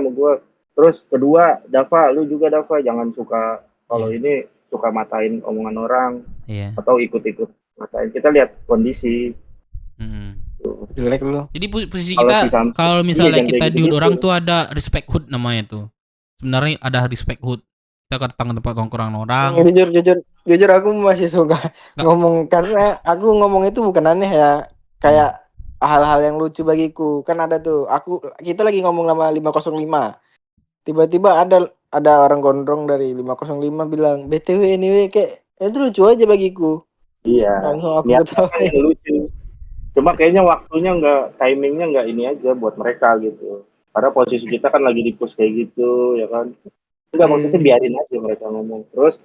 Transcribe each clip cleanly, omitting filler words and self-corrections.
sama gue. Terus kedua, Dava, lu juga Dava jangan suka kalau ini suka matain omongan orang atau ikut-ikut matain. Kita lihat kondisi. Jelek lu. Jadi posisi kita kalau misalnya kita di orang tuh ada respect hood namanya tuh. Sebenarnya ada respect hood. Kita ke tempat nongkrong orang. Jujur aku masih suka ngomong karena aku ngomong itu bukan aneh ya. Kayak hal-hal yang lucu bagiku. Kan ada tuh kita lagi ngomong sama 505. Tiba-tiba ada orang gondrong dari 505 bilang, "BTW anyway kayak itu lucu aja bagiku." Iya. Langsung aku ketawain. Lucu. Cuma kayaknya waktunya timingnya nggak ini aja buat mereka gitu. Karena posisi kita kan lagi di push kayak gitu, ya kan. Enggak, maksudnya biarin aja mereka ngomong. Terus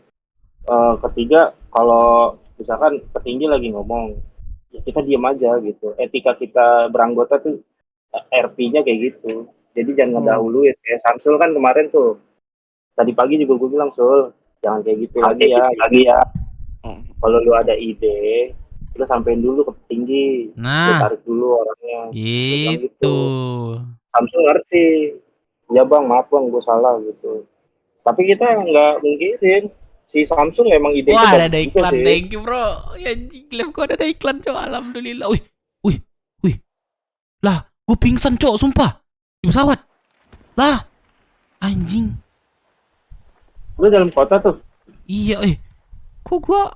ketiga, kalau misalkan petinggi lagi ngomong, ya kita diam aja gitu. Etika kita beranggota tuh RP-nya kayak gitu. Jadi jangan ngedahuluin. Kayak Samsul kan kemarin tuh. Tadi pagi juga gue bilang, Sul, jangan kayak gitu lagi ya. Kalau lu ada ide, lu sampein dulu ke petinggi. Lu tarik dulu orangnya. Gitu. Samsul ngerti. Ya bang, maaf bang, gue salah gitu. Tapi kita nggak mungkinin. Si Samsung emang ide itu ada iklan, thank you bro. Ya anjing, gua ada iklan cok, alhamdulillah. Wih. Lah, gue pingsan cok, sumpah. Di pesawat. Lah, anjing. Lu dalam kota tuh? Iya, kok gua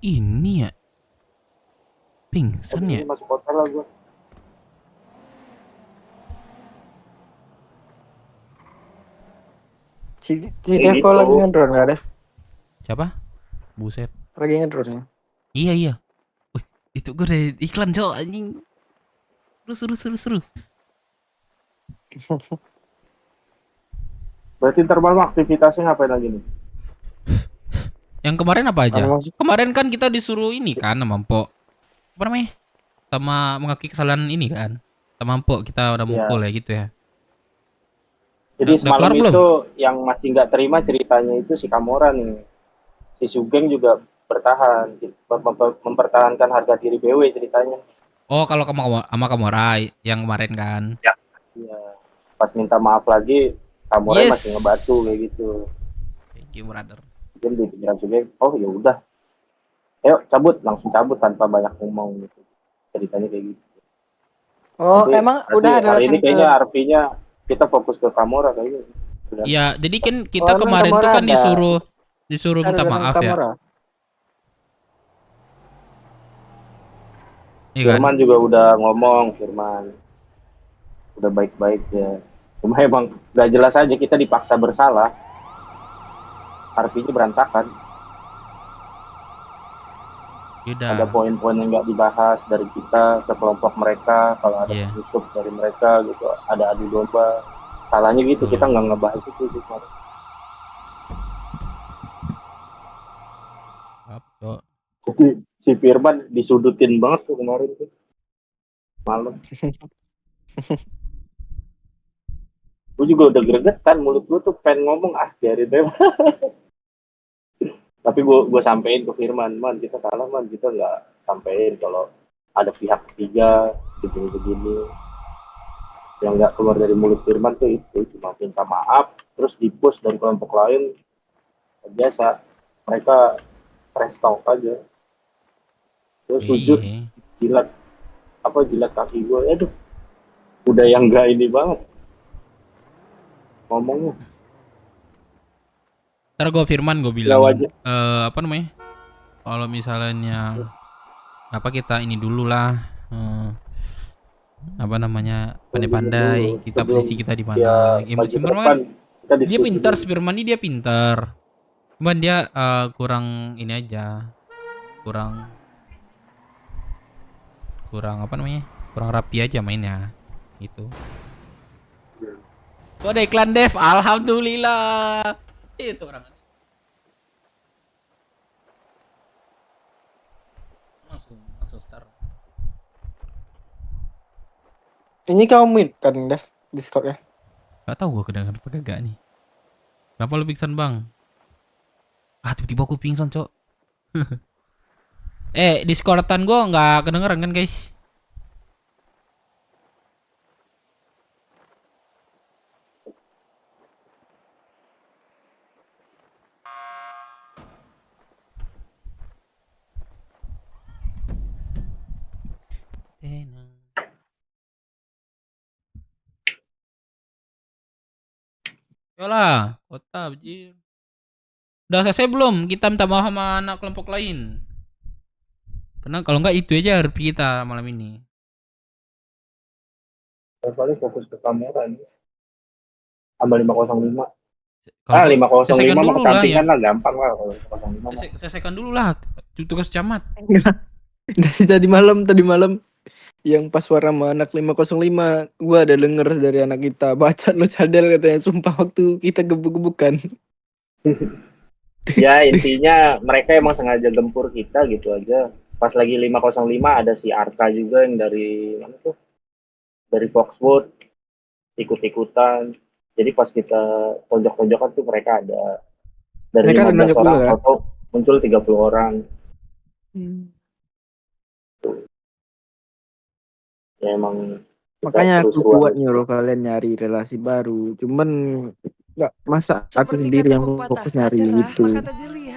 ini ya? Pingsan ya? Masuk kota lah gua. Si Dev lagi ngedrone nggak, Dev? Siapa? Buset. Lagi ngedrone. Iya. Wih, itu gue ada iklan cok, anjing. Seru. Berarti ntar malam aktivitasnya ngapain lagi nih? Yang kemarin apa aja? Kemarin kan kita disuruh ini kan sama Mpok. Apa namanya? Sama mengakui kesalahan ini kan. Sama Mpok kita udah mukul ya gitu ya. Jadi semalam itu yang masih nggak terima ceritanya itu si Kamora nih. Si Sugeng juga bertahan, mempertahankan harga diri BW ceritanya. Oh, kalau sama Kamora yang kemarin kan? Ya. Iya. Pas minta maaf lagi, Kamora masih ngebatu kayak gitu. Thank you, brother. Mungkin di pikiran Sugeng, oh ya udah, ayo langsung cabut tanpa banyak ngomong gitu. Ceritanya kayak gitu. Oh, tapi, emang udah ada hari ini kayaknya artinya kita fokus ke Kamora kayaknya. Iya, jadi kan kita kemarin tuh kan disuruh minta maaf ya. Firman juga udah ngomong, Firman udah baik-baik ya. Cuma emang gak jelas aja kita dipaksa bersalah. Artinya berantakan. Ada poin-poin yang nggak dibahas dari kita ke kelompok mereka. Kalau ada penyusup dari mereka gitu, ada adu domba. Salahnya gitu, kita nggak ngebahas itu kemarin. Jadi si Firman disudutin banget tuh kemarin tuh malam. Gue juga udah gregetan, mulut gue tuh pengen ngomong biarin deh. Tapi gue sampein ke Firman, man kita salah man, kita nggak sampein kalau ada pihak ketiga begini. Yang nggak keluar dari mulut Firman tuh itu cuma minta maaf, terus di-push dari kelompok lain. Biasa mereka press talk aja. Terus sujud jilat kaki gue, aduh udah yang nggak ini banget ngomongnya. Ntar gue Firman gue bilang apa namanya, kalau misalnya apa kita ini dulu lah, apa namanya, pandai-pandai kita posisi kita di mana. Dia pintar, Firman ini dia pintar, cuman dia kurang ini aja, kurang apa namanya, kurang rapi aja mainnya gitu. Tuh ada iklan Dev, alhamdulillah. Itu orang langsung start. Ini kamu mute kan Dev Discord ya? Gak tau gue kedengeran apa gak nih. Kenapa lu pingsan bang? Tiba-tiba aku pingsan cok. Discordan gue gak kedengeran kan guys? Yolah, kota anjir. Udah selesai belum? Kita minta maaf sama anak kelompok lain. Karena kalau enggak itu aja RP kita malam ini. Paling fokus ke kamera nih. Tambah 505. Kalau enggak, 505 selesaikan mah dulu lah kesampingan ya. lah, gampang lah kalau 505 mah. Selesaikan dulu lah tugas camat. Tadi malam yang pas suara sama anak 505, gua ada denger dari anak kita, baca lo cadel katanya, sumpah waktu kita gebuk-gebukan. Ya intinya mereka emang sengaja gempur kita gitu aja. Pas lagi 505 ada si Arta juga yang dari mana tuh? Dari Foxwood ikut-ikutan. Jadi pas kita pojok-pojokan tuh mereka ada dari Mereka ada 15 nonjok orang juga, kan? atau muncul 30 orang. Ya emang kita Makanya aku seru-seruan. kuat nyuruh kalian nyari relasi baru. Cuman nggak, masa aku sendiri yang fokus nyari gitu.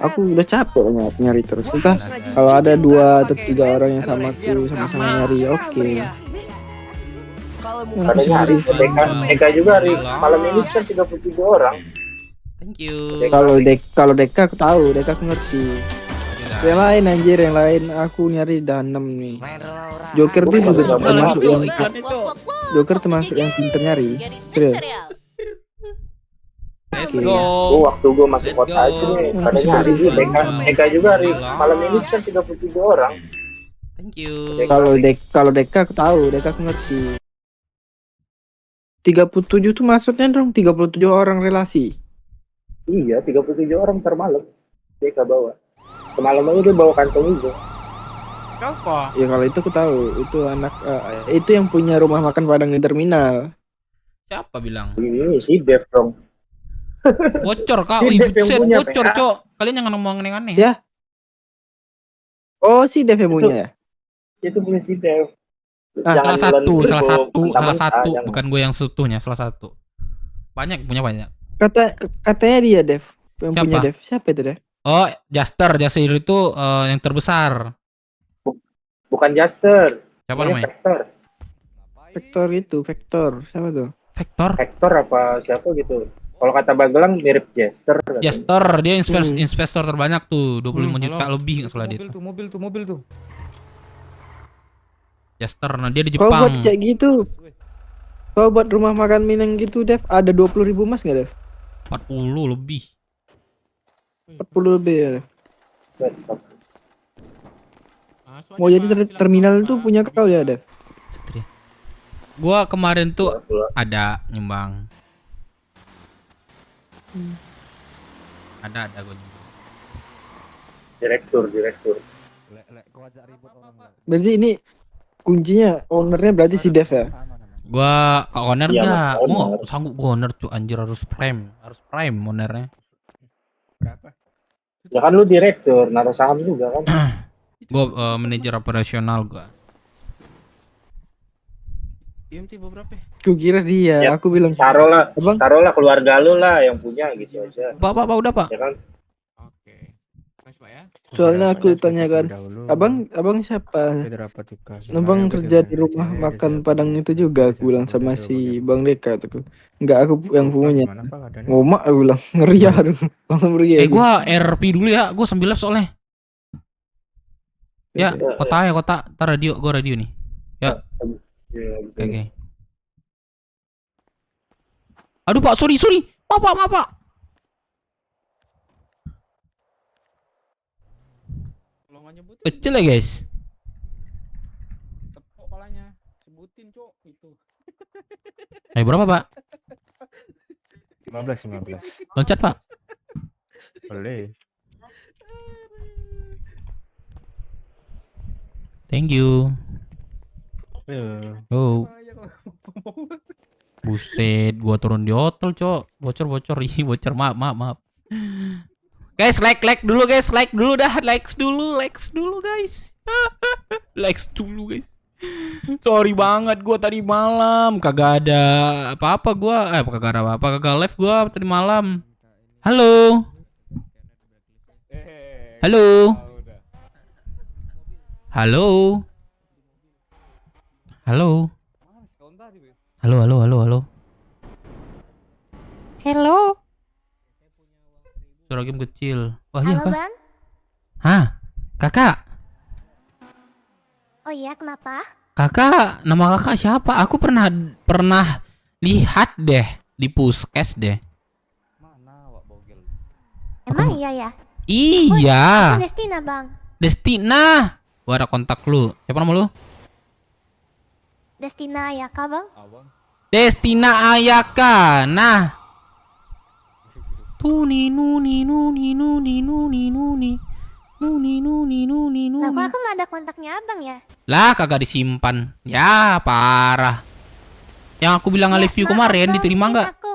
Aku udah capek nyari terus. Entah kalau ada 2 atau 3 orang yang sama aku sama-sama nyari, oke. Katanya hari Eka juga hari malam ini kan 33 orang. Thank you. Kalau Deka aku tahu, Deka aku ngerti. Yang lain anjir, yang lain aku nyari udah 6 nih. Joker tuh juga termasuk yang Joker termasuk yang pinter nyari. Serius. Let's Oke. go. Waktu gue masuk Let's kota go. aja nih. Katanya hari ini Eka juga hari malam ini kan 33 orang. Thank you. Kalau Deka aku tahu, Deka aku ngerti. 37 tuh maksudnya dong 37 orang relasi. Iya, 37 orang termalam. Eka bawa. Semalam aja dia bawa kantong itu. Siapa? Ya kalau itu aku tahu, itu anak itu yang punya rumah makan Padang di terminal. Siapa bilang? Ini si Dev dong. Bocor kak, Si wih Dev yang buset, punya, bocor PA. cok. Kalian jangan ngomong aneh-aneh. Ya. Oh, si Dev yang punya ya? Itu punya si Dev. Salah satu, Jangan. bukan gue yang seutuhnya, salah satu. Banyak banyak. Katanya dia Dev, yang Siapa? punya Dev. Siapa itu Dev? Oh, Jaster itu yang terbesar. Bukan Jaster. Siapa namanya? Vector. Vector. Siapa tuh? Vector. Vector apa siapa gitu. Kalau kata Bagelang mirip Jaster. Jaster, dia investor terbanyak tuh, 25 juta lebih nggak salah dia. Mobil tuh. Jaster, nah dia di Kalau buat Jepang. kayak gitu, kalau buat rumah makan Minang gitu Dev, ada 20.000 mas nggak Dev? 40 lebih. 40 lebih ya Dev. Mau jadi terminal itu punya kau ya Dev? Satria. Gua kemarin tuh ada nyumbang. Ada gua nyumbang. Direktur. Berarti ini kuncinya ownernya berarti si Dev ya? Gua ke owner Iya, enggak? Mas, Gua owner. nggak sanggup gua owner tuh anjir, harus prime ownernya. Ya kan lu direktur, naruh saham juga kan. Gua manajer operasional gua. IMT berapa? Ku kira dia, Ya, aku bilang Taruhlah Abang, keluarga lu lah yang punya gitu aja. Pak, udah pak. Ya kan? Oke. Mas Pak ya. soalnya aku tanyakan, abang siapa? Abang kerja di rumah makan Padang itu juga, aku bilang sama si Bang Deka tuh. Enggak, aku yang punya. Ngomak aku bilang, ngeri ya, aduh. Langsung pergi. Gua RP dulu ya, gua sambil live soalnya. Ya, kota. Tar gua radio nih. Ya. Oke. Aduh pak, sorry. Maaf pak. Kecil ya guys. Tepuk palanya. Sebutin, Cok, itu. Ayo berapa pak? 15. Loncat pak. Boleh. Thank you. Ya. Oh. Buset, gua turun di hotel, cok. Bocor. Ih, bocor. Maaf. Guys, like dulu guys. Like dulu guys. Likes dulu guys. Sorry banget gua tadi malam kagak ada apa-apa gua. Kagak ada apa-apa, kagak live gua tadi malam. Halo. Halo. Suara game kecil. Wah iya Halo kah? bang. Hah? Kakak? Oh iya kenapa? Kakak, nama kakak siapa? Aku pernah lihat deh di puskes deh. Mana Wak Bogel? Emang iya ya? Iya. Aku Destina bang. Destina. Gua ada kontak lu. Siapa nama lu? Destina ya kak bang? Abang. Destina Ayaka. Nah. Tuni nuni nuni nuni nuni nuni. Nuni nuni nuni Lah kok nuni. aku nggak ada kontaknya abang ya? Lah kagak disimpan. Ya parah. Yang aku bilang I Ya, love you maaf, kemarin Bang. diterima Ini nggak? Aku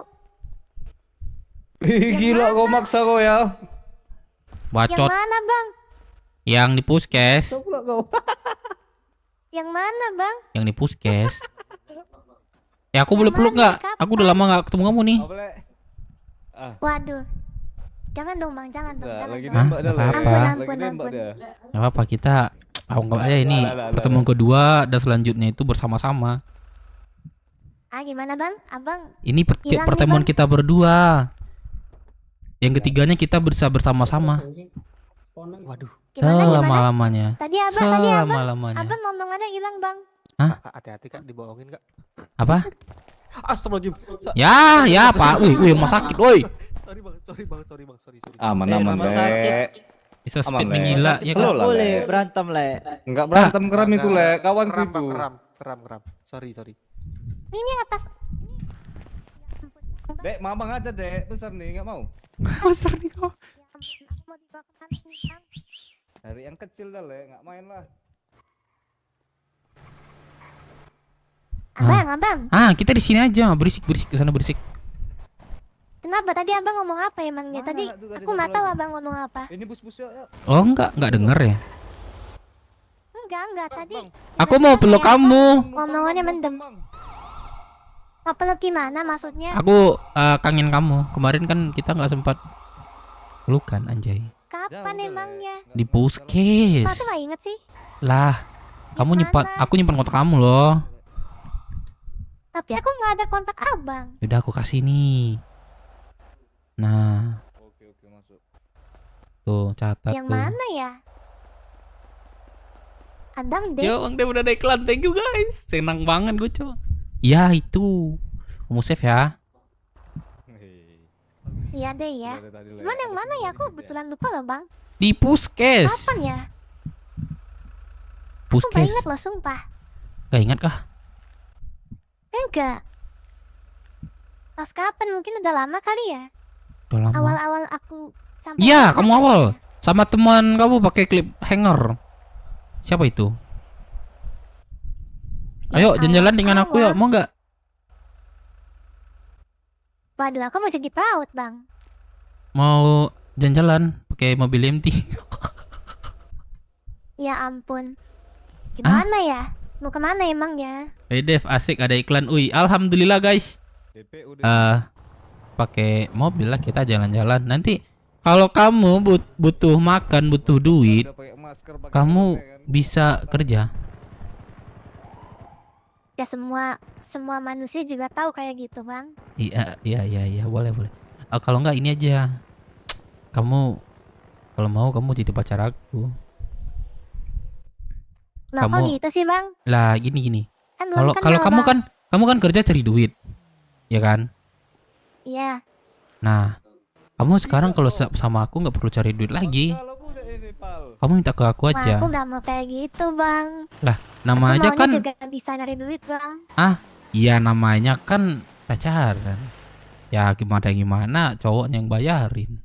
Gila kau maksa kau ya. yang Bacot. mana bang? Yang di puskes. Kau pula kau. Yang mana bang? Yang di puskes. Ya aku boleh Yang peluk mana? nggak? Kapan? Aku udah lama nggak ketemu kamu nih. Kau boleh. Waduh. Jangan dong bang, jangan dong, Enggak, jangan lagi dong. Hah? nembak dah lah. Apa-apa. Ampun, Lagi ampun, nembak ampun. dah. Gak apa-apa, kita anggap aja ini Lah, pertemuan kedua dan selanjutnya itu bersama-sama. Ah gimana bang? Abang Ini Hilang nih, pertemuan Bang. kita berdua. Yang ketiganya kita bersama-sama. Waduh. gimana? Selama-lamanya. Tadi abang, Selama-lamanya. abang ngomong ada hilang bang. Kak, hati-hati Kak, dibohongin Kak. Apa? Astagfirullahaladzim. Ya, Pak. Wih, rumah sakit, woi. Sorry bang, sorry. Aman rumah sakit. Bisa Aman, speed Le. menggila, ya Slow kan? lah, Boleh Le. berantem le. Enggak berantem keram itu le, kawanku Keram, itu. Bang, keram. Sorry. Ini atas. Dek, mama aja dek, besar nih, enggak mau. Besar nih kau. Aku mau dibawa ke kantin, Bang. Dari yang kecil dah le, enggak main lah. Abang. Kita di sini aja, berisik ke sana berisik. Kenapa tadi abang ngomong apa emangnya? Mana Tadi lah tuh, tadi aku nggak satu tahu lagi. abang ngomong apa. Ini bus ya. Oh, enggak denger ya. Enggak tadi. Aku mau peluk kamu. Omongannya mendem. Mau peluk gimana maksudnya? Aku kangen kamu. Kemarin kan kita nggak sempat pelukan, anjay. Kapan Jauh, emangnya? Di puskes. Kok aku nggak inget sih? Lah, kamu nyimpan, Gimana? aku nyimpan kontak kamu loh. Tapi aku nggak ada kontak abang. Udah aku kasih nih. Nah, Oke, masuk. tuh catat Yang tuh. mana ya? Adam deh. Yo, Bang Dev udah ada iklan. Thank you guys. Senang banget gue, Cok. Ya, itu. Kamu save ya. Iya deh ya. Cuman yang mana ya? Aku kebetulan lupa loh bang. Di puskes. Kapan ya? Aku nggak Puskes. inget loh sumpah. Gak ingat kah? Enggak. Pas kapan? Mungkin udah lama kali ya. Udah lama. Awal-awal aku sampai. Iya, sana kamu kali awal. ya. Sama teman kamu pakai klip hanger. Siapa itu? Ayo, Ya, jalan-jalan dengan aku awal-awal. yuk. Mau nggak? Waduh, aku mau jadi pelaut bang. Mau jalan-jalan pakai mobil MT. Ya ampun. Gimana ya? Mau kemana emang ya? Hey Dev, asik ada iklan. Ui, alhamdulillah guys. DP udah. Pakai mobil lah kita jalan-jalan. Nanti kalau kamu butuh makan, butuh duit, Udah pakai masker, pakai kamu masker, kan? bisa kerja. Ya semua manusia juga tahu kayak gitu bang. Iya, boleh. Kalau nggak ini aja. Kamu kalau mau kamu jadi pacar aku. Lah kok Kamu- gitu sih bang? Lah gini. Kan belum Kalau kenal, kamu kan kerja cari duit. Ya kan? Iya. Nah, kamu sekarang kalau sama aku nggak perlu cari duit lagi. Kalau udah ini, Pal. Kamu minta ke aku Wah, aja. aku nggak mau kayak gitu bang. Nama Aku aja maunya kan. juga bisa nyari duit bang. Iya, namanya kan pacaran. Ya gimana cowoknya yang bayarin.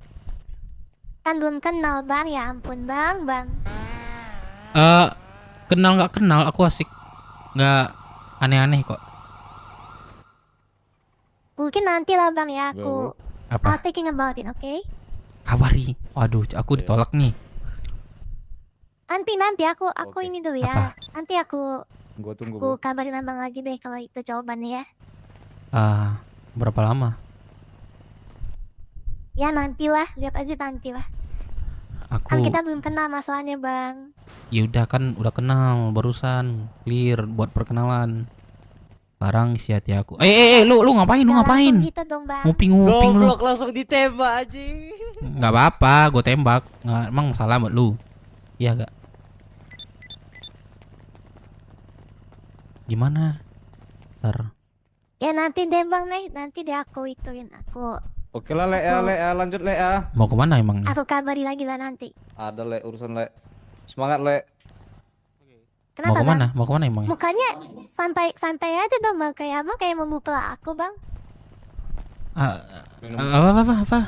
Kan belum kenal bang. Ya ampun bang. Kenal nggak kenal aku asik. Nggak aneh-aneh kok. Mungkin nanti lah bang ya aku. Apa? I'll thinking about it, oke? Kabari. Waduh, aku ditolak nih. Nanti aku Oke. ini dulu Apa? ya. Nanti aku Gua tunggu, aku Bu. kabarin abang lagi deh kalau itu jawabannya ya. Berapa lama? Ya nantilah, lihat aja nantilah. Kan Aku kita belum kenal masalahnya bang. ya udah kan udah kenal barusan clear buat perkenalan. Sekarang isi hati aku. Lu ngapain? Lu Jangan ngapain? langsung gitu dong bang. Nguping lu. Goblok langsung ditembak aja. Nggak apa-apa, gue tembak. Nggak, emang salah buat lu. Iya gak? Gimana? Ntar. Ya nanti deh bang nih, nanti deh aku ituin aku. Oke lah Le ya, Le ya, lanjut Le ya. Mau kemana emang nih? Aku kabari lagi lah nanti. Ada Le urusan Le. Semangat Le. Mau Kenapa bang? kemana? Mau kemana emang? Mukanya santai aja dong bang, kayak abang kayak memukul aku bang. Apa?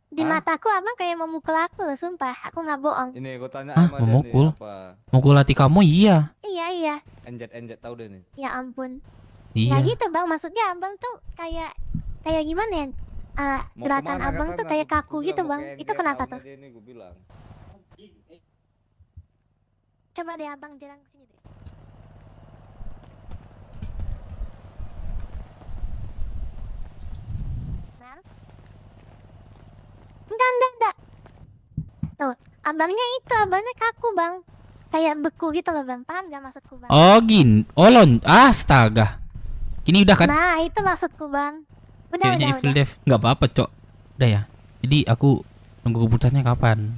Di Hah? mataku abang kayak memukul aku loh, sumpah. Aku nggak bohong. Ini gue tanya Hah, sama dia nih, memukul? apa? Mukul hati kamu iya. Iya. Enjet tahu deh nih. Ya ampun. Iya. Ya gitu bang, maksudnya abang tuh kayak gimana ya? Mau Gerakan kemana abang katanya? tuh kayak kaku Gua gitu bilang, bang. "Mau Itu kayak kenapa tahunnya tuh? dia nih," gua bilang. Coba deh abang jalan ke sini deh. Mel? Enggak. Tuh, abangnya kaku bang. Kayak beku gitu loh bang, paham gak maksudku bang? Oh gin, astaga. Ini udah kan? Nah, itu maksudku bang. Kayaknya Evil Udah. Dev. Nggak apa-apa cok. Udah ya. Jadi aku nunggu keputusannya kapan?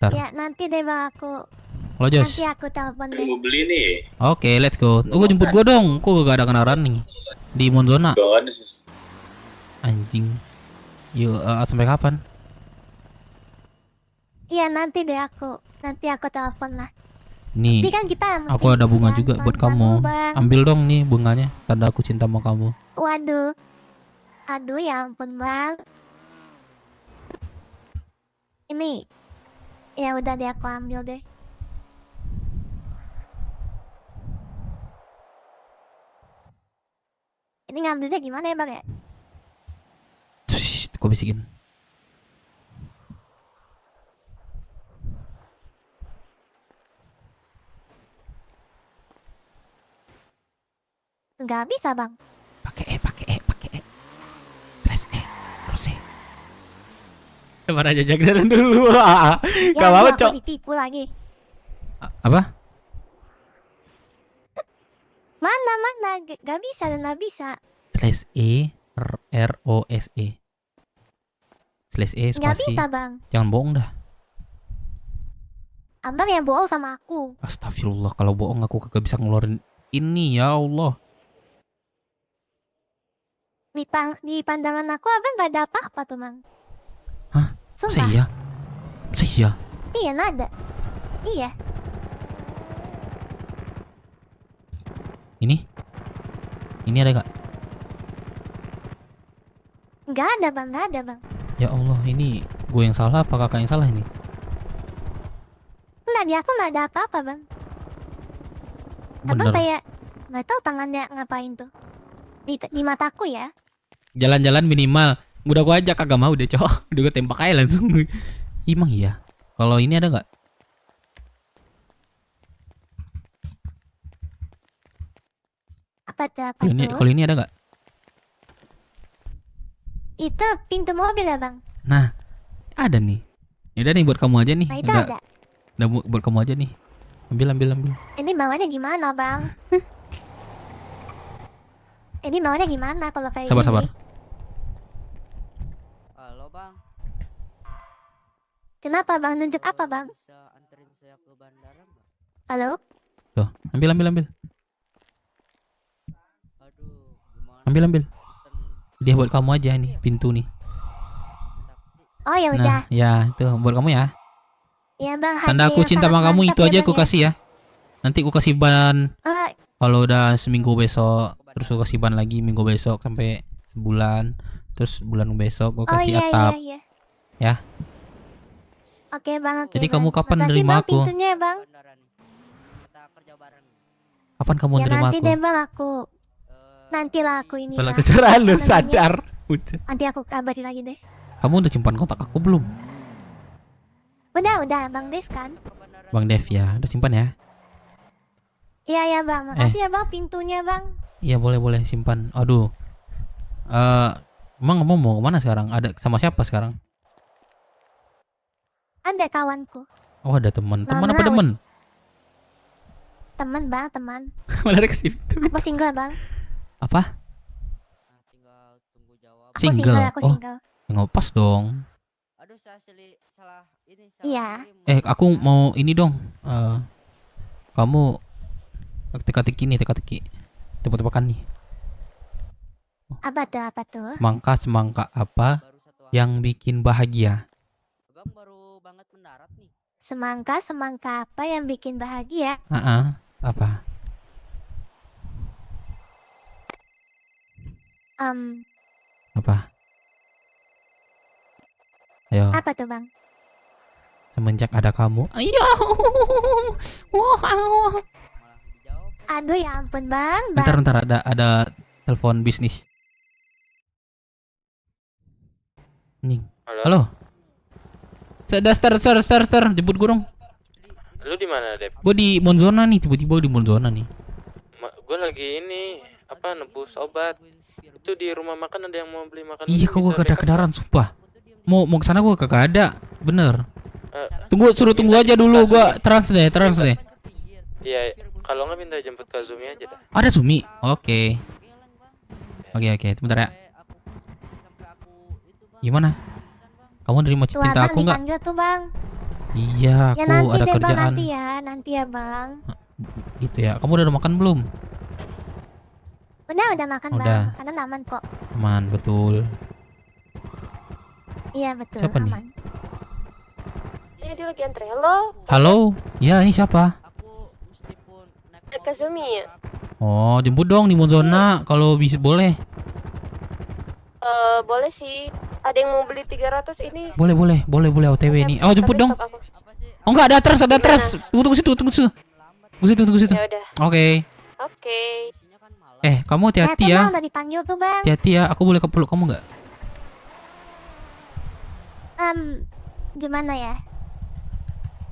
Ntar. Ya, nanti deh bang aku. Halo Jos. Nanti aku telepon deh. Mau beli nih. Oke, let's go. Gua jemput gua dong. Kok gak ada kenalan nih di Monzona? Anjing. Yuk, sampai kapan? Iya, nanti deh aku. Nanti aku telepon lah. Nih, Tapi kan kita mesti aku ada bunga jalan juga buat pelan-pelan kamu. bang. Ambil dong nih bunganya. Tanda aku cinta sama kamu. Waduh. Aduh ya ampun bang. Ini. Ya udah deh aku ambil deh. Ini ngambilnya gimana ya bang ya? Shh, kok bisikin? Nggak bisa bang. Pakai E. Press E. Terus E. Coba aja jalan dulu. Ya Gak mau aku cok. ditipu lagi. Apa? Mana? Gak bisa dan nggak bisa. Slash E ROSE. Slash E Nggak spasi. bisa bang. Jangan bohong dah. Abang yang bohong sama aku. Astagfirullah, kalau bohong aku kagak bisa ngeluarin ini ya Allah. Di pandangan aku abang gak ada apa-apa tuh bang. Hah? Masa Sumpah. iya? Masa iya? Iya nada. Iya. Ini ada gak? Nggak ada bang. Ya Allah, ini gue yang salah apa kakak yang salah ini? Nggak, di aku nggak ada apa-apa bang. Abang Bener. kayak nggak tahu tangannya ngapain tuh. Di mataku ya. Jalan-jalan minimal. Udah gue ajak kagak mau deh cowok. Udah gue tembak aja langsung. Emang iya. Kalau ini ada nggak? Apa tuh? Kalau ini ada nggak? Itu pintu mobil ya bang. Nah, ada nih. Udah nih buat kamu aja nih. Nah itu Udah, ada. udah buat kamu aja nih. Ambil. Ini bawanya gimana bang? Ini bawanya gimana kalau kayak Sabar. gini? Halo bang, Kenapa bang? Nunjuk apa bang? bisa anterin saya ke bandara nggak? Halo? Tuh, ambil. Aduh, gimana? Ambil. Pesan Dia buat kamu aja nih, pintu nih. taksi. Oh ya udah. Nah, ya itu buat kamu ya. Ya bang. Tanda hati aku yang cinta sangat sama kamu mantap itu ya, aja Bang, aku ya. kasih ya. Nanti aku kasih ban Oh, kalau udah seminggu besok, terus aku kasih ban lagi minggu besok sampai sebulan, terus bulan besok aku oh kasih iya atap. iya. Ya. Oke bang. Oke, Jadi bang. kamu kapan Makasih, nerima bang, aku? Pintunya bang. Bandara nih. Kita kerja bareng. Kapan kamu Ya nerima nanti aku? deh bang aku. Nantilah aku ini. Setelah Bang. kecerahan lu Apa namanya? sadar. Udah. Nanti aku kabari lagi deh. Kamu udah simpan kontak aku belum? Udah bang Des kan? Ke bandara. Bang Dev ya, udah simpan ya. Iya bang. Makasih ya bang pintunya bang. Iya boleh simpan. Aduh. Emang kamu mau kemana sekarang? Ada sama siapa sekarang? Ada kawanku. Oh ada teman. Teman Mama apa demen? Teman bang teman. Malah ada kesini. Apa single bang? Apa? Nah, tinggal tunggu jawaban. Aku Single. Aku Oh, single. nggak pas dong. Aduh, salah ini Iya. kirim. Aku mau ini dong. Kamu teka-teki nih, teka-teki. Tebak-tebakan nih. Apa tuh? Semangka apa Baru satu hari. yang bikin bahagia? Abang baru banget mendarat nih. Semangka apa yang bikin bahagia? Apa? Apa? Ayo, Apa tuh bang? semenjak ada kamu. Ayo. Wow. Malah dijawab. Aduh ya ampun bang. Bentar, ada telepon bisnis. Nih. Halo. Star, jemput gue dong. Lu di mana, Dep? Gue di Monzona nih, tiba-tiba di Monzona nih. Gue lagi ini nebus obat. Itu di rumah makan ada yang mau beli makan. Iya, kok gue kedaran sumpah. Mau kesana gue kagak ada, bener. Suruh tunggu aja dulu, gue trans deh. Iya, kalau nggak minta jemput ke Zumi aja dah. Ada Sumi, oke. Sebentar ya. Gimana? Kamu nerima Tuh cinta abang aku nggak? dipanggil tuh bang. Iya, Ya aku nanti ada deh bang, kerjaan. nanti ya bang. Gitu ya. Kamu udah makan belum? Udah makan Udah. bang, karena aman kok. Aman, betul. Iya betul, Siapa nih? aman. Ini dia lagi antre. Halo, Halo, ya ini siapa? Aku meskipun naik Kazumi ya? Oh, jemput dong di Monzona kalau bisa boleh. Boleh sih. Ada yang mau beli 300 ini. Boleh OTW nih. Oh, jemput Tapi dong. stok aku. apa sih? Oh enggak, ada trans. Tunggu situ. Tunggu situ. Ya udah. Oke. Oke. Isinya kan malam. Kamu hati-hati Tuh, ya. bang, udah dipanggil tuh bang. Hati-hati ya. Aku boleh kepeluk kamu nggak? Gimana ya?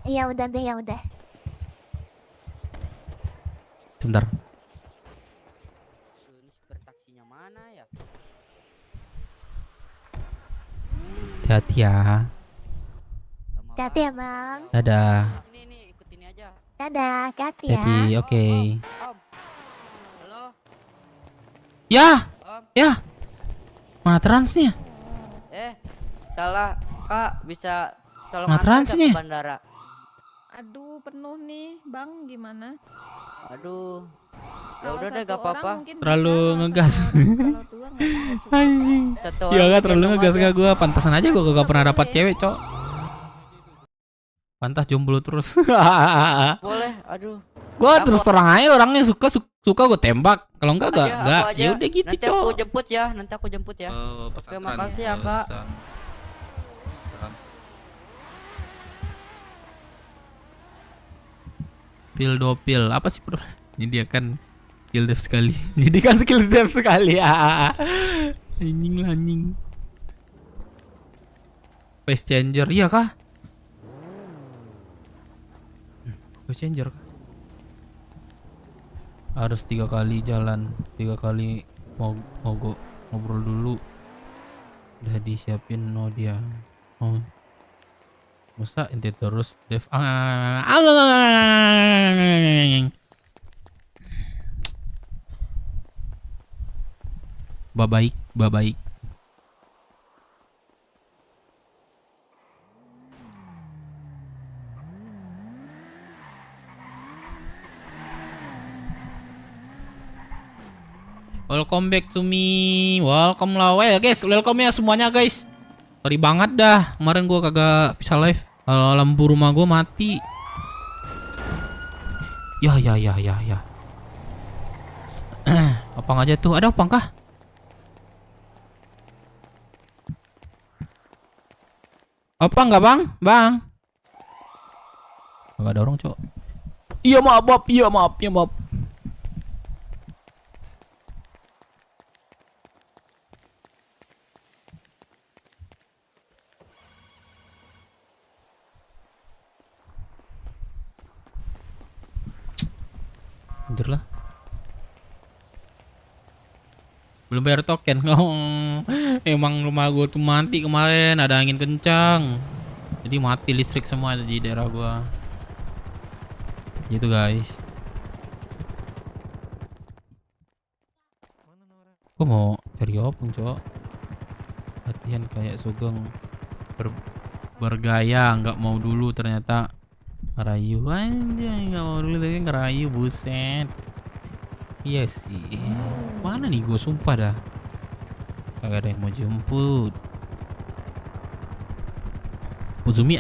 Ya udah deh, ya udah. Sebentar. Aduh, ini supir taksinya mana ya? Hati-hati ya. Lama Hati-hati ya bang. Dadah. banget. Ini ikut ini aja. Dadah, hati ya. Hati. Oke. Om. Halo, Ya. Om. Ya. Mana transnya? Salah. Kak, bisa tolong Nah, antar nggak transnya. ke bandara? Aduh, penuh nih, Bang. Gimana? Aduh. Ya Kalau udah deh, satu gak apa-apa. orang mungkin Terlalu bisa, kalau ngegas. satu orang, kalau dua nggak bisa, cukup. Anjing. Satu Iya orang kan terlalu gendong ngegas aja. gak gue. Pantasan aja gue gak pernah dapat Boleh. cewek, Cok. Pantas jomblo terus. Boleh, aduh. Gue Aku- terus terang aja orangnya suka gue tembak. Kalau enggak Aja, enggak. aku aja. Ya udah gitu, Nanti aku Cok. jemput ya, Oke, makasih ya, Kak. Pil dopil apa sih bro? Jadi kan skill dev sekali. Jadi kan skill dev sekali. Anjing lah anjing. Face changer iya kah? Face changer kah? Harus 3 kali jalan, 3 kali mogok ngobrol dulu. Udah disiapin no dia. Oh. Masa ente terus dev baik. Welcome back to me. Welcome lah. Guys, welcome ya semuanya guys. Sorry banget dah. Kemarin gua kagak bisa live. Lampu rumah gua mati. Ya. Opang aja tuh. Ada opang kah? Opang nggak bang? Bang? Gak ada orang cok. Iya maaf. Anjir lah. Belum bayar token. Emang rumah gua tuh mati kemarin, ada angin kencang. Jadi mati listrik semua di daerah gua. Gitu guys. Gua mau cari opung, Cok. latihan kayak Sugeng bergaya, nggak mau dulu ternyata ngerayu. Anjay, nggak mau dulu tapi ngerayu, buset. Iya sih, mana nih gue, sumpah dah kagak ada yang mau jemput. Uzumi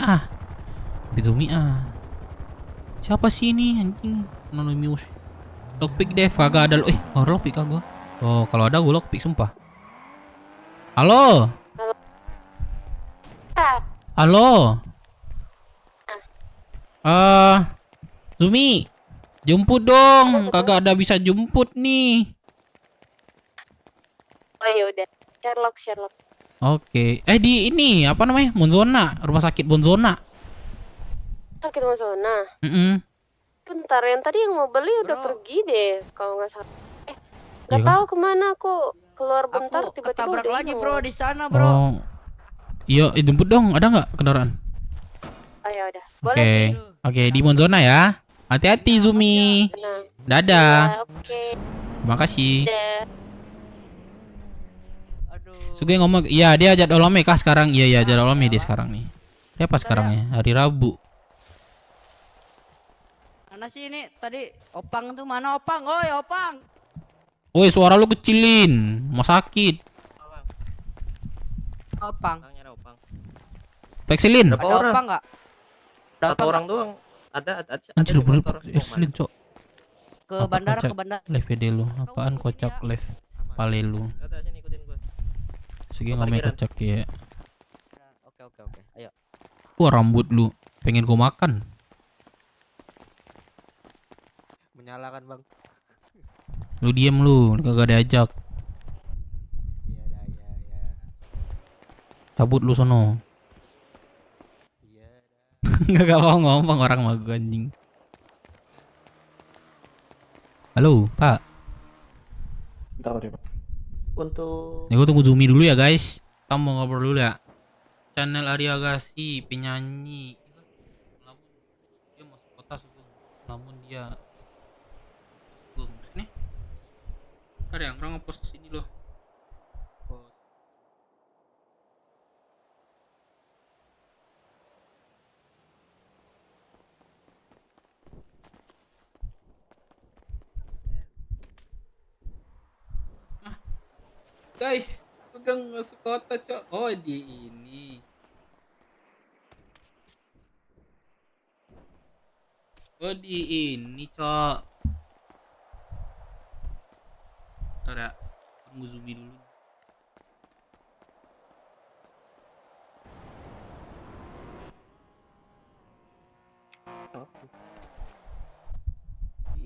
siapa sih ini anjing? Anonymous. Lockpick Dev kagak ada. Lockpick kagak. Oh, kalau ada gue lockpick sumpah. Halo. Halo. Zumi, jemput dong. Kagak ada bisa jemput nih. Oh ya udah. Sherlock. Oke. Di ini apa namanya? Monzona, rumah sakit Monzona. Sakit Monzona. Bentar, yang tadi yang mau beli udah pergi deh, kalau nggak salah. Nggak Iya kan? tahu kemana, aku keluar bentar Aku tiba-tiba ketabrak udah lagi hilang. bro di sana bro. Oh. Iya, jemput dong. Ada nggak kendaraan? Oh ya udah. Boleh Oke. sih. Oke, di Monzona ya. Hati-hati Zumi. Nah, Dadah. ya, oke. Terima kasih. Dah. Suge ngomong, iya dia jadwal Ome kah sekarang? Iya jadwal Ome dia sekarang nih. Dia apa sekarang ya? Hari Rabu. Mana sih ini tadi Opang tuh, mana Opang? Oi Opang. Woi, suara lu kecilin. Mau sakit. Opang. Pekselin. Ada Opang nggak? Satu orang doang. Ada Anjir, di bener motor. Pekselin, Cok. Ke Apa bandara, kocak? ke bandara. Live PD lu. Apaan kocak live? Pale lu. Udah, sini ikutin gue. Suge ngomong kocak ya. Oke. Ayo. Wah, rambut lu. Pengen gua makan. Menyalakan bang. Lu diem lu, kagak diajak. Iya dah, ya. Cabut lu sono. Iya dah. Gak mau ngomong orang mah gua, anjing. Halo, Pak. Bentar deh, Pak. Untuk Ya, gua tunggu Zumi dulu ya, guys. Kita mau ngobrol dulu ya. Channel Arya Agassi, penyanyi. Dia masuk kota Sugeng. Namun dia Sugeng. Sini. Ada yang orang ngepost ini loh. Post. Guys, Sugeng masuk kota, Cok. Oh, di ini. Oh, di ini, Cok. Ada tunggu Zumi dulu.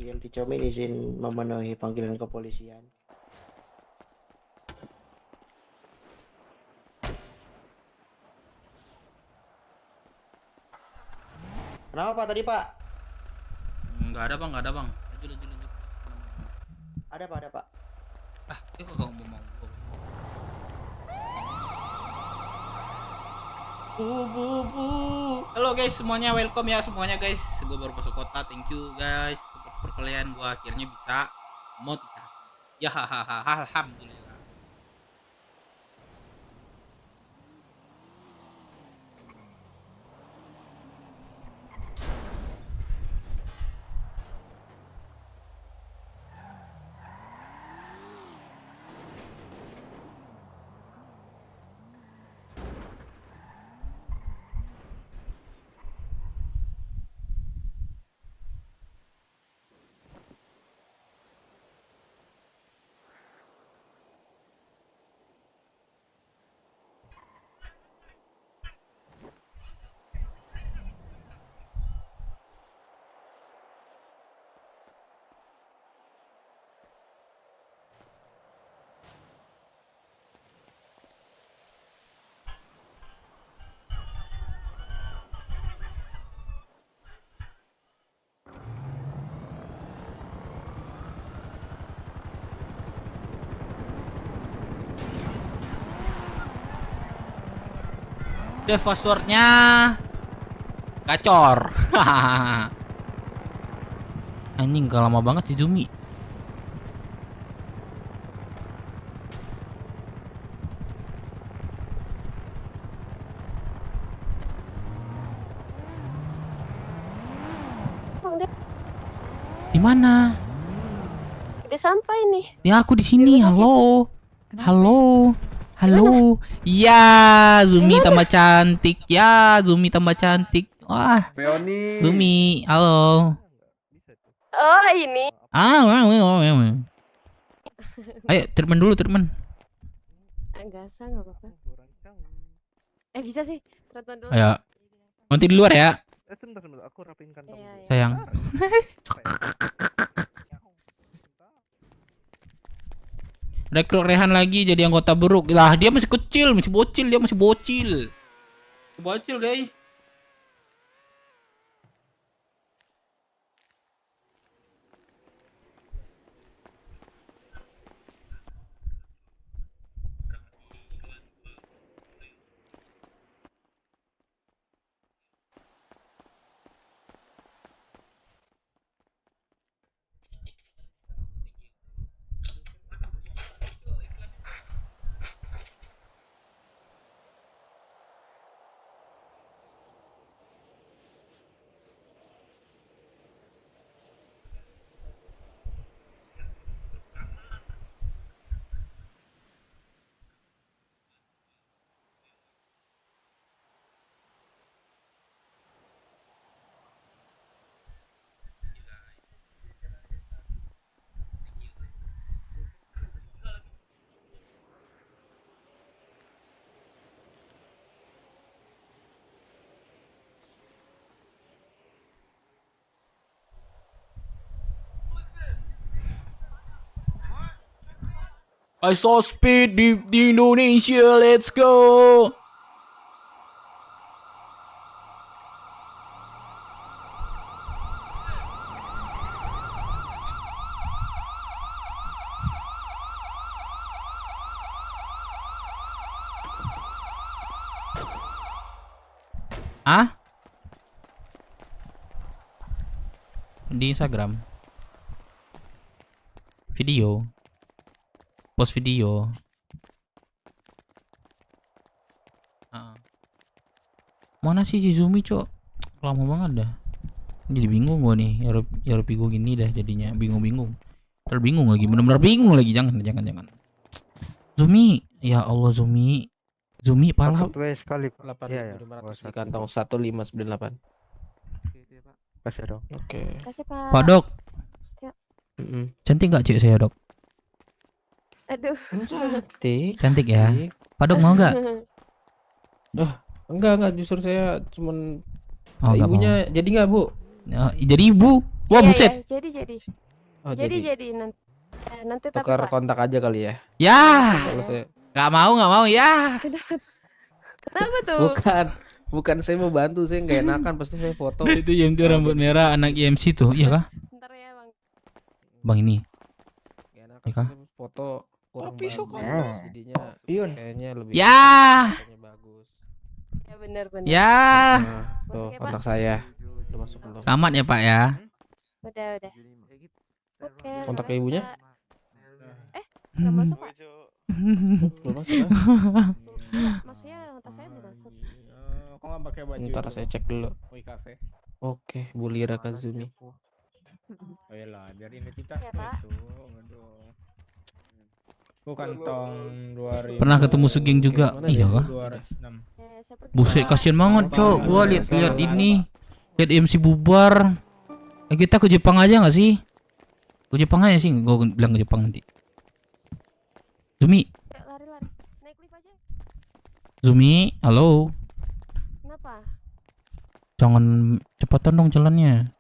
ILT Comin izin memenuhi panggilan kepolisian. Kenapa Pak tadi Pak? Enggak ada, Bang. Lanjut. Ada Pak. Dia kok ngomong. Bu. Halo guys, semuanya welcome ya semuanya guys. Gue baru masuk kota. Thank you guys. Super kalian, gua akhirnya bisa motivasi. Ya alhamdulillah. Udah passwordnya gacor. Anjing gak lama banget si Zumi. mana? Udah sampai nih. Ya aku di sini. Halo. Halo. Halo. Ya, Zumi tambah cantik. Ya, Zumi tambah cantik. Wah. Peoni. Zumi, halo. Oh, ini. Ayo, treatment dulu, treatment. Enggak usah, enggak apa-apa. Bisa sih. Treatment dulu. Ayo. Nanti di luar ya, Sebentar, aku rapiin kantong. Iya, iya. sayang. Rekrut Rehan lagi jadi anggota buruk. Lah, dia masih kecil, masih bocil, dia masih bocil. Bocil, guys. I saw speed di Indonesia, let's go. Ah? Di Instagram. Video. Post video. Mana sih si Zumi, Cok? Lama banget dah. Jadi bingung gua nih. Yaropi gua gini dah jadinya. Bingung-bingung. Terbingung lagi. Bener-bener bingung lagi. Jangan. Zumi. Ya Allah, Zumi. Zumi pala. sekali. 8.500 di kantong 1598. Kasih dong. Oke. Kasih, Pak. Pak Dok. Cantik gak cek saya, Dok? Aduh. Cantik. Cantik ya. Pak Dok mau gak? Enggak, justru saya cuman Oh, nggak ibunya mau. jadi nggak, Bu? Jadi ibu. Wah, Iya, buset. iya, jadi. Oh, Jadi nanti. Nanti tapi tukar Pak. kontak aja kali ya. Ya. Kalau saya Gak mau ya. Kenapa tuh? bukan saya mau bantu, saya nggak enakan pasti saya foto. Itu IMC rambut merah anak IMC tuh. Iya kah? Bentar ya, Bang. Bang ini. Nggak enakan, Iya kah? saya foto kurang pisau bagus. kan? Jadinya Pion. kayaknya lebih Ya. kayaknya bagus. Ya benar. Ya. Nah, tuh Masuk ya, kontak saya. Udah masuk belum? Selamat ya, Pak ya. Udah. Oke. Kontak makasih, ibunya? Pak. Nggak masuk, Pak. Belum masuk ya? Enggak, maksudnya tas saya udah masuk. Kok nggak pakai baju? Ntar saya cek dulu. Oi cafe. Oke, Bulira Kazumi. Oh iyalah, biar identitas Ya, Pak. itu. Aduh. Kantong 2000. Pernah ketemu Sugeng juga. Mana Iya dia? kah? 206. Saya pergi. Buset, Pak. kasihan banget, Cok. Gua lihat ini. Lihat MC bubar. Kita ke Jepang aja nggak sih? Ke Jepang aja sih. Gua bilang ke Jepang nanti. Zumi, Lari. Naik lift aja. Zumi, halo. Kenapa? Jangan cepatan dong jalannya.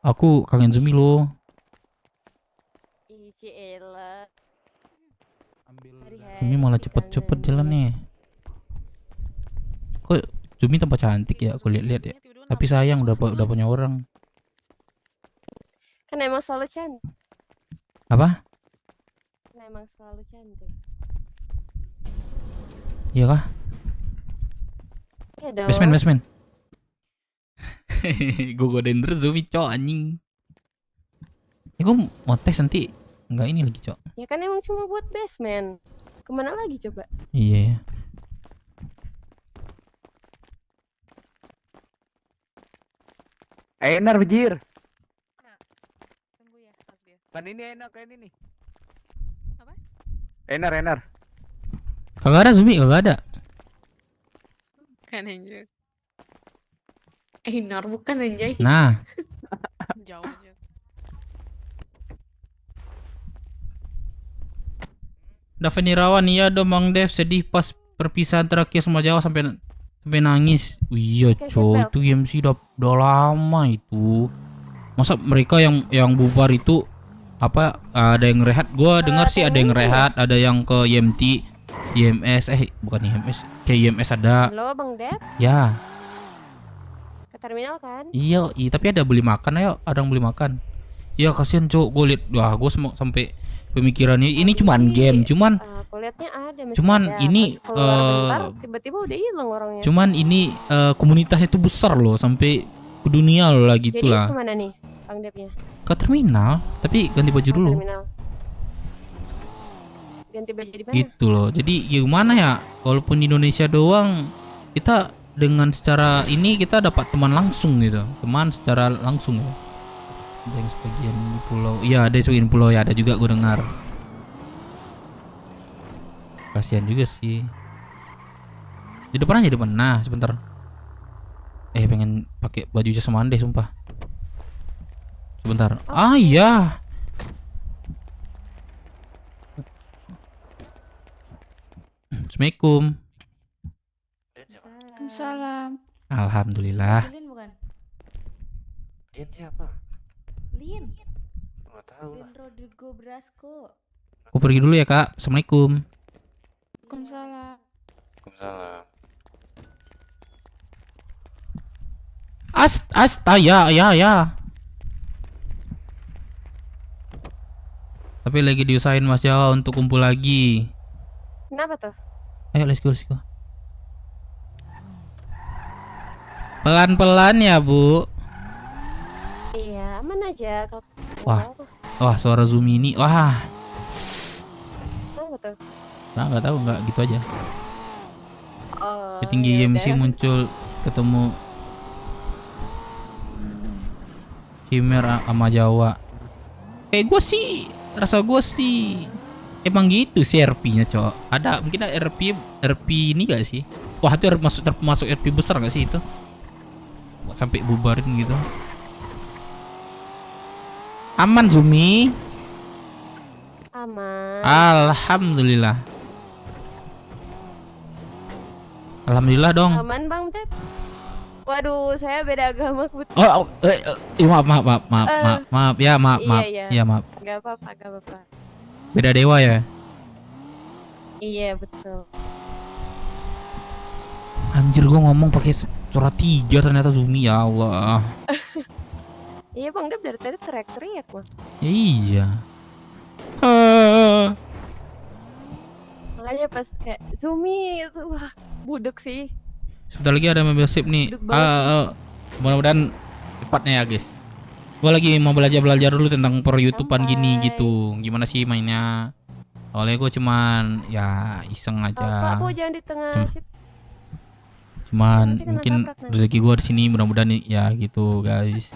Aku kangen Zumi loh. Ih, Ciela. Zumi malah cepet-cepet jalannya. Kok Zumi tampak cantik ya? Aku lihat-lihat ya. Tapi sayang udah punya orang. Kan emang selalu cantik. Apa? Kan emang selalu cantik. Iya kah? Iya dong. Basement. Gue godain terus Zumi, Cok, anjing. Gue mau tes nanti. Enggak ini lagi, Cok. Ya kan emang cuma buat basement. Kemana lagi coba? Iya. Enar bejir. Kan ini enak kayak ini nih. Apa? Enar. Kagak ada Zumi, kagak ada. Kan anjir. Einar bukan anjay. Nah, Jauh aja. Daven Irawan, iya dong Bang Dev, sedih pas perpisahan terakhir sama Jawa sampai nangis. Iya Oke, coy, Bel. itu MC udah lama itu. Masa mereka yang bubar itu apa ada yang rehat? Gua dengar sih ada yang rehat, ada yang ke IMT, IMS, bukan IMS, kayak IMS ada. Halo Bang Dep, Ya, ke terminal kan? iya, tapi ada beli makan, ayo, ada yang beli makan. Iya kasihan cok, gue liat, wah gue sampai pemikirannya ini cuman game, cuman Aku liatnya ada. masih Cuman ada. ini, Pas keluar bentar, tiba-tiba udah hilang orangnya. cuman ini komunitasnya itu besar loh, sampai ke dunia loh lah gitu Jadi lah. kemana nih Bang Depnya? Ke terminal, tapi ganti baju Oh, dulu. terminal. Ganti baju di mana? Gitu loh. Jadi gimana ya? Walaupun di Indonesia doang, kita dengan secara ini kita dapat teman langsung gitu. Teman secara langsung ya. Ada yang sebagian pulau. Iya, ada yang sebagian pulau ya, ada juga gue dengar. Kasihan juga sih. Di depan aja, depan. Nah, sebentar. Pengen pakai baju jas mande sumpah. Sebentar. Ah, iya. Assalamualaikum. Salam. Alhamdulillah. Lin bukan? Lihat siapa? Lin. Nggak tahu lah. Rodrigo Brasco. Aku pergi dulu ya, Kak. Assalamualaikum. Waalaikumsalam. Waalaikumsalam. Ya. Tapi lagi diusahain Mas Jawa untuk kumpul lagi. Kenapa tuh? Ayo let's go. Pelan-pelan ya, Bu. Iya, aman aja kalau. Wah. Wah, suara Zumi ini. Wah. Kenapa tuh? Nah, nggak tahu, nggak gitu aja. Oh, Petinggi ya IMC udah. muncul ketemu Cimer sama Jawa. Kayak gue sih, rasa gue sih emang gitu sih RP-nya, cowok. Ada mungkin ada RP ini gak sih? Wah, itu termasuk RP besar gak sih itu? Sampai bubarin gitu. Aman Zumi. Aman. Alhamdulillah. Alhamdulillah dong. Aman Bang Dep. Waduh, saya beda agama kebetulan. Maaf ya, maaf. Iya. Ya, maaf. Gak apa-apa. Beda dewa ya. Iya, betul. Anjir, gua ngomong pakai suara 3 ternyata Zumi, ya Allah. Iya Bang Dep dari tadi teriak-teriak mah. Ya, iya. Makanya pas kayak Zumi itu wah budek sih. Sebentar lagi ada membership nih. Duduk banget. Mudah-mudahan cepatnya ya, guys. Gua lagi mau belajar dulu tentang per YouTubean gini Santai. gitu. Gimana sih mainnya? Soalnya gua cuman ya iseng Pak, aja. Bu jangan di tengah Cuma- situ. Cuman Nanti kena mungkin tabrak nanti. rezeki gua di sini mudah-mudahan nih ya gitu, guys.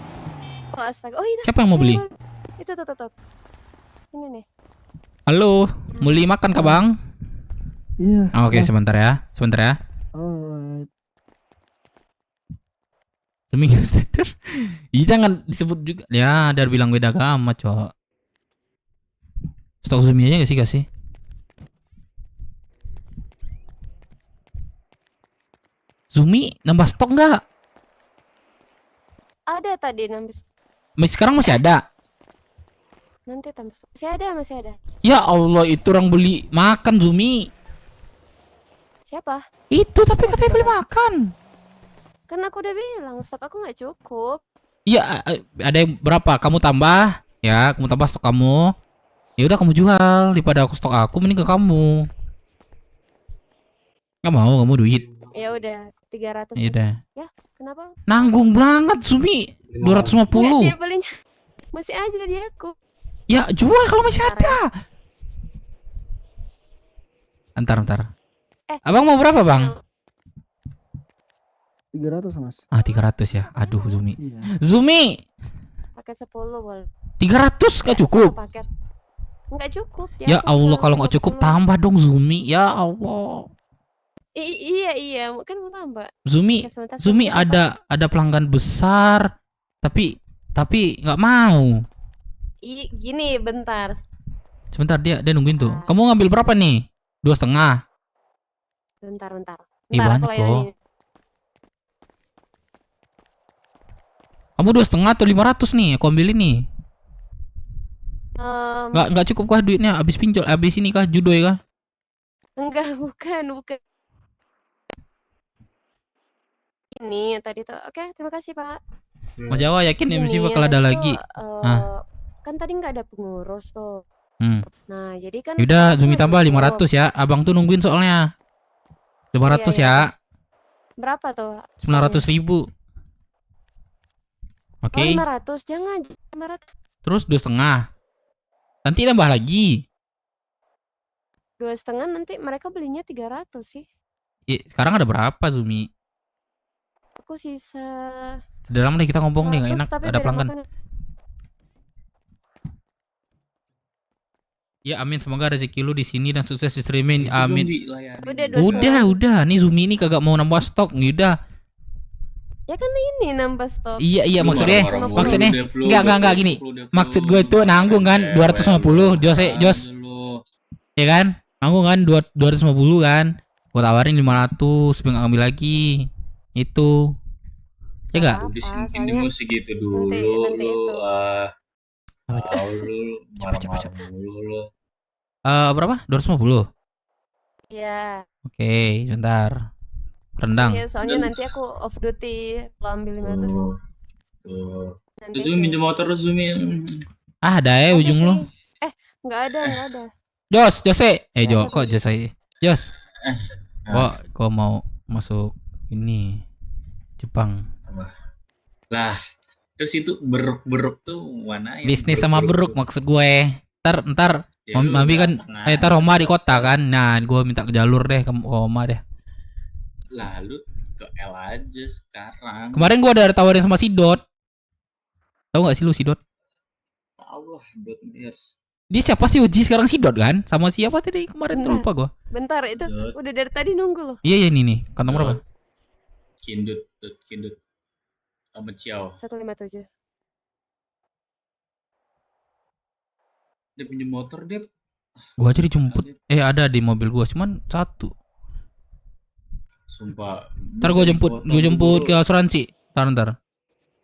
Oh, astaga. Oh, itu. Siapa yang mau beli? Itu tuh. Ini nih. Halo, mau beli makan kah, Bang? Iya. Oke, sebentar ya. Alright. Demi standar. Iya, jangan disebut juga. Ya, dari bilang beda agama, cok. Stok Zumi aja gak sih? Zumi nambah stok nggak? Ada tadi nambah. Sekarang masih ada. Nanti tambah. Masih ada. Ya Allah, itu orang beli makan Zumi. Siapa? Itu tapi katanya beli makan. Kan aku udah bilang stok aku nggak cukup. Iya, ada yang berapa? Kamu tambah, ya, kamu tambah stok kamu. Ya udah kamu jual daripada aku stok aku mending ke kamu. Nggak mau, kamu duit. Ya udah 300. Ya udah. Ya, kenapa? Nanggung banget Zumi. 250. Dia belinya masih aja di aku. Ya jual kalau masih ada. Antar. Abang mau berapa, Bang? 300 mas. Ah, 300 ya. Aduh, Zumi. Iya. Zumi. Pakai 10 boleh. 300 gak cukup. Paket. Nggak cukup. Ya aku Allah, bilang kalau nggak cukup tambah dong Zumi. Ya Allah. Iya, kan mau tambah. Zumi, Oke, sebentar, Zumi sebentar, ada pelanggan besar, tapi nggak mau. Gini, bentar. Sebentar, dia nungguin tuh. Kamu ngambil berapa nih? 2,5. Bentar. Ih, Ntar banyak aku layanin. loh. Kamu 2,5 atau 500 nih? Aku ambil ini. Nggak cukup kah duitnya? Habis pinjol, habis ini kah judoy kah? Enggak, bukan. Ini tadi tuh. Oke, terima kasih, Pak. Mas Jawa yakin MC Gini, bakal ada tadi lagi? tuh, kan tadi nggak ada pengurus tuh. Nah, jadi kan Yaudah, aku Zumi tambah tutup. 500 ya. Abang tuh nungguin soalnya. 500 Iya. ya. Berapa tuh? 900.000. Oke. 500, jangan 500. Terus 2,5. Nanti nambah lagi. 2,5 nanti mereka belinya 300 sih. Sekarang ada berapa Zumi? Aku sisa Sudah lama nih kita ngomong nih, nggak 100, enak tapi ada beda pelanggan. makanan. Ya amin, semoga rezeki lu di sini dan sukses di streaming. Amin. Udah. Udah. Nih Zumi ini kagak mau nambah stok nih, udah. Ya kan ini nambah stok. Iya maksudnya enggak gini. Maksud gue itu nanggung kan 250 Jos. Ya kan? Nanggung kan 250 kan. Gua tawarin 500, biar ngambil lagi. Itu. Ya enggak? Apa, Di sini soalnya mau segitu dulu nanti lu itu. tahu lu marah-marah Cepet. dulu lu. Berapa? 250. Iya. Oke, sebentar. Rendang. Iya, soalnya nanti aku off duty kalau ambil 500. Tuh. Nanti Zumi minjem motor lu Zumi. Ada ya Ada ujung sih. lu. Nggak ada. Jose. Ada Kok tadi. Jose? Jos. Kok mau masuk ini Jepang? Lah, terus itu beruk tuh mana yang Bisnis sama beruk tuh? maksud gue. Ntar Ya, lu Mami kan dateng ntar aja. Roma di kota kan. Nah, gue minta ke jalur deh ke Roma deh. Lalu ke L aja sekarang. Kemarin gue ada tawarin sama si Dot. Tahu nggak sih lu si Dot? Tahu lah, .ears. Dia siapa sih Uji sekarang si Dot kan? Sama siapa tadi kemarin tuh lupa gue. Bentar, itu Dot. udah dari tadi nunggu loh. Iya ini nih. Kantong berapa? Kindut sama Ciao. 157. Dia pinjem motor dia. Gue aja dijemput. Ada di mobil gue, cuman satu. Sumpah. Ntar gue jemput ke asuransi. Ntar.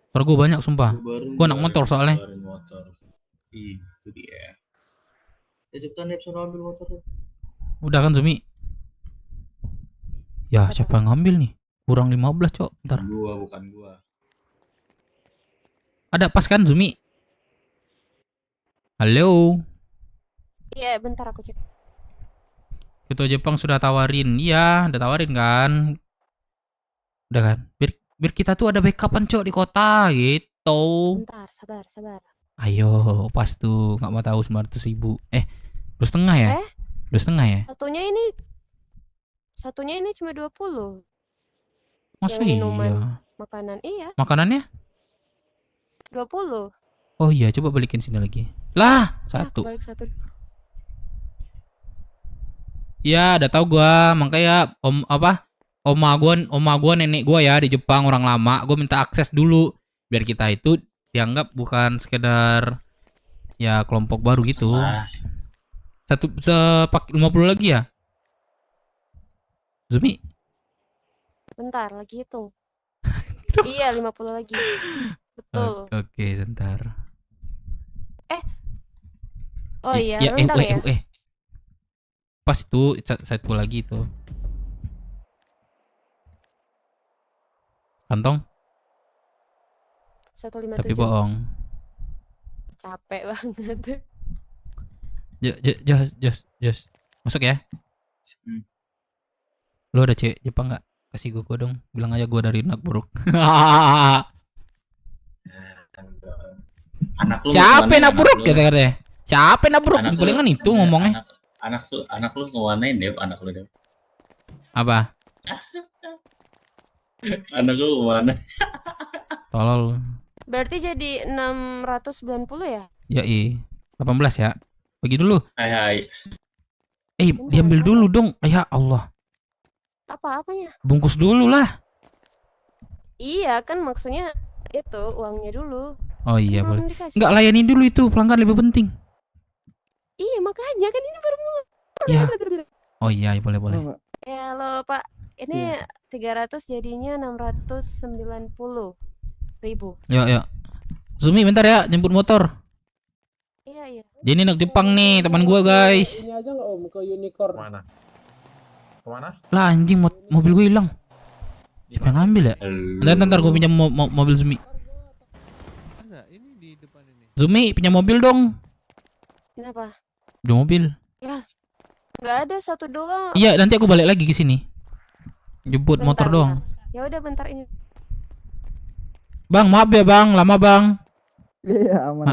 Ntar gue banyak sumpah. Gue anak motor soalnya. Motor. Itu dia. Ya cepetan dia bisa ambil motor. Udah kan Zumi? Ya siapa yang ngambil nih? Kurang 15 cok. Ntar. Bukan gua. Ada pas kan Zumi? Halo. Iya, bentar aku cek. Ketua Jepang sudah tawarin. Iya, udah tawarin kan. Udah kan? Biar kita tuh ada backupan cok di kota gitu. Bentar, sabar. Ayo, pas tuh nggak mau tahu 900.000. 2,5 ya? 2,5 ya? Satunya ini cuma 20. Masa Yang iya? minuman, makanan. Iya, Makanannya? 20. Oh iya, coba balikin sini lagi. Lah, satu. Balik satu. Ya, udah tahu gua, makanya oma gua nenek gua ya di Jepang orang lama, gua minta akses dulu biar kita itu dianggap bukan sekedar ya kelompok baru gitu. Sepak 50 lagi ya? Zumi? Bentar, lagi hitung. Iya, 50 lagi. Betul. Oke, sebentar. Oh iya, rendang ya. Pas itu satu lagi itu. Kantong? 157. Tapi bohong. Capek banget. Just. Masuk ya. Lo ada cewek Jepang nggak? Kasih gue dong. Bilang aja gue dari anak buruk. Anak lu Capek kemana, anak buruk lu? kata-katanya. Capek anak buruk. Anak lu- Palingan itu ngomongnya. Anak lu ngewanain deh, anak lu deh. Apa? Anak lu kemana? Tolol. Berarti jadi 690 ya? Ya 18 ya. Bagi dulu. Hai. Diambil dulu dong. Ya Allah. Apa-apanya? Bungkus dulu lah. Iya kan maksudnya itu uangnya dulu. Oh iya Kan belum boleh. dikasih. Enggak, layanin dulu itu, pelanggan lebih penting. Iya makanya kan ini baru mulai. Ya. Oh iya, boleh boleh. Ya halo Pak, ini 300 jadinya 690.000. Yuk. Zumi bentar ya, jemput motor. Iya. Jadi anak Jepang nih, teman gua guys. Ini aja nggak Om ke Unicorn? Kemana? Lah anjing, mobil gue hilang. Siapa yang ngambil ya? Ntar gue pinjam mobil Zumi. Ini di depan ini. Zumi pinjam mobil dong. Kenapa? Pinjam mobil. Ya, nggak ada, satu doang. Iya, nanti aku balik lagi ke sini. Jemput motor doang. Ya udah bentar ini. Bang, maaf ya bang, lama bang. Iya, aman.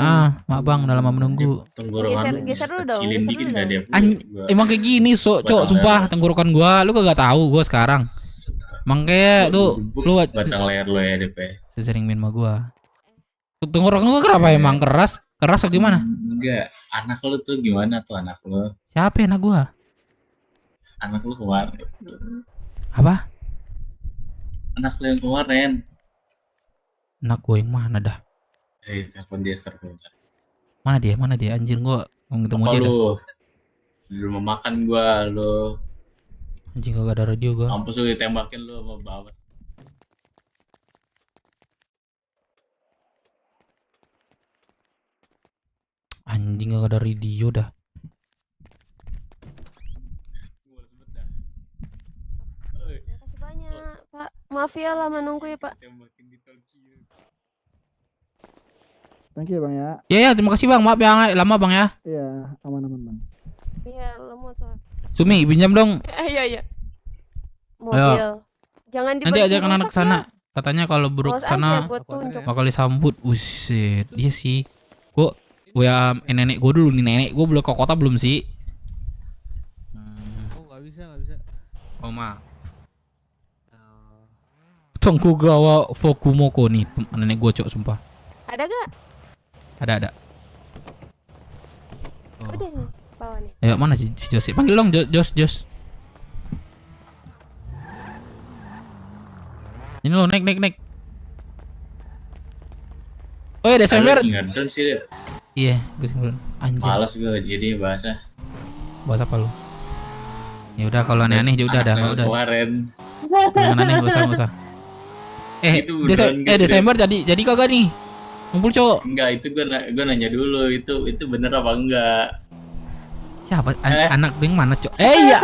Maaf bang, udah lama menunggu. Tenggorokan Geser dulu dong, kecilin geser dikit dulu nggak dong. dia? Emang kayak gini, cok, sumpah tenggorokan gua, lu kagak tahu gua sekarang. Makanya lu batang leher lo ya DP. sering main sama gua. Tenggorokan gua kenapa emang keras? Keras atau gimana? Enggak, anak lu tuh gimana tuh anak lu? Siapa anak gua? Anak lu kemarin. Apa? Anak lu yang kemarin. Anak gua yang mana dah? Telepon dia sebentar. Mana dia? Anjir, gua mau ketemu Apa dia dah. lu? Di rumah makan gua lu. Anjing kagak ada radio gua. Mampus lu ditembakin lu sama babat. Anjing kagak ada radio dah. Gua sebut dah. Terima kasih banyak Pak. Maaf ya lama nunggu ya Pak. Tembakin di Tokyo. Thank you Bang ya. Ya, terima kasih bang. Maaf ya lama bang ya. Iya, aman Bang. Iya, lemot soal. Sumi, pinjam dong. Iya. Mobil. Jangan Nanti dibagi ajak anak rusak sana. ya. Katanya kalau buruk Awas aja sana gua tunjuk. bakal disambut. Buset, dia sih. Gua nenek gua dulu nih, nenek gua belum ke kota belum sih? Oh nggak bisa. Oh ma. Tokugawa Fukumoko nih, nenek gua cok sumpah. Ada gak? Ada. Oh. Udah nih, bawa nih. Ayo mana si Jos? Panggil dong Jos. Ini lo naik. Oh ya Desember. Ingat dong sih dia. Iya, gue simpulin. Anjir. Malas gue jadi bahasa. Bahas apa lu? Ya udah kalau aneh-aneh ya udah dah, Anak udah. kemarin. Jangan aneh, enggak usah. Itu beneran guys, Desember jadi kagak nih? Ngumpul cowok. Enggak, itu gue nanya dulu itu bener apa enggak? Siapa? Anak yang mana, Cok? Iya.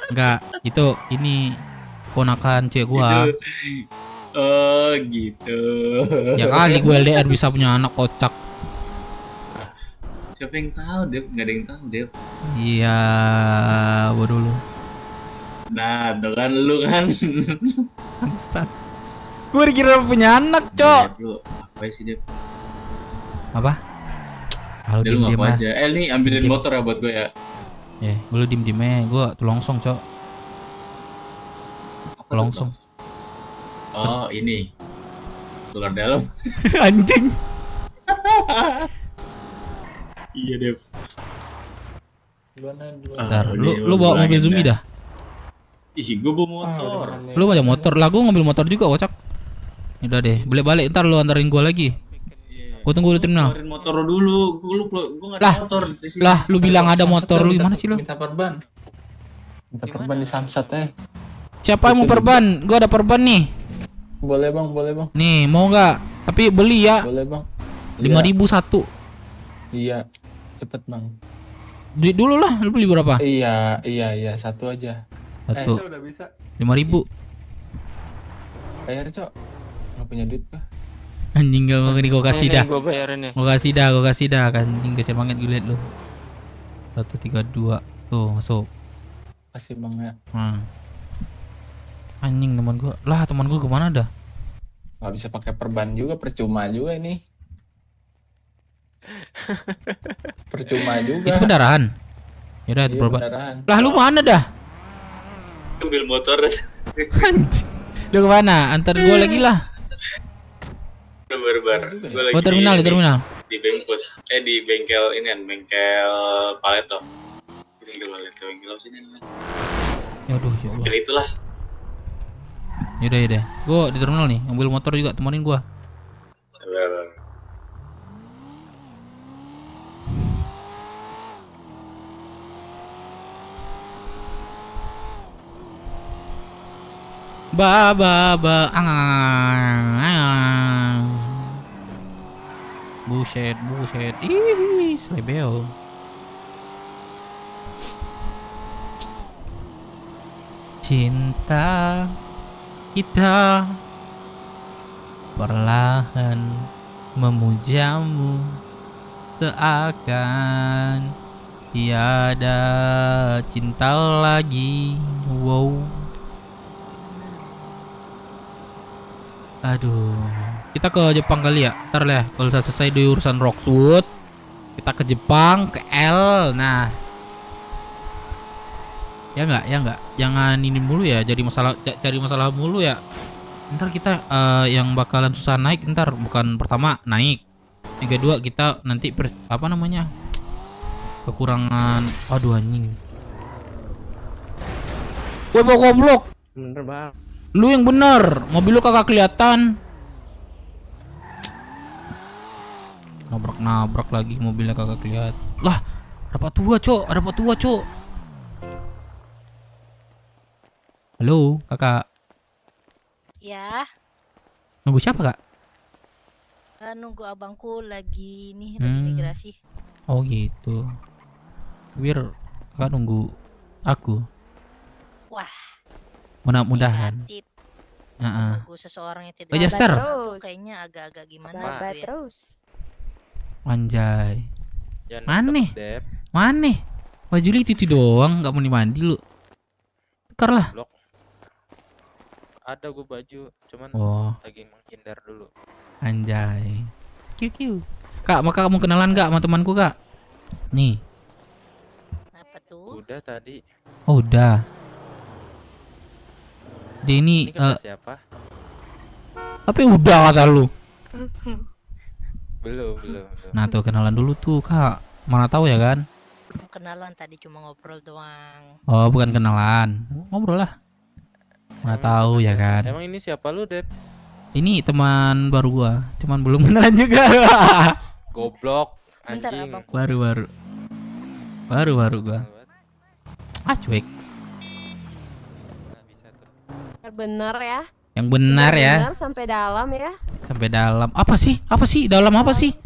Enggak, itu ini ponakan cewek gua. Oh, gitu. Ya kali gue LDR bisa punya anak kocak. Siapa yang tahu, Dep? Enggak ada yang tahu, Dep. Iya, gua dulu. Nah, tuh kan lu kan. Bangsat. Gue dikira punya anak, Cok. Lu apa sih, Dep? Apa? Halo, Dia lu diem ngaku aja. aja. Nih ambilin Diem. motor ya buat gue ya. Ya, lu diem aja. Gua tulongsong, Cok. Apa tuh, Longsong. Oh, ini. Tular dalam. Anjing. Iya, Dep. Bentar, lu bawa mobil Zumi dah. Ih, gue bawa motor. Lu bawa motor, lah gua ngambil motor juga, kocak. Udah deh, boleh balik ntar lu antarin gua lagi. Gua tunggu di terminal. Keluarin motor lu dulu. Gue nggak Lah, ada motor. Lah, lu bilang ada motor, lu gimana sih lu? Minta perban di Samsat Siapa yang mau perban? Gua ada perban nih. boleh bang Nih, mau nggak? Tapi beli ya. boleh bang 5.000 satu. iya cepet bang Duit dulu lah, lu beli berapa? iya satu aja Satu. udah bisa 5.000. bayar cok nggak punya duit gua Anjing gak mau nih gua kasih dah. Gue bayarin ya. Gua kasih dah kan. Anjing kasihan banget gue liat lu. 132. Tuh, masuk. kasih bang ya Anjing teman gua. Lah, teman gua kemana dah? nggak bisa pakai perban juga percuma juga ini percuma juga Itu pendarahan. Yaudah, itu iya, perban. pendarahan. Lah, lu mana dah? ambil motor. Anjing. Lu kemana? Antar gua lagi lah. Barbar. Gue lagi Oh, terminal di terminal. di bengkus. Di bengkel ini kan, bengkel Paleto. Bengkel Paleto, bengkel apa sih ini? Aduh, ya Allah. Bengkel itulah. Yaudah. Gua di terminal nih, ambil motor juga, temenin gua. Sabar. Buset. Ih, slebeo. Cinta kita perlahan memujamu seakan tiada cinta lagi. Wow. Aduh, kita ke Jepang kali ya. Ntar lah, kalau sudah selesai di urusan Rockwood, kita ke Jepang, ke L. Nah, ya nggak, jangan ini mulu ya. Jadi cari masalah mulu ya. Ntar kita yang bakalan susah naik. Ntar bukan pertama naik, yang kedua kita nanti kekurangan. Aduh anjing. Woi mau goblok. Bener bang. Lu yang bener, mobil lu kagak kelihatan. Nabrak lagi, mobilnya kagak kelihatan. Lah, ada Pak Tua, Cok. Halo, Kakak. Ya, Nunggu siapa, Kak? nunggu abangku lagi lagi migrasi. Oh, gitu. Biar Kakak nunggu aku. Wah, Mudah-mudahan. kreatif. Heeh. Nunggu seseorang yang tidak Oh, Jaster. kenal tuh kayaknya agak-agak gimana gitu ya. terus. Anjay. Jangan Maneh? Dep. Maneh? Baju lu cuci doang, nggak mau mandi lu. Tukar lah. Blok. Ada gue baju, cuman Oh, lagi menghindar dulu. anjay. Kiu. Kak, maka kamu kenalan nggak sama temanku, Kak? Nih. Apa tuh? Udah tadi. Oh, udah. Dia Ini ini kata siapa? tapi udah kata lu. Belum. Nah, tuh kenalan dulu tuh, Kak. Mana tahu ya kan? Kenalan tadi cuma ngobrol doang. Oh, bukan kenalan. Ngobrol lah. Mana tahu ya kan? Emang ini siapa lu, Dep? Ini teman baru gua, cuman belum kenalan juga. Goblok, Bentar, anjing. abangku. Baru gua. Ah, cuek. Nggak bisa tuh. Bener ya. Yang benar ya. Bener sampai dalam ya. Sampai dalam. Apa sih? Dalam apa sih?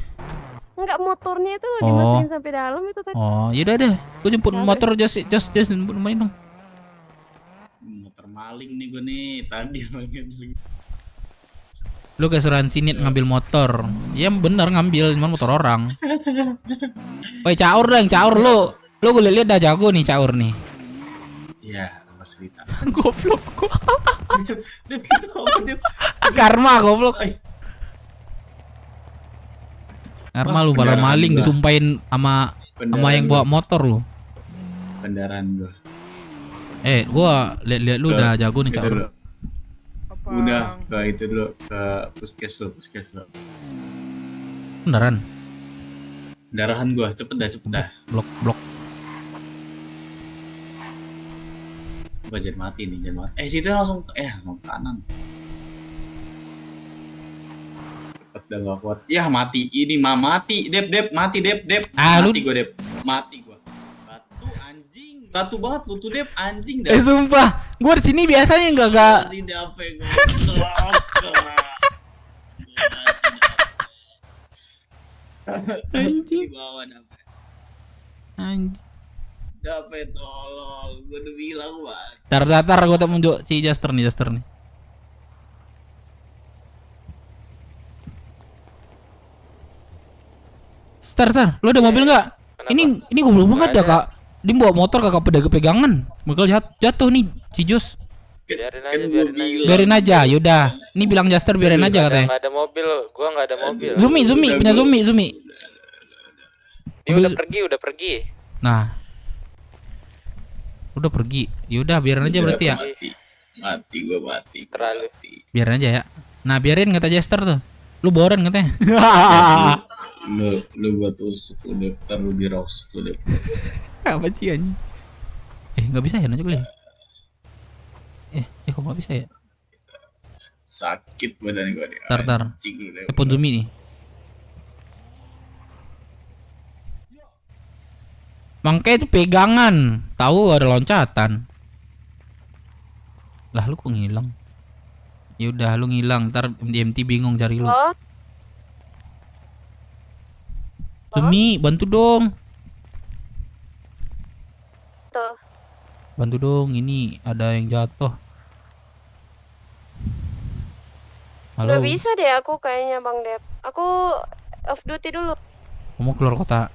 Enggak, motornya itu loh Oh. dimasukin sampai dalam itu tadi. Oh, yaudah deh. Gua jemput motor just jemput main dong. Motor maling nih gue nih. Tadi banget lagi. Lu ke asuransi nit ngambil motor. Ya bener ngambil, cuman motor orang. Woi, caur lu. Lu gue lihat dah jago nih caur nih. Iya, Mas Rita. Goblok. Dep itu apa Dep? Karma goblok. Ay, Karma Wah, lu malah kendaraan maling gua. disumpahin sama yang bawa motor lu. kendaraan gue. Gua lihat lu udah jago nih Itu caur. dulu. Udah ke itu dulu, ke puskes dulu. Beneran. Pendarahan gue, cepet dah. Blok. Gue jangan mati. Situ langsung langsung kanan. Cepet dah gak kuat. Ya mati, ini mati. Dep, mati Dep. Ah, mati lu- gue Dep. Mati gue. Batu anjing. Batu banget lu tuh Dep, anjing dah. Sumpah, gua di sini biasanya enggak. Anjing DP gue. Anjing. Di bawah DP. Anjing. DP tolol. Gue udah bilang banget. Tar gua tak munjuk si Jaster nih. Star, lu ada mobil nggak? Kenapa? Ini goblok banget Nggak dah, Kak. Dia bawa motor kagak pegangan. Bakal jatuh nih si Jos. Biarin Kan aja, gue biarin aja. Biarin aja, yaudah. Ini bilang Jaster biarin aja katanya. Nggak ada mobil, gua nggak ada mobil. Zumi, punya Zumi. Dia udah pergi. Nah. Udah pergi. Yaudah, biarin aja berarti ya. Mati gue mati. Terlalu. Biarin aja ya. Nah, biarin kata Jaster tuh. Lu boren katanya. Lu buat usuk udah taruh di roast udah. Apa sih anjing? Nggak bisa ya nunjuk ya? Kok nggak bisa ya? Sakit badan gua nih. Tar. Anjing lu deh. Telepon Zumi nih. Makanya itu pegangan. Tahu ada loncatan. Lah lu kok ngilang? Ya udah lu ngilang, ntar MT bingung cari lu. Halo? Zumi, bantu dong. Tuh. Bantu dong, ini ada yang jatuh. Halo. Nggak bisa deh aku kayaknya Bang Dep. Aku off duty dulu. Kamu keluar kota?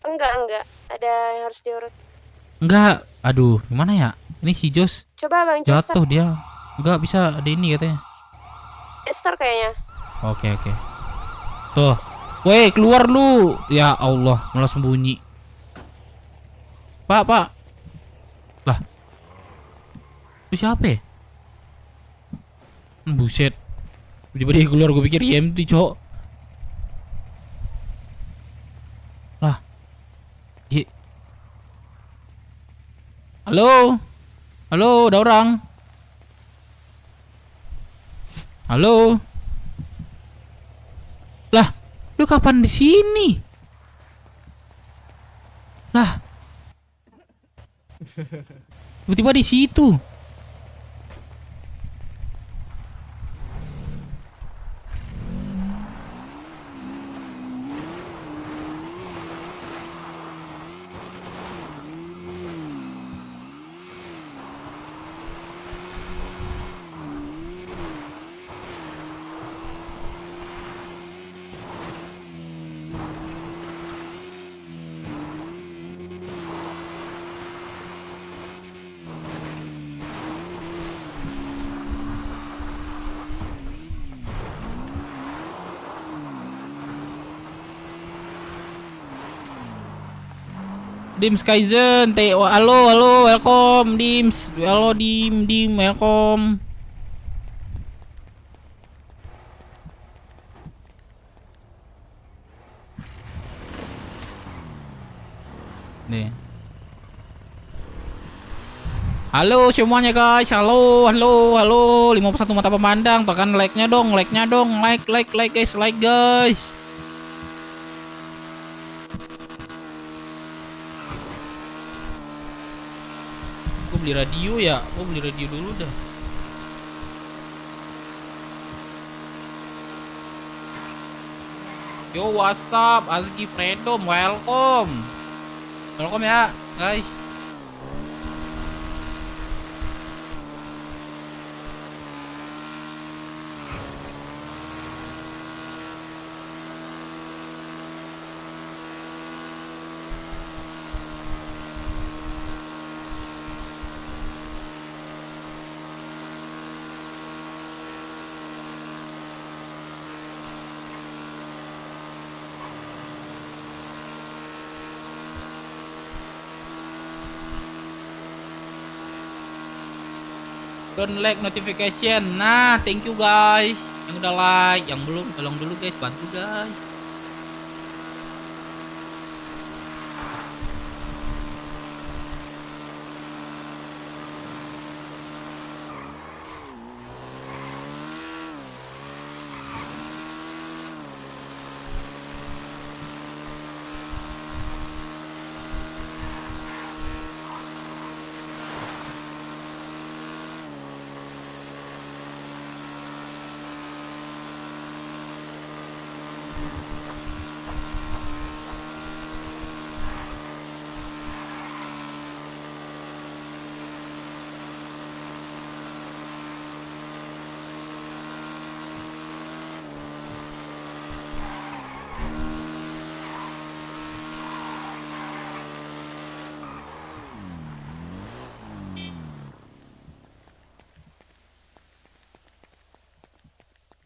Enggak. Ada yang harus diurut. Enggak. Aduh, gimana ya? Ini si Jos Coba Bang Chester. jatuh dia. Enggak bisa ada ini katanya. Chester kayaknya. Oke. Tuh. Woi, keluar lu. Ya Allah, malah sembunyi. Pak. Lah. Itu siapa ya? Buset. Tiba-tiba dia keluar, gue pikir IMT, cok. Lah. Halo, ada orang. Halo. Lah, lu kapan di sini? Lah. Tiba-tiba di situ. Dims Kaizen, halo, welcome Dims, halo Dim, welcome. Nih. Halo semuanya guys, halo, 51 mata pemandang, tekan like-nya dong, like guys, guys. Beli radio ya, beli radio dulu dah. Yo, what's up, Azgi Freedom, welcome ya guys. Don't like notification. Nah, thank you guys yang udah like, yang belum tolong dulu guys, bantu guys.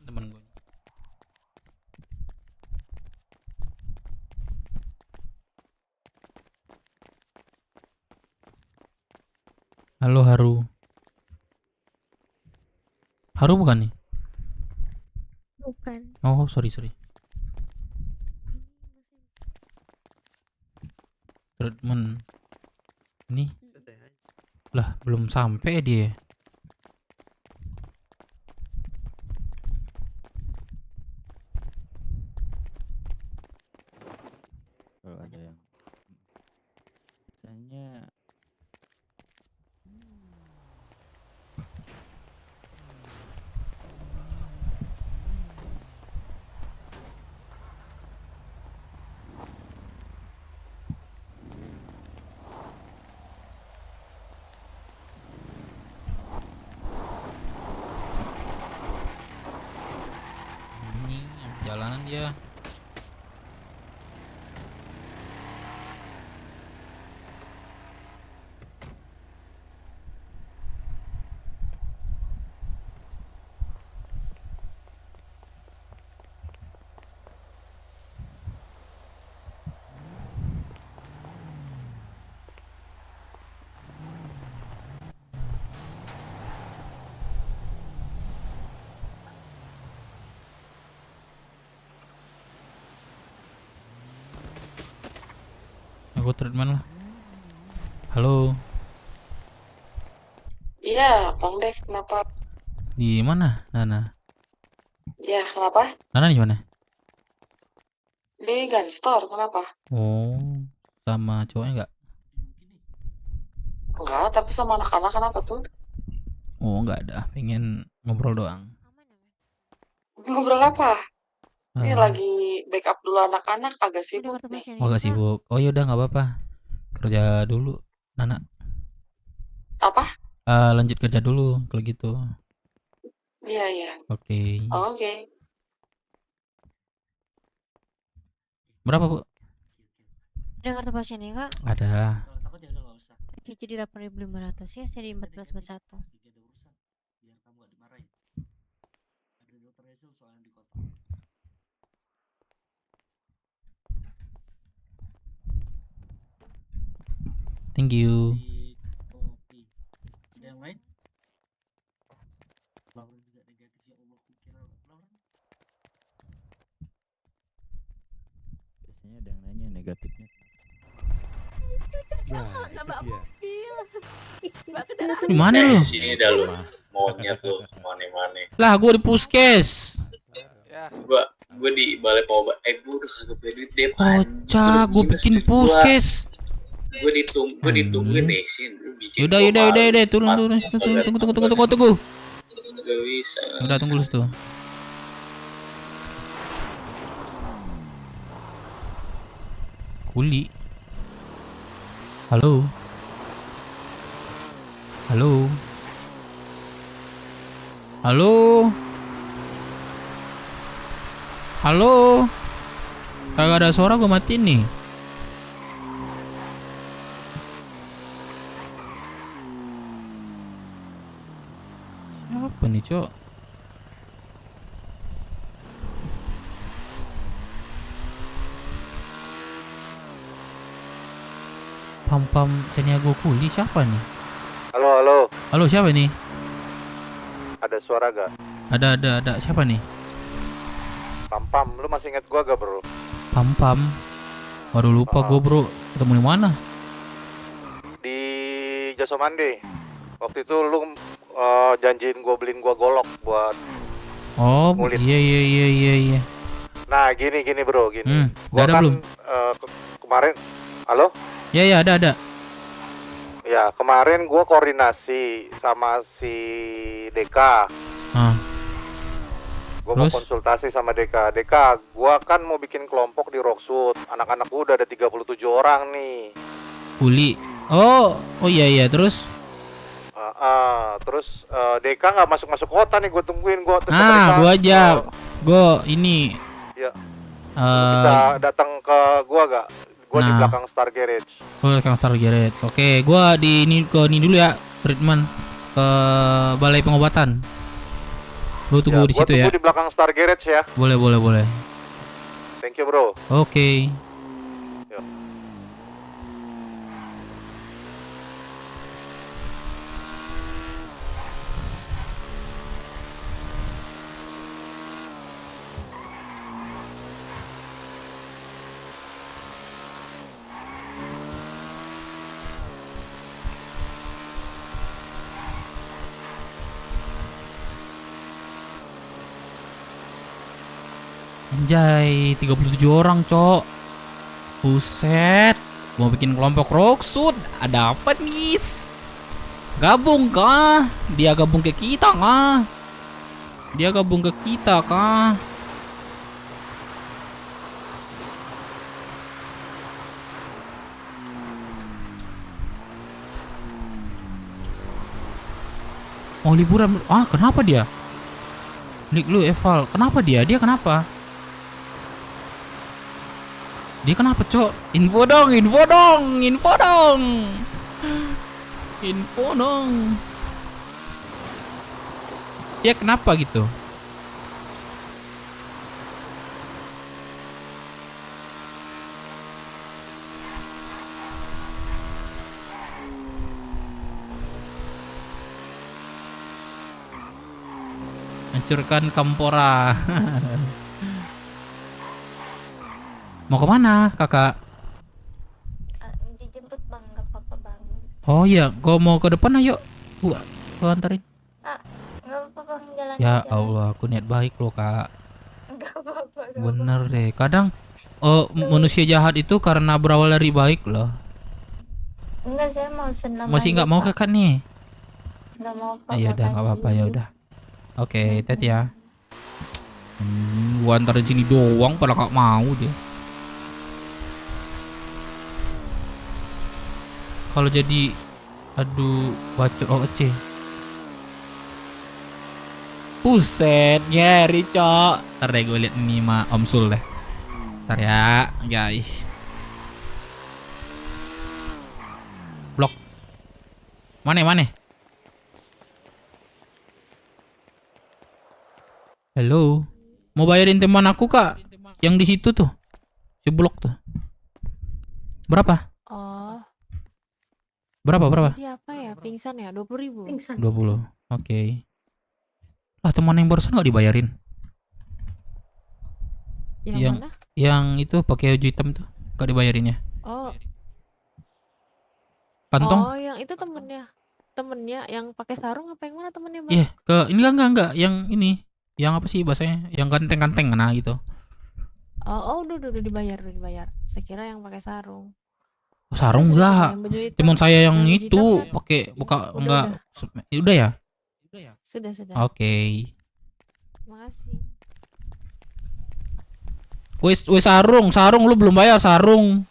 Temen gue. Halo Haru. Haru bukan nih? Oh, sorry. Treatment. Ini. Lah, belum sampai dia. Kalau ada yang biasanya Ini jalanan dia. Aku treatment lah. Halo, Iya, Bang Dev, kenapa? di mana Nana? Ya, kenapa? Nana di mana? Di gun store, kenapa? Oh, sama cowoknya nggak? Enggak, tapi sama anak-anak kenapa tuh? Oh, nggak ada. Pengen ngobrol doang. Ngobrol apa? Ini Ah, lagi backup dulu anak-anak, agak sibuk nih. oh, nggak sibuk. Oh, yaudah nggak apa-apa. Kerja dulu, Nana. Apa? Lanjut kerja dulu kalau gitu. Iya, iya. Oke. Oke. Berapa, Bu? Ada kartu pasiennya kak? Ada. Oke, jadi 8.500 ya, seri 1441. Thank you. ada yang lain? Lauren juga negatif, ya Allah, kukira Lauren. Biasanya ada yang nanya negatifnya. Di mana lu? Sini dah lu. Maunya tuh mana-mana. Lah, gua di puskes. Gue di balai pengobat. Gue udah kagak punya duit deh. Kocak, gua bikin puskes. Gue ditungguin nih sih. Yaudah, turun. Tunggu. Gak bisa. Udah, tunggu dulu situ. Kuli. Halo. Kagak ada suara, gua matiin nih. Siapa nih, Cok? Pam Caniago Kuli siapa nih? Halo. Siapa nih? Ada suara gak? Ada. Siapa nih? Pam, lu masih inget gua gak, bro? Pam. Waduh, lupa gua, Bro. Ketemu di mana? Di Jasomande. Waktu itu lu janjiin gua beliin gua golok buat. Oh, Ngulit. iya. Nah, gini bro, gini. Udah ada belum? Kemarin, halo? Iya, ada. Ya, kemarin gua koordinasi sama si Deka. Gua mau Terus? konsultasi sama Deka. Deka, gua kan mau bikin kelompok di Rockwood. Anak-anak gua udah ada 37 orang nih. Kuli. Oh iya, terus? Terus Deka nggak masuk kota nih, gue tungguin gua. Terus Gua aja. Gua ini. Ya. Bisa datang ke gua gak? Gua di Nah. belakang Star Garage. Kang Star Garage. Oke, gua di ini dulu ya, treatment ke balai pengobatan. Lu tunggu di situ ya. Gua tunggu di belakang Star Garage ya. Boleh. Thank you, bro. Oke. Yo. Anjay, 37 orang, Cok. Buset. Mau bikin kelompok Rocksud. Ada apa nih? Gabung kah? Dia gabung ke kita kah? Dia gabung ke kita kah? Mau liburan? Ah, kenapa dia? Nick lu Eval, kenapa dia? Dia kenapa? Dia kenapa, Cok? Info dong, info dong, info dong. Info dong. Dia kenapa gitu? Hancurkan Kampora. Mau kemana, kakak? Dijemput bang, gak apa-apa bang. Oh iya, gua mau ke depan ayo. Gua anterin. Gak apa-apa bang, jalan Ya aja. Allah, aku niat baik loh, Kak. Gak apa-apa. Bener deh. Kadang manusia jahat itu karena berawal dari baik loh. Enggak, saya mau senam. Masih nggak mau kakak nih? Nggak mau pak. Ya udah, nggak apa-apa ya udah. Oke, tet ya. Gua antarin sini doang, pada gak mau deh. Kalau jadi aduh bacot oce. Buset, nyari, Cok. Ntar deh gue liat ini mah Om Sul deh. Ntar ya, guys. Blok. Mana? Halo. Mau bayarin teman aku, Kak. Yang di situ tuh. Si blok tuh. Berapa? Oh, Berapa? dia apa ya? Pingsan ya? 20.000. 20. Oke. Lah teman yang barusan nggak dibayarin. Yang mana? Yang itu pakai baju hitam tuh nggak dibayarinnya. Oh, Kantong? oh, yang itu temennya yang pakai sarung apa yang mana temennya bang? Iya, ke ini enggak. Yang ini. Yang apa sih bahasanya? Yang ganteng-ganteng nah gitu. Oh, udah dibayar. Saya kira yang pakai sarung. Oh, sarung enggak. Yang baju hitam. Teman saya yang Yang baju itu hitam kan? pakai buka Udah, enggak. Udah ya? Sudah. Oke. Makasih. Wes sarung lu belum bayar sarung.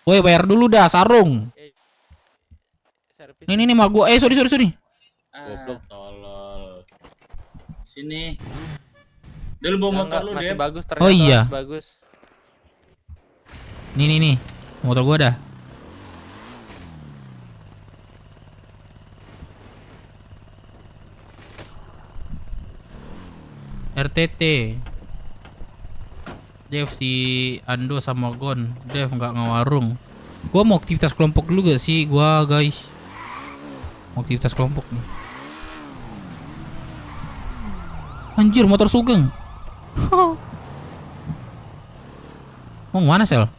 Woi, bayar dulu dah sarung. Nih mah gua. Sorry. Goblok tolol. Sini. Dia lu bawa motor lu deh. Masih bagus ternyata. Oh iya. Masih bagus. Nih. Motor gua dah. RTT. Dev si Ando sama Gon. Dev nggak ngewarung. Gua mau aktivitas kelompok dulu gak sih gua, guys? Mau aktivitas kelompok nih. Anjir, motor Sugeng. Mau mana, Sel?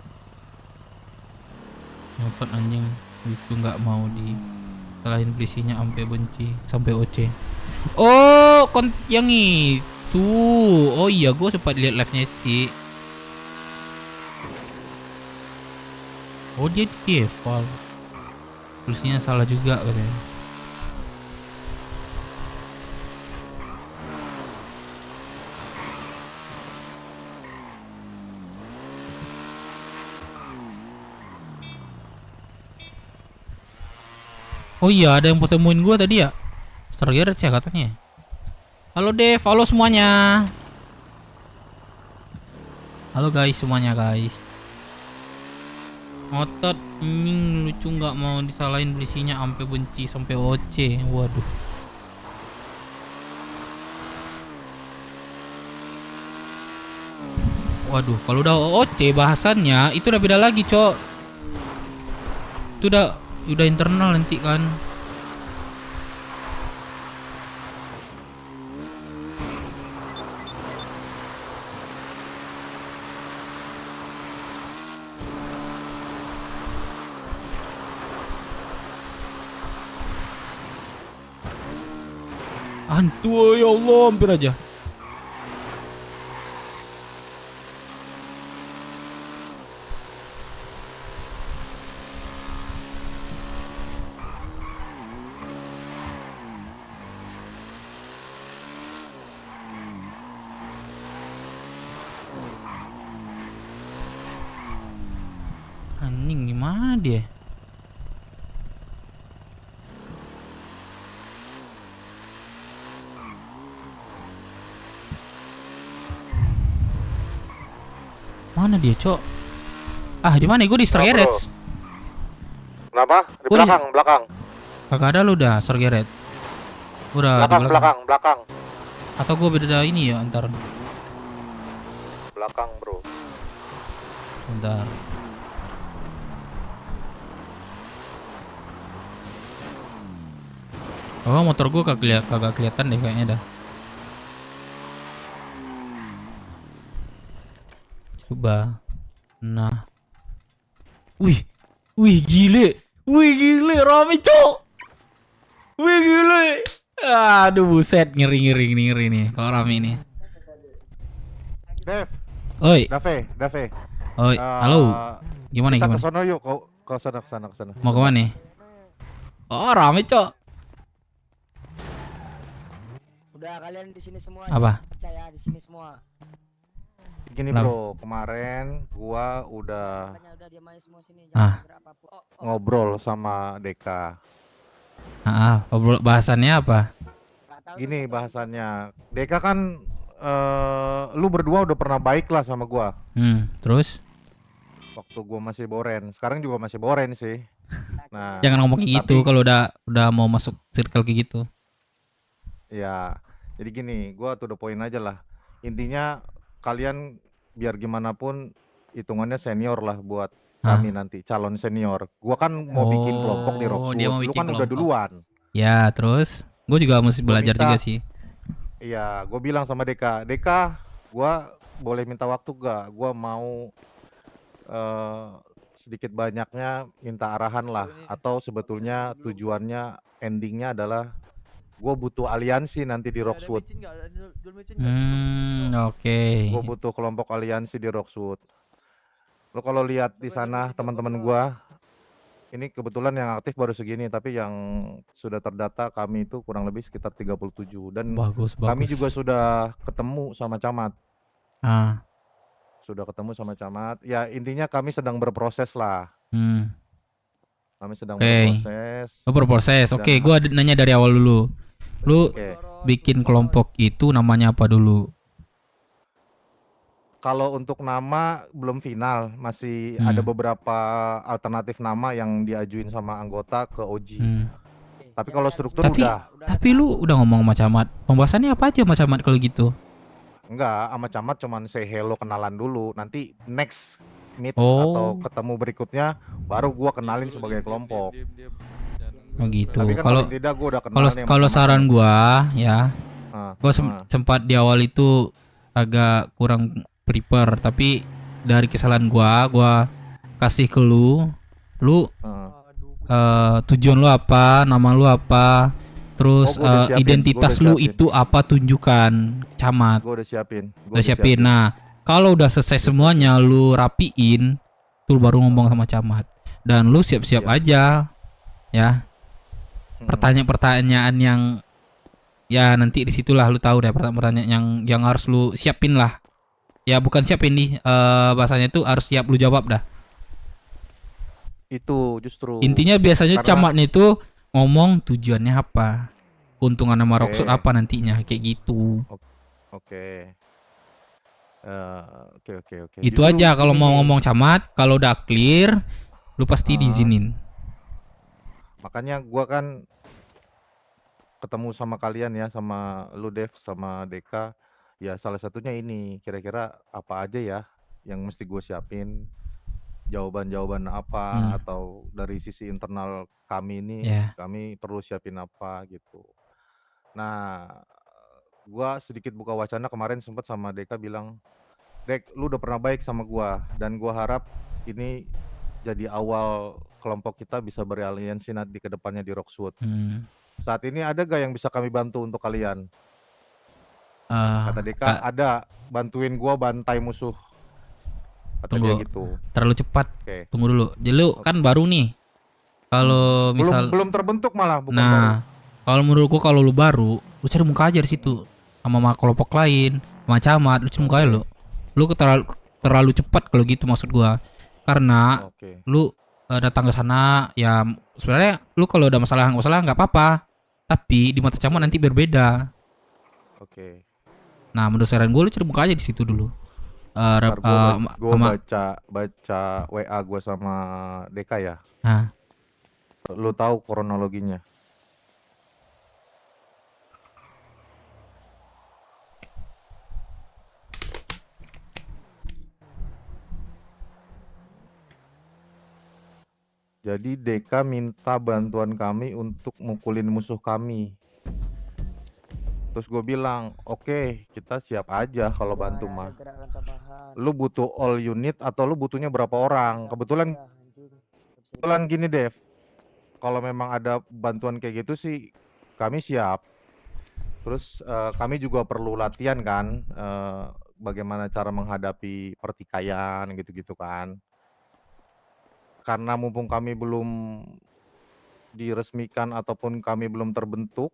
Motor anjing itu nggak mau disalahin polisinya sampai benci, sampai OC. Oh, yang itu. Oh iya, gue sempat lihat live-nya sih. Oh, dia di default. Polisinya salah juga katanya. Oh iya, ada yang temuin gua tadi ya. Star Garret ya katanya. Halo Dev, halo semuanya. Halo guys semuanya guys. Ngotot anjing lucu nggak mau disalahin polisinya sampai benci sampai OC. Waduh. Waduh, kalau udah OC bahasannya itu udah beda lagi, Cok. Itu udah internal nanti kan. Hantu ya Allah, hampir aja. Mana dia? Mana dia, Cok? Ah, di mana? Gue di Star Garage. Kenapa? Di Gua di- belakang. Kagak ada lu dah Star Garage. Udah di Belakang. Atau gue beda ini ya ntar. Belakang, bro. Bentar. Oh, motor gue kagak kelihatan deh kayaknya dah. Coba. Nah. Wih gile, rame cok. Wih gile. Aduh buset, ngeri nih kalau rame ini. Dev. Oi. Dave. Oi, halo. Gimana? Kita kesana yuk, ke sana. Mau kemana nih? Oh, rame cok. Udah kalian di sini semua. Apa? Percaya di sini semua. Gini bro, kemarin gua udah Ah. ngobrol sama Deka. Bahasannya apa? Gini bahasannya, Deka kan lu berdua udah pernah baik lah sama gua. Terus? Waktu gua masih boren, sekarang juga masih boren sih. Nah, Jangan ngomong kayak gitu kalau udah mau masuk circle kayak gitu. ya, jadi gini, gua to the point aja lah. Intinya kalian biar gimana pun hitungannya senior lah buat kami nanti, calon senior. Gua kan mau bikin kelompok di Rockwood. Dia mau Lu bikin kan udah kelompok. duluan. Ya, terus gue juga mesti belajar minta- juga sih. Iya, gue bilang sama Deka, gua boleh minta waktu gak? Gua mau sedikit banyaknya minta arahan lah. Atau sebetulnya tujuannya, endingnya adalah gue butuh aliansi nanti di Rockwood. Oke. Gue butuh kelompok aliansi di Rockwood. Lo kalau lihat di sana teman-teman gua, ini kebetulan yang aktif baru segini, tapi yang sudah terdata kami itu kurang lebih sekitar 37 dan Bagus. kami juga sudah ketemu sama camat. Sudah ketemu sama camat. Ya intinya kami sedang berproses lah. Kami sedang berproses. Lo berproses. Oke, gue nanya dari awal dulu. Lu bikin kelompok itu namanya apa dulu? Kalau untuk nama belum final, masih ada beberapa alternatif nama yang diajuin sama anggota ke Oji. Tapi kalau struktur udah. Tapi lu udah ngomong sama camat. Pembahasannya apa aja sama camat kalau gitu? Enggak, sama camat cuman say hello, kenalan dulu. Nanti next meet atau ketemu berikutnya baru gua kenalin sebagai kelompok. Oh gitu. Tapi kan Kalau paling tidak gua udah kenal nih sama kalau camat. saran gua ya, gua sempat di awal itu agak kurang prepare, tapi dari kesalahan gua kasih ke lu tujuan lu apa, nama lu apa, terus identitas lu itu apa, tunjukkan camat. Gua udah siapin. Udah siapin. Nah, kalau udah selesai semuanya lu rapiin, tuh baru ngomong sama camat. Dan lu siap-siap aja ya. Pertanyaan-pertanyaan yang ya nanti disitulah lu tahu deh, pertanyaan yang harus lu siapin lah. Ya bukan siapin nih, bahasanya itu harus siap lu jawab dah. Itu justru Intinya biasanya camatnya itu ngomong tujuannya apa, keuntungan sama Rockwood apa nantinya, kayak gitu. Oke. Itu aja kalau mau ngomong camat. Kalau udah clear, lu pasti diizinin. Makanya gua kan ketemu sama kalian ya, sama lu Dev, sama Deka. Ya salah satunya ini, kira-kira apa aja ya yang mesti gue siapin, jawaban-jawaban apa, atau dari sisi internal kami ini kami perlu siapin apa gitu. Nah, gua sedikit buka wacana kemarin, sempat sama Deka bilang, Dek, lu udah pernah baik sama gua dan gua harap ini jadi awal kelompok kita bisa beraliansi nanti ke depannya di Rockwood. Saat ini ada gak yang bisa kami bantu untuk kalian? Kata Deka, ada, bantuin gua bantai musuh. Kata dia gitu. Terlalu cepat. Tunggu dulu. Jadi lu kan baru nih. Kalau misal belum terbentuk malah, bukan Nah, baru. kalau menurut gua kalau lu baru, lu cari muka aja di situ. Sama kelompok lain, sama camat, lu cari muka aja lu. Lu terlalu cepat kalau gitu maksud gua. Karena lu datang ke sana ya sebenarnya lu kalau ada masalah nggak apa-apa. Tapi di mata Camat nanti berbeda. Oke. Nah, menurut saran gue lu cari muka aja di situ dulu. Ntar gue baca WA gue sama Deka ya. Nah, Lu tahu kronologinya. Jadi Deka minta bantuan kami untuk mukulin musuh kami. Terus gue bilang, oke, kita siap aja kalau bantu mah. Lu butuh all unit atau lu butuhnya berapa orang? Kebetulan gini Dev, kalau memang ada bantuan kayak gitu sih kami siap. Terus kami juga perlu latihan kan, bagaimana cara menghadapi pertikaian gitu-gitu kan. Karena mumpung kami belum diresmikan ataupun kami belum terbentuk,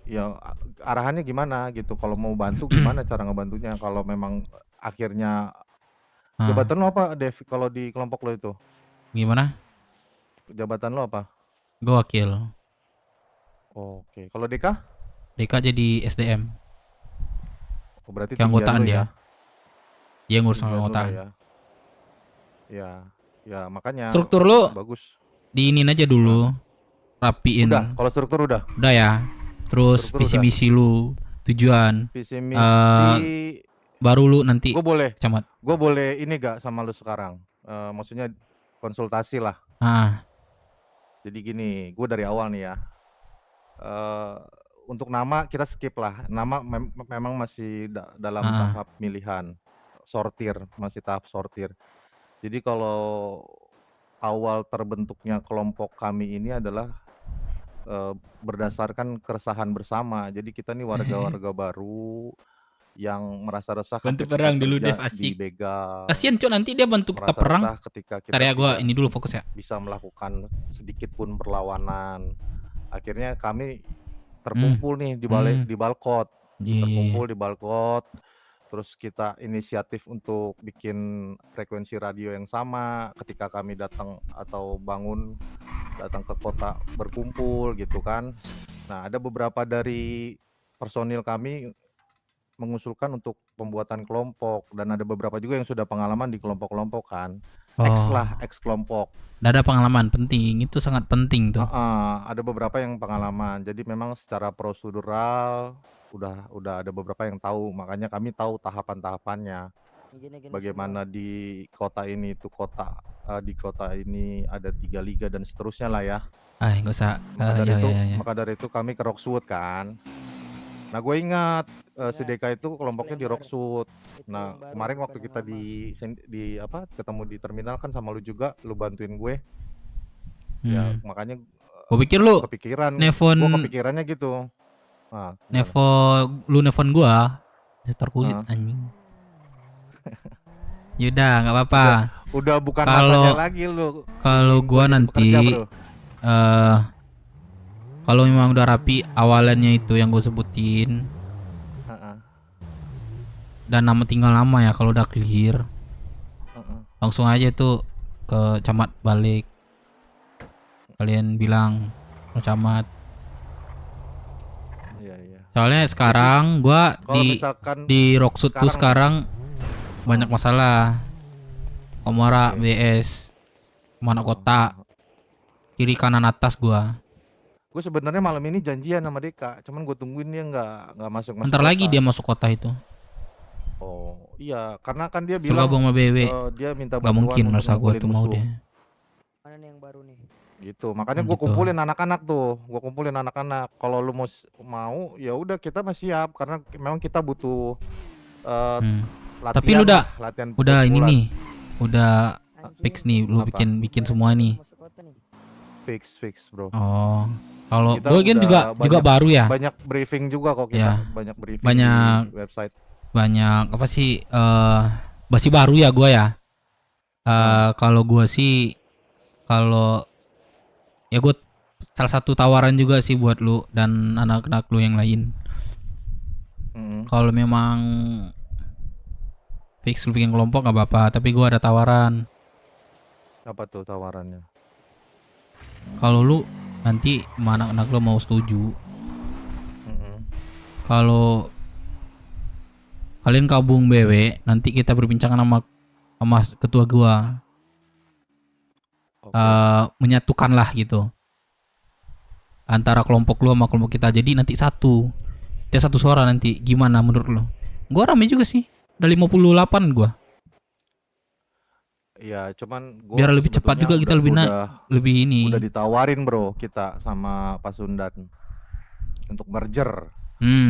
ya arahannya gimana gitu. Kalau mau bantu gimana cara ngebantunya? Kalau memang akhirnya jabatan lo apa, Dev? Kalau di kelompok lo itu? Gimana? Jabatan lo apa? Gue wakil. Oke. Kalau Deka? Deka jadi SDM. Oh, berarti keanggotaan tinggian lo dia. Dia ngurus Tinggian lo keanggotaan. Ya makanya Struktur lu bagus. diinin aja dulu. Rapiin. Udah, kalau struktur udah. Udah ya. Terus Struktur visi misi lu, tujuan. Visi misi Baru lu nanti gue boleh. Camat. Gue boleh ini gak sama lu sekarang? Maksudnya konsultasi lah. Jadi gini, gue dari awal nih ya. Untuk nama kita skip lah. Nama memang masih dalam tahap pemilihan. Sortir, masih tahap sortir. Jadi kalau awal terbentuknya kelompok kami ini adalah berdasarkan keresahan bersama. Jadi kita nih warga-warga baru yang merasa resah Bantu ketika perang dulu kerja Dev, asik. dibegal. Kasian Cok, nanti dia bantu kita Merasa perang. resah ketika kita Ntar ya gue tidak ini dulu fokus ya. bisa melakukan sedikit pun perlawanan. Akhirnya kami terkumpul nih di di Balkot. Terkumpul di Balkot. Terus kita inisiatif untuk bikin frekuensi radio yang sama ketika kami datang atau datang ke kota berkumpul gitu kan. Nah, ada beberapa dari personil kami mengusulkan untuk pembuatan kelompok dan ada beberapa juga yang sudah pengalaman di kelompok-kelompok kan. Ex kelompok. Udah ada pengalaman, penting, itu sangat penting tuh. Ada beberapa yang pengalaman. Jadi memang secara prosedural udah ada beberapa yang tahu, makanya kami tahu tahapan-tahapannya. Bagaimana di kota ini di kota ini ada 3 liga dan seterusnya lah ya. Nggak usah. Maka dari itu kami ke Roxwood kan. Nah, gue ingat si Deka itu kelompoknya di Roxwood. Nah, kemarin waktu kita ketemu di terminal kan sama lu juga, lu bantuin gue. Ya, makanya gue pikir lu kepikiran. Nelfon. Gue kepikirannya gitu. Nah, lu nelfon gua setor kulit anjing. Yaudah nggak apa-apa. Udah bukan masanya lagi lu. Kalau gua nanti kalau memang udah rapi awalannya itu yang gue sebutin dan tinggal nama ya, kalau udah clear langsung aja tuh ke Camat balik. Kalian bilang ke Camat. Soalnya sekarang gua di Roxwood tuh sekarang banyak masalah. Komora BS mana kota kiri kanan atas gua. Gue sebenarnya malam ini janjian sama Deka, cuman gue tungguin dia nggak masuk. Ntar lagi dia masuk kota itu. Oh iya, karena kan dia bilang sama BW. Dia minta bantuan. Gak mungkin masa gua tuh mau dia. Mana nih yang baru nih? Gitu, makanya gue kumpulin anak-anak tuh, kalau lu mau ya udah kita masih siap karena memang kita butuh latihan. Tapi lu udah ini nih, udah fix nih, lu bikin semua nih. Fix bro. Oh, kalau gue kan juga baru ya. Banyak briefing juga kok kita, ya. Banyak briefing banyak di website. Banyak apa sih? Masih baru ya gue ya. Kalau gue sih, ya gue salah satu tawaran juga sih buat lu dan anak-anak lu yang lain. Kalau memang fix lu bikin kelompok gak apa-apa, tapi gue ada tawaran. Apa tuh tawarannya? Kalau lu nanti sama anak-anak lu mau setuju, Mm-mm. kalau kalian gabung BW, nanti kita berbincang sama ketua gua. Menyatukan lah gitu antara kelompok lu sama kelompok kita, jadi nanti kita satu suara nanti. Gimana menurut lu? Gua rame juga sih, udah 58 gua. Iya, cuman gua Biar lebih cepat juga kita lebih naik, lebih ini. Udah ditawarin bro kita sama Pasundan untuk merger.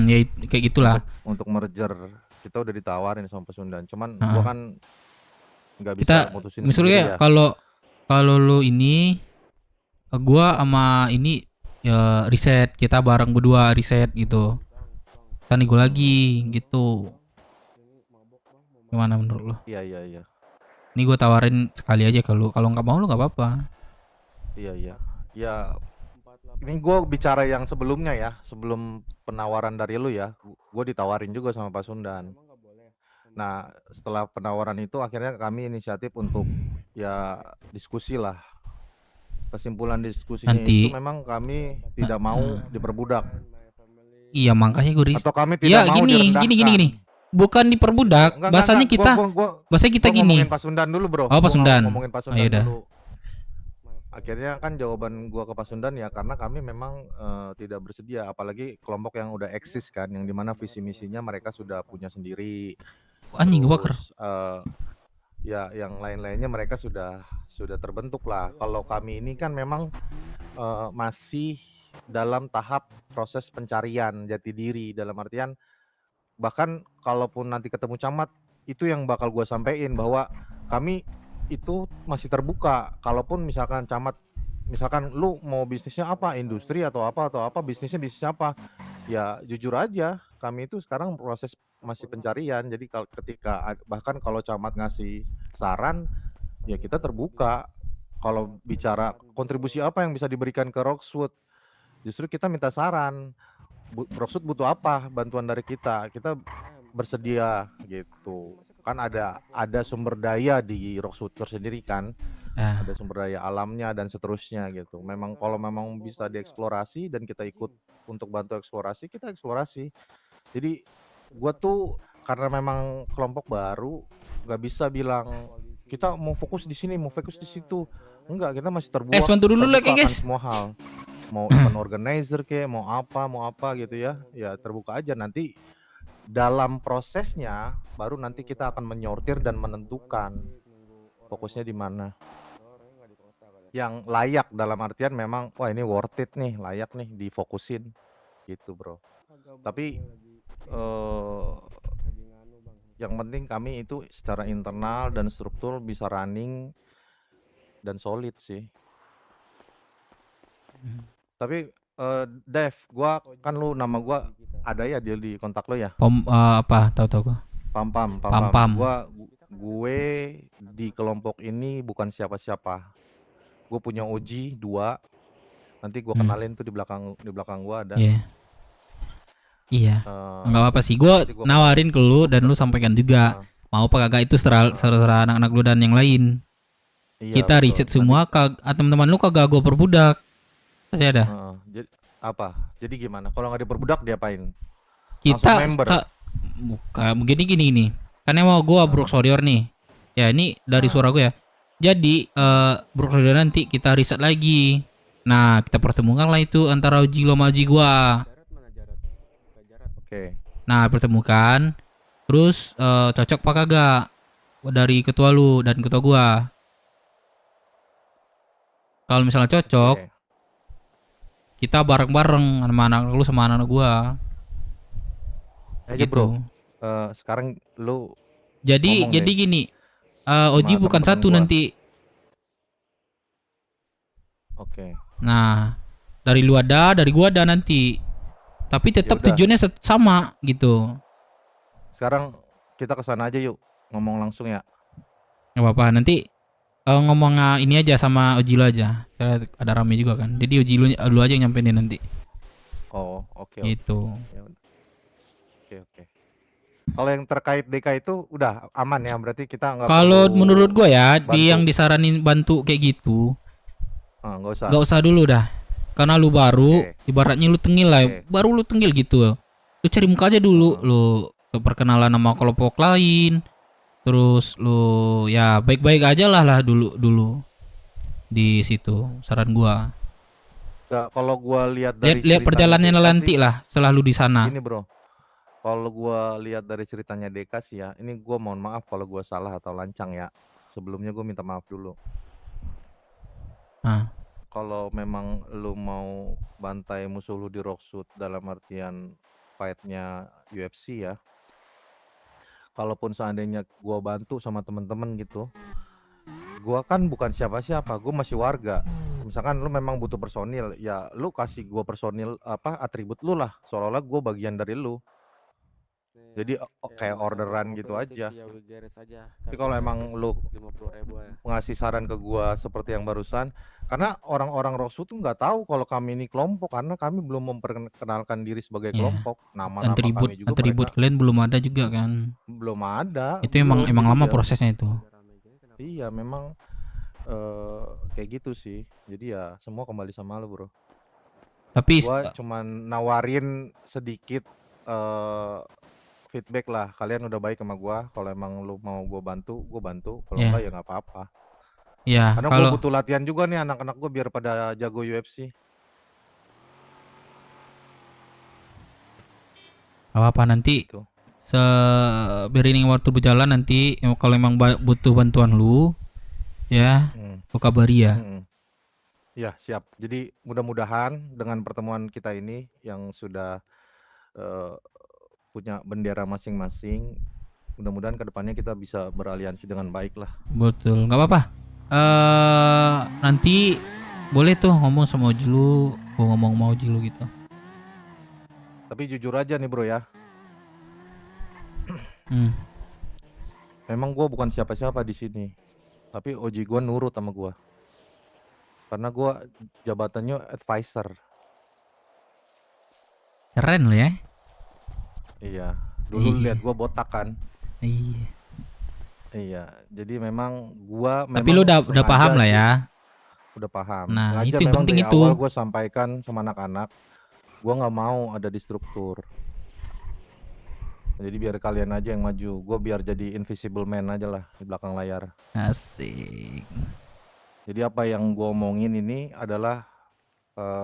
Ya kayak gitulah. Untuk merger kita udah ditawarin sama Pasundan. Cuman Heeh. gua kan nggak bisa Kita mutusin misalnya sendiri ya. kalau lu ini, gua sama ini ya riset, kita bareng berdua riset gitu. Kita nego lagi gitu. Gimana menurut lu? Iya. Ini gue tawarin sekali aja, kalau nggak mau lu nggak apa-apa. Iya. Ya, ini gue bicara yang sebelumnya ya, sebelum penawaran dari lu ya, gue ditawarin juga sama Pasundan. Nah, setelah penawaran itu akhirnya kami inisiatif untuk ya diskusi lah. Kesimpulan diskusinya Nanti itu memang kami tidak mau diperbudak. Iya, makanya gue Atau kami ya tidak mau direndahkan. gini. Bukan diperbudak, bahasanya kita ngomongin Pasundan dulu bro. Oh, Pasundan. Ngomongin Pasundan Oh, yaudah. dulu. Akhirnya kan jawaban gua ke Pasundan ya karena kami memang tidak bersedia, apalagi kelompok yang udah eksis kan, yang dimana visi misinya mereka sudah punya sendiri. Anjing bakar. Ya yang lain-lainnya mereka sudah terbentuk lah. Kalau kami ini kan memang masih dalam tahap proses pencarian jati diri, dalam artian bahkan kalaupun nanti ketemu camat, itu yang bakal gue sampein bahwa kami itu masih terbuka. Kalaupun misalkan camat, misalkan lu mau bisnisnya apa, industri atau apa bisnis apa, ya jujur aja kami itu sekarang proses masih pencarian. Jadi ketika bahkan kalau camat ngasih saran, ya kita terbuka. Kalau bicara kontribusi apa yang bisa diberikan ke Roxwood, justru kita minta saran. Roxwood butuh apa bantuan dari kita bersedia gitu kan. Ada sumber daya di Roxwood tersendiri kan, ada sumber daya alamnya dan seterusnya gitu. Memang kalau memang bisa dieksplorasi dan kita ikut untuk bantu eksplorasi, kita eksplorasi. Jadi gua tuh karena memang kelompok baru, nggak bisa bilang kita mau fokus di sini, mau fokus di situ. Enggak, kita masih terbuka. Bantu dulu lah guys. Semua hal. Mau event organizer kayak mau apa gitu ya. Ya terbuka aja, nanti dalam prosesnya baru nanti kita akan menyortir dan menentukan fokusnya di mana. Yang layak dalam artian memang wah ini worth it nih, layak nih difokusin gitu, bro. Tapi yang penting kami itu secara internal dan struktur bisa running dan solid sih. Tapi Dev, gua kan lu nama gua ada ya di kontak lo ya? Apa? Tahu gua. Pam. Gue di kelompok ini bukan siapa-siapa. Gue punya Oji 2. Nanti gua kenalin tuh di belakang gua ada. Iya. Enggak apa-apa sih. Gua nawarin ke lu dan lu sampaikan juga. Mau apa kagak itu serah anak-anak lu dan yang lain. Iya, Kita betul. riset semua, teman-teman lu kagak gua perbudak. Masih ada. Jadi apa? Jadi gimana? Kalau nggak diperbudak diapain? Kita Langsung member. bukan gini. Kan emang gua Brook Warrior nih. Ya ini dari suara gue ya. Jadi Brook Warrior nanti kita riset lagi. Nah, kita pertemukan lah itu antara Uji lo sama Uji gua. Oke. Nah, pertemukan. Terus cocok apa kagak dari ketua lu dan ketua gua. Kalau misalnya cocok, kita bareng-bareng sama anak lu sama anak gua. Aja bro. Sekarang lu Jadi ngomong deh. gini. Oji Sama bukan temen-temen satu gua. nanti. Oke. Nah, dari lu ada, dari gua ada nanti. Tapi tetap Yaudah. tujuannya sama gitu. Sekarang kita kesana aja yuk, ngomong langsung ya. Gak apa-apa, nanti ngomong ini aja sama Oji lu aja. Karena ada rame juga kan. Jadi Oji lu aja yang nyampein nanti. Oh, oke. Gitu. Ya udah. Oke. Kalau yang terkait DK itu udah aman ya, berarti kita nggak Kalau perlu menurut gua ya, di yang bantu. disaranin bantu kayak gitu, Nggak usah. nggak usah dulu dah. Karena lu baru, Oke. ibaratnya lu tengil lah, Oke. baru lu tengil gitu. Lu cari muka aja dulu, lu perkenalan sama kelompok lain. Terus lu ya baik-baik aja lah dulu di situ. Saran gua. Nggak, kalau gua lihat dari Lihat ceritanya perjalanannya Deka nanti sih, lah setelah lu di sana. gini bro, kalau gua lihat dari ceritanya Deka sih ya, ini gua mohon maaf kalau gua salah atau lancang ya. Sebelumnya gua minta maaf dulu. Ah. Kalau memang lu mau bantai musuh lu di Rockshoot dalam artian fight-nya UFC ya, kalaupun seandainya gua bantu sama temen-temen gitu, gua kan bukan siapa-siapa, gua masih warga. Misalkan lu memang butuh personil, ya lu kasih gua personil apa atribut lu lah, seolah-olah gua bagian dari lu. Jadi kayak orderan gitu aja. Tapi kalau emang lu ngasih saran ke gua seperti yang barusan, karena orang-orang Rockshoot tuh nggak tahu kalau kami ini kelompok, karena kami belum memperkenalkan diri sebagai Ya. kelompok. Nama-nama kami juga Atribut mereka kalian belum ada juga kan? belum ada. Itu emang belum, lama jadi ya, prosesnya itu. iya memang kayak gitu sih. Jadi ya semua kembali sama lu bro. Tapi Gua cuman nawarin sedikit feedback lah. Kalian udah baik sama gua. Kalau emang lu mau gua bantu. Kalau Ya. enggak ya nggak apa-apa. Ya, Karena kalau gua butuh latihan juga nih anak-anak gua biar pada jago UFC. apa nanti Gitu. beriring waktu berjalan nanti kalau emang butuh bantuan lu ya, lu kabari ya. Ya siap. Jadi mudah-mudahan dengan pertemuan kita ini yang sudah punya bendera masing-masing, mudah-mudahan kedepannya kita bisa beraliansi dengan baik lah. Betul, nggak apa-apa. Nanti boleh tuh ngomong sama Oji lu, gua ngomong sama Oji lu gitu. Tapi jujur aja nih bro ya, memang gua bukan siapa-siapa di sini, tapi Oji gua nurut sama gua, karena gua jabatannya advisor. Keren lu ya. Iya, dulu Iya. lihat gua botak kan. Iya. Iya, jadi memang gua Tapi lu udah sengaja paham lah sih. ya. Udah paham. Nah, Sengaja itu yang memang penting dari itu. awal gua sampaikan sama anak-anak, gua nggak mau ada di struktur. Jadi biar kalian aja yang maju, gua biar jadi invisible man aja lah di belakang layar. Asik. Jadi apa yang gua omongin ini adalah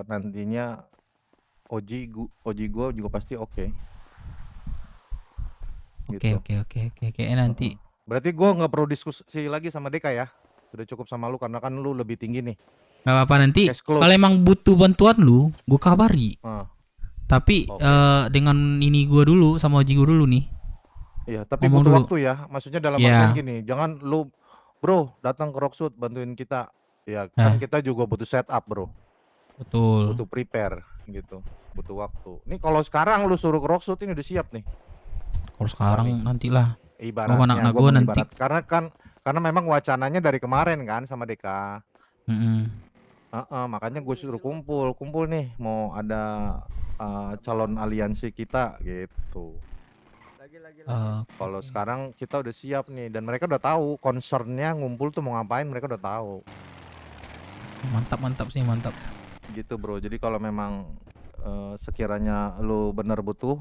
nantinya Oji gua juga pasti oke. Oke. Nanti. Berarti gua nggak perlu diskusi lagi sama Deka ya. Sudah cukup sama lu karena kan lu lebih tinggi nih. Nggak apa-apa nanti. Cash close. Kalau emang butuh bantuan lu, gua kabari. Tapi Oke. dengan ini gua dulu sama Oji gua dulu nih. Iya, tapi Ngomong butuh dulu. waktu ya. Maksudnya dalam Iya. artian gini, jangan lu bro datang ke Rockshoot bantuin kita. Ya kan kita juga butuh setup bro. Betul. Butuh prepare gitu. Butuh waktu. Nih kalau sekarang lu suruh ke Rockshoot ini udah siap nih. Kalau sekarang nantilah. Ibaratnya anak gua gua nanti. karena memang wacananya dari kemarin kan sama Deka. Mm-mm. Makanya gue suruh kumpul nih mau ada calon aliansi kita gitu. Kalau sekarang kita udah siap nih dan mereka udah tahu concernnya ngumpul tuh mau ngapain, mereka udah tahu. Mantap sih, mantap. Gitu bro. Jadi kalau memang sekiranya lu bener butuh,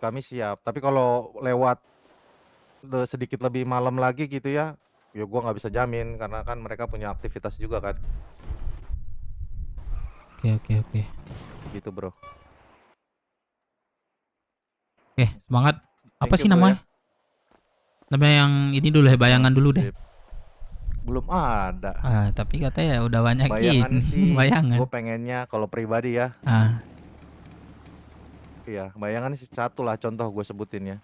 kami siap. Tapi kalau lewat sedikit lebih malam lagi gitu ya gua nggak bisa jamin karena kan mereka punya aktivitas juga kan. Oke. Gitu bro. Oke, semangat. Apa Thank sih you, bro, namanya? Namanya yang ini dulu ya, bayangan dulu deh. Belum ada. Tapi katanya udah banyak Bayangan sih. bayangan. Gue pengennya kalau pribadi ya. Iya, bayangan sih satu lah contoh gue sebutin ya.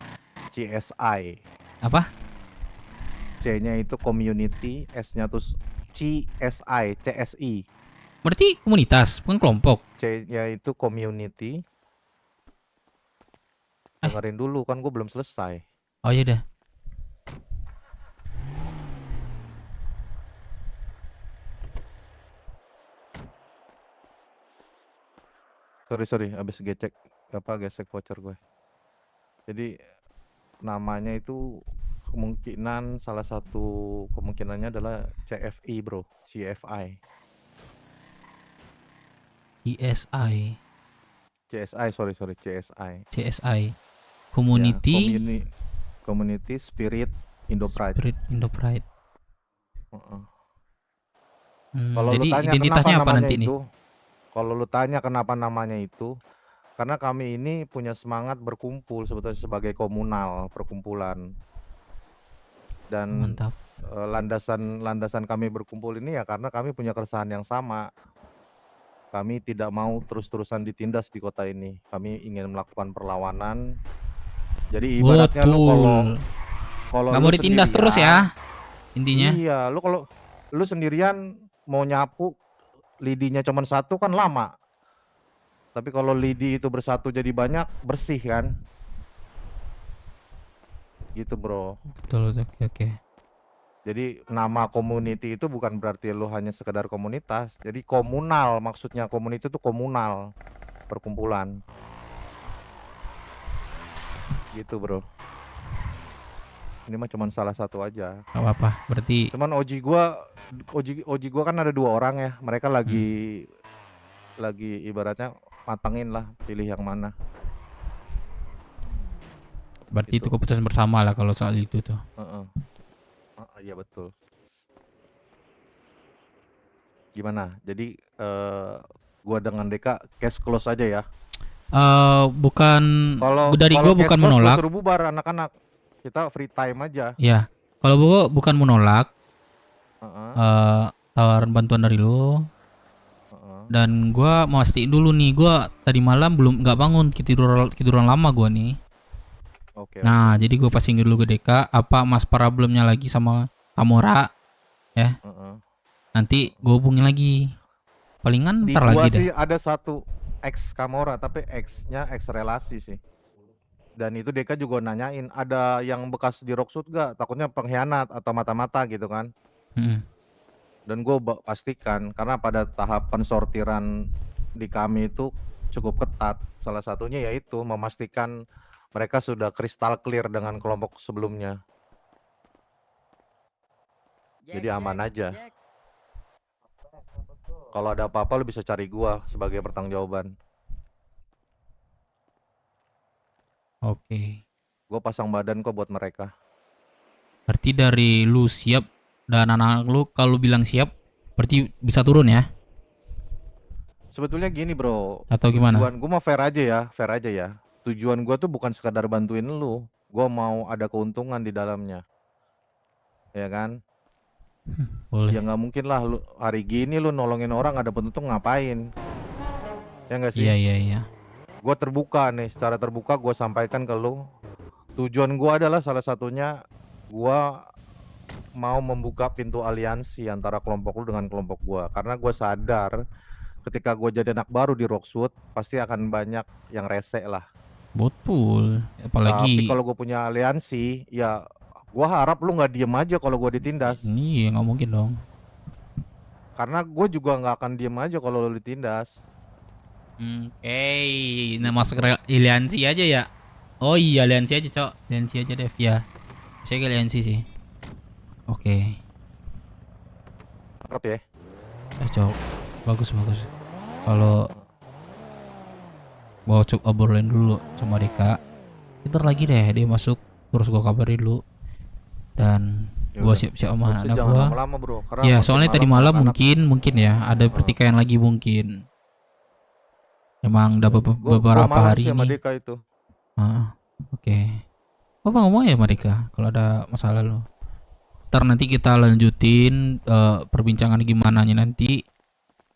CSI. Apa? C-nya itu community, S-nya tuh CSI. Berarti komunitas, bukan kelompok. C-nya itu community. Dengerin dulu kan gue belum selesai. Oh iya dah. Sorry, habis gesek voucher gue. Jadi namanya itu salah satu kemungkinannya adalah CFI bro, CFI. ESI, CSI, sorry, CSI. CSI, Ya, Community Spirit Indo Pride. Spirit Indo Pride. Kalau lu Jadi tanya identitasnya kenapa apa namanya nanti nih? itu, kalau lu tanya kenapa namanya itu, karena kami ini punya semangat berkumpul sebetulnya sebagai komunal, perkumpulan. Dan Mantap. landasan kami berkumpul ini ya karena kami punya keresahan yang sama. Kami tidak mau terus-terusan ditindas di kota ini. Kami ingin melakukan perlawanan. Jadi ibaratnya lu kalau nggak lu mau ditindas terus ya intinya. Iya, lu kalau lu sendirian mau nyapu lidinya cuma satu kan lama. Tapi kalau lidi itu bersatu jadi banyak, bersih kan? Gitu, bro. Betul, oke. Jadi nama community itu bukan berarti lu hanya sekedar komunitas. Jadi komunal, maksudnya community itu komunal, perkumpulan. Gitu, bro. Ini mah cuma salah satu aja. Gak apa-apa, berarti Cuman oji gua kan ada 2 orang ya. Mereka lagi ibaratnya matengin lah pilih yang mana. berarti Gitu. itu keputusan bersama lah kalau soal itu tuh. Iya betul. Gimana? Jadi gua dengan Deka cash close aja ya. Bukan dari Kalau gua bukan cash close gua menolak. suruh bubar anak-anak. Kita free time aja. Ya, kalau gua bukan menolak Heeh. tawaran bantuan dari lu. Dan gua mau mastiin dulu nih, gua tadi malam belum nggak bangun, tiduran lama gua nih. Oke. Nah, jadi gua passingin dulu ke Deka, apa mas problemnya lagi sama Kamora ya. Nanti gua hubungin lagi. Palingan Di ntar gua lagi sih dah. ada satu ex Kamora tapi ex-nya ex relasi sih. Dan itu Deka juga nanyain ada yang bekas di Rockshoot gak? Takutnya pengkhianat atau mata-mata gitu kan. Dan gue pastikan karena pada tahapan sortiran di kami itu cukup ketat. Salah satunya yaitu memastikan mereka sudah kristal clear dengan kelompok sebelumnya. Jadi aman aja. Kalau ada apa-apa lu bisa cari gua sebagai pertanggungjawaban. Oke. Gua pasang badan kok buat mereka. Berarti dari lu siap dan anak-anak lu kalau bilang siap berarti bisa turun ya? Sebetulnya gini bro. Atau gimana? Tujuan gua mah fair aja ya. Tujuan gua tuh bukan sekadar bantuin lu. Gua mau ada keuntungan di dalamnya. Ya kan? Boleh. Ya nggak mungkin lah lu hari gini lu nolongin orang ada untung ngapain? Ya nggak sih? Iya. Gue terbuka nih, secara terbuka gue sampaikan ke lu. Tujuan gue adalah salah satunya gue mau membuka pintu aliansi antara kelompok lu dengan kelompok gue. Karena gue sadar ketika gue jadi anak baru di Rockshoot pasti akan banyak yang rese lah. Betul. Apalagi Tapi kalau gue punya aliansi, ya gue harap lu nggak diem aja kalau gue ditindas. Iya, nggak mungkin dong. Karena gue juga nggak akan diem aja kalau lu ditindas. Nah masuk aliansi aja ya. Oh iya, aliansi aja cok. Aliansi aja Dev ya. Saya ke aliansi sih. Oke. Cakep ya. Cok. Bagus. Kalau mau coba obrolin dulu sama Deka. Ntar lagi deh dia masuk, terus gua kabarin dulu. Dan gua siap-siap sama anak Jangan gua. lama-lama, bro. Karena Ya, makin soalnya tadi malam malam anak-anak- mungkin ya ada pertikaian lagi mungkin. Emang udah beberapa Gua malam hari sih sama ini. Deka itu. Oke. Apa ngomong ya Marika kalau ada masalah lo? Ntar nanti kita lanjutin perbincangan gimana nya nanti.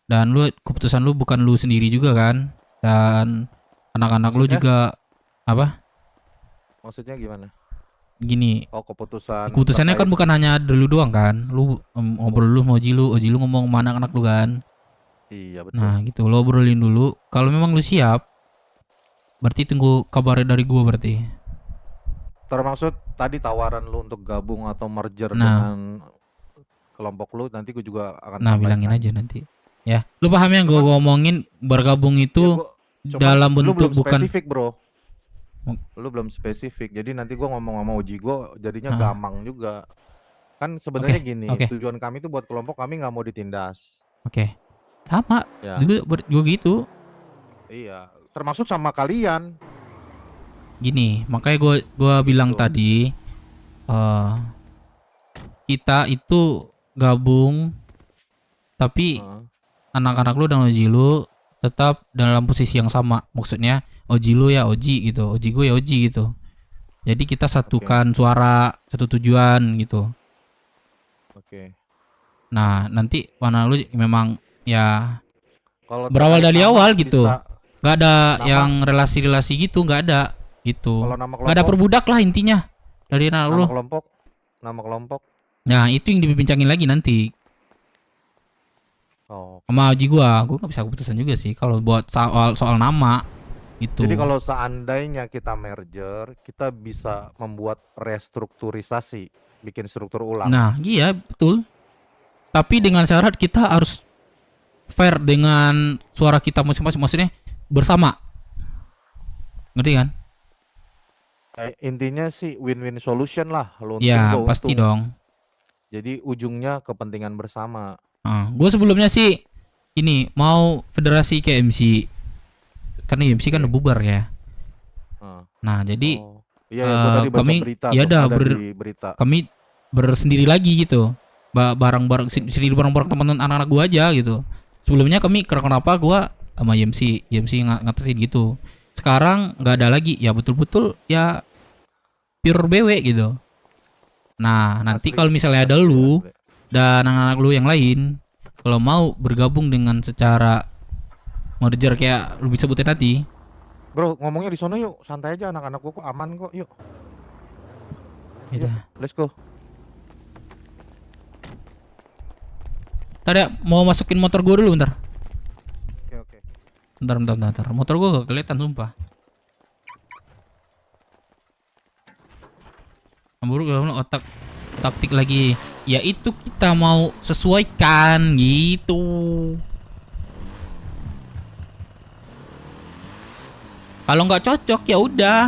Dan lu keputusan lu bukan lu sendiri juga kan? Dan anak-anak lu Maksudnya? juga apa? Maksudnya gimana? Gini. Oh, keputusannya Keputusannya kan bukan hanya dulu doang kan? Lu ngobrol lu sama Oji lu ngomong sama anak-anak lu kan? Iya betul. Nah gitu, lo obrolin dulu. Kalau memang lu siap, berarti tunggu kabarnya dari gua berarti. Termaksud tadi tawaran lu untuk gabung atau merger Nah. dengan kelompok lu, nanti gue juga akan Nah sampaikan. bilangin aja nanti. Ya, lu paham yang gua ngomongin bergabung itu Cuman dalam lu bentuk belum bukan spesifik, Bro. Lu belum spesifik. Jadi nanti gua ngomong sama Uji gua jadinya Heeh. gamang juga. Kan sebenarnya gini, oke. tujuan kami tuh buat kelompok kami nggak mau ditindas. Oke. Sama, Ya, juga gitu. iya. Termasuk sama kalian. Gini, makanya gua bilang Gitu. tadi kita itu gabung tapi Heeh. anak-anak lu dan Oji lu tetap dalam posisi yang sama. Maksudnya Oji lu ya Oji gitu, Oji gue ya Oji gitu. Jadi kita satukan suara, satu tujuan gitu. Oke. Nah, nanti warna lu memang ya Kalau berawal terkait dari nama awal gitu. bisa Gak ada nama. yang relasi-relasi gitu, gak ada gitu. Kalau nama Gak ada kelompok? perbudak lah intinya dari anak lu. Nama kelompok. Nah, itu yang dibincangin lagi nanti. Oh. Sama Oji gua gak bisa keputusan juga sih kalau buat soal nama itu. Jadi kalau seandainya kita merger, kita bisa membuat restrukturisasi, bikin struktur ulang. Nah, iya betul. Tapi dengan syarat kita harus fair dengan suara kita masing-masing, maksudnya bersama. Ngerti kan? Intinya sih win-win solution lah. Lo Ya, pasti dong. Jadi ujungnya kepentingan bersama. Gue sebelumnya sih ini mau federasi ke MC karena MC kan udah bubar ya. Nah jadi Iya, gua tadi baca kami berita ya tuh, ada ada di berita. kami bersendiri lagi gitu, bareng-bareng sendiri bareng-bareng teman anak-anak gua aja gitu. Sebelumnya kami kenapa gua sama MC ngatasin gitu. Sekarang nggak ada lagi ya, betul-betul ya pure BW gitu. Nah nanti kalau misalnya ada lu dan anak-anak lu yang lain kalau mau bergabung dengan secara merger kayak lu bisa sebutin tadi. Bro, ngomongnya di sono yuk, santai aja, anak-anak gua kok aman kok, yuk. Yuk, let's go. Tadi mau masukin motor gua dulu bentar. Oke. Bentar. Motor gua gak kelihatan sumpah. Amburu kalau otak taktik lagi. Ya itu kita mau sesuaikan gitu. Kalau nggak cocok ya udah.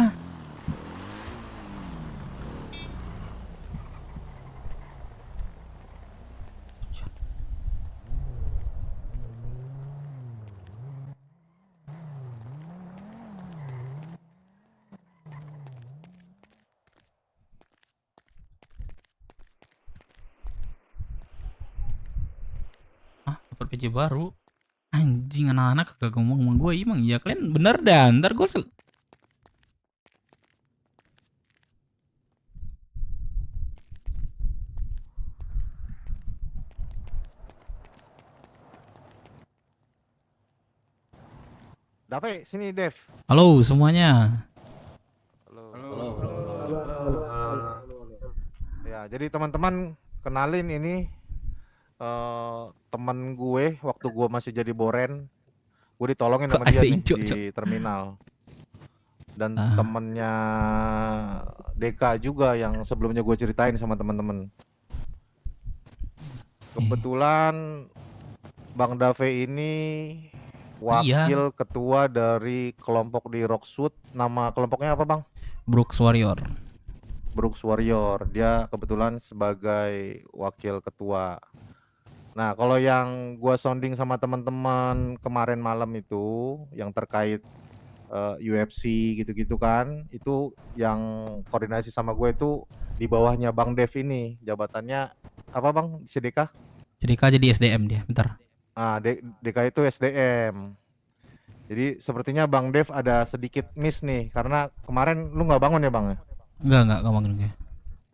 Dapat PJ baru. Anjing, anak-anak kagak ngomong sama gue. Emang ya kalian bener dah. Ntar gue Dape, sini Dev. Halo semuanya. Ya, jadi teman-teman kenalin ini teman gue waktu gue masih jadi boren. Gue ditolongin sama dia nih di terminal. Dan temennya Deka juga yang sebelumnya gue ceritain sama teman-teman. Kebetulan Bang Dave ini wakil ketua dari kelompok di Rockwood. Nama kelompoknya apa, Bang? Brooks Warrior. Brooks Warrior. Dia kebetulan sebagai wakil ketua. Nah, kalau yang gua sounding sama teman-teman kemarin malam itu yang terkait UFC gitu-gitu kan, itu yang koordinasi sama gue itu di bawahnya Bang Dev ini. Jabatannya apa, Bang? CDK? CDK jadi SDM dia, bentar. Nah, DK itu SDM. Jadi sepertinya Bang Dev ada sedikit miss nih karena kemarin lu nggak bangun ya, Bang? Enggak bangun gue.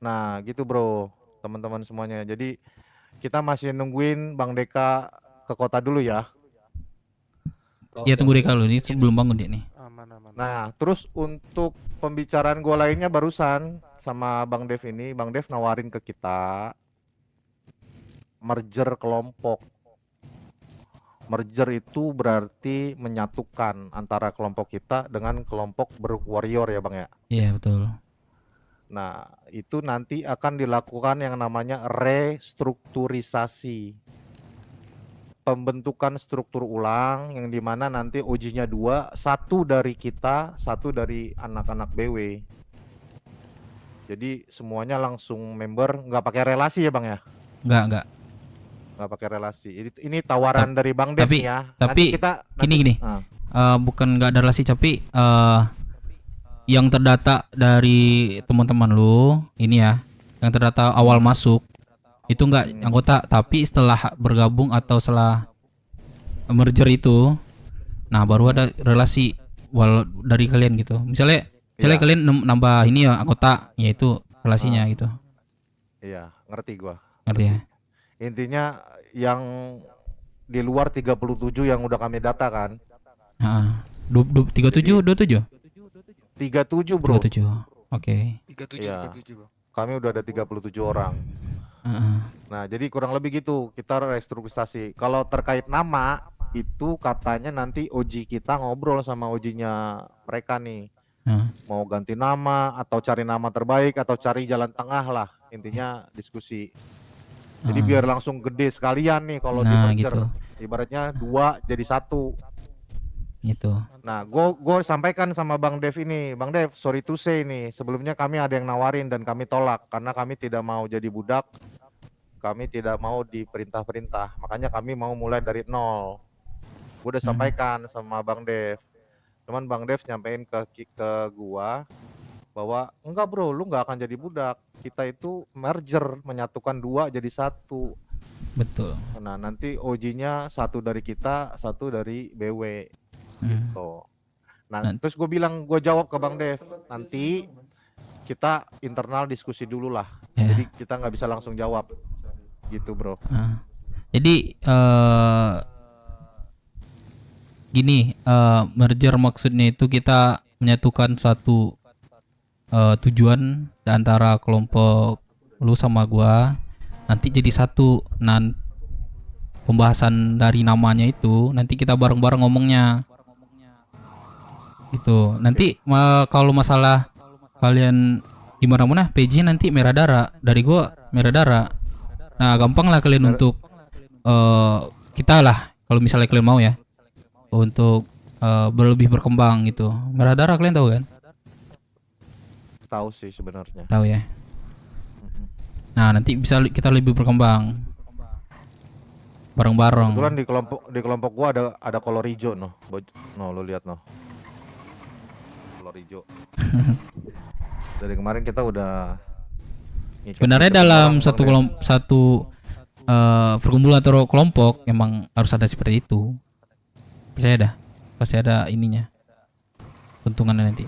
Nah, gitu bro, teman-teman semuanya. Jadi kita masih nungguin Bang Deka ke kota dulu ya. Iya, tunggu Deka lu, ini belum bangun dia nih. Nah, terus untuk pembicaraan gua lainnya barusan sama Bang Dev ini, Bang Dev nawarin ke kita merger kelompok. Merger itu berarti menyatukan antara kelompok kita dengan kelompok Warrior ya, Bang ya? Iya, betul. Nah, itu nanti akan dilakukan yang namanya restrukturisasi. pembentukan struktur ulang yang dimana nanti OJ-nya 2, 1 dari kita, 1 dari anak-anak BW. Jadi semuanya langsung member, nggak pakai relasi ya Bang ya? Nggak. Nggak pakai relasi. Ini tawaran dari Bang Dev Tapi nih ya. tapi gini. Bukan nggak ada relasi, tapi yang terdata dari teman-teman lu ini ya, yang terdata awal masuk itu nggak anggota, tapi setelah bergabung atau setelah merger itu, nah baru ada relasi dari kalian gitu. Misalnya kalian nambah ini ya anggota, yaitu relasinya gitu. Iya, ngerti gua. Ngerti ya? Intinya yang di luar 37 yang udah kami data kan. 37, 27? 37 bro. 37, oke. 37, Iya. 37 bang. Kami udah ada 37 orang. Nah jadi kurang lebih gitu, kita restrukturisasi. Kalau terkait nama, itu katanya nanti OJ kita ngobrol sama OJ-nya mereka nih. Mau ganti nama, atau cari nama terbaik, atau cari jalan tengah lah. Intinya diskusi. Jadi biar langsung gede sekalian nih kalau di merger. Gitu. Ibaratnya 2 jadi 1. Gitu. Nah, gue sampaikan sama Bang Dev ini, Bang Dev, sorry to say nih, sebelumnya kami ada yang nawarin dan kami tolak karena kami tidak mau jadi budak, kami tidak mau diperintah-perintah, makanya kami mau mulai dari nol. Gue udah sampaikan sama Bang Dev, cuman Bang Dev nyampein ke gua bahwa enggak bro, lu nggak akan jadi budak, kita itu merger, menyatukan 2 jadi 1. Betul. Nah nanti OJ-nya 1 dari kita, 1 dari BW. Gitu. Nah, terus gue jawab ke Bang Dev, nanti kita internal diskusi dulu lah. Jadi kita nggak bisa langsung jawab, gitu bro. Jadi gini, merger maksudnya itu kita menyatukan suatu tujuan antara kelompok lu sama gua, nanti jadi satu. Pembahasan dari namanya itu nanti kita bareng-bareng ngomongnya. Gitu. Nanti kalau masalah kalian gimana PJ nanti merah darah, dari gua merah darah. Nah, gampang lah kalian untuk kita lah kalau misalnya kalian mau ya. Untuk lebih berkembang gitu. Merah darah kalian tahu kan? Tahu sih sebenarnya. Tahu ya. Nah, nanti bisa kita lebih berkembang. Bareng-bareng. Kebetulan di kelompok gua ada kolor hijau noh. Lo lihat noh. Hijau. Dari kemarin kita udah sebenarnya dalam satu perkumpulan atau kelompok emang harus ada seperti itu. Percaya dah, pasti ada ininya, keuntungannya nanti.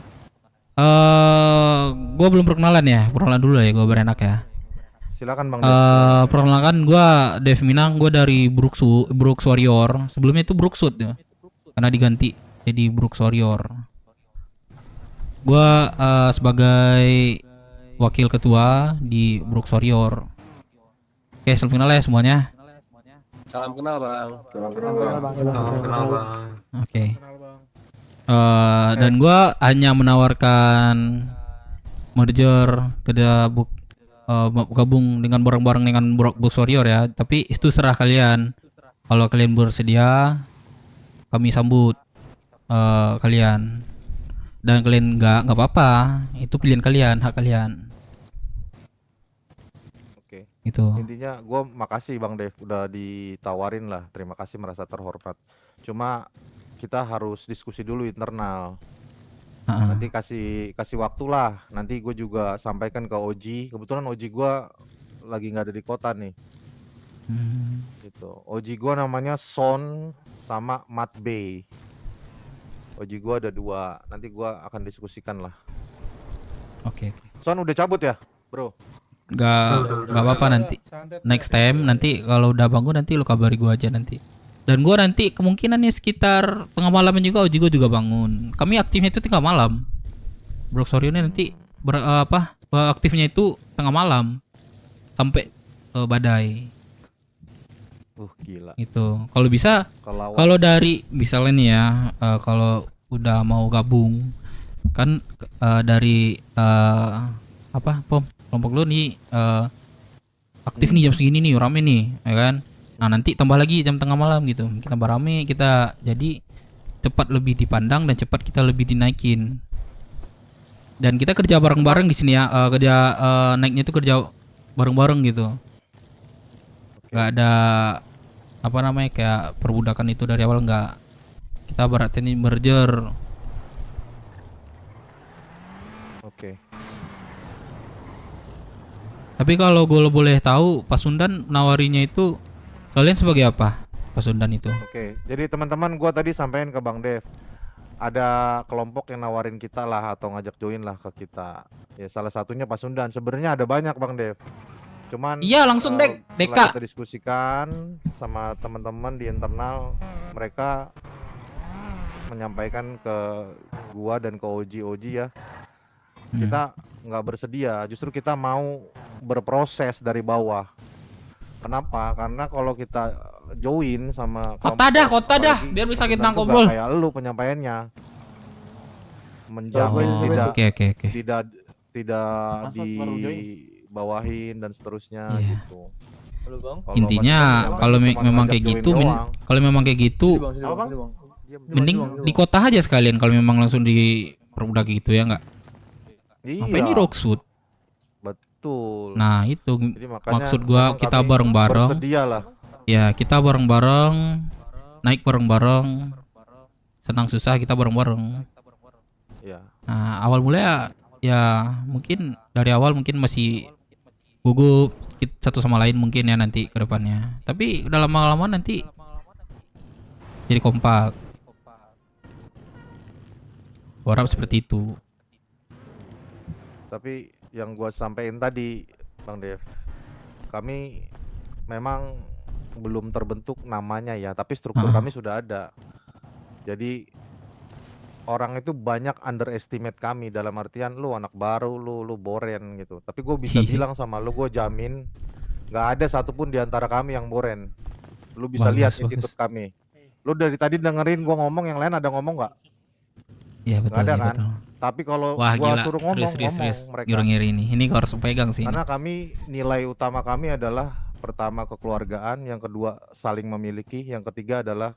Gue belum perkenalan ya, perkenalan dulu ya, gue berenak ya. Silakan Bang. Perkenalkan gue Dev Minang, gue dari Brooks Warrior. Sebelumnya itu Brookswood ya, karena diganti jadi Brooks Warrior. Gua sebagai wakil ketua di Brooks Warrior. Oke, salam kenal ya semuanya. Salam kenal bang. Salam kenal bang. Oke. Dan gua hanya menawarkan merger gabung dengan bareng-bareng dengan Brooks Warrior ya. Tapi itu serah kalian. Kalau kalian bersedia, kami sambut kalian. Dan kalian nggak apa-apa, itu pilihan kalian, hak kalian. Oke. Itu. Intinya gue makasih Bang Dev udah ditawarin lah, terima kasih, merasa terhormat. Cuma kita harus diskusi dulu internal. Nanti kasih waktu lah. Nanti gue juga sampaikan ke OJ. Kebetulan OJ gue lagi nggak ada di kota nih. Gitu. OJ gue namanya Son sama Matt Bay. OJ gua ada 2, nanti gua akan diskusikan lah. Oke. Son udah cabut ya, bro? Gak apa-apa nanti. Next time nanti kalau udah bangun nanti lu kabari gua aja nanti. Dan gua nanti kemungkinan sekitar tengah malaman juga OJ gua juga bangun. Kami aktifnya itu tengah malam. Brooks Warrior ini nanti aktifnya itu tengah malam sampai badai. Gila. Itu. Kalau bisa, kalau dari misalnya nih ya, kalau udah mau gabung, kan dari kelompok lu nih aktif nih jam segini nih, rame nih, ya kan? Nah nanti tambah lagi jam tengah malam gitu, kita tambah rame, kita jadi cepat lebih dipandang dan cepat kita lebih dinaikin. Dan kita kerja bareng-bareng di sini ya, naiknya itu kerja bareng-bareng gitu. Nggak ada apa namanya kayak perbudakan itu dari awal, nggak. Kita berarti ini merger. Oke. Tapi kalau gue boleh tahu, Pasundan nawarinya itu kalian sebagai apa? Pasundan itu. Oke, jadi teman-teman gua tadi sampaikan ke Bang Dev, ada kelompok yang nawarin kita lah atau ngajak join lah ke kita. Ya salah satunya Pasundan. Sebenarnya ada banyak Bang Dev. Cuman iya langsung setelah Deka. kita diskusikan sama teman-teman di internal, mereka menyampaikan ke gua dan ke Oji ya, kita nggak bersedia, justru kita mau berproses dari bawah. Kenapa? Karena kalau kita join sama kota dah, biar bisa kita ngobrol. Kayak lu penyampaiannya menjamin tidak dibawahin dan seterusnya gitu. Intinya kalau memang kayak gitu, mending di kota aja sekalian kalau memang langsung diperbudak gitu ya nggak? Apa ini Rocksuit? Betul. Nah itu maksud gua, kita bareng-bareng. Ya kita bareng-bareng, naik bareng-bareng, senang susah kita bareng-bareng. Ya. Nah awal mulai ya mungkin dari awal mungkin masih gugup satu sama lain mungkin ya nanti ke depannya. Tapi udah lama-lama nanti jadi kompak. Harap seperti itu. Tapi yang gua sampaikan tadi Bang Dev, kami memang belum terbentuk namanya ya, tapi struktur kami sudah ada. Jadi orang itu banyak underestimate kami, dalam artian lu anak baru, lu boren gitu. Tapi gue bisa bilang sama lu, gue jamin nggak ada satupun di antara kami yang boren. Lu bisa lihat attitude kami. Lu dari tadi dengerin gue ngomong, yang lain ada ngomong nggak? Iya betul, ada ya, kan? betul. Tapi kalau gua suruh ngomong, serius mereka. ngiri ini harus pegang sih. Karena kami nilai utama kami adalah pertama kekeluargaan, yang kedua saling memiliki, yang ketiga adalah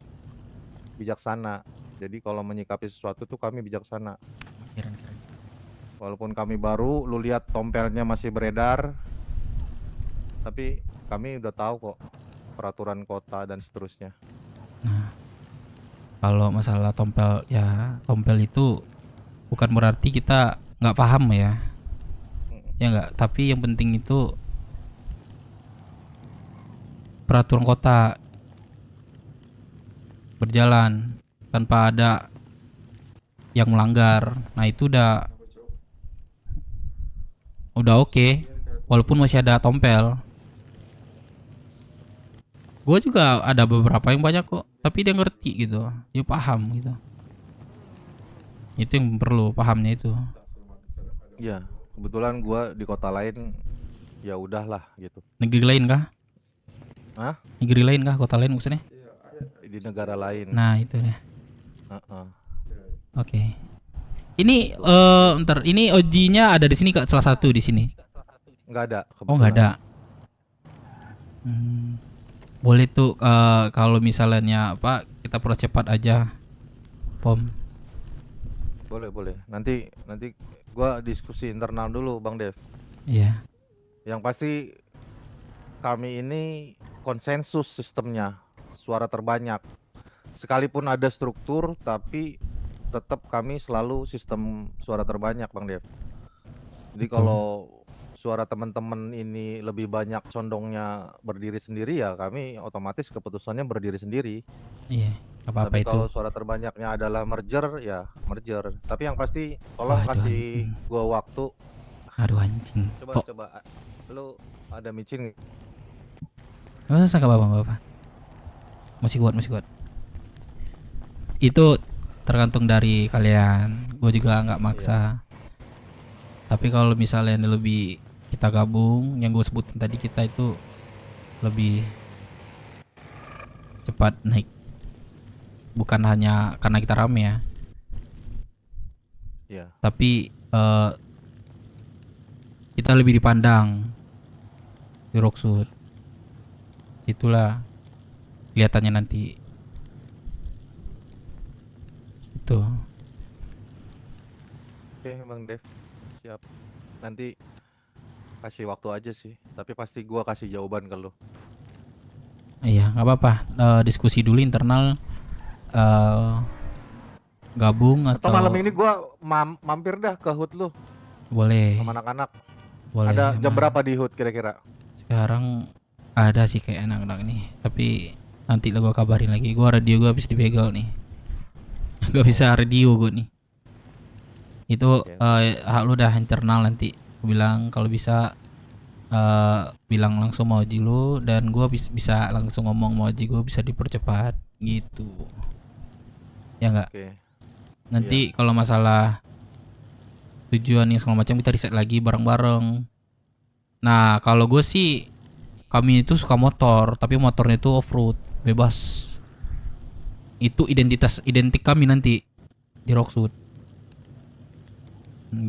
bijaksana. Jadi kalau menyikapi sesuatu tuh kami bijaksana. Walaupun kami baru, lu lihat tompelnya masih beredar, tapi kami udah tahu kok peraturan kota dan seterusnya. Nah, kalau masalah tompel ya, tompel itu bukan berarti kita nggak paham ya, ya nggak. Tapi yang penting itu peraturan kota berjalan tanpa ada yang melanggar. Nah itu udah oke. Walaupun masih ada tompel. Gue juga ada beberapa yang banyak kok, tapi dia ngerti gitu, dia paham gitu. Itu yang perlu pahamnya itu. Iya, kebetulan gue di kota lain, ya udahlah gitu. Negeri lain kah? Hah? Negeri lain kah? Kota lain maksudnya? Di negara lain. Nah itu deh. Oke. Ini ntar ini OG-nya ada di sini Kak, salah satu di sini. Nggak ada. Oh nggak ada. Boleh tuh kalau misalnya apa kita percepat aja, Pom. Boleh. Nanti gua diskusi internal dulu, Bang Dev. Iya. Yang pasti kami ini konsensus sistemnya, suara terbanyak. Sekalipun ada struktur, tapi tetap kami selalu sistem suara terbanyak, Bang Dev. Jadi kalau suara teman-teman ini lebih banyak condongnya berdiri sendiri, ya kami otomatis keputusannya berdiri sendiri. Iya, apa-apa tapi itu. kalau suara terbanyaknya adalah merger, ya merger. Tapi yang pasti tolong kasih gua waktu. Aduh anjing. Coba. Lu ada micin? Nggak usah, nggak apa-apa. Masih kuat. Itu tergantung dari kalian. Gue juga nggak maksa. Tapi kalau misalnya lebih kita gabung, yang gue sebutin tadi, kita itu lebih cepat naik. Bukan hanya karena kita rame ya. Iya. Tapi kita lebih dipandang di Rocksuit. Itulah kelihatannya nanti. Itu. Oke, Bang Dev. Siap. Nanti kasih waktu aja sih, tapi pasti gua kasih jawaban ke lu. Iya, nggak apa-apa. Diskusi dulu internal. Gabung Atau atau malam ini gua mampir dah ke HUT lu boleh. sama anak-anak. Boleh. Ada jam emang. berapa di HUT kira-kira? Sekarang ada sih kayak anak-anak nih, tapi nanti lah gua kabarin lagi. Gua radio gua habis dibegal nih. Gak bisa radio gua nih. Itu hak lu dah internal nanti. Gua bilang kalau bisa bilang langsung mau Oji lu, dan gua bisa langsung ngomong mau Oji gua bisa dipercepat gitu. Ya enggak? Oke. Nanti kalau masalah tujuan yang segala macam kita riset lagi bareng-bareng. Nah, kalau gue sih kami itu suka motor, tapi motornya itu off-road, bebas. Itu identik kami nanti di Rocksuit.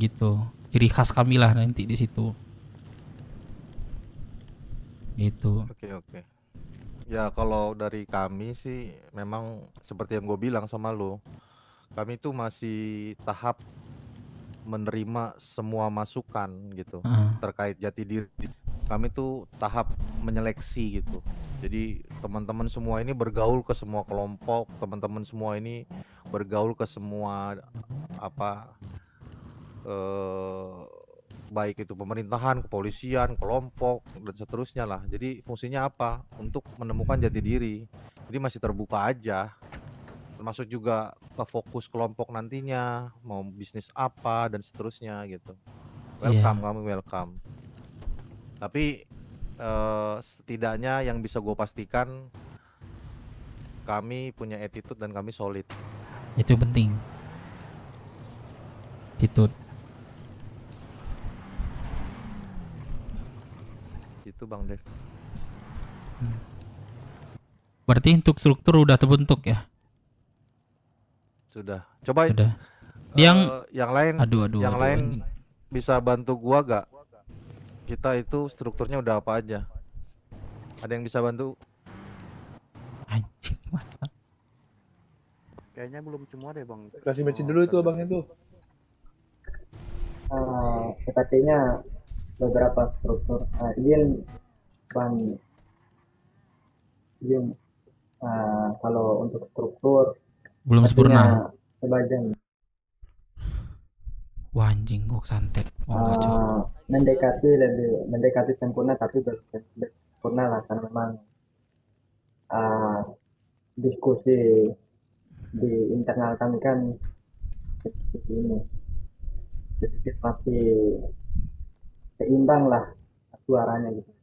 Gitu. Ciri khas kami lah nanti di situ. Gitu. Oke. Ya kalau dari kami sih memang seperti yang gue bilang sama lo, kami tuh masih tahap menerima semua masukan gitu terkait jati diri. Kami tuh tahap menyeleksi gitu. Jadi teman-teman semua ini bergaul ke semua kelompok, teman-teman semua ini bergaul ke semua baik itu pemerintahan, kepolisian, kelompok dan seterusnya lah. Jadi fungsinya apa? Untuk menemukan jati diri. Jadi masih terbuka aja. Termasuk juga ke fokus kelompok nantinya, mau bisnis apa dan seterusnya gitu. Welcome, kami welcome. Tapi setidaknya yang bisa gue pastikan, kami punya attitude dan kami solid. Itu penting. Attitude. Itu Bang Dev. Berarti untuk struktur udah terbentuk ya? Sudah. Coba Sudah. yang lain, yang lain ini. bisa bantu gua gak? Kita itu strukturnya udah apa aja? Ada yang bisa bantu? Anjing, mantap. Kayaknya belum semua deh Bang. Kasih match dulu itu abangnya tuh. Sepertinya beberapa struktur izin Bang, izin kalau untuk struktur Belum sempurna. sebagian Wah anjing, gua kesantet. Oh enggak, Cok. mendekati sempurna, tapi belum sempurna lah karena memang diskusi di internal kami kan seperti ini, sedikit masih seimbang lah suaranya gitu,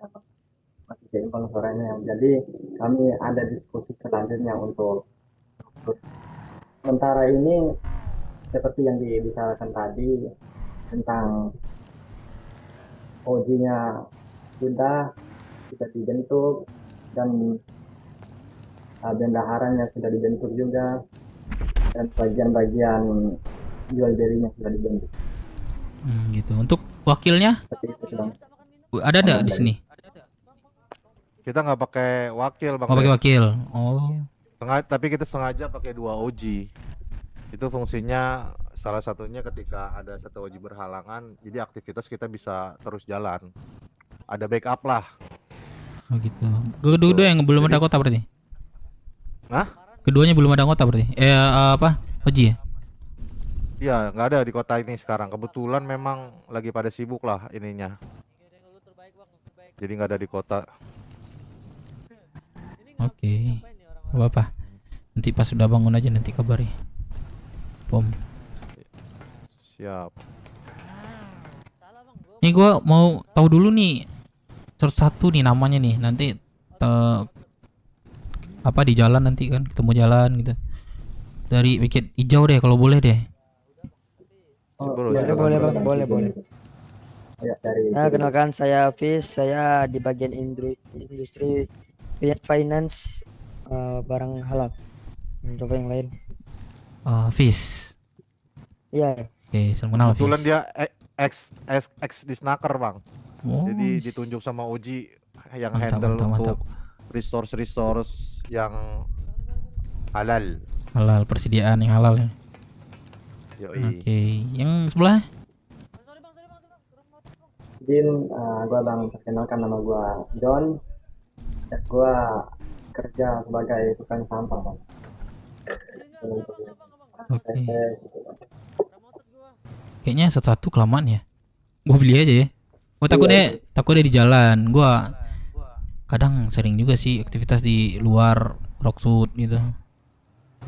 masih seimbang suaranya. Jadi kami ada diskusi selanjutnya untuk sementara ini seperti yang dibicarakan tadi tentang OJ-nya sudah dibentuk dan bendaharanya sudah dibentuk juga, dan bagian-bagian jual belinya sudah dibentuk. Gitu. Untuk wakilnya ada nggak di sini? Kita nggak pakai wakil Bang. Oh, pakai wakil. Oh. Tapi kita sengaja pakai 2 OG. Itu fungsinya salah satunya ketika ada satu OG berhalangan, jadi aktivitas kita bisa terus jalan. Ada backup lah. Oh gitu. Kedua yang belum ada kota berarti? Hah? Keduanya belum ada kota berarti? Apa? OG ya? Iya, nggak ada di kota ini sekarang. Kebetulan memang lagi pada sibuk lah ininya. Jadi nggak ada di kota. Oke. Gak apa-apa. Nanti pas sudah bangun aja nanti kabari. Pom. Siap. Nih gua mau tahu dulu nih satu nih namanya nih. Nanti apa di jalan nanti kan ketemu jalan gitu. Dari Wicked hijau deh kalau boleh deh. Boleh. Kenalkan saya Fis, saya di bagian industri finance barang halal. Coba yang lain. Fis. Iya. Oke, salam kenal Fis. Kebetulan dia ex di snaker Bang. Oh, jadi ditunjuk sama Oji yang mantap, handle mantap. untuk resource yang halal. Halal, persediaan yang halal ya. Yoi. Oke, yang sebelah? Jin, gua bang, perkenalkan nama gua John. Gua kerja sebagai tukang sampah bang. Oke. Kayaknya satu-satu kelamaan ya. Gua beli aja ya. Gua takutnya di jalan. Gua kadang sering juga sih aktivitas di luar rockshoot gitu.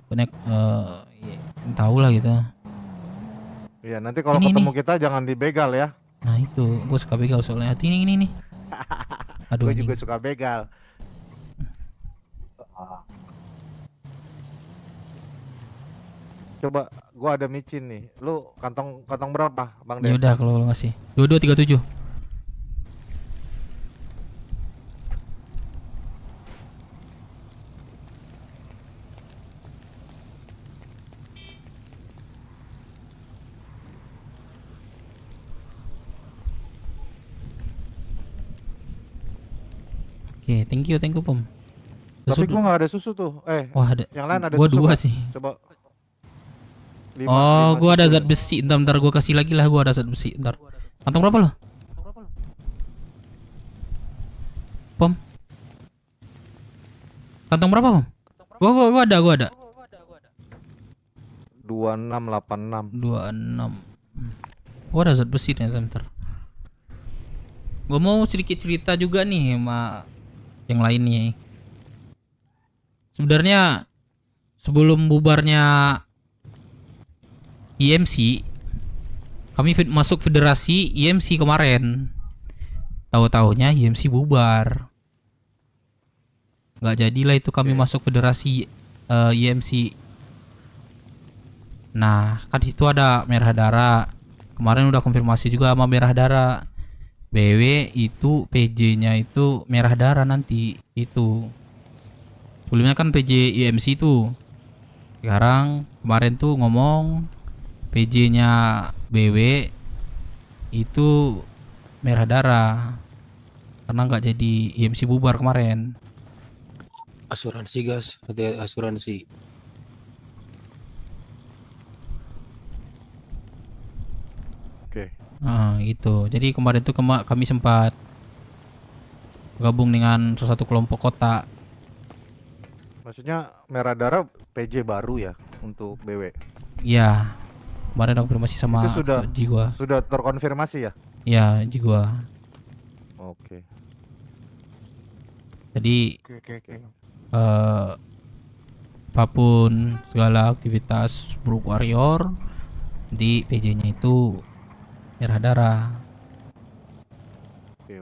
Connect tahu lah gitu. Iya, nanti kalau Ini, ketemu kita jangan dibegal ya. Nah itu, gue suka begal soalnya. Ini nih. Aduh, Gue juga suka begal. Coba, gua ada micin nih. Lu kantong berapa, Bang Ya Dev? udah kalau lo ngasih. 2237. Oke, thank you Pom. Tapi gua nggak ada susu tuh. Wah, ada. Yang lain ada Gua susu 2 nggak? sih. Coba. Gua ada susu. zat besi. Ntar gua kasih lagi lah. Gua ada zat besi. Ntar. Kantong berapa lo? Pom. Kantong berapa, Pom? Gua ada. 2686. 26. Gua ada zat besi nih, ntar. Gua mau sedikit cerita juga nih sama yang lainnya. Sebenarnya sebelum bubarnya IMC, kami masuk federasi IMC kemarin. Tahu-taunya IMC bubar. Nggak jadilah itu kami masuk federasi IMC. Nah, kan di situ ada Merah Dara. Kemarin udah konfirmasi juga sama Merah Dara. BW itu PJ-nya itu Merah Dara nanti itu. Sebelumnya kan PJ IMC itu. Sekarang kemarin tuh ngomong PJ-nya BW itu Merah Dara. Karena nggak jadi IMC bubar kemarin. Asuransi guys, ada asuransi. Oke. Nah, gitu. Jadi kemarin tuh kami sempat gabung dengan salah satu kelompok kota. Maksudnya Merah Dara PJ baru ya untuk BW. Iya. Kemarin aku konfirmasi sama Itu Jigwa. sudah terkonfirmasi ya? Iya, Jigwa. Oke. Jadi Oke. apapun segala aktivitas Brook Warrior di PJ-nya itu Merah Dara. Oke.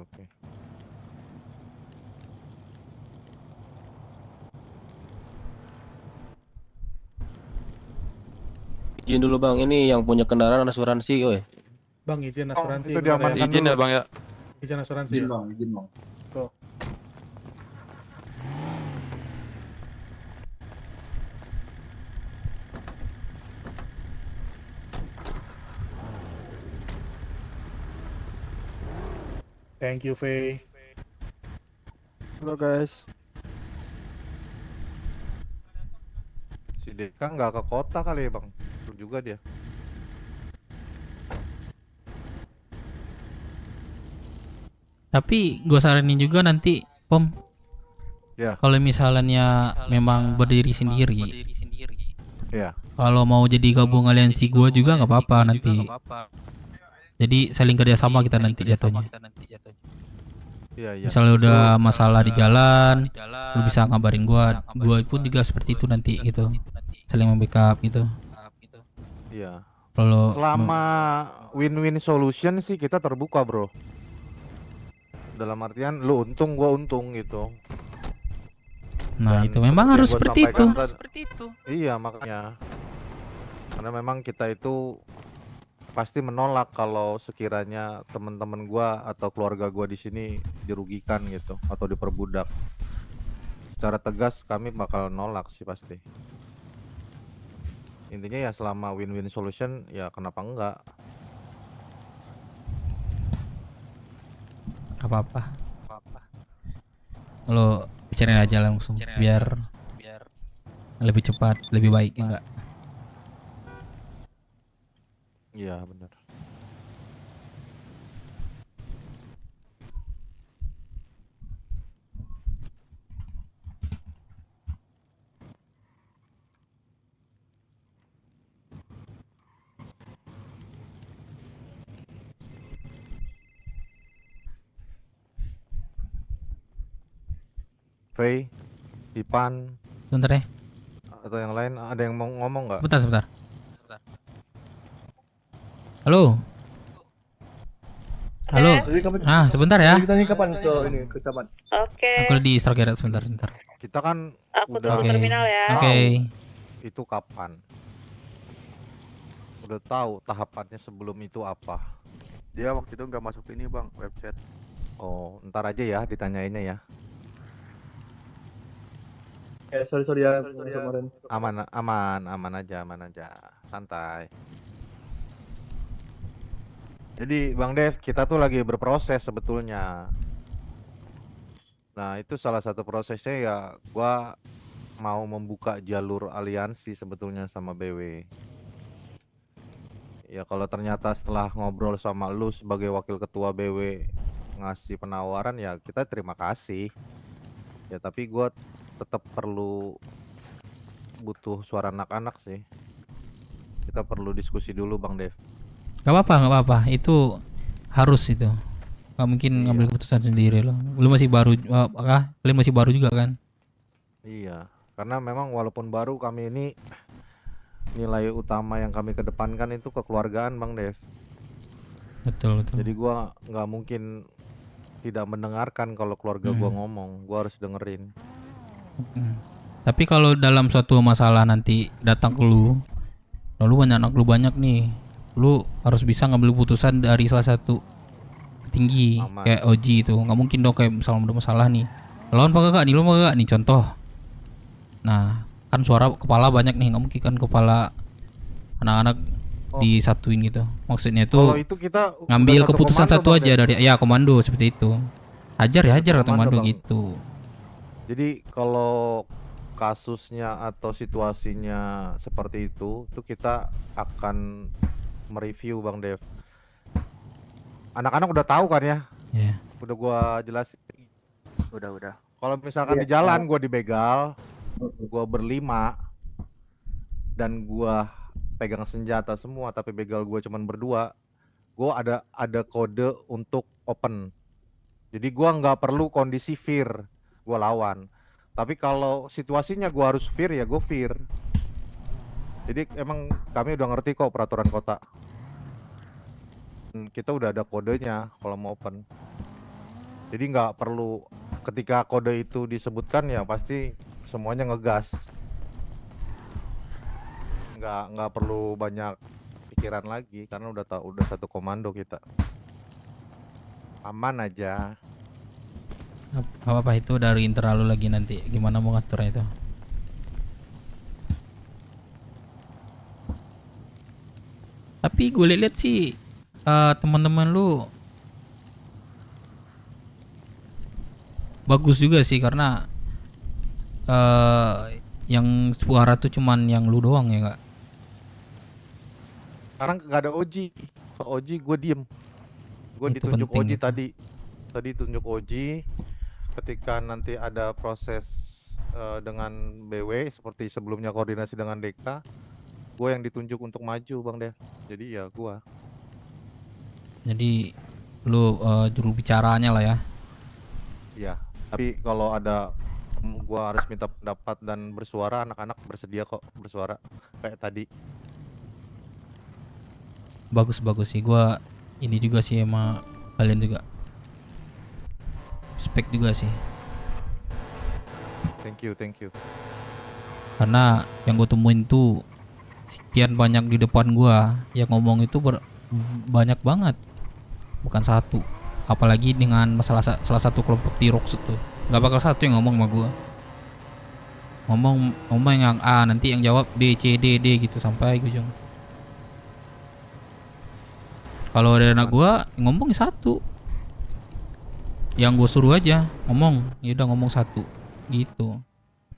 Izin dulu bang, ini yang punya kendaraan asuransi, oi. Bang, izin asuransi. itu bentar diamankan Izin ya bang ya. Izin asuransi. Izin Ya? bang, izin bang. Tuh. Thank you, Faye. Halo guys. Si Deka nggak ke kota kali ya, Bang? Itu juga dia. Tapi gue saranin juga nanti Pom. Ya. Kalau misalnya memang berdiri sendiri. Ya. Kalau mau jadi gabung aliansi gue juga nggak apa-apa nanti. Jadi saling kerjasama kita nanti jatuhnya. Iya. Misalnya udah masalah di jalan, lu bisa ngabarin gua pun juga seperti itu nanti gitu. Saling membackup gitu. Iya. Kalau Selama win-win solution sih kita terbuka, Bro. Dalam artian lu untung, gua untung gitu. Nah, Dan itu memang harus seperti yang gua seperti itu. sampaikan Iya, makanya. Karena memang kita itu pasti menolak kalau sekiranya teman-teman gua atau keluarga gua di sini dirugikan gitu atau diperbudak. Secara tegas kami bakal nolak sih pasti. Intinya ya selama win-win solution ya kenapa enggak? Apa-apa. Lo bicarain aja langsung biar lebih cepat, lebih baik ya enggak? Iya benar. Faye, Ipan, Sebentar ya. atau yang lain ada yang mau ngomong nggak? Sebentar. Halo. Halo. Sebentar ya. Kita kapan ke Camat? Oke. Aku di Stargate sebentar. Kita kan Aku udah tunggu terminal ya. Oke. itu kapan? Udah tahu tahapannya sebelum itu apa? Dia waktu itu nggak masuk ini bang, website. Oh, ntar aja ya ditanyainnya ya. Sorry ya kemarin. Aman aja, santai. Jadi Bang Dev, kita tuh lagi berproses sebetulnya. Nah, itu salah satu prosesnya ya gua mau membuka jalur aliansi sebetulnya sama BW. Ya kalau ternyata setelah ngobrol sama lu sebagai wakil ketua BW ngasih penawaran ya kita terima kasih. Ya tapi gua tetap butuh suara anak-anak sih. Kita perlu diskusi dulu Bang Dev. Gak apa-apa. Itu harus itu. Gak mungkin ngambil keputusan sendiri loh. Lu masih baru, kalian masih baru juga kan? Iya, karena memang walaupun baru kami ini nilai utama yang kami kedepankan itu kekeluargaan Bang Dev. Betul. Jadi gua nggak mungkin tidak mendengarkan kalau keluarga gua ngomong, gua harus dengerin. Tapi kalau dalam suatu masalah nanti datang ke lu, lalu anak lu banyak nih, lu harus bisa ngambil keputusan dari salah satu tinggi kayak Oji itu. Nggak mungkin dong kayak misalnya ada masalah nih, lawan apa kagak nih, lu mau kagak nih contoh. Nah kan suara kepala banyak nih, nggak mungkin kan kepala anak-anak disatuin gitu. Maksudnya Kalau itu itu kita ngambil udah satu keputusan komando, satu Bang aja Dev. dari komando seperti itu. Hajar atau komando Bang. gitu. Jadi kalau kasusnya atau situasinya seperti itu kita akan mereview Bang Dev. Anak-anak udah tahu kan ya? Iya. Udah gua jelasin. Udah. Kalau misalkan di jalan gua dibegal, gua berlima dan gua pegang senjata semua tapi begal gua cuman berdua, gua ada kode untuk open. Jadi gua nggak perlu kondisi fear gua lawan. Tapi kalau situasinya gua harus fear ya gua fear. Jadi emang kami udah ngerti kok peraturan kota. Kita udah ada kodenya kalau mau open. Jadi nggak perlu ketika kode itu disebutkan ya pasti semuanya ngegas. Nggak perlu banyak pikiran lagi karena udah satu komando kita. Aman aja. Apa itu dari internal lu lagi nanti gimana mau ngaturnya itu. Tapi gue lihat sih teman-teman lu bagus juga sih karena yang suara tuh cuman yang lu doang ya nggak? Sekarang nggak ada Oji. Kalau Oji gue diem. Gue Itu ditunjuk penting Oji itu. tadi tunjuk Oji. Ketika nanti ada proses dengan BW seperti sebelumnya koordinasi dengan Deka, gue yang ditunjuk untuk maju Bang Dev. Jadi ya gue. Jadi lu juru bicaranya lah ya. Iya. Tapi kalau ada gue harus minta pendapat dan bersuara, anak-anak bersedia kok bersuara kayak tadi. Bagus sih, gua ini juga sih sama kalian juga. Respect juga sih. Thank you. Karena yang gue temuin tuh sekian banyak di depan gua yang ngomong itu banyak banget. Bukan satu. Apalagi dengan masalah salah satu kelompok di Rox itu. Gak bakal satu yang ngomong sama gua. Ngomong yang A, nanti yang jawab B, C, D gitu sampai ujung. Kalau ada anak gua ngomong satu, yang gue suruh aja ngomong, ya udah ngomong satu, gitu.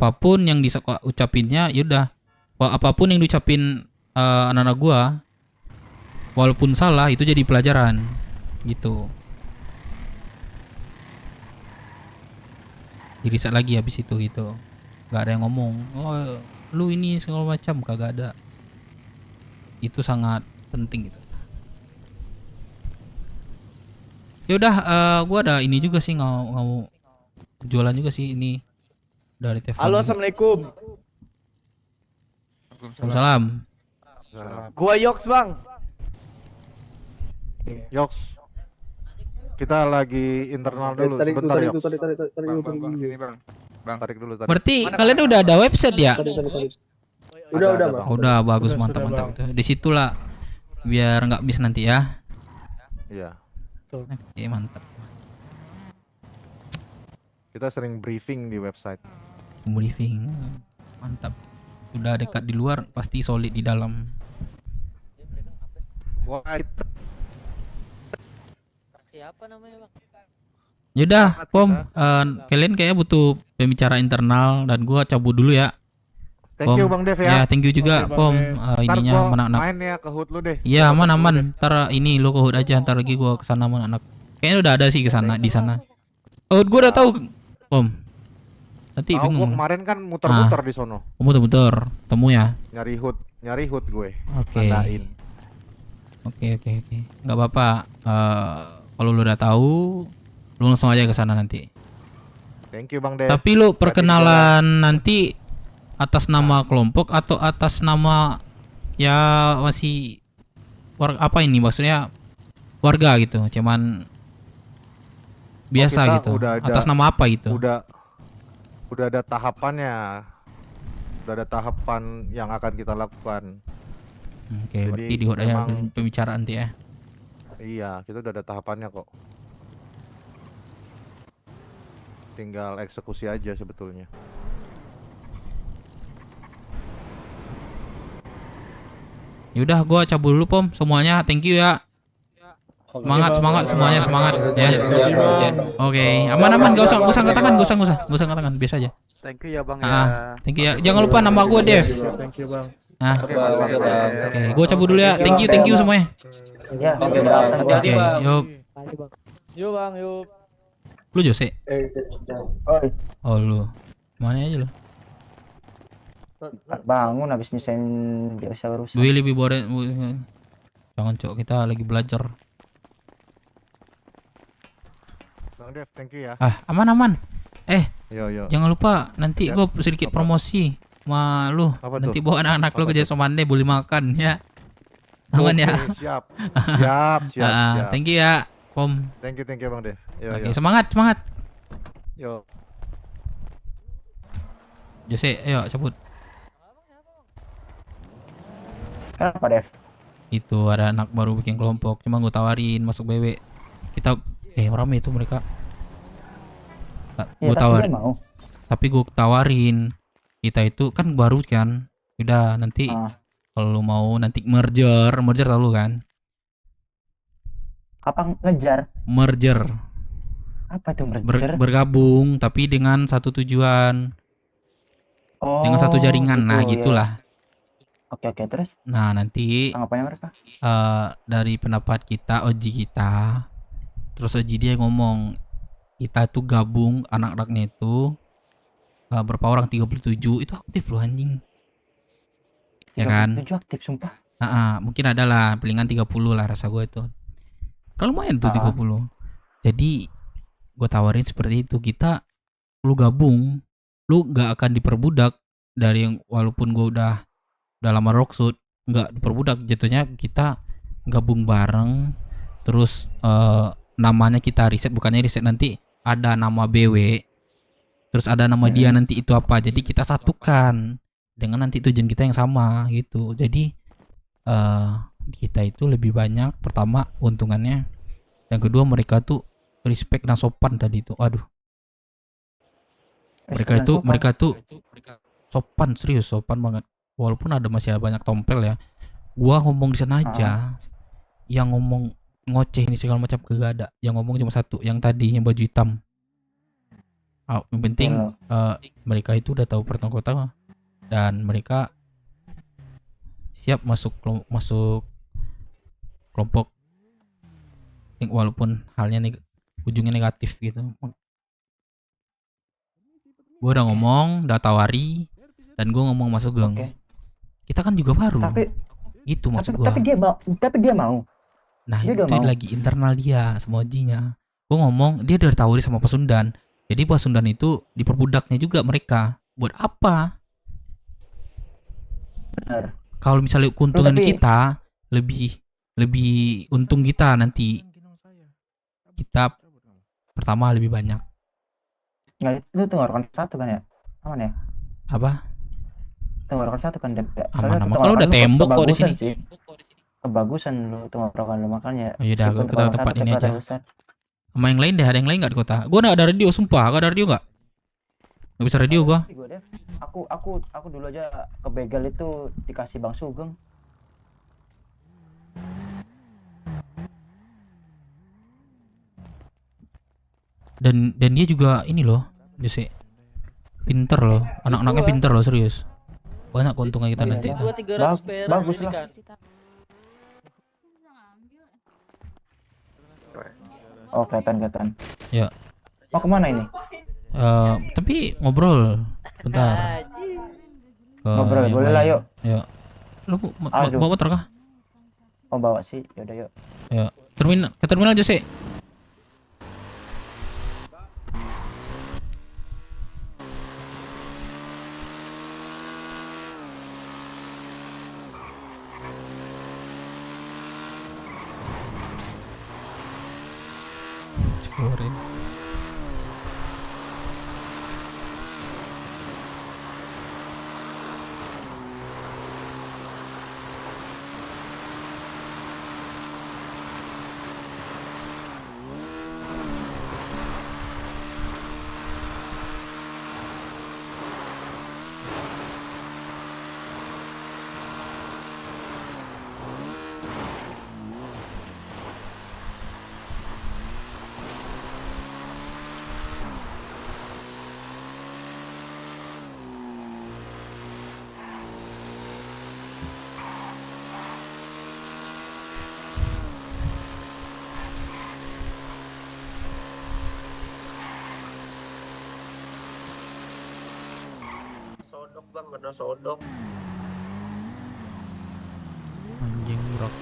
apapun yang ucapinnya yaudah, apapun yang diucapin anak-anak gua walaupun salah itu jadi pelajaran gitu. Jadi saat lagi habis itu gitu, nggak ada yang ngomong oh lu ini segala macam, kagak ada. Itu sangat penting gitu. Ya udah, gua ada ini juga sih, mau jualan juga sih ini dari Teflon. Halo, juga. assalamualaikum. Waalaikumsalam. Gua Yoks bang. Yoks, kita lagi internal dulu sebentar Yoks. Bang, sini bang. Bang, tarik dulu. Berarti kalian udah ada website ya? Udah, Bang. Udah, bagus, Sudah, mantap Bang. mantap itu. Disitulah biar nggak miss nanti ya. Iya. Oke, mantap. Kita sering briefing di website. Briefing, mantap. Udah dekat di luar, pasti solid di dalam. Wah, Siapa namanya, Bang? Yaudah, Pom, kalian kayaknya butuh pembicara internal dan gua cabut dulu ya. thank you Bang Dev ya. Ya, thank you juga, Oke, Bang Pom. Dev. Ntar Ininya gua sama anak-anak. main ya ke HUD lu deh. Iya, aman. Ntar ini lo ke HUD aja, ntar lagi gua kesana sama anak. Kayaknya udah ada sih kesana di sana. Oh, gua udah tahu, Pom. Nanti Gua bingung. kemarin kan muter-muter di sono. Muter-muter, temu ya. Nyari HUD gue. Oke. Tandain. Oke. Nggak apa-apa. Kalau lu udah tahu, lu langsung aja ke sana nanti. Thank you Bang Dev. Tapi lu perkenalan nanti atas nama kelompok atau atas nama ya masih apa ini maksudnya warga gitu, cuman biasa kita gitu. udah ada- Atas nama apa gitu? Udah ada tahapannya. Udah ada tahapan yang akan kita lakukan. Oke, Jadi berarti di HUD aja memang- pembicaraan nanti ya. Iya, kita udah ada tahapannya kok. Tinggal eksekusi aja sebetulnya. Yaudah, gua cabut dulu Pom semuanya. Thank you ya. Semangat semuanya semangat ya. Oke, aman gak usah angkat tangan, gak usah angkat tangan, biasa aja. Thank you ya Bang ya. Thank you ya. Jangan lupa nama gua Dev. Thank you Bang. Oke, gua cabut dulu ya. Thank you semuanya. Ya. Oke Bang, hati-hati Oke, Bang. yuk. Yuk bang, yuk. Lu Jose? Oi, Oh lu. Mana aja lu? bangun habis nyusahin biasa urusan. Gue lebih boring. Jangan cok, kita lagi belajar. Bang Dev, thank you ya. Aman. Yo. Jangan lupa nanti Ya, gue sedikit apa? promosi sama lu. Apa Nanti tuh? bawa anak-anak lu Apa ke tuh? Jasa Mande boleh makan ya. Aman ya. Oke, siap. Thank you ya, Pom. Thank you Bang Dev. Yo. Oke, semangat. Yo. Jose, ayo cabut. Kenapa, Dev? Itu ada anak baru bikin kelompok, cuma gue tawarin masuk BW. Kita rame itu mereka. Gue tawarin. Mau. Tapi gue tawarin kita itu kan baru kan. Udah nanti kalau lu mau nanti merger tahu lu kan? Apa ngejar? Merger. Apa tuh merger? Bergabung tapi dengan satu tujuan. Dengan satu jaringan. Nah, gitu, gitulah. Oke, terus? Nah, nanti Tanggapannya mereka? dari pendapat kita, Oji kita, terus Oji dia ngomong kita tuh gabung anak-anaknya itu berapa orang, 37 itu aktif loh anjing. Ya kan? 37 aktif sumpah. Mungkin ada lah palingan 30 lah rasa gue itu. Kalau main tuh 30. Jadi gue tawarin seperti itu, lu gabung, lu gak akan diperbudak dari yang walaupun gue udah lama rockshoot, nggak diperbudak, jatuhnya kita gabung bareng, terus namanya kita riset, bukannya riset nanti ada nama BW, terus ada nama dia nanti itu apa, jadi kita satukan dengan nanti tujuan kita yang sama gitu. Jadi kita itu lebih banyak, pertama untungannya, yang kedua mereka tuh respect dan sopan tadi itu. Aduh, mereka tuh sopan, serius sopan banget. Walaupun masih banyak tompel ya, gua ngomong di sana aja, yang ngomong ngoceh ini segala macam kagak ada, yang ngomong cuma satu, yang tadi yang baju hitam, Yang penting mereka itu udah tahu peraturan kota dan mereka siap masuk kelompok walaupun halnya ujungnya negatif gitu. Gue udah ngomong, udah tawari, dan gue ngomong masuk geng. Kita kan juga baru. Gitu maksud gue. Tapi dia mau. Nah Dia itu udah mau. lagi internal dia sama Ojinya. Gue ngomong, dia udah tawari sama Pasundan. Jadi Pasundan itu diperbudaknya juga mereka. Buat apa? Benar. Kalau misalnya keuntungan kita lebih untung kita nanti. Kita pertama lebih banyak. Nggak, itu tenggorokan satu kan ya? Aman ya? Apa? Tenggorokan satu kan? Aman. Kalau udah tembok kok di sini. Kebagusan lu tenggorokan lu makanya. Oh, yaudah, kita tempat ini aja. Sama yang lain deh, ada yang lain nggak di kota? Gue nggak ada radio, sumpah, gak ada radio nggak? Nggak bisa radio gua. Aku dulu aja ke begal itu dikasih Bang Sugeng. Dan dia juga ini loh, Jose. Pinter loh, anak-anaknya pinter loh, serius. Banyak keuntungan kita nanti. 200-300 perak bagus lah. kan. Oh, kelihatan. Ya. Mau kemana ini? Tapi ngobrol bentar. Ngobrol, boleh lah, yuk. Ya. Lu bawa motor kah? Oh, bawa sih. Yaudah, yuk. Ya. Ke terminal Jose. Cepurin. Sodok bang, kena sodok. Anjing rock.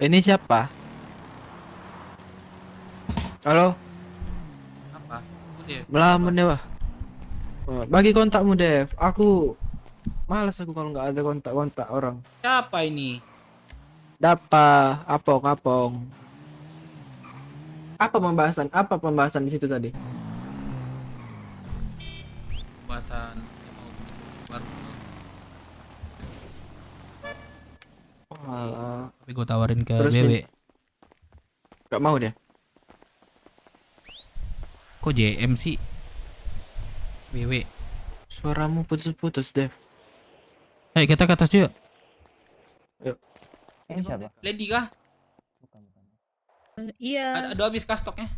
Ini siapa? Halo? Apa? Dev. Melamun Dewa. Bagi kontakmu Dev. Aku malas kalau nggak ada kontak orang. Siapa ini? Dapa, apong. Apa pembahasan di situ tadi? Pembahasan baru. Alah. Tapi gue tawarin ke Terus BW. Gak mau dia. Kok JM sih? BW. Suaramu putus-putus Dev. Ayo kita ke atas yuk. Yuk. Ini siapa? Lady kah? Iya. Ada habis kah stoknya?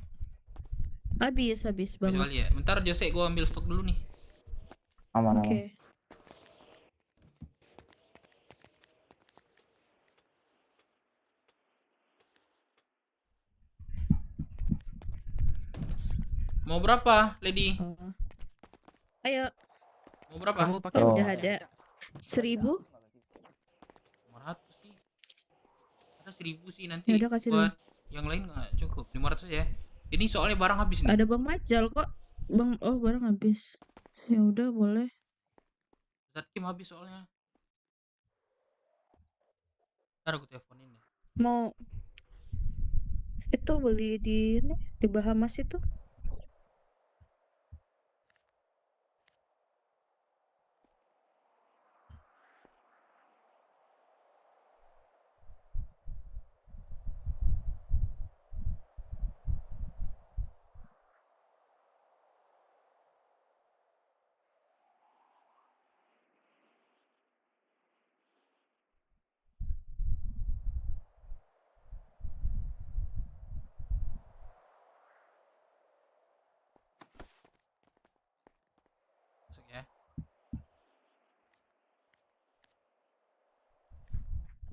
Habis bang. Kali ya. Bentar Jose, gue ambil stok dulu nih. Aman. Oke. Mau berapa, Lady? Ayo. Mau berapa? Kamu pakai Udah ada 1.000. 500 sih. Ada 1.000 sih nanti. Ya udah, kasih buat yang lain nggak cukup. 500 aja. Ini soalnya barang habis nih. Ada Bang Majal kok. Barang habis. Ya udah boleh. Tim habis soalnya. Ntar aku teleponin deh. Mau itu beli di ini di Bahamas itu.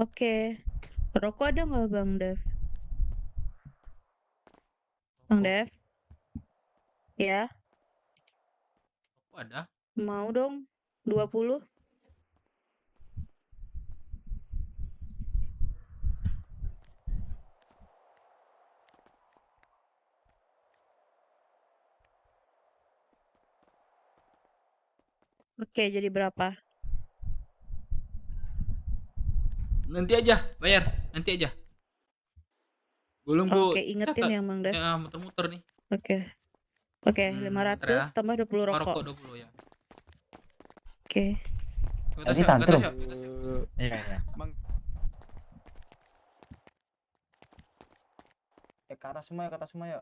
Oke. Rokok ada nggak Bang Dev? Bang Dev? Ya, Oh, ada. mau dong. 20. Oke, jadi berapa? Nanti aja, bayar. Nanti aja. Belum Oke, ingetin ya Bang Dev. Ya, muter-muter nih. Oke. Oke, Bentar ya. 500 tambah 20 Rokok rokok. 20 ya. Oke. Tadi tantrum. Iya, iya. Ke atas semua ya, ke atas semua ya.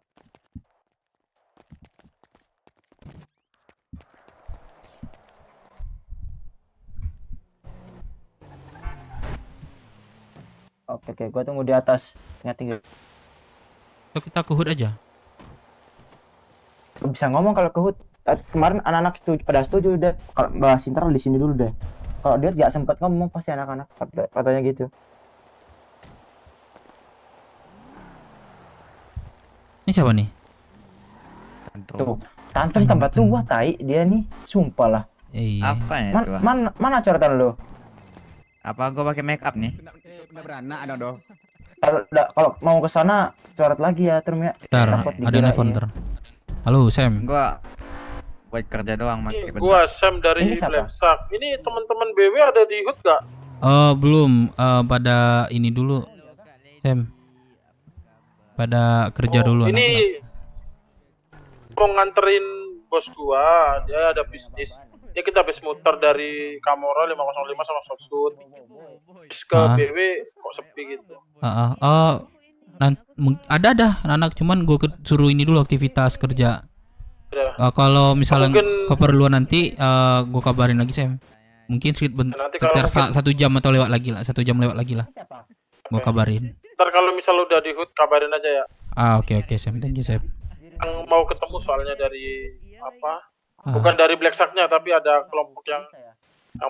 Oke, gua tunggu di atas. Tinggal. Yuk kita ke HUD aja. Bisa ngomong kalau ke HUD. Kemarin anak-anak pada setuju deh. Kalau bahas internal di sini dulu deh. Kalau dia nggak sempat ngomong pasti anak-anak katanya gitu. Ini siapa nih? Tuh, tantrum tambah tua tai dia nih, sumpah lah. Iya. Apa ya itu? Mana coretan lo? Apa gua pakai make up nih? Udah beranak ada dong. Kalau mau ke sana coret lagi ya, Trum ya. Bentar, Takut ada dikirain. nelfon ntar. Halo, Sam. Gua buat kerja doang mas. Gua Sam dari Ini siapa? Blacksack. Ini teman-teman BW ada di HUD gak? Belum. Pada ini dulu, Sam. Pada kerja dulu. Ini mau nganterin bos gua, dia ada bisnis. Ya kita habis muter dari Kamora 505 sama Sosud. Terus ke BW kok sepi gitu. Ada anak cuman gue suruh ini dulu aktivitas kerja. Kalau misalnya keperluan nanti gue kabarin lagi Sam. Mungkin sekitar 1 jam atau lewat lagi lah, 1 jam lewat lagi lah. Gue kabarin. Ntar kalau misal udah di HUD kabarin aja ya. Oke Sam, thank you Sam. Yang mau ketemu soalnya dari apa? Bukan dari Blacksack-nya tapi ada kelompok yang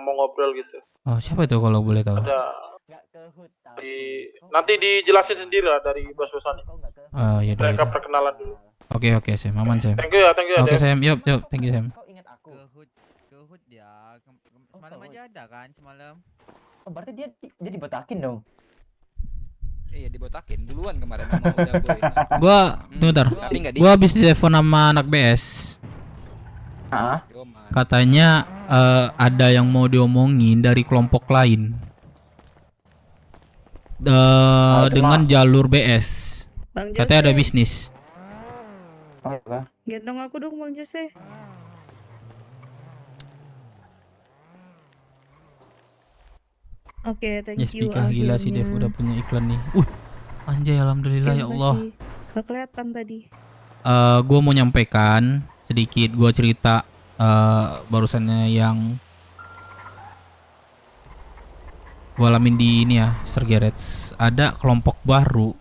mau ngobrol gitu. Oh siapa itu kalau boleh tahu? Ada nanti dijelasin sendiri lah dari bos-bosannya. Ya Mereka perkenalan dulu. Oke Sam, aman Sam. Thank you ya. Oke Sam, yuk, thank you Sam. Ke HUD ya. Semalam aja ada kan semalam. Oh, berarti dia dibetakin dong. Iya dibotakin duluan kemarin. Gua bentar. Gua habis ditelepon sama anak BS. Katanya ada yang mau diomongin dari kelompok lain dengan jalur BS. Bang Katanya ada Jose. bisnis. Gendong aku dong Bang Jose. Oke, thank you. Gila sih Dev udah punya iklan nih. Anjay, alhamdulillah ya Allah. Gak kelihatan tadi. Gue mau nyampaikan sedikit, gue cerita barusannya yang gue alamin di ini ya, Sir Garrett. Ada kelompok baru,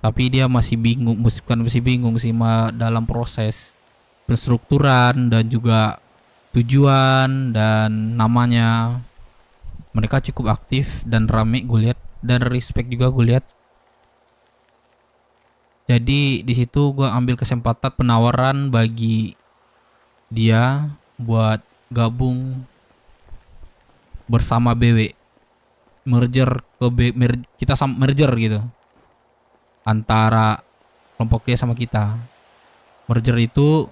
tapi dia masih bingung, bukan masih bingung sih, dalam proses penstrukturan dan juga tujuan dan namanya. Mereka cukup aktif dan rame gue lihat, dan respect juga gue lihat. Jadi di situ gue ambil kesempatan penawaran bagi dia buat gabung bersama BW, merger ke kita merger gitu antara kelompok dia sama kita. Merger itu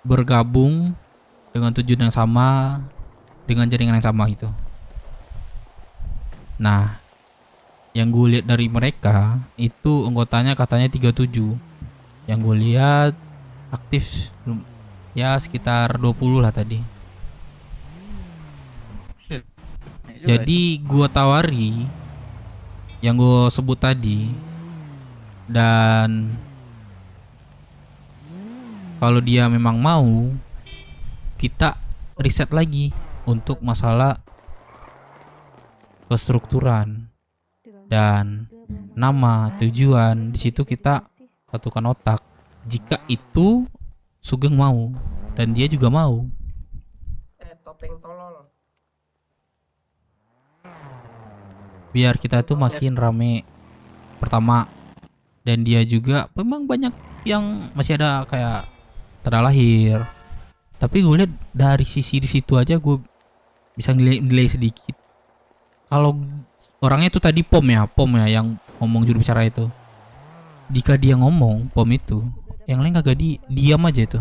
bergabung dengan tujuan yang sama, dengan jaringan yang sama gitu. Nah, yang gue lihat dari mereka itu anggotanya katanya 37. Yang gue lihat aktif ya sekitar 20 lah tadi. Jadi gue tawari yang gue sebut tadi, dan kalau dia memang mau, kita riset lagi untuk masalah kestrukturan dan nama, tujuan. Di situ kita satukan otak. Jika itu Sugeng mau dan dia juga mau. Topeng tolol. biar kita tuh makin rame pertama, dan dia juga memang banyak yang masih ada kayak tanda lahir, tapi gue lihat dari sisi di situ aja gue bisa nilai sedikit kalau orangnya itu tadi pom ya yang ngomong juru bicara itu. Jika dia ngomong pom itu, yang lain kagak diam aja itu,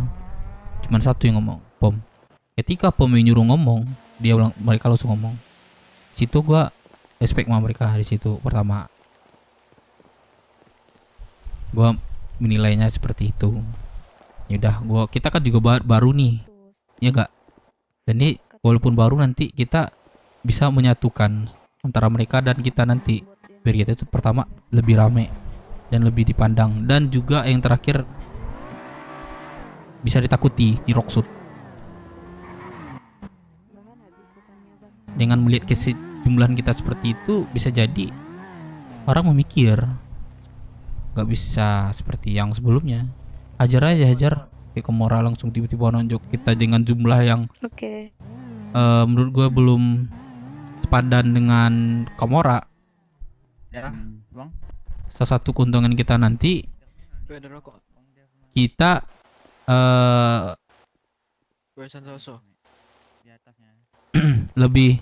cuman satu yang ngomong pom. Ketika pom yang nyuruh ngomong, mereka langsung ngomong. Situ gua respect sama mereka di situ pertama. Gua menilainya seperti itu. Yaudah, kita kan juga baru nih, ya gak? Dan ini walaupun baru, nanti kita bisa menyatukan antara mereka dan kita nanti, biar kita itu pertama lebih rame dan lebih dipandang, dan juga yang terakhir bisa ditakuti di Rockshoot. Dengan melihat jumlahan kita seperti itu, bisa jadi orang memikir gak bisa seperti yang sebelumnya. Hajar kayak Komora langsung tiba-tiba nonjok kita dengan jumlah yang menurut gue belum sepadan dengan Komora. Ya, Bang. Salah satu keuntungan kita nanti, kita lebih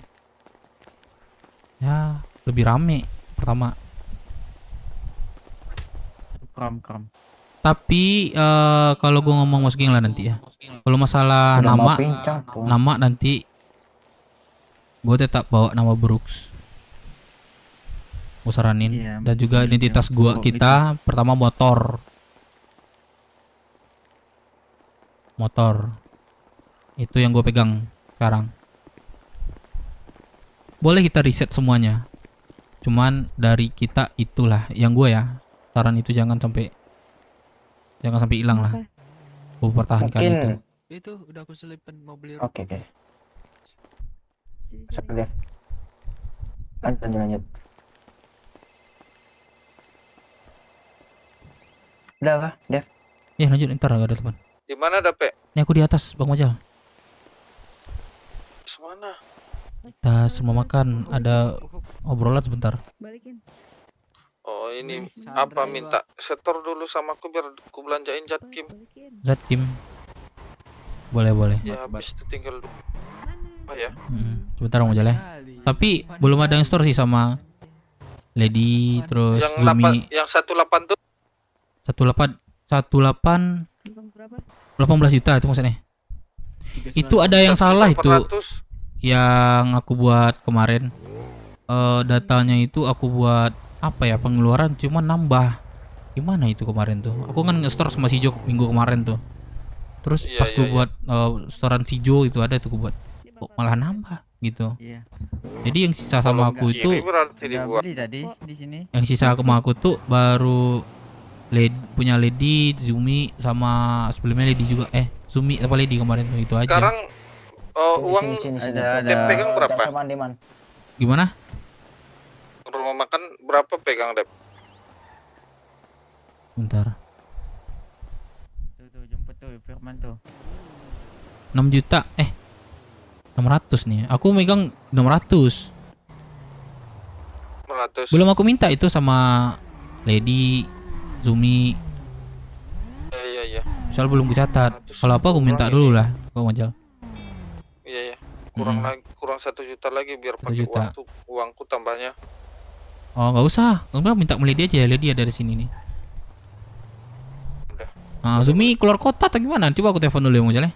rame pertama. Kram. Tapi kalau gue ngomong Mas Geng lah nanti ya. Kalau masalah nama nanti gue tetap bawa nama Brooks. Gue saranin. Dan juga identitas kita pertama motor. Itu yang gue pegang sekarang. Boleh kita riset semuanya. Cuman dari kita itulah yang gue ya. Saran itu jangan sampai hilang lah. Gue pertahankan itu. Itu udah aku selipin mau beli. Oke. Def. Lanjut. Udah kah, Dev? Ya lanjut, ntar agak ada teman. Di mana Dape? Ini aku di atas Bang Majal. Semana? Kita semua makan, ada obrolan sebentar. Oh ini apa minta setor dulu sama aku biar aku belanjain Zatkim. Boleh. Ya habis itu tinggal apa ya? Sebentar Bang Majal ya. Tapi belum ada yang store sih sama Lady terus Yang Zumi. Yang 18 tuh 18 18 juta itu maksudnya. Itu ada yang salah itu. Yang aku buat kemarin. Datanya itu aku buat apa ya, pengeluaran cuma nambah. Gimana itu kemarin tuh? Aku kan nge-store sama Sijo minggu kemarin tuh. Terus pas gue buat storan Sijo itu ada tuh gue buat malah nambah gitu. Jadi yang sisa sama aku itu yang sisa sama aku tuh baru punya Lady, Zumi sama sebelumnya Lady juga. Zumi apa Lady kemarin tuh, itu aja. Sekarang uang Dep pegang berapa? Gimana? Rumah makan berapa pegang Dep? Bentar. Tuh jemput tuh Firman tuh. 6 juta 600 nih. Aku megang 600. Belum aku minta itu sama Lady, Zumi. Iya. Soal belum dicatat. Kalau apa aku minta dulu lah, Bang Majal. Iya. Kurang 1 juta lagi biar pakai uangku tambahnya. Oh nggak usah, kamu minta Lady aja. Lady ada dari sini nih. Zumi keluar kota atau gimana? Coba aku telepon dulu ya Bang Majal ya.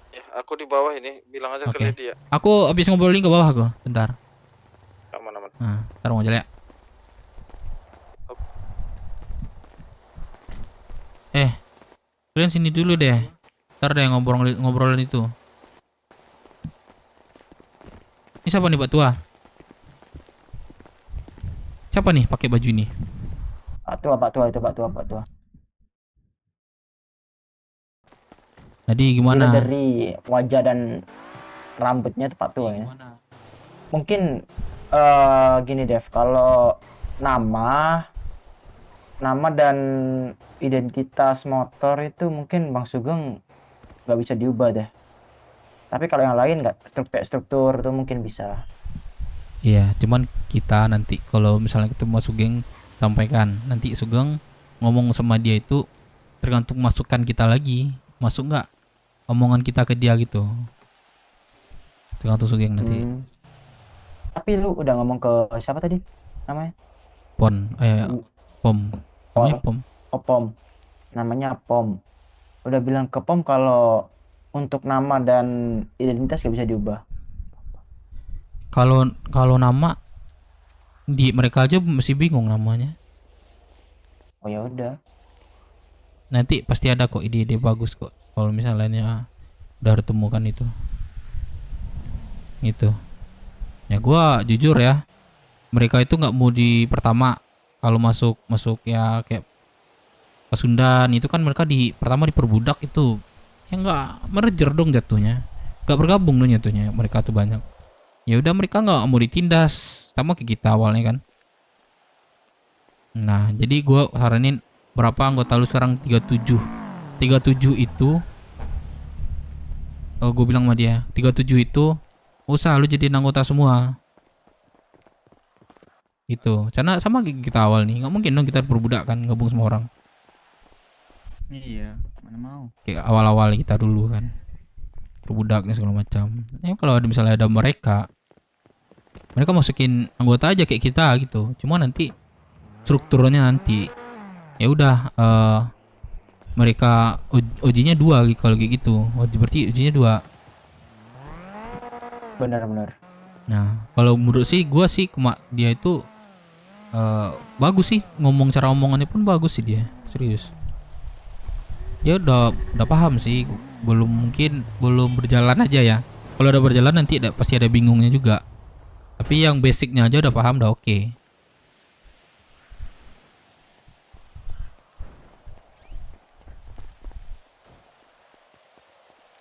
Ya, aku di bawah ini, bilang aja ke Lady ya. Aku habis ngobrolin ke bawah aku, bentar. Aman. Ntar Bang Majal ya. Kalian sini dulu deh. Ntar deh ngobrolin itu. Ini siapa nih Pak Tua? Siapa nih pakai baju ini? Pak Tua. Jadi gimana? Dari wajah dan rambutnya Pak Tua ya. Mungkin gini Dev, kalau nama dan identitas motor itu mungkin Bang Sugeng nggak bisa diubah deh. Tapi kalau yang lain nggak, struktur itu mungkin bisa. Iya, cuman kita nanti kalau misalnya ketemu Sugeng sampaikan, nanti Sugeng ngomong sama dia itu tergantung masukan kita lagi, masuk nggak omongan kita ke dia gitu, tergantung Sugeng nanti. Tapi lu udah ngomong ke siapa tadi namanya? Pom. Namanya Pom. Oh, Pom. Namanya Pom. Udah bilang ke Pom kalau untuk nama dan identitas gak bisa diubah. Kalau nama di mereka aja masih bingung namanya. Oh ya udah. Nanti pasti ada kok ide-ide bagus kok. Kalau misalnya udah temukan itu. Gitu. Ya gua jujur ya. Mereka itu nggak mau di pertama kalau masuk ya kayak Pasundan itu kan mereka di pertama diperbudak itu. Ya nggak merger dong jatuhnya. Nggak bergabung dong jatuhnya. Mereka tuh banyak. Ya udah mereka nggak mau ditindas sama kayak kita awalnya kan. Nah jadi gue saranin berapa anggota lu sekarang 37 itu gue bilang sama dia 37 itu usah lu jadi anggota semua itu karena sama kayak kita awal nih nggak mungkin dong kita perbudak kan gabung semua orang. Iya, mana mau. Kayak awal-awal kita dulu kan perbudaknya segala macam. Ya kalau ada misalnya ada mereka masukin anggota aja kayak kita gitu. Cuma nanti strukturnya nanti ya udah mereka ujinya 2 kalau kayak gitu. Berarti ujinya 2. Benar-benar. Nah, kalau menurut gua sih dia itu bagus sih ngomong, cara omongannya pun bagus sih dia. Serius. Dia udah paham sih. Mungkin belum berjalan aja ya. Kalau udah berjalan nanti pasti ada bingungnya juga. Tapi yang basicnya aja udah paham, udah oke.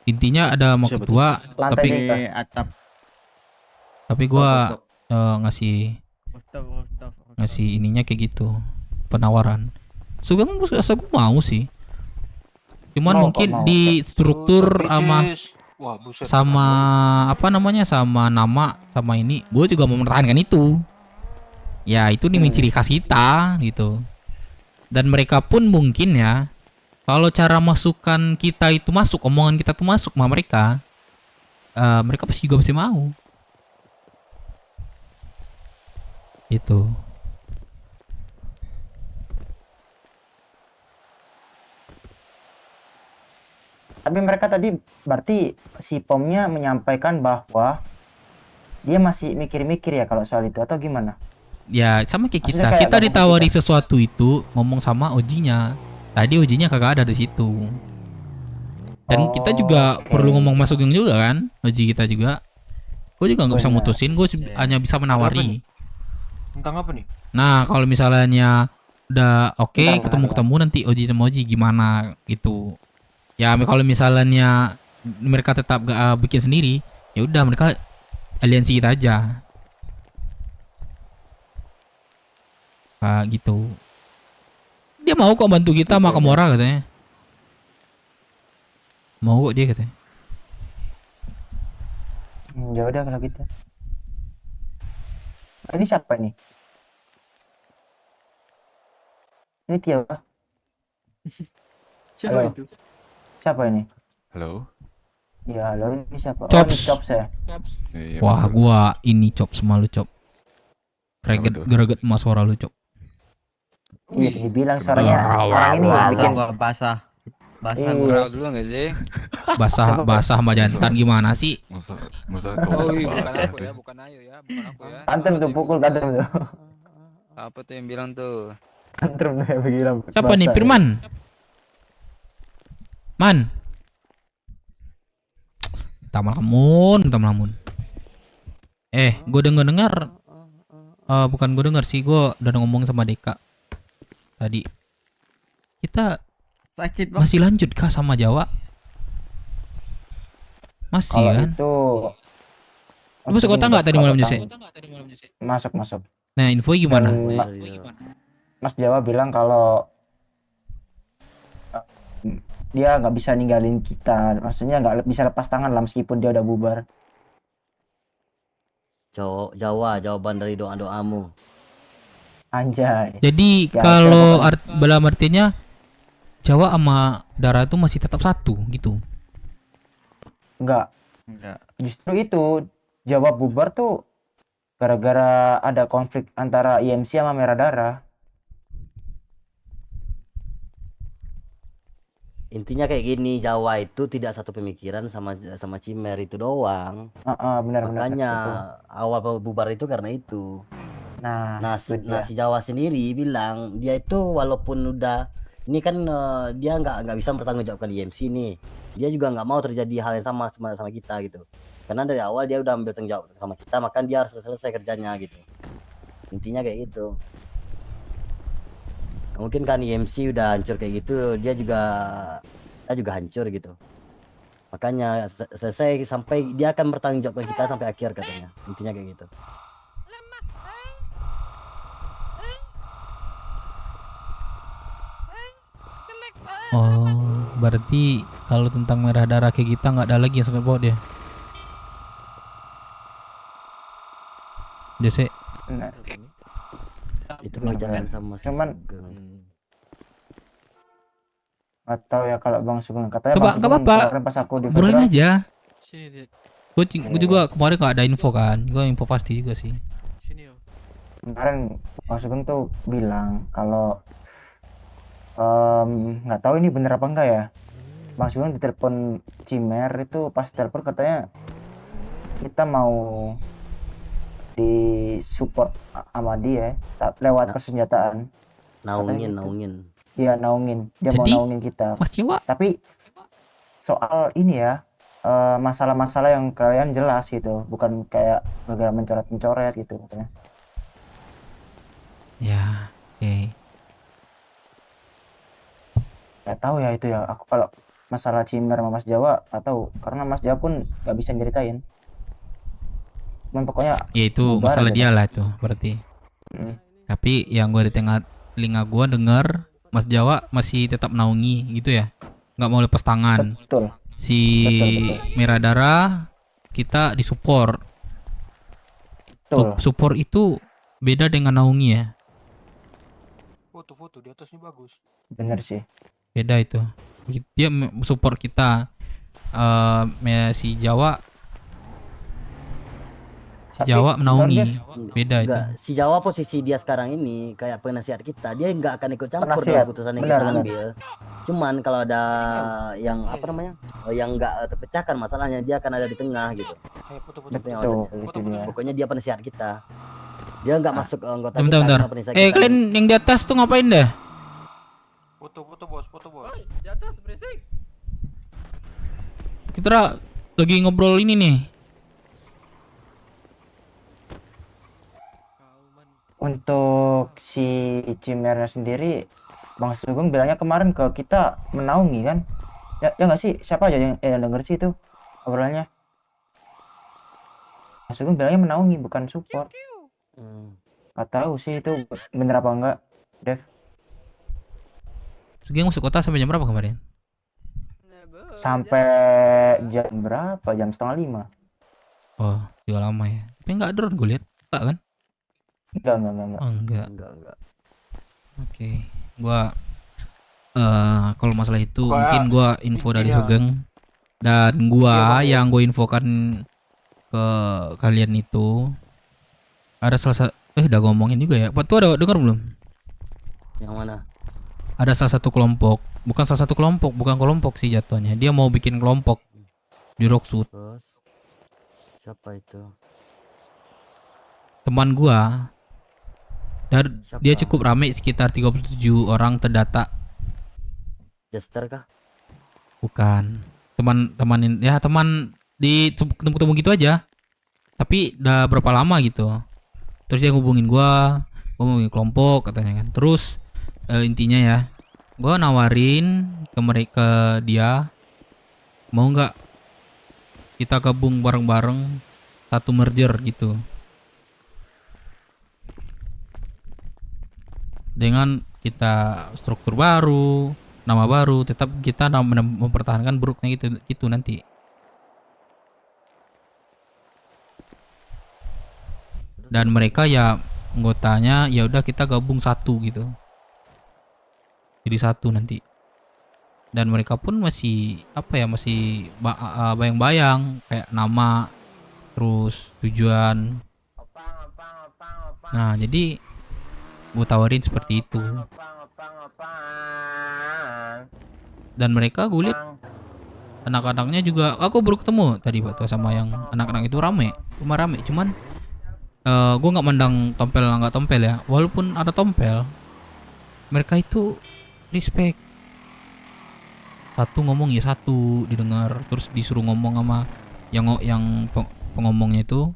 Intinya ada mau ketua, tapi gua ngasih ininya kayak gitu, penawaran. Sugeng asa gua mau sih. Cuman mungkin di struktur sama apa namanya sama nama sama ini gue juga mau mempertahankan itu ya itu nih ciri khas kita gitu. Dan mereka pun mungkin ya kalau cara masukan kita itu masuk, omongan kita tuh masuk sama mereka, mereka pasti juga pasti mau itu. Tapi mereka tadi berarti si Pomnya menyampaikan bahwa dia masih mikir-mikir ya kalau soal itu atau gimana? Ya sama kayak kita ditawari sesuatu itu ngomong sama Ojinya. Tadi Ojinya kagak ada di situ. Dan kita juga perlu ngomong masuk yang juga kan, Oji kita juga. Gue juga nggak bisa mutusin, gue hanya bisa menawari. Tentang apa nih? Nah kalau misalnya udah oke, ketemu nanti Oji sama Oji gimana gitu. Ya kalau misalnya mereka tetap gak bikin sendiri, ya udah mereka aliansi kita aja. Gitu. Dia mau kok bantu kita sama Kamora katanya. Mau kok dia katanya. Ya udah kalau gitu. Ini siapa nih? Ini Tiawa. Siapa itu? Siapa ini? Halo. Ya, halo, ini siapa? Chops. Oh, Chops ya. Iya, Wah, gua ini Chops sama lu, Cop. Greget sama suara lu, Cop. Iya, dibilang suaranya orang ini bikin basah. Basah Ngobrol dulu nggak sih? Basah sama jantan gimana sih? Masa Oh iya, bukan aku ya. Tantrum tuh, pukul tantrum tuh. Apa tuh yang bilang tuh? Tantrum ya bilang. Siapa nih, Firman? Man. Minta melamun. Gue dengar. Bukan gue dengar sih, gue udah ngomong sama Deka tadi. Kita sakit Bang. Masih lanjut kah sama Jawa? Masih kalau kan? Itu lu masuk kota nggak tadi malam Jose? Masuk. Nah info gimana? Mas Jawa bilang kalau dia nggak bisa ninggalin kita, maksudnya nggak bisa lepas tangan lah meskipun dia udah bubar. Jawa, jawaban dari doa-doamu. Anjay. Jadi Ya, kalau siapa dalam artinya Jawa sama Dara itu masih tetap satu gitu. Enggak. Justru itu Jawa bubar tuh gara-gara ada konflik antara IMC sama Merah Darah. Intinya kayak gini, Jawa itu tidak satu pemikiran sama Cimer itu doang. Benar-benar Makanya itu. awal bubar itu karena itu. Nah, itu dia. si Jawa sendiri bilang dia itu walaupun udah ini kan dia nggak bisa mempertanggungjawabkan IMC nih. Dia juga nggak mau terjadi hal yang sama kita gitu. Karena dari awal dia udah ambil tanggung jawab sama kita, maka dia harus selesai kerjanya gitu. Intinya kayak gitu. Mungkin kan IMC udah hancur kayak gitu, kita juga hancur gitu. Makanya selesai sampai dia akan bertanggung jawab kita sampai akhir katanya. Intinya kayak gitu. Oh, berarti kalau tentang Merah Darah kayak kita nggak ada lagi yang sampai bawa dia. Jose. Nah, itu pembicaraan sama cuman atau ya kalau Bang Sugeng katanya Coba Bang nggak Sugeng apa-apa. kemarin pas aku di Obrolin Federal, aja. Gue juga kemarin nggak ada info kan. Gue info pasti juga sih. kemarin Bang Sugeng tuh bilang kalau nggak tahu ini bener apa enggak ya. Bang Sugeng ditelepon Cimer itu pas telepon katanya kita mau di support sama dia lewat persenjataan. Naungin. Iya, naungin. Dia Jadi, mau naungin kita. Mas Jawa. Tapi soal ini ya, masalah-masalah yang kalian jelas gitu, bukan kayak gara-gara mencoret-mencoret gitu katanya. Ya, oke. Gak tahu ya itu ya. Aku kalau masalah Cimer sama Mas Jawa nggak tahu, karena Mas Jawa pun nggak bisa nyeritain. Cuman pokoknya Ya itu bubar masalah aja dia dah. lah itu berarti. Tapi yang gue di tengah telinga gue dengar Mas Jawa masih tetap naungi gitu ya, nggak mau lepas tangan. Betul. Si Betul. Merah Darah kita disupport. Betul. Support itu beda dengan naungi ya. Foto-foto di atasnya bagus. Bener sih. Beda itu. Dia support kita. Si Jawa Tapi Jawa menaungi. sebenarnya Beda itu. enggak, si Jawa posisi dia sekarang ini kayak penasihat kita, dia nggak akan ikut campur Penasihat, dalam keputusan yang kita benar. ambil. Cuman kalau ada yang apa namanya, yang nggak terpecahkan masalahnya, dia akan ada di tengah gitu. Ngerti nggak maksudnya? itu dia. Pokoknya dia penasihat kita. Dia nggak masuk anggota Bentar, kita, bentar. karena penasihat kita. Kalian yang di atas tuh ngapain dah? Foto bos. Di atas berisik. Kita lagi ngobrol ini nih. Untuk si Cimernya sendiri, Bang Sugeng bilangnya kemarin ke kita menaungi kan? Ya nggak sih? Siapa aja yang denger sih itu obrolannya? Bang Sugeng bilangnya menaungi bukan support. Nggak tahu sih itu bener apa enggak, Dev. Sugeng masuk kota sampai jam berapa kemarin? Sampai jam berapa? Jam 4:30. Oh, juga lama ya. Tapi nggak drone gue lihat, enggak kan? Enggak. Oh, enggak. Enggak. Oke, gua kalau masalah itu Pokoknya mungkin gua info dari intinya- Sugeng dan gua yang gue infokan ke kalian itu ada salah satu udah gua ngomongin juga ya. Pak tuh ada dengar belum? Yang mana? Ada salah satu kelompok, bukan kelompok sih jatuhnya. Dia mau bikin kelompok di Rocksud. Terus siapa itu? Teman gua. Dan Siapa? dia cukup ramai sekitar 37 orang terdata. Jester kah? Bukan. Teman di ketemu-ketemu gitu aja. Tapi udah berapa lama gitu. Terus dia ngubungin gua ngomongin kelompok katanya kan. Terus intinya ya, gua nawarin ke mereka dia mau nggak kita gabung bareng-bareng satu merger gitu. Dengan kita struktur baru, nama baru, tetap kita mempertahankan buruknya gitu nanti. Dan mereka ya anggotanya ya udah kita gabung satu gitu. Jadi satu nanti. Dan mereka pun masih apa ya, masih bayang-bayang kayak nama, terus tujuan. Nah, jadi gue tawarin seperti itu. Dan mereka gue lihat anak-anaknya juga, aku baru ketemu tadi Pak sama yang anak-anak itu rame, rumah rame. Cuman gue nggak mandang tompel nggak tompel ya, walaupun ada tompel, mereka itu respect. Satu ngomong ya satu didengar, terus disuruh ngomong sama yang pengomongnya itu,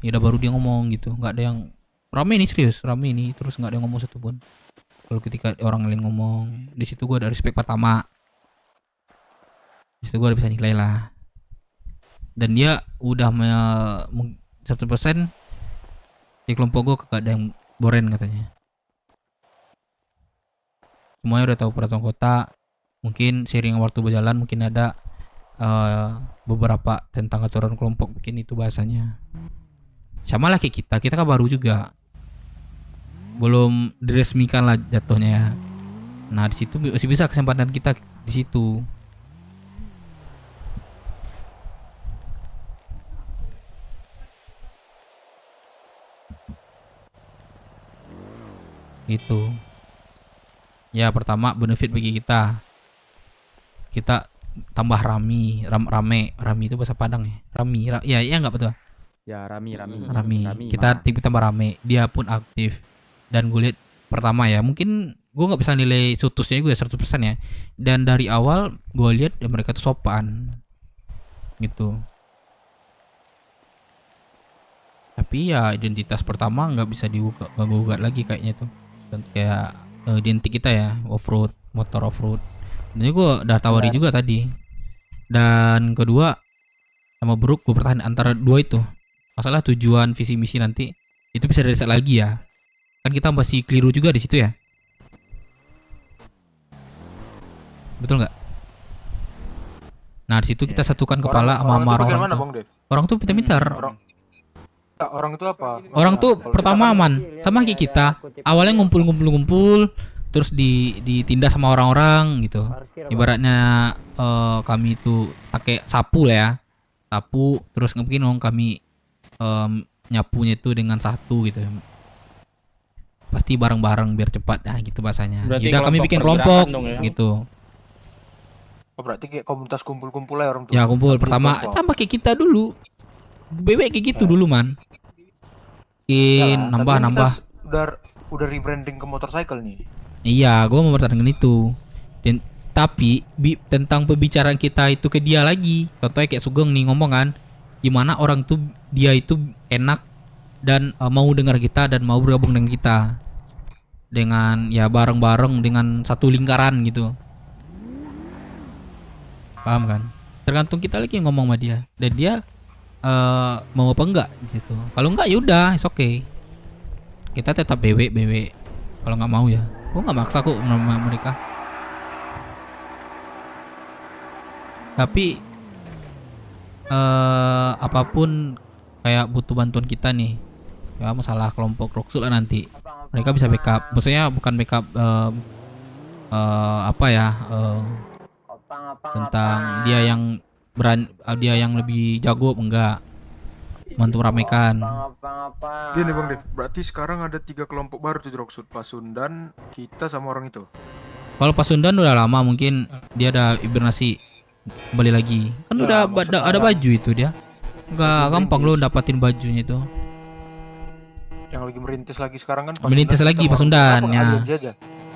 ya udah baru dia ngomong gitu. Nggak ada yang rame nih, serius rame nih, terus nggak ada yang ngomong satu pun. Kalau ketika orang lain ngomong, di situ gue ada respect pertama. Di situ gue udah bisa nilai lah. Dan dia udah 100% di kelompok gue kagak ada yang boren katanya. Semuanya udah tahu peraturan kota. Mungkin seiring waktu berjalan mungkin ada beberapa tentang aturan kelompok, mungkin itu bahasanya. Sama lah kayak kita kan baru juga, belum diresmikan lah jatuhnya ya. Nah di situ masih bisa kesempatan kita di situ. Gitu. Ya pertama benefit bagi kita tambah rame itu bahasa Padang ya, ya nggak betul Ya, rami. kita tambah rame, dia pun aktif. Dan gue lihat pertama ya, mungkin gue nggak bisa nilai sutusnya gue 100% ya, dan dari awal gue lihat ya mereka tuh sopan gitu. Tapi ya identitas pertama nggak bisa digugat lagi kayaknya tuh. Dan kayak identik kita ya, off-road, motor off-road. Ini gue udah tawari juga tadi. Dan kedua sama Brook gue pertahanin antara dua itu. Masalah tujuan visi misi nanti itu bisa direset lagi ya. Kan kita masih keliru juga di situ ya. Betul nggak? Nah di situ kita satukan kepala sama orang tuh. Orang tuh pintar-pintar. Orang itu apa? Orang tuh pertama aman, sama kayak kita. Awalnya ngumpul, terus ditindas sama orang-orang gitu. Ibaratnya kami itu pakai sapu lah ya, sapu, terus mungkin kami nyapunya itu dengan satu gitu. Pasti bareng-bareng biar cepat, nah gitu bahasanya. Jadi kami bikin kelompok ya? Gitu. Oh, berarti kayak komunitas kumpul-kumpul ya orang tuh. Ya kumpul pertama, sama kayak kita dulu. Bebek kayak gitu dulu man. Nambah. Udah rebranding ke motorcycle nih. Iya, gue mau bertanding itu. Dan tapi tentang pembicaraan kita itu ke dia lagi. Contohnya kayak Sugeng nih ngomong kan, gimana orang tuh dia itu enak dan mau dengar kita dan mau bergabung dengan kita. Dengan ya bareng-bareng dengan satu lingkaran gitu. Paham kan? Tergantung kita lagi ngomong sama dia. Dan dia mau apa enggak di situ. Kalau enggak ya udah, it's okay. Kita tetap BW. Kalau nggak mau ya, gue nggak maksa kok sama mereka. Tapi apapun kayak butuh bantuan kita nih, ya masalah kelompok Rocksul lah nanti. Mereka bisa backup. Maksudnya bukan backup tentang dia yang dia yang lebih jago enggak bantu meramekan. Gini Bang Dev, berarti sekarang ada 3 kelompok baru tuh Rocksul, Pasundan, kita sama orang itu. Kalau Pasundan udah lama, mungkin dia ada hibernasi kembali lagi. Kan ya, udah ada baju itu dia. Enggak gampang lo dapatin bajunya itu. Yang lagi merintis lagi sekarang kan merintis lagi Pasundan ya.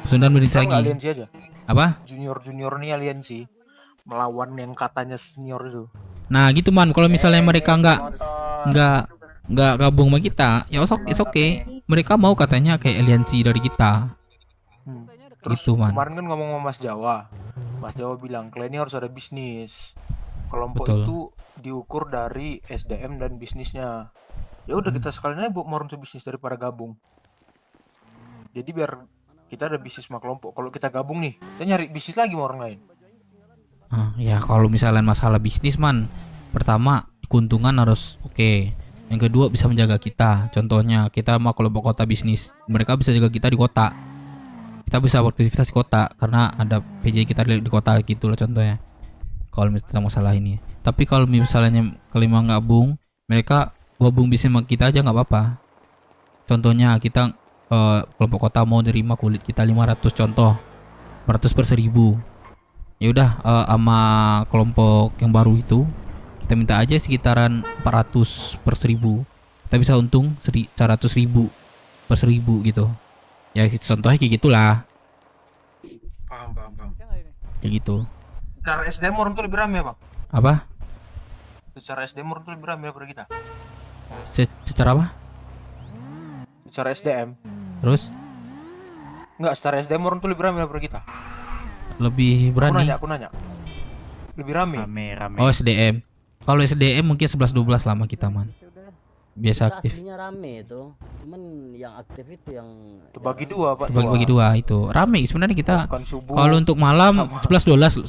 Pasundan merintis lagi. Aliansi aja. Apa? Junior nih aliansi. Melawan yang katanya senior itu. Nah gitu man, kalau misalnya mereka nggak gabung sama kita, ya it's okay. Mereka mau katanya kayak aliansi dari kita. Terus gitu, man. Kemarin kan ngomong sama Mas Jawa bilang kalian ini harus ada bisnis. Kelompok Betul. itu diukur dari SDM dan bisnisnya. Ya udah kita sekalian aja mau untuk bisnis daripada gabung. Jadi biar kita ada bisnis sama kelompok. Kalau kita gabung nih, kita nyari bisnis lagi sama orang lain. Ya kalau misalnya masalah bisnis man, pertama keuntungan harus oke. Yang kedua bisa menjaga kita. Contohnya kita mau kelompok kota bisnis, mereka bisa jaga kita di kota. Kita bisa beraktivitas di kota karena ada PJ kita di kota gitu loh contohnya. Kalau misalnya masalah ini. Tapi kalau misalnya kelima gabung, mereka gabung bisnis sama kita aja nggak apa-apa. Contohnya kita kelompok kota mau nerima kulit kita 500 contoh, 400 per 1000. Ya udah sama kelompok yang baru itu kita minta aja sekitaran 400 per 1000. Kita bisa untung 100.000 per 1000 gitu. Ya contohnya kayak gitulah. Paham. Kayak gitu. Secara SDM orang tuh lebih rame ya, Bang? Apa? Secara SDM orang tuh lebih rame daripada kita. Secara apa? Secara SDM. Terus? Enggak, secara SDM orang tuh lebih rame daripada kita. Lebih berani. Aku nanya. Lebih rame. Oh SDM. Kalau SDM mungkin 11-12 lama kita man. Biasa aktif. Aslinya rame itu. Cuman yang aktif itu yang Bagi dua, Pak. Bagi dua itu. Rame sebenarnya kita. Pasukan subuh. Kalau untuk malam 11-12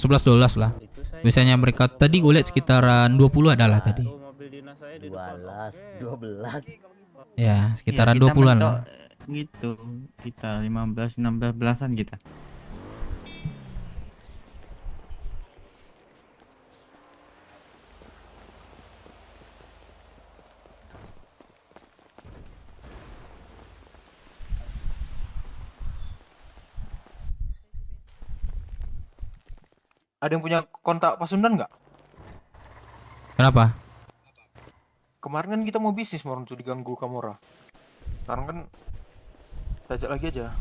lah. Biasanya mereka tadi gue lihat sekitaran 20 adalah tadi. 12. Ya, sekitaran 20-an lah. Gitu. Kita 15-16 belasan kita. Ada yang punya kontak Pasundan nggak? Kenapa? Kemarin kan kita mau bisnis mau tuh diganggu Kamora. Sekarang kan kita ajak lagi aja.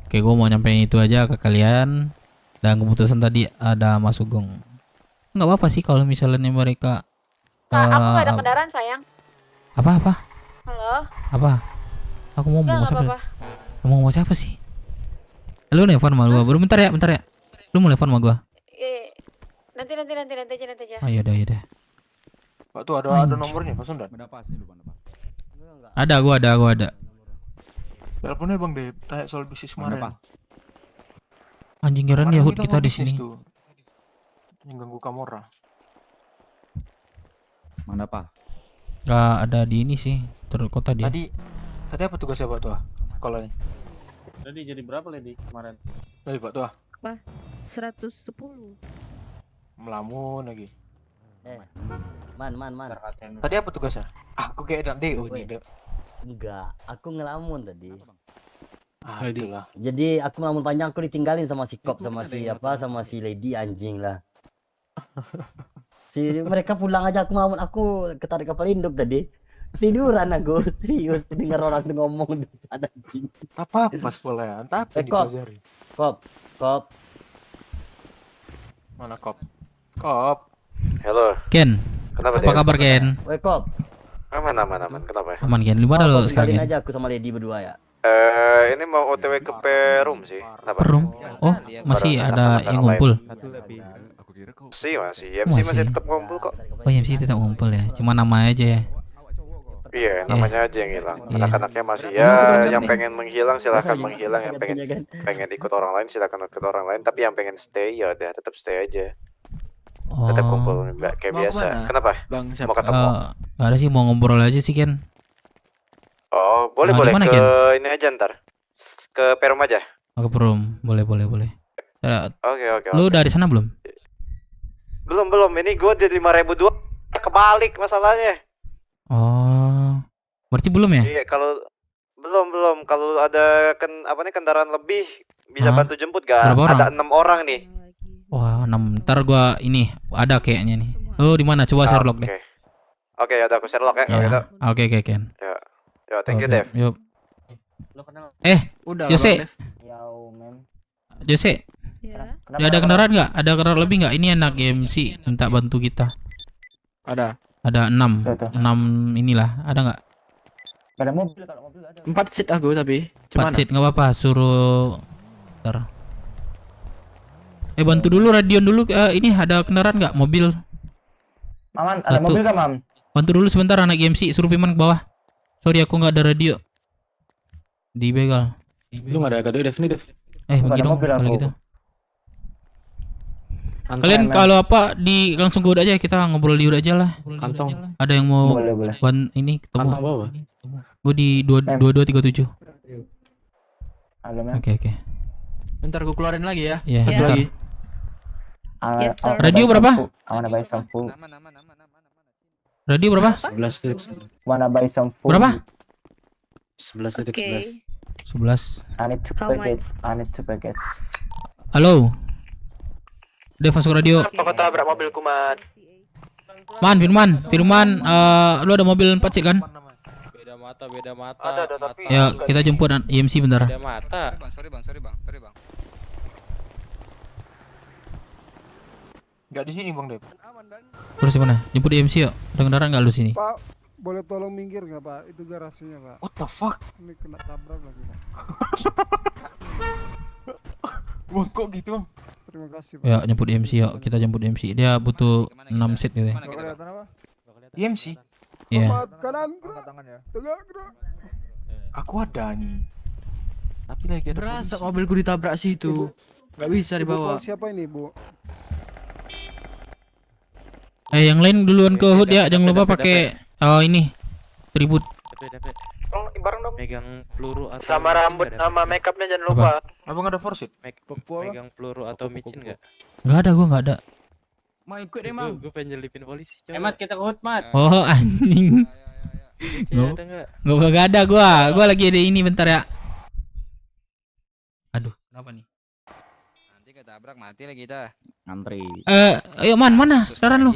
Oke, gue mau nyampein itu aja ke kalian. Dan keputusan tadi ada Mas Sugeng. Nggak apa-apa sih kalau misalnya mereka. Kak, aku nggak ada kendaraan sayang. Apa? Halo. Apa? Aku mau ngomong Nggak siapa? apa-apa. Ngomong sama siapa sih? Lu nelfon sama gua. Bentar ya. Lu mau nelfon sama gua? Nanti aja. Oh iya udah. Pak tuh ada nomornya Pasundan. Ada, gua ada. Teleponnya Bang deh, tanya soal bisnis kemarin. Anjing keren Kemarin Yahud mau kita di bisnis sini. tuh. Yang ganggu Kamora. Mana Pak? Gak ada di ini sih, terkota dia. Tadi apa tugasnya Pak tuh? Sekolahnya. Tadi jadi berapa Lady kemarin? Tadi Pak tuh. Apa? 110. Melamun lagi. Man. Tadi apa tugasnya? Aku kayak enak DO nih. Enggak, aku ngelamun tadi. Itulah. Jadi aku ngelamun panjang, aku ditinggalin sama si Kop sama si Lady anjing lah. Mereka pulang aja aku ngelamun, aku ketarik kapal induk tadi. Tiduran aku, serius dengar orang tuh ngomong ada anjing. Apa sekolah ya? Entah apa yang dipelajari. Kop. Mana Kop? Halo. Ken. Kenapa Apa kabar Ken? Woi Kop. Aman. Kenapa ya? Aman Ken. Di mana lo sekarang? Tinggalin aja aku sama Lady berdua ya. Ini mau OTW ke Perum sih. Kenapa? Perum? Oh, masih ada yang ngumpul. Masih. YMC masih tetap ngumpul kok. Oh, YMC tetap ngumpul ya. Cuma nama aja ya. Iya, namanya aja yang hilang. Anak-anaknya masih yang pengen menghilang silahkan menghilang, yang pengen ikut orang lain silahkan ikut orang lain, tapi yang pengen stay ya udah tetap stay aja. Tetap kumpul kayak biasa. Kenapa? Mau ketemu? Gak ada sih, mau ngobrol aja sih Ken. Oh, boleh dimana, ke Ken? ini aja ntar. Ke Perum aja. Ke Perum, boleh. Oke. Lu dari sana belum? Belum. Ini gue di 5.002 kebalik masalahnya. Oh, berarti belum ya? Iya, kalau belum. Kalau ada kendaraan lebih bisa bantu jemput gak? Berapa orang? Ada 6 orang nih. Wah, 6. Ntar gua ini ada kayaknya nih. Lu di mana? Coba Sherlock deh. Oke, ya udah aku Sherlock ya. Ya. Oke, Ken. Ya, thank you, Dev. Yuk. Udah, Jose. Jose. Ya. Ada kendaraan nggak? Ada kendaraan lebih nggak? Ini anak MC minta bantu kita. Ada 6 inilah. Ada nggak? Ada mobil, kalau mobil ada. 4 seat aku tapi. 4 seat nggak apa-apa. Suruh. Ntar. Bantu dulu Radion dulu. Ini ada kendaraan nggak? Mobil. Maman, ada mobil nggak Mam? Bantu dulu sebentar anak MC. Suruh Piman ke bawah. Sorry aku nggak ada radio. Di begal. Lu nggak ada kado Dev nih Dev. Pergi dong kalau gitu. Kalian kalau apa di langsung gue aja, kita ngobrol di aja lah. Kantong. Ada yang mau Boleh. ini ketemu? Kantong bawah. Gue di 2237. Halo, Mem. Oke. Bentar gue keluarin lagi ya. Iya, Satu bentar. lagi. Yes, sir. Radio berapa? I wanna buy some food. Radio berapa? 11 Wanna buy some food. Berapa? 11 11. I need two packets. Halo. Dev masuk radio. Apa kata tabrak mobilku, Man? Firman, lu ada mobil 4 seat kan? Beda mata. Ada tapi. Ya, kita jemput IMC bentar. Beda mata. Sorry bang. Nggak di sini Bang Dev. Terus gimana? Jemput IMC yuk. Ada kendaraan nggak lu sini? Pak, boleh tolong minggir nggak Pak? Itu garasinya Pak. What the fuck? Ini kena tabrak lagi Pak. Wah kok gitu Bang? Terima kasih Pak. Ya, jemput IMC yuk. Kita jemput IMC. Dia butuh 6 set gitu ya. Kelihatan apa? IMC? Iya. Kanan gerak. Tegak gerak. Aku ada nih. Tapi lagi ada Berasa polisi. mobilku ditabrak situ. Nggak bisa Ibu dibawa. call siapa ini Bu? Yang lain duluan ke hood ya. Jangan lupa pakai ini tribut. Bareng dong. Megang peluru atau Sama rambut sama makeupnya jangan lupa. Abang ada force it? Megang peluru atau micin enggak? Nggak ada, gua nggak ada. Mau ikut deh, Mang. Gue pengen nyelipin polisi. Emat kita ke Hutmat. Oh, anjing. Ada enggak? Nggak ada gua lagi ada ini bentar ya. Aduh, kenapa nih? Nanti ketabrak mati lagi kita. Ngantri. Ayo mana? Saran lu.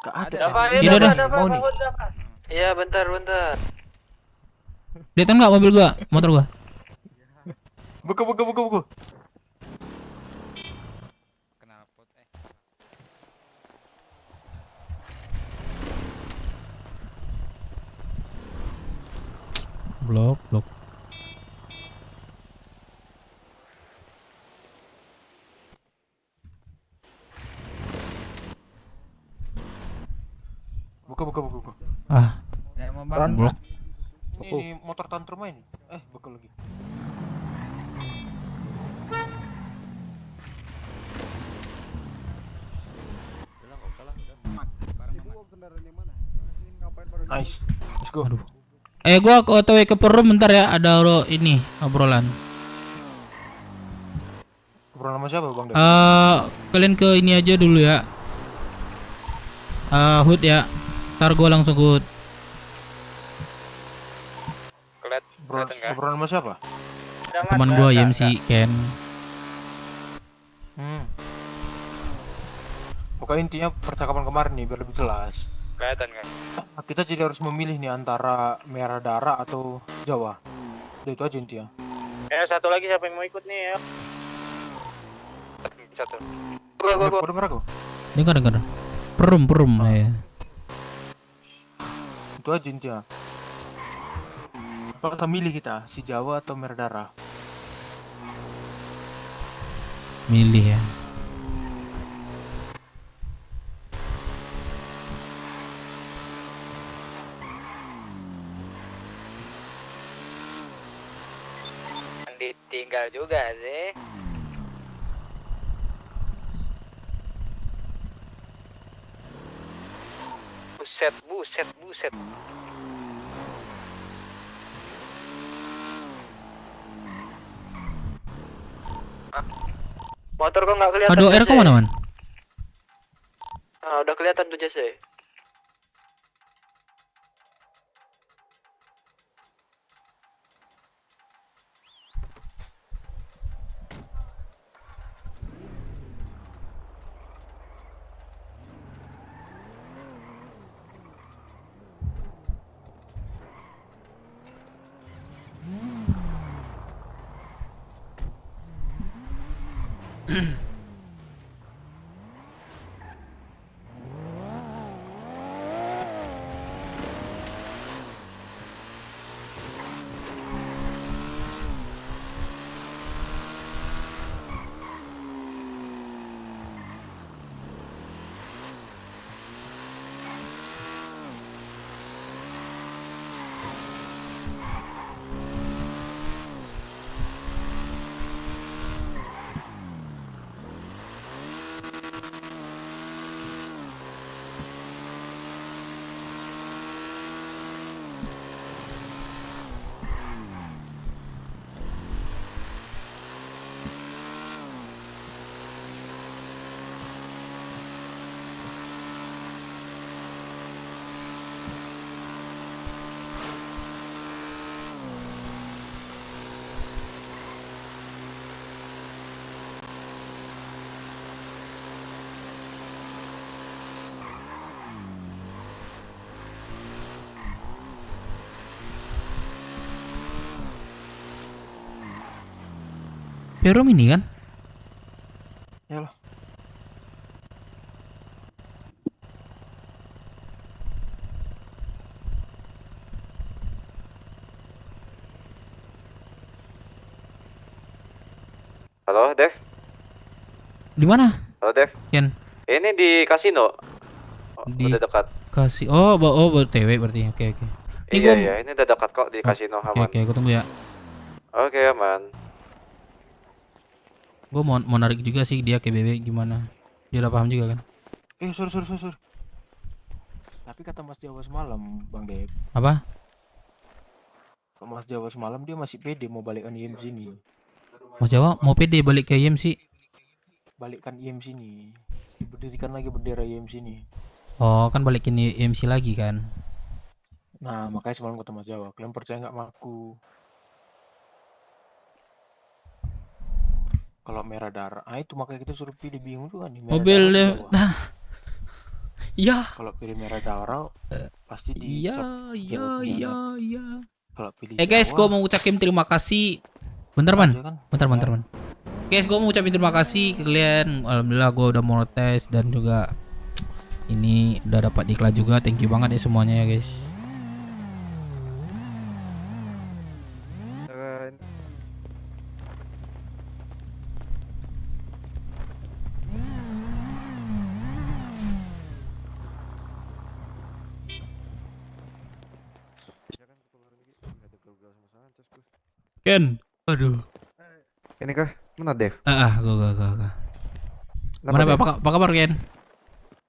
Gak ada. Ini udah. Mau nih. Iya, bentar. Lihat nggak mobil gua, motor gua? Buka. Blok. Buka. Ah, blok. Ini motor tantrum ini. Buka lagi. Nice. Let's go. Gua ke OTW ke Perum bentar ya, ada ini obrolan. Obrolan sama siapa Bang Dev? Kalian ke ini aja dulu ya. Hood ya. Ntar gua langsung ke Hood. Obrolan sama siapa? Teman gua IMC Ken. Pokoknya intinya percakapan kemarin nih biar lebih jelas. Kelihatan kan? Kita jadi harus memilih nih antara merah darah atau Jawa. Itu aja intinya. Satu lagi siapa yang mau ikut nih ya? Satu. Gua. Dengar aku? Dengar. Perum ya. Itu aja intinya. Apa kita milih kita, si Jawa atau merah darah? Milih ya. Ditinggal juga sih. Buset. Motor kok nggak kelihatan? Aduh, R kemana man? Udah kelihatan tuh Jesse. Perum ini kan? Yalah. Halo, Dev? Di mana? Halo, Dev? Ken. Ini di kasino. Di Udah dekat. kasih. Oh, TW berarti. Oke. Ini Iya, iya, ini udah dekat kok di kasino aman. Oke, aku tunggu ya. Oke, aman. Gue mau narik juga sih dia ke BB gimana. Dia udah paham juga kan? Sorry. Tapi kata Mas Jawa semalam, Bang Dep. Apa? Kata Mas Jawa semalam dia masih pede mau balikkan IM sini. Mas Jawa mau PD balik ke IMC? Balikkan IM sini. Berdirikan lagi bendera IM sini. Oh, kan balikin IMC lagi kan? Nah, makanya semalam kata Mas Jawa, kalian percaya nggak sama aku? Kalau merah darah, itu makanya kita suruh pilih, bingung tuh kan. Mobilnya, iya. Kalau pilih merah darah, pasti di. Iya. Kalau pilih. Guys, gue mau ucapin terima kasih. Bentar man. Guys, gue mau ucapin terima kasih ke kalian. Alhamdulillah gue udah monetize dan juga ini udah dapat iklan juga. Thank you banget ya semuanya ya guys. Ken, aduh. Ini kah? Mana Dev? Gua. Mana apa kabar Ken?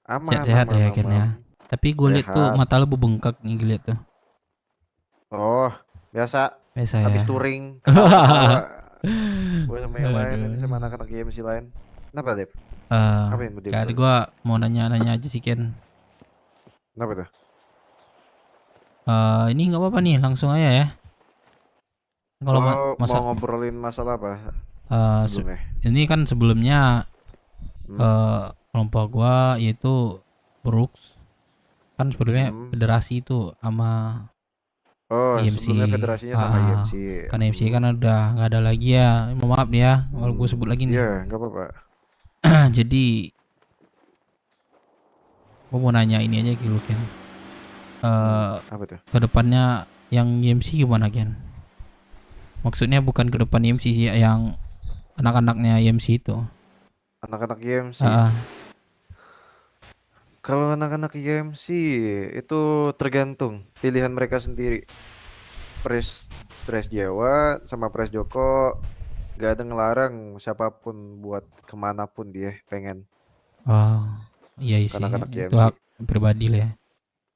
Aman. Sehat ya Ken ya. Tapi gue liat tuh mata lu bengkak nih gue liat tuh. Oh, biasa ya. Habis touring. Gue sama yang lain, ini sama anak-anak GMC lain. Kenapa Dev? Apa yang berdiri? Tadi gue mau nanya aja sih Ken. Kenapa tuh? Ini nggak apa-apa nih, langsung aja ya. Kalau mau ngobrolin masalah apa? Ini kan sebelumnya kelompok gua yaitu Brooks kan sebelumnya federasi itu sama IMC. Sebelumnya federasinya sama IMC. Kan IMC kan udah nggak ada lagi ya. Maaf nih ya kalau gue sebut lagi nih. Iya, nggak apa-apa. Jadi gua mau nanya ini aja dulu Ken. Apa tuh? Kedepannya yang IMC gimana Ken? Maksudnya bukan ke depan IMC sih, yang anak-anaknya IMC itu. Anak-anak IMC. Kalau anak-anak IMC itu tergantung pilihan mereka sendiri. Pres Jawa sama Pres Joko gak ada ngelarang siapapun buat kemanapun dia pengen. Oh iya sih, Anak-anak itu IMC. hak pribadi lah ya.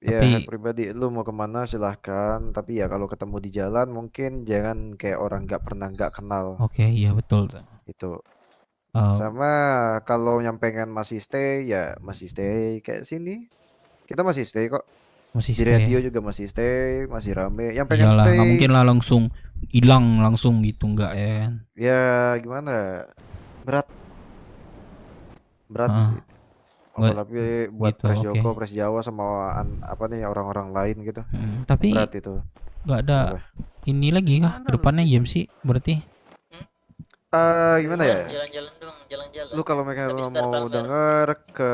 Ya, Tapi hak pribadi, lu mau kemana silahkan. Tapi ya kalau ketemu di jalan mungkin jangan kayak orang nggak kenal. Oke, iya betul. Itu. Sama kalau yang pengen masih stay ya masih stay kayak sini. Kita masih stay kok. Masih Di stay. radio juga masih stay, masih rame. Yang pengen Iyalah, stay. nggak mungkin lah langsung hilang langsung gitu nggak ya kan? Ya gimana? Berat sih. Apalagi buat gitu, Pres oke. Joko, Pres Jawa sama apa nih orang-orang lain gitu. Tapi Berat itu. nggak ada ini lagi kah kedepannya IMC berarti? Gimana ya? Jalan-jalan dong, jalan-jalan. Lu kalau mereka mau denger ke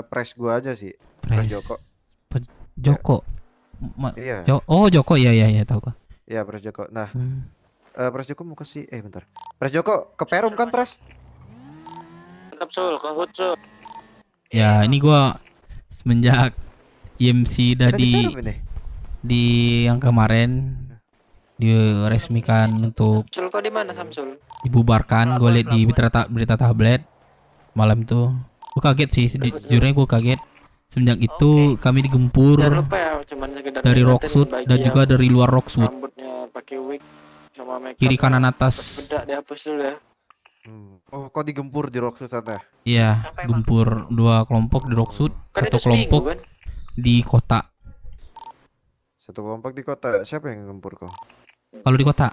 Pres gua aja sih. Pres Joko. Joko. Iya. Oh Joko ya tahu kok. Iya Pres Joko. Nah, Pres Joko mau kasih bentar. Pres Joko ke Perum kan Pres? Mantap Sul, ke Hut Sul. Ya ini gua semenjak IMC dari di yang kemarin diresmikan untuk Sul kau di mana Samsul? dibubarkan. Gue liat di berita tablet malam itu. Gue kaget sih, sejujurnya gue kaget. Semenjak itu kami digempur Jangan lupa ya, cuman sekedar dari ngingetin Rockwood bagi dan yang juga dari luar Rockwood. Rambutnya pakai wig sama make up. Kiri kanan atas. Bedak dihapus dulu ya. Oh, kok digempur di Rockwood sana? Iya, gempur dua kelompok di Rockwood, Kan satu itu seminggu, kelompok kan? di kota. Satu kelompok di kota. Siapa yang gempur kok? Kalau di kota,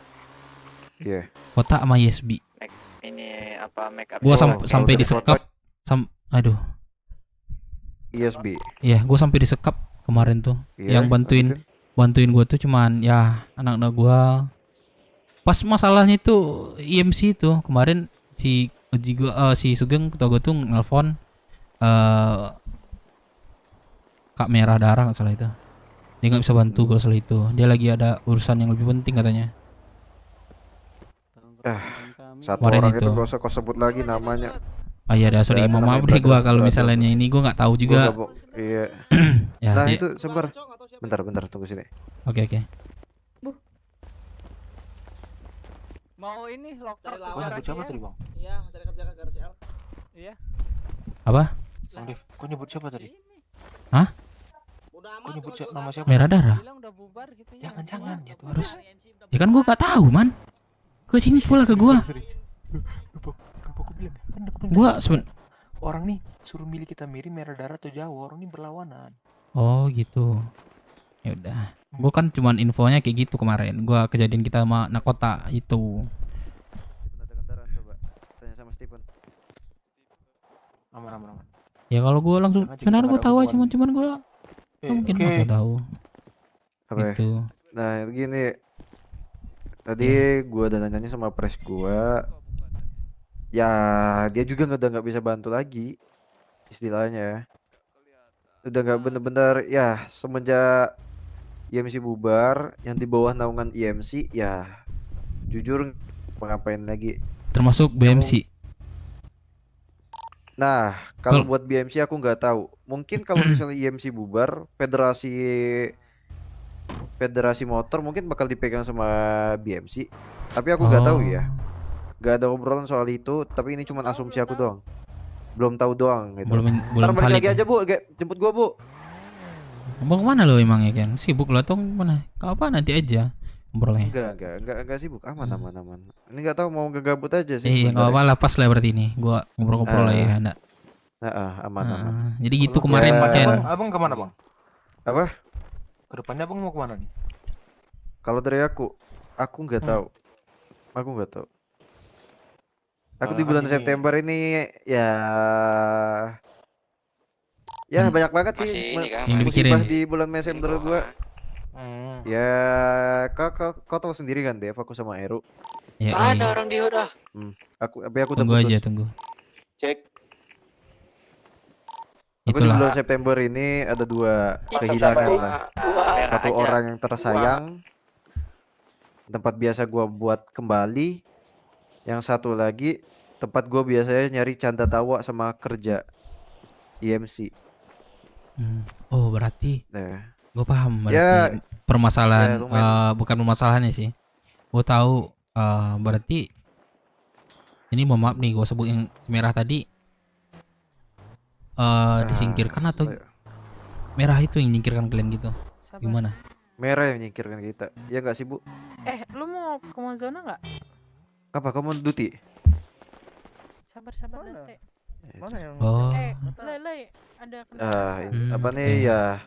Iya. kota sama YSB. Ini apa make up? Gua Oh, sampai kalau dari disekap. Aduh. ISB. Iya, gue sampai disekap kemarin tuh. Iya, Yang bantuin gue tuh cuman ya anak-anak gue Pas masalahnya itu IMC itu kemarin si si Sugeng ketua gue tuh nelfon Kak Merah Darah nggak salah itu. Dia nggak bisa bantu gue soal itu. Dia lagi ada urusan yang lebih penting katanya. Satu Kemarin orang itu gak usah kau sebut lagi namanya. Oh iya dah, sorry, mohon maaf deh gue kalau misalnya ini gue nggak tahu juga. Iya. Ya, Nah dia- itu sebentar. Bentar tunggu sini. Oke. Mau ini locker Kau nyebut siapa tadi bang? Iya, mencari kerja ke RCL. Iya. Apa? Bang Dev, kau nyebut siapa tadi? Hah? Kau nyebut nama siapa? Merah Darah. Jangan ya tuh Terus? Ya kan gue nggak tahu man. Gue sini pula ke gue. Lupa aku bilang kan aku bilang Gua tadi, orang nih suruh milih kita Merah Darah atau Jawa, orang ini berlawanan. Oh gitu. Ya udah. Gue kan cuman infonya kayak gitu kemarin. Gue kejadian kita sama Nakota itu. Tanya sama Stephen. Aman. Ya kalau gue langsung Jangan, sebenarnya kita gue nggak tahu ada aja cuman gue mungkin oke. nggak tahu. Apa ya? Gitu. Nah gini. Tadi gua udah nanya sama pres gua. Ya dia juga udah nggak bisa bantu lagi. Istilahnya. Udah nggak bener-bener ya semenjak IMC bubar yang di bawah naungan IMC ya jujur mau ngapain lagi. Termasuk BMC. Nah, kalau buat BMC aku nggak tahu. Mungkin kalau misalnya IMC bubar, federasi motor mungkin bakal dipegang sama BMC. Tapi aku nggak tahu ya. Nggak ada obrolan soal itu. Tapi ini cuma asumsi aku doang. Belum tahu doang gitu. Belum Ntar balik valid lagi ya? aja bu, jemput gua bu. Mau kemana lo emangnya kan? Sibuk lo atau mana? Kau apa nanti aja ngobrolnya? Enggak sibuk. Aman. Ini nggak tahu mau ngegabut aja sih. Iya nggak apa-apa lah, pas lah berarti ini. Gua ngobrol-ngobrol lah ya, enggak. Aman. Jadi gitu Kalau kemarin ke Ken. abang kemana bang? Apa? Kedepannya abang mau kemana nih? Kalau dari aku nggak tahu. Aku nggak tahu. Aku di bulan September ini ya banyak banget sih yang musibah dipikirin. di bulan Desember gua. Ya kau tahu sendiri kan Dev, aku sama Eru. Ya, Ada orang di udah. Aku udah Tunggu putus. aja, tunggu. Cek. Aku di Itulah. bulan September ini ada dua kehilangan lah. Satu orang yang tersayang, tempat biasa gua buat kembali. Yang satu lagi tempat gua biasanya nyari canda tawa sama kerja IMC. Oh berarti. Nah. Gue paham berarti Ya, permasalahan. ya, lumayan. Bukan permasalahannya sih. Gue tahu. Berarti ini mohon maaf nih, gue sebut yang merah tadi disingkirkan atau merah itu yang menyingkirkan kalian gitu? Gimana? Merah yang menyingkirkan kita. Ya nggak sih bu? Lu mau ke Monzona nggak? Apa kamu duty? Sabar Lete. Mana yang? Oh. Le, ada Apa nih ya?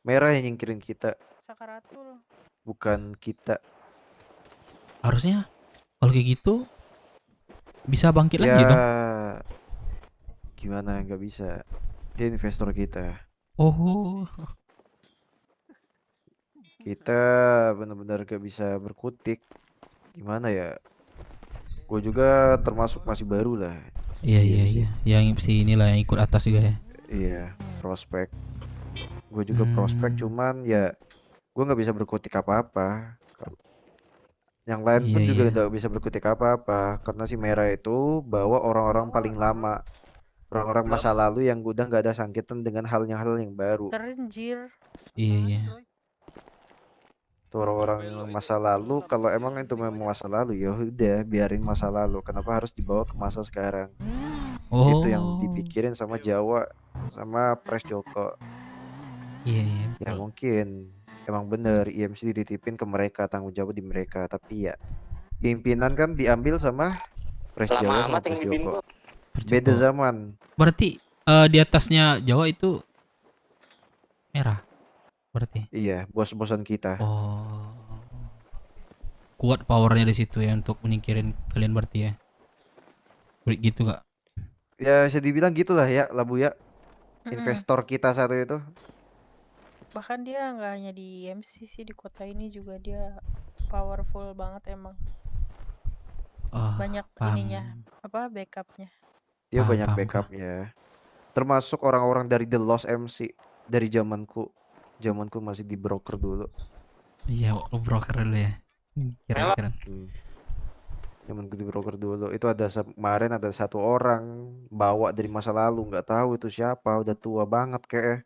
Merah yang nyingkirin kita, Sakaratul. bukan kita. Harusnya kalau kayak gitu bisa bangkit Ya, lagi dong. gimana nggak bisa? Dia investor kita. Oh. Kita benar-benar gak bisa berkutik. Gimana ya? Gue juga termasuk masih baru lah. Iya. Yang si inilah yang ikut atas juga ya. Iya, prospek. Gue juga prospek, cuman ya gue nggak bisa berkutik apa-apa. Yang lain pun Iya, juga iya. nggak bisa berkutik apa-apa karena si merah itu bawa orang-orang paling lama, orang-orang masa lalu yang udah nggak ada sangkitan dengan hal yang baru. Terenjir. Iya. Tuh orang-orang masa lalu, kalau emang itu memang masa lalu ya udah biarin masa lalu. Kenapa harus dibawa ke masa sekarang? Itu yang dipikirin sama Jawa, sama Pres Joko. Iya. Ya mungkin emang bener IMC dititipin ke mereka, tanggung jawab di mereka, tapi ya pimpinan kan diambil sama Pres Jawa sama Pres Joko. Beda zaman. Berarti di atasnya Jawa itu merah. Berarti. Iya, bos-bosan kita. Oh. Kuat powernya di situ ya untuk menyingkirin kalian berarti ya. Gitu gak? Ya bisa dibilang gitulah ya, Labu ya. Investor kita satu itu. Bahkan dia nggak hanya di IMC sih, di kota ini juga dia powerful banget emang. banyak paham. ininya, apa backupnya. Dia Paham, banyak paham, backupnya. Termasuk orang-orang dari The Lost MC dari zamanku masih di broker dulu. Iya, lu broker dulu ya. Keren-keren. Zamanku di broker dulu itu ada kemarin ada satu orang bawa dari masa lalu, nggak tahu itu siapa, udah tua banget kayak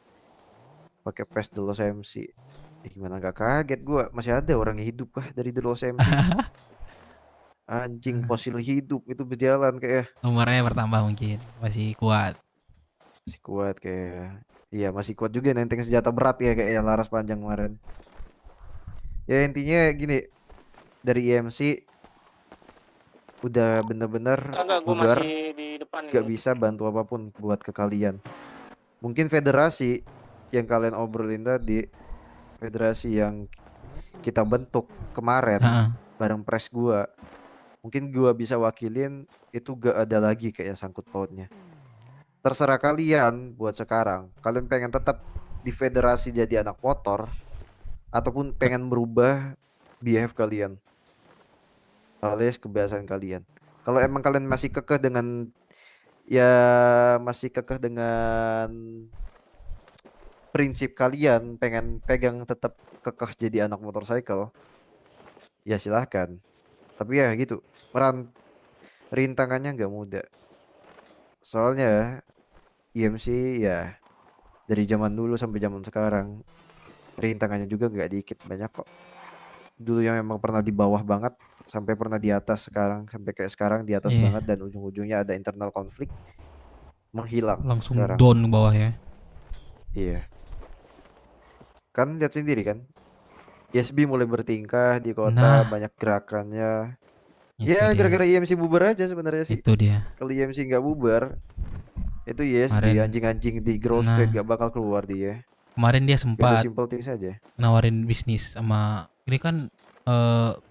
pakai PES The Lost MC. Gimana nggak kaget gua, masih ada orang yang hidup kah dari The Lost MC? Anjing, fosil hidup itu berjalan kayak. Umurnya bertambah mungkin, masih kuat. Masih kuat kayak. Iya, masih kuat juga nenteng senjata berat ya kayak laras panjang kemarin. Ya intinya gini, dari EMC udah bener-bener Enggak, gua bubar, masih di depan gak ini. bisa bantu apapun buat ke kalian. Mungkin federasi yang kalian obrolin tadi, federasi yang kita bentuk kemarin bareng press gua, mungkin gua bisa wakilin, itu gak ada lagi kayak sangkut pautnya. Terserah kalian buat sekarang, kalian pengen tetap di federasi jadi anak motor ataupun pengen merubah behave kalian alias kebiasaan kalian. Kalau emang kalian masih kekeh dengan prinsip kalian, pengen pegang tetap kekeh jadi anak motorcycle, ya silahkan. Tapi ya gitu, rintangannya nggak mudah. Soalnya EMC ya dari zaman dulu sampai zaman sekarang rintangannya juga nggak dikit, banyak kok. Dulu yang memang pernah di bawah banget sampai pernah di atas, sekarang sampai kayak sekarang di atas banget, dan ujung-ujungnya ada internal konflik menghilang Langsung sekarang. down ke bawah ya. Iya. Kan lihat sendiri kan, ISB mulai bertingkah di kota, banyak gerakannya. Ya gara-gara IMC bubar aja sebenarnya sih. Itu dia. Kalau IMC nggak bubar, itu ISB anjing-anjing di Grove Street gak bakal keluar dia. Kemarin dia Udah sempat simple things aja. nawarin bisnis sama ini kan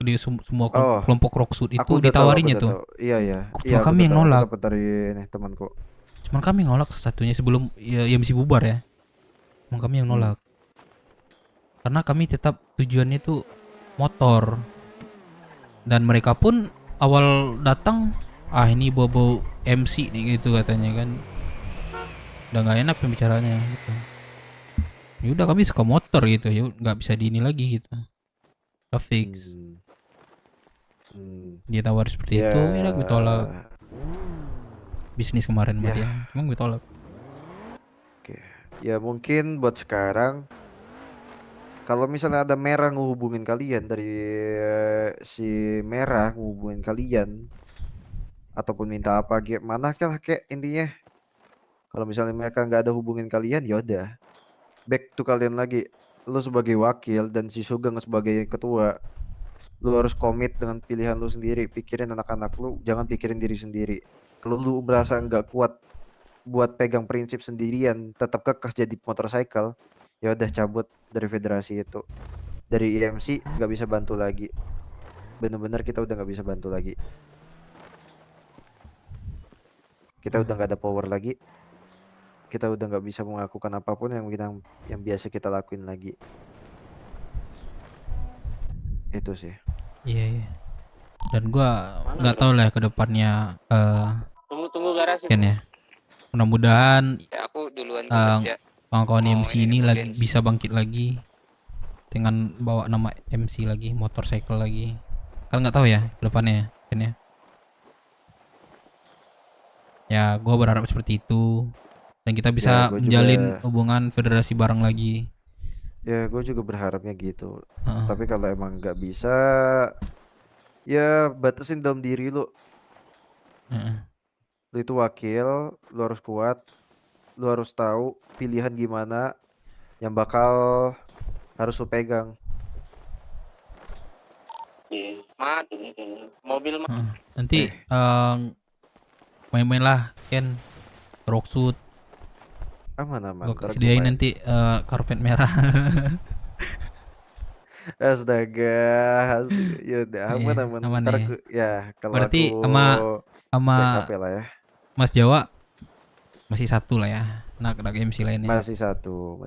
di semua Oh, kelompok Rocksuit itu aku udah ditawarinya tahu, tuh. Iya iya. Cuma kami yang nolak. Dapat dari ini temanku. Cuman kami yang nolak satunya sebelum IMC bubar ya. Emang kami yang nolak. Karena kami tetap tujuannya itu motor. Dan mereka pun awal datang, ini bobo MC nih gitu katanya kan. Udah nggak enak pembicaraannya gitu. Ya udah kami suka motor gitu, ya nggak bisa di ini lagi gitu. Udah fix. Dia tawar seperti itu, ya udah gue tolak. Bisnis kemarin sama dia, cuma gue tolak. Oke. Ya mungkin buat sekarang, kalau misalnya ada merah ngehubungin kalian dari si merah ngehubungin kalian ataupun minta apa gimana kayak intinya, kalau misalnya mereka nggak ada hubungin kalian, ya udah back to kalian lagi. Lu sebagai wakil dan si Sugeng sebagai ketua, lu harus komit dengan pilihan lu sendiri. Pikirin anak-anak lu, jangan pikirin diri sendiri. Kalau lu merasa nggak kuat buat pegang prinsip sendirian, tetap kekeh jadi motorcycle, ya udah cabut dari federasi itu. Dari EMC nggak bisa bantu lagi. Bener-bener kita udah nggak bisa bantu lagi. Kita udah nggak ada power lagi. Kita udah nggak bisa melakukan apapun yang biasa kita lakuin lagi. Itu sih. Iya. Dan gua nggak tahu lah ke depannya Tunggu garasi. kan ya. Mudah-mudahan Ya, aku duluan kerja. kawan-kawan MC ini lagi bisa bangkit lagi dengan bawa nama MC lagi, motorcycle lagi. Kan nggak tahu ya ke depannya kan ya. Ya, gua berharap seperti itu. Dan kita bisa menjalin hubungan federasi bareng lagi. Ya, gue juga berharapnya gitu. Tapi kalau emang nggak bisa, ya batasin dalam diri lu. Lu itu wakil, lu harus kuat, lu harus tahu pilihan gimana yang bakal harus lu pegang. Mati mobil Nanti main-main lah Ken, Rocksuit. Aman. Gue sediain nanti karpet merah. Astaga. Yaudah, aman. Ntar kalau berarti aku sama capek lah ya. Mas Jawa masih satu lah ya. Nak MC lainnya. Masih satu.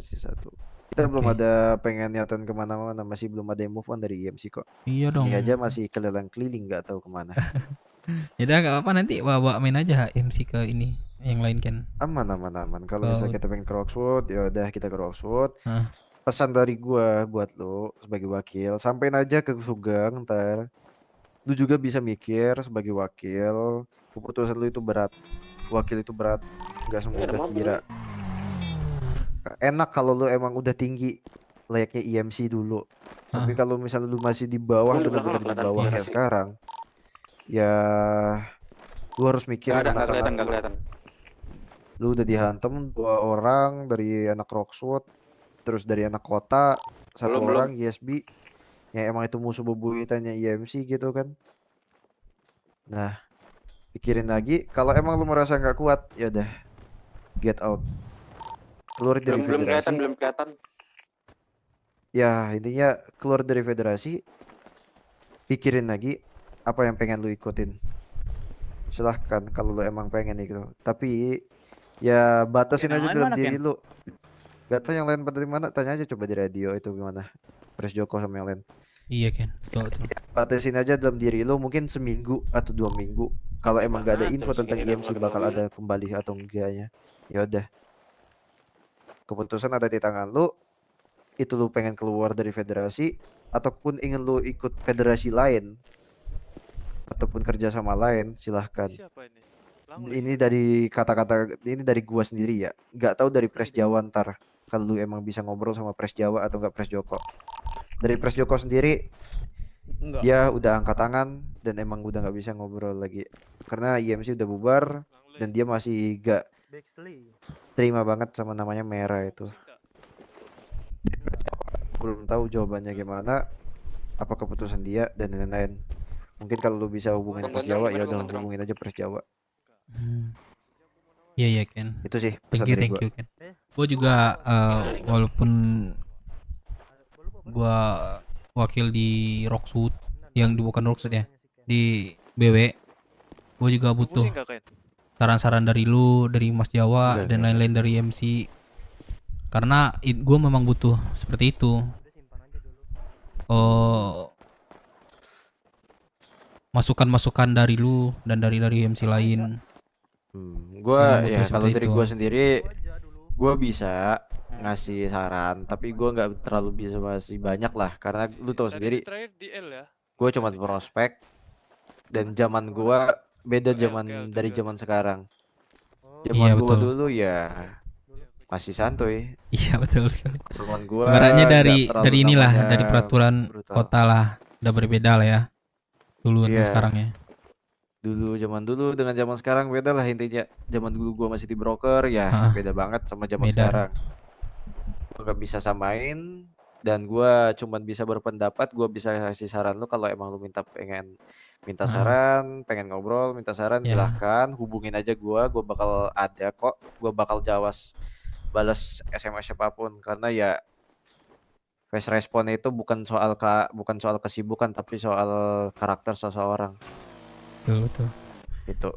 Kita belum ada pengen niatan kemana-mana, masih belum ada yang move on dari EMC kok. Iya dong. Ini aja masih keliling-keliling, nggak tahu kemana. Yaudah nggak apa-apa, nanti bawa main aja MC ke ini yang lain kan. Aman. Kalau Ke- misalnya kita pengen ke Roxwood, ya udah kita ke Roxwood. Hah. Pesan dari gua buat lo sebagai wakil, sampein aja ke Sugeng ntar. Lu juga bisa mikir sebagai wakil, keputusan lu itu berat. Wakil itu berat, nggak semudah kira. Enak kalau lu emang udah tinggi, layaknya IMC dulu. Tapi kalau misalnya lu masih di bawah, bener-bener di bawah kayak sekarang, ya lu harus mikir Nggak anak-anak kelihatan. lu udah dihantam 2 orang dari anak Roxwood, terus dari anak kota 1 Belum. orang ISB yang emang itu musuh bebuyutannya IMC gitu kan. Nah, pikirin lagi, kalau emang lu merasa nggak kuat, ya udah get out, keluar dari Belum federasi. kelihatan. Ya intinya keluar dari federasi, pikirin lagi apa yang pengen lu ikutin. Silahkan kalau lu emang pengen itu, tapi ya batasin aja Yang lain dalam mana, diri Ken? lu. Gak tau yang lain pada di mana, tanya aja coba di radio itu gimana Pres Joko sama yang lain. Iya kan, betul. Batasin aja dalam diri lu, mungkin seminggu atau 2 minggu. Kalau emang gak ada info tentang IMC bakal ada kembali atau enggaknya, ya udah, keputusan ada di tangan lu. Itu lu pengen keluar dari federasi ataupun ingin lu ikut federasi lain ataupun kerja sama lain, silahkan. Ini dari kata-kata ini dari gua sendiri ya, nggak tahu dari Pres Jawa ntar kalau lu emang bisa ngobrol sama Pres Jawa atau nggak Pres Joko. Dari Pres Joko sendiri Enggak. dia udah angkat tangan dan emang udah nggak bisa ngobrol lagi karena IMC udah bubar dan dia masih gak terima banget sama namanya merah itu. Belum tahu jawabannya gimana, apa keputusan dia dan lain-lain. Mungkin kalau lu bisa hubungin Pres Jawa, ya udah hubungin aja Pres Jawa. Iya Ken. Itu sih Thank pesan you dari gua. Ken. Gue juga walaupun gua wakil di Roxwood, yang bukan Roxwood ya, di BW, gue juga butuh saran-saran dari lu, dari Mas Jawa dan lain-lain dari MC. Karena gue memang butuh seperti itu. Masukan-masukan dari lu dan dari MC lain. Gua Memang ya butuh kalau seperti dari itu. gua sendiri, gua bisa ngasih saran, tapi gua nggak terlalu bisa masih banyak lah karena lu tahu sendiri. Gua cuma prospek dan zaman gua beda zaman dari zaman sekarang. Zaman Iya, gua betul. dulu ya masih santuy. Iya betul sekali. Zaman gua Ibaratnya nggak dari terlalu inilah, namanya dari peraturan brutal. kota lah, udah berbeda lah ya. Dulu dan Iya. sekarang ya. Dulu zaman dulu dengan zaman sekarang beda lah intinya. Zaman dulu gua masih di broker ya beda banget sama zaman Beda. sekarang. Gua nggak bisa samain dan gua cuman bisa berpendapat, gua bisa kasih saran lu kalau emang lu pengen minta saran, pengen ngobrol, minta saran, Ya. silahkan hubungin aja gua bakal ada kok, gua bakal balas SMS siapapun karena ya fast respon itu bukan soal kesibukan tapi soal karakter seseorang. Betul. Itu.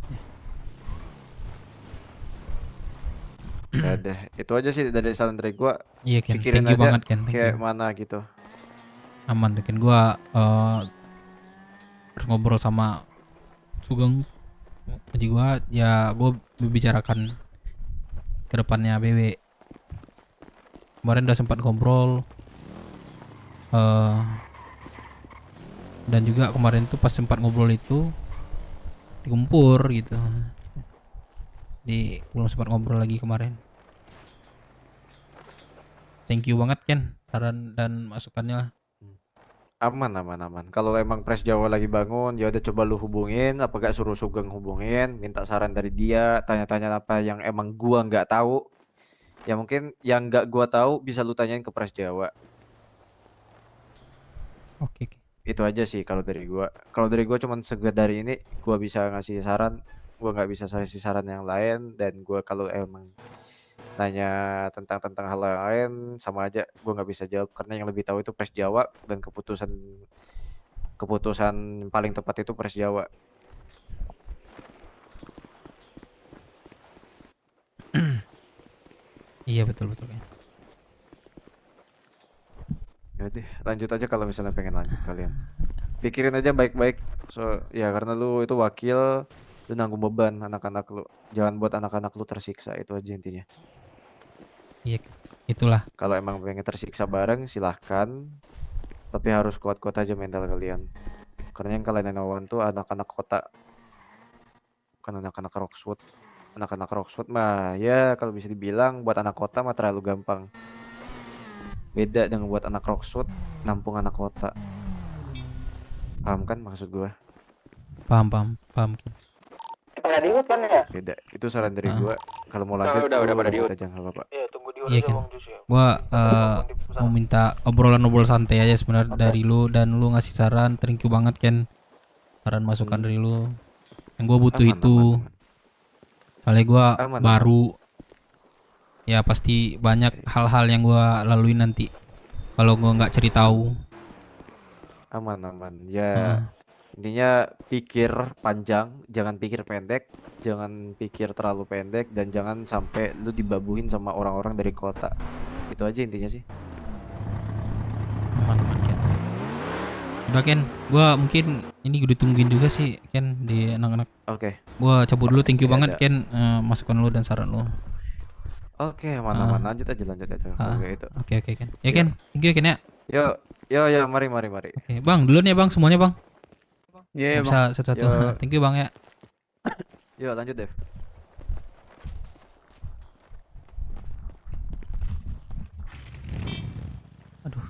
Ya deh, itu aja sih dari saran dari gua. Iya Ken, Pikirin thank you aja banget Ken, thank kayak you. mana gitu. Aman deh Ken, gua harus ngobrol sama Sugeng. Jadi gua membicarakan ke depannya BW. Kemarin udah sempat ngobrol. Dan juga kemarin tuh pas sempat ngobrol itu dikumpur gitu. Belum sempat ngobrol lagi kemarin. Thank you banget Ken, saran dan masukannya lah. Aman. Kalau emang Pres Jawa lagi bangun, ya udah coba lu hubungin, apa gak suruh Sugeng hubungin, minta saran dari dia, tanya-tanya apa yang emang gua nggak tahu. Ya mungkin yang nggak gua tahu bisa lu tanyain ke Pres Jawa. Oke. Itu aja sih kalau dari gua. Kalau dari gua cuman sekedar ini, gua bisa ngasih saran, gua nggak bisa ngasih saran yang lain dan gua kalau emang nanya tentang hal lain sama aja gua nggak bisa jawab karena yang lebih tahu itu Pres Jawa dan keputusan paling tepat itu Pres Jawa. Iya betul ya. Ya deh, lanjut aja kalau misalnya pengen lanjut kalian. pikirin aja baik-baik. So ya karena lu itu wakil, lu nanggung beban anak-anak lu. Jangan buat anak-anak lu tersiksa, itu aja intinya. Iya, itulah. Kalau emang pengen tersiksa bareng silahkan, tapi harus kuat-kuat aja mental kalian. Karena yang kalian lawan tuh anak-anak kota, bukan anak-anak Roxwood. Anak-anak Roxwood mah ya kalau bisa dibilang buat anak kota mah terlalu gampang. Beda dengan buat anak Roxwood, nampung anak kota. Paham kan maksud gua? Paham. Pada diut kan ya? Beda. Itu saran dari gua. Kalau mau lanjut, udah pada lanjut diut. aja nggak apa-apa. Iya, tunggu di Iya kan. Gua mau minta obrolan santai aja sebenarnya dari lu, dan lu ngasih saran, thank you banget Ken. Saran masukan dari lu. Yang gua butuh itu. Soalnya gua baru. Ya pasti banyak hal-hal yang gua lalui nanti. Kalau gua nggak cari tahu. Aman. Ya. Intinya pikir panjang, jangan pikir pendek, jangan pikir terlalu pendek, dan jangan sampai lu dibabuhin sama orang-orang dari kota. Itu aja intinya sih. Aman Ken. Udah Ken, gua mungkin ini gue ditungguin juga sih Ken di anak-anak. Oke. Gua cabut dulu, thank you Ya, banget ada. Ken, masukan lu dan saran lu. Oke, aman. Lanjut aja. Kalau kayak itu. Oke Ken. Ya Ken, thank you Ken ya. Yo, mari. Oke, Bang, duluan ya Bang, semuanya Bang. Iya, Bisa Bang. satu-satu. Yo. Thank you Bang ya. Yo, lanjut Dev. Aduh.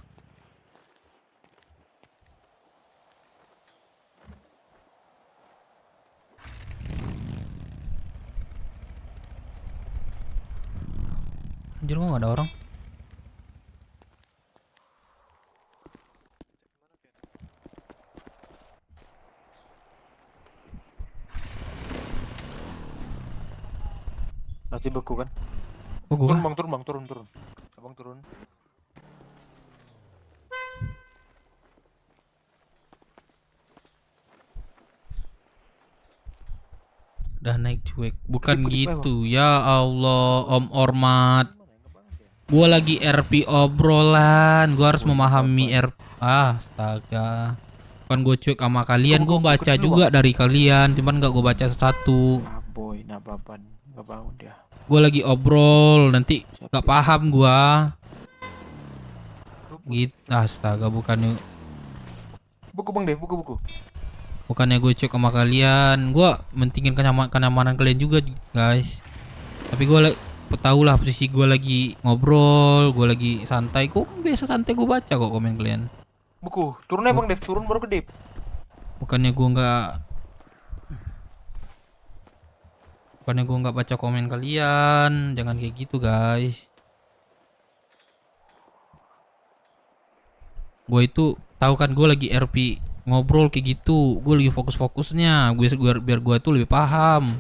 Anjir, kok nggak ada orang? Masih beku kan? Beku Turun kah? bang, turun. Abang turun. Udah naik cuek. Bukan gitu. Ya Allah, Om Ormat. Gua lagi RP obrolan. Gua harus memahami astaga. Bukan gue cuek sama kalian, gue baca juga dari kalian, cuman nggak gue baca satu. Boy, nggak bangun dia. Gue lagi obrol, nanti nggak paham gua. Gitu, astaga, bukannya Buku bang Dev, buku. bukannya gue cek sama kalian, gua mentingin kenyamanan kalian juga guys. Tapi gue tahu lah posisi gue lagi ngobrol, gue lagi santai. Kok biasa santai gue baca kok komen kalian. Buku, turun ya bang Dev, turun baru ke Dev. Bukannya gue nggak baca komen kalian, jangan kayak gitu guys. Gue itu tahu kan gue lagi RP ngobrol kayak gitu, gue lagi fokus-fokusnya, biar gue tuh lebih paham.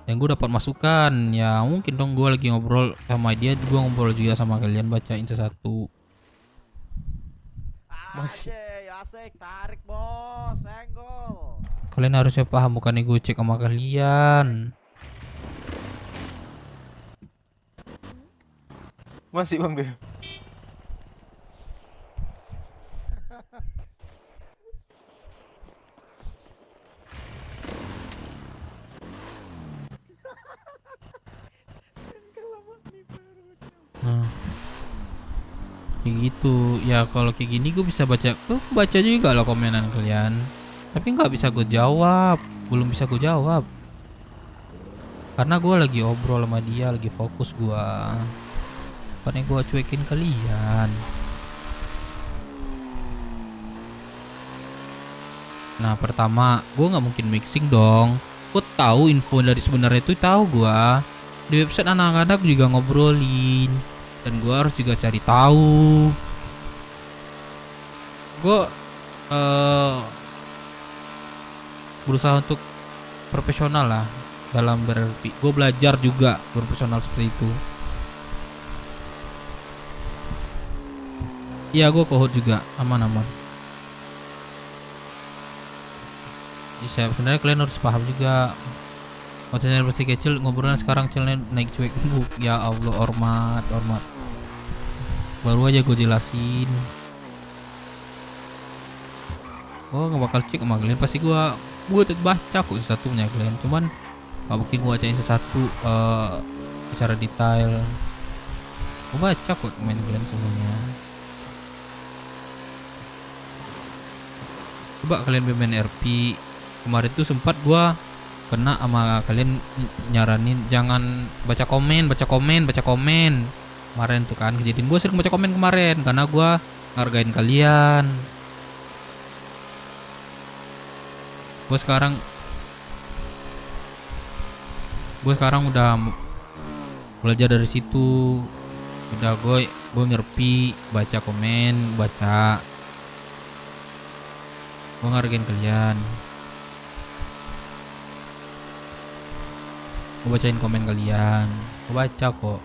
Dan gue dapat masukan, ya mungkin dong gue lagi ngobrol sama dia, gue ngobrol juga sama kalian, bacain satu. Asik, tarik bos, senggol. Kalian harusnya paham, bukannya gue cek sama kalian. Masih bang Dev. Nah, kayak gitu ya. Kalau kayak gini gue bisa baca juga lah komenan kalian, tapi nggak bisa gue jawab, belum bisa gue jawab karena gue lagi obrol sama dia, lagi fokus gue, karena gue cuekin kalian. Nah, pertama gue nggak mungkin mixing dong. Gue tahu info dari sebenarnya itu, tahu gue di website anak-anak juga ngobrolin, dan gue harus juga cari tahu. Gue berusaha untuk profesional lah dalam berarti. Gue belajar juga profesional seperti itu. Iya, gue kohot juga, aman-aman. Ya, sebenarnya kalian harus paham juga. Channel masih kecil, ngobrolnya sekarang channelnya naik cuek. Ya Allah, hormat. Baru aja gue jelasin. Gua nggak bakal cek sama kalian, pasti gua baca kok satu-satunya kalian, cuman nggak mungkin gua bacain satu secara detail. Gua baca kok komen kalian semuanya. Coba kalian bermain RP kemarin tuh sempat gua kena sama kalian nyaranin jangan baca komen kemarin tuh kan kejadian. Gua sering baca komen kemarin karena gua ngargain kalian. Gue sekarang udah belajar dari situ. Udah gue ngerti baca komen, gue ngargain kalian. Gue bacain komen kalian, gue baca kok.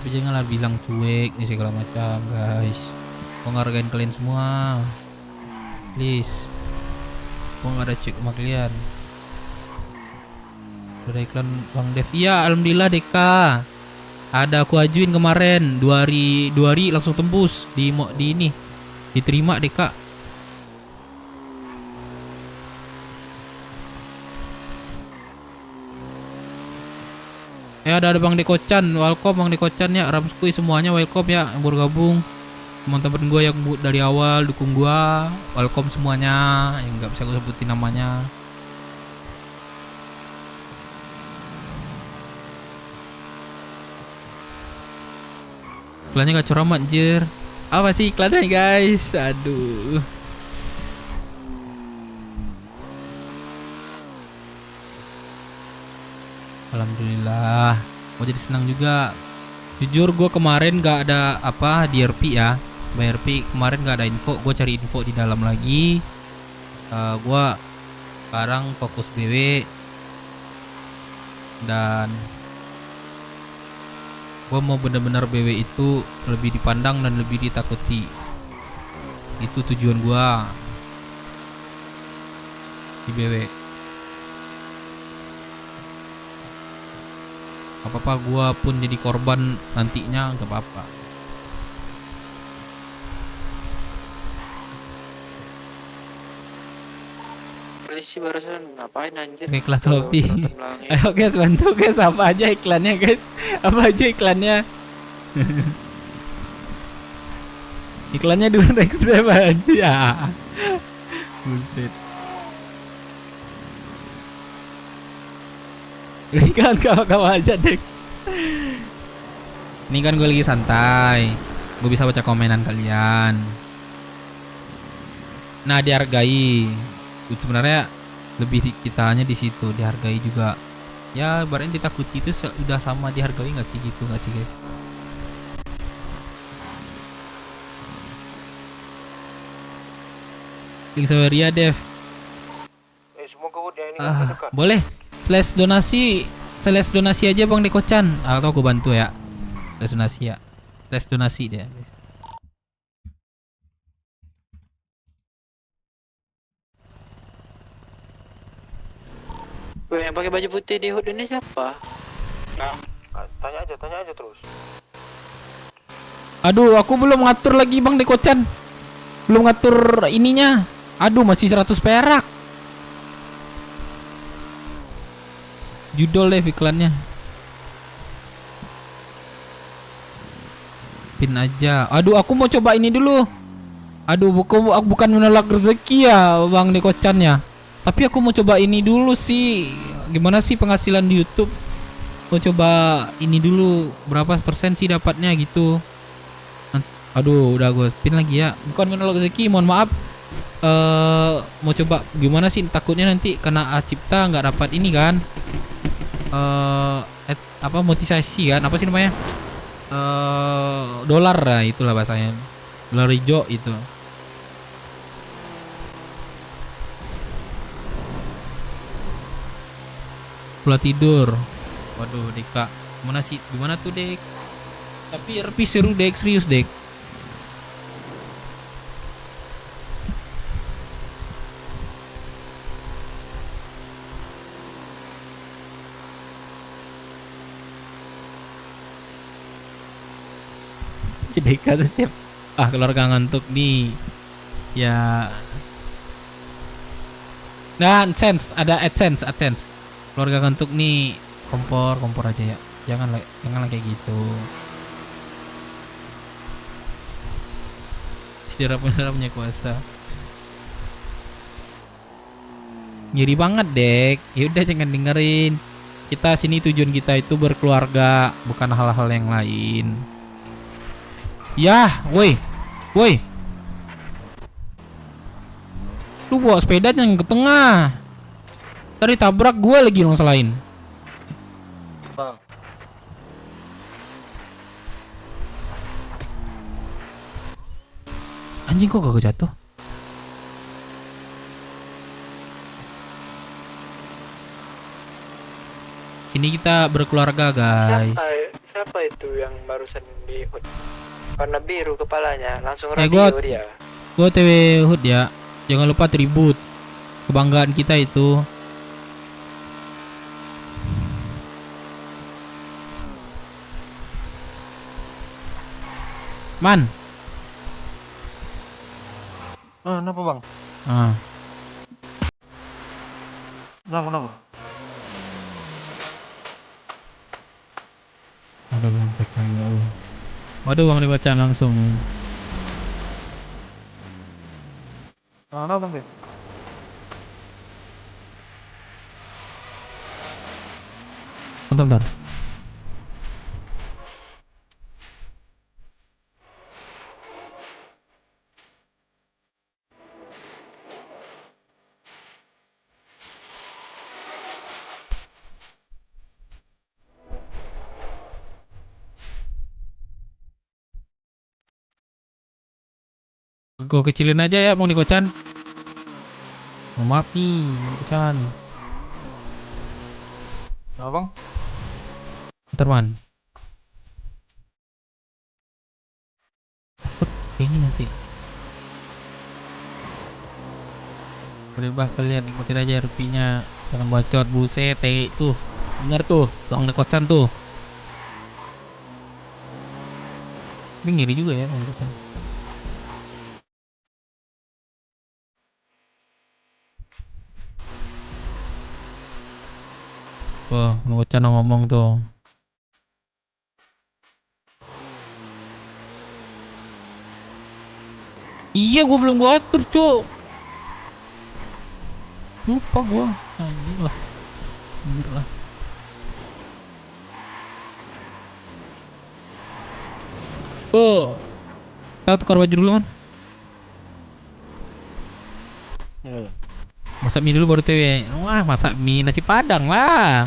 Tapi janganlah bilang cuek nih segala macam guys. Gue ngargain kalian semua, please. Gue gak ada cek sama kalian. Udah iklan Bang Dev. Iya alhamdulillah Deka. Ada aku ajuin kemarin 2 hari langsung tembus di ini. Diterima Deka. Ada Bang Dekocan. Welcome Bang Dekocan ya. Ramskui semuanya welcome ya yang bergabung. Teman-teman gue yang dari awal dukung gue, welcome semuanya yang nggak bisa gue sebutin namanya. Iklannya gak curam anjir. Apa sih iklannya guys? Aduh. Alhamdulillah. Gue jadi senang juga. Jujur gue kemarin gak ada apa di RP ya. BRP kemarin gak ada info, gue cari info di dalam lagi. Gue sekarang fokus BW dan gue mau bener-bener BW itu lebih dipandang dan lebih ditakuti. Itu tujuan gue di BW. Apa-apa gue pun jadi korban nantinya gak apa-apa. Polisi barusan ngapain anjir? Oke kelas Shopee. Ayo guys bantu guys, apa aja iklannya guys? Apa aja iklannya? Iklannya dulu next time aja. Buset. Iklan kawan-kawan aja dek. Ini kan gue lagi santai, gue bisa baca komenan kalian. Nah dihargai. Sebenarnya lebih kita hanya di situ dihargai juga. Ya ibaratnya ditakuti itu udah sama dihargai nggak sih gitu nggak sih guys? Link Saweria Dev. Boleh slash donasi aja Bang Dekocan atau aku bantu ya. Slash donasi ya. Slash donasi dia. Yang pakai baju putih di HUD ini siapa? Nah, tanya aja terus. Aduh, aku belum ngatur lagi Bang Dekocan. Belum ngatur ininya. Aduh, masih 100 perak. Judul deh iklannya. Pin aja. Aduh, aku mau coba ini dulu. Aduh, bukan menolak rezeki ya Bang Dekocan ya. Tapi aku mau coba ini dulu sih. Gimana sih penghasilan di YouTube? Mau coba ini dulu. Berapa persen sih dapatnya gitu. Aduh, udah gue pin lagi ya. Bukan menolak rezeki, mohon maaf. Mau coba gimana sih? Takutnya nanti kena cipta nggak dapat ini kan? Apa monetisasi kan? Apa sih namanya? Dolar lah itulah bahasanya. Dolar hijau itu. Pola tidur. Waduh, Deka. Gimana tuh, Dek? Tapi RP seru, Dek, serius, Dek. Deka secep. Keluarga ngantuk nih. Ya. Dan ada AdSense. Keluarga Kentuk nih kompor aja ya. Janganlah kayak gitu. Saudara punya kuasa. Ngiri banget, Dek. Ya udah jangan dengerin. Kita sini tujuan kita itu berkeluarga, bukan hal-hal yang lain. Yah, woi. Lu bawa sepeda jangan ke tengah. Tadi tabrak gue lagi dong selain. Bang. Anjing kok gak jatuh? Sini kita berkeluarga, guys. Siapa itu yang barusan di HUD? Warna biru kepalanya, langsung Gua radio dia. TW HUD ya. Jangan lupa tribut. Kebanggaan kita itu. Man. Kenapa bang? Kenapa? Waduh, Bang dibaca langsung. Kenapa bang? Bentar. Gue kecilin aja ya Bang Niko-chan. Maaf nih Bang Niko-chan. Kenapa bang? Bentar man. Ini nanti. Berubah kalian ikutin aja rupinya. Jangan bacot buset tuh. Dengar tuh Bang Niko-chan tuh. Ini ngiri juga ya Bang Niko-chan. Wah, Niko-chan ngomong tuh. Iya, gue belum atur, cok. Lupa gue. Anjir lah. Oh. Kita tukar baju dulu, man. Masak mie dulu baru TW. Wah, masak mie nasi padang lah.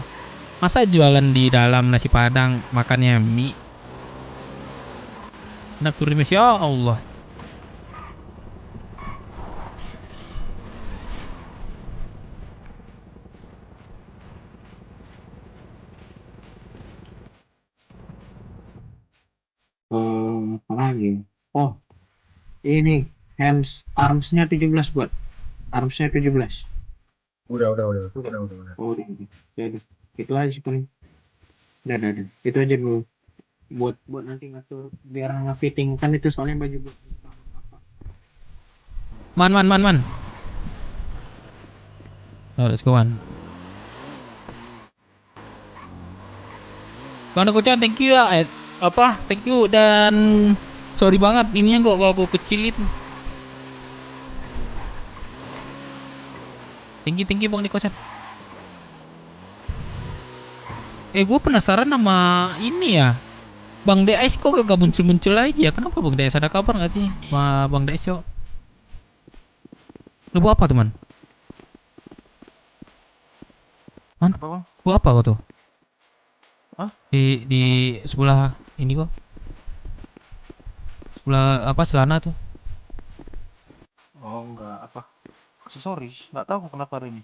Masa jualan di dalam nasi padang makannya mie? Nak turun Masya Allah. Apa lagi? Oh, ini armsnya 17 buat. Armsnya 17. Udah. Oh, jadi itu aja sih paling. Udah. Itu aja dulu. Buat nanti ngatur biar ngefitting kan itu soalnya baju buat. Man. Oh, let's go man. Bang Niko-chan, thank you ya. Thank you dan sorry banget ininya gua kecilin. Thank you Bang Niko-chan. Gue penasaran sama ini ya. Bang DS kok gak muncul lagi ya? Kenapa Bang DS, ada kabar gak sih sama Bang DS yuk? Lu buat apa teman? Man? Apa bang? Buat apa kau tuh? Hah? Di sebelah ini kok. Sebelah apa celana tuh? Oh enggak apa? Aksesoris. Nggak tahu kenapa hari ini.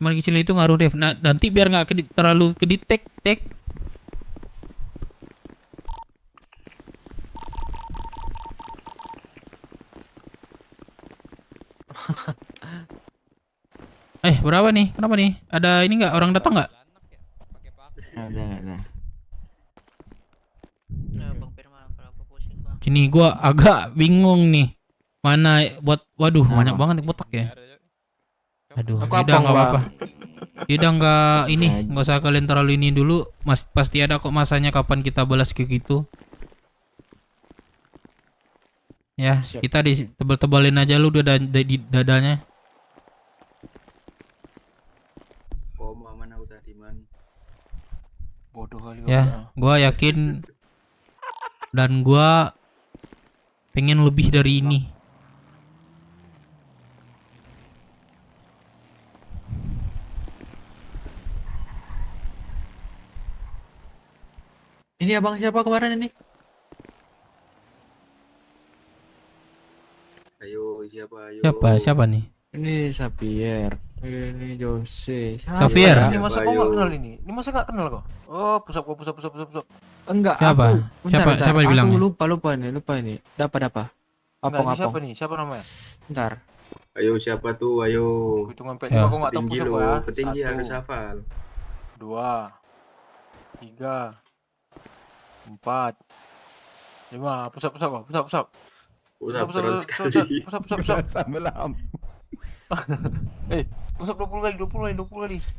Cuman kecil itu ngaruh Dev. Nah, nanti biar nggak terlalu kedetek. Berapa nih? Kenapa nih? Ada ini nggak? Orang datang nggak? Ada. Sini gua agak bingung nih. Mana buat waduh banyak banget nih botak ya. Aduh, Aku udah abang, nggak apa-apa. Bang. Udah nggak usah kalian terlalu ini dulu. Pasti ada kok masanya kapan kita balas kayak gitu. Ya, kita ditebal-tebalin aja lu di dadanya. Koma mana udah di mana? Bodoh kali. Ya, gua yakin dan gua pengen lebih dari ini. Ini abang siapa kemarin ini? Ayo siapa? Ayo. Siapa nih? Ini Xavier. Ini Jose. Xavier. Ini masa kok nggak kenal ini? Ini masa nggak kenal kok? Oh, pusap. Enggak. Siapa? Siapa dibilangnya? Aku lupa ini. Dapat apa? Apa? Siapa nih? Siapa namanya? Bentar. Ayo siapa tuh? Ayo. Hitungan sampai 5 kok nggak tahu Petinggi pusap lo, ya. petinggi 1, harus hafal. 2, 3, 4, 5. Pusap. Terus sekali. Pusap. Samelam. Pusap 20 kali.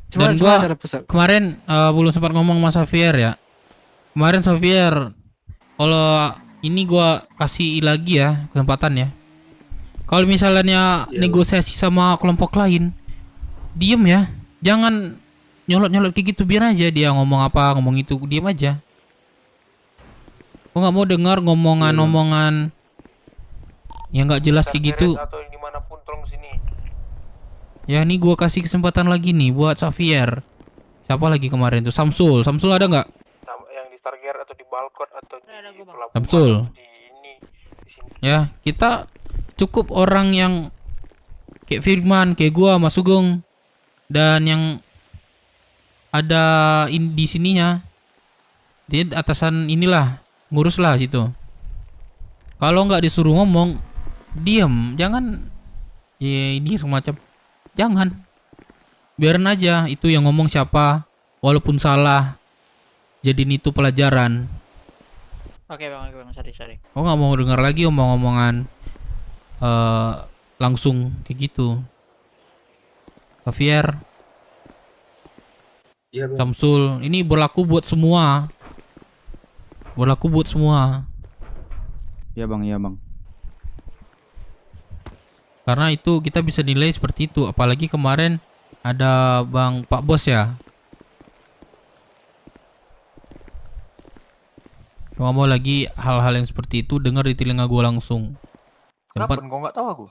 Dan gua kemarin belum sempat ngomong sama Xavier ya. Kemarin Xavier, kalau ini gua kasih lagi ya kesempatan ya. Kalau misalnya negosiasi sama kelompok lain, diem ya. Jangan nyolot kayak gitu, biar aja dia ngomong apa, ngomong itu, diem aja. Gua nggak mau dengar ngomongan-ngomongan yang nggak jelas kayak gitu. Atau dimanapun tolong sini. Ya, ini gua kasih kesempatan lagi nih buat Xavier. Siapa lagi kemarin tuh? Samsul ada nggak? Yang di Stargear atau di balkon atau di pelabuhan. Samsul. Di sini. Ya, kita cukup orang yang kayak Firman, kayak gua, Mas Sugeng, dan yang ada di sininya. Jadi atasan inilah, nguruslah situ. Kalau nggak disuruh ngomong, diam, jangan. Ya ini semacam, jangan. Biarin aja itu yang ngomong siapa, walaupun salah. Jadiin itu pelajaran. Oke bang, sorry. Oh nggak mau dengar lagi omong-omongan langsung kayak gitu. Xavier, Iya, Bang. Samsul, ini berlaku buat semua. Iya bang. Karena itu kita bisa nilai seperti itu. Apalagi kemarin ada Pak Bos ya. Gak mau lagi hal-hal yang seperti itu dengar di telinga gue langsung. Kenapa? Kok nggak tahu aku?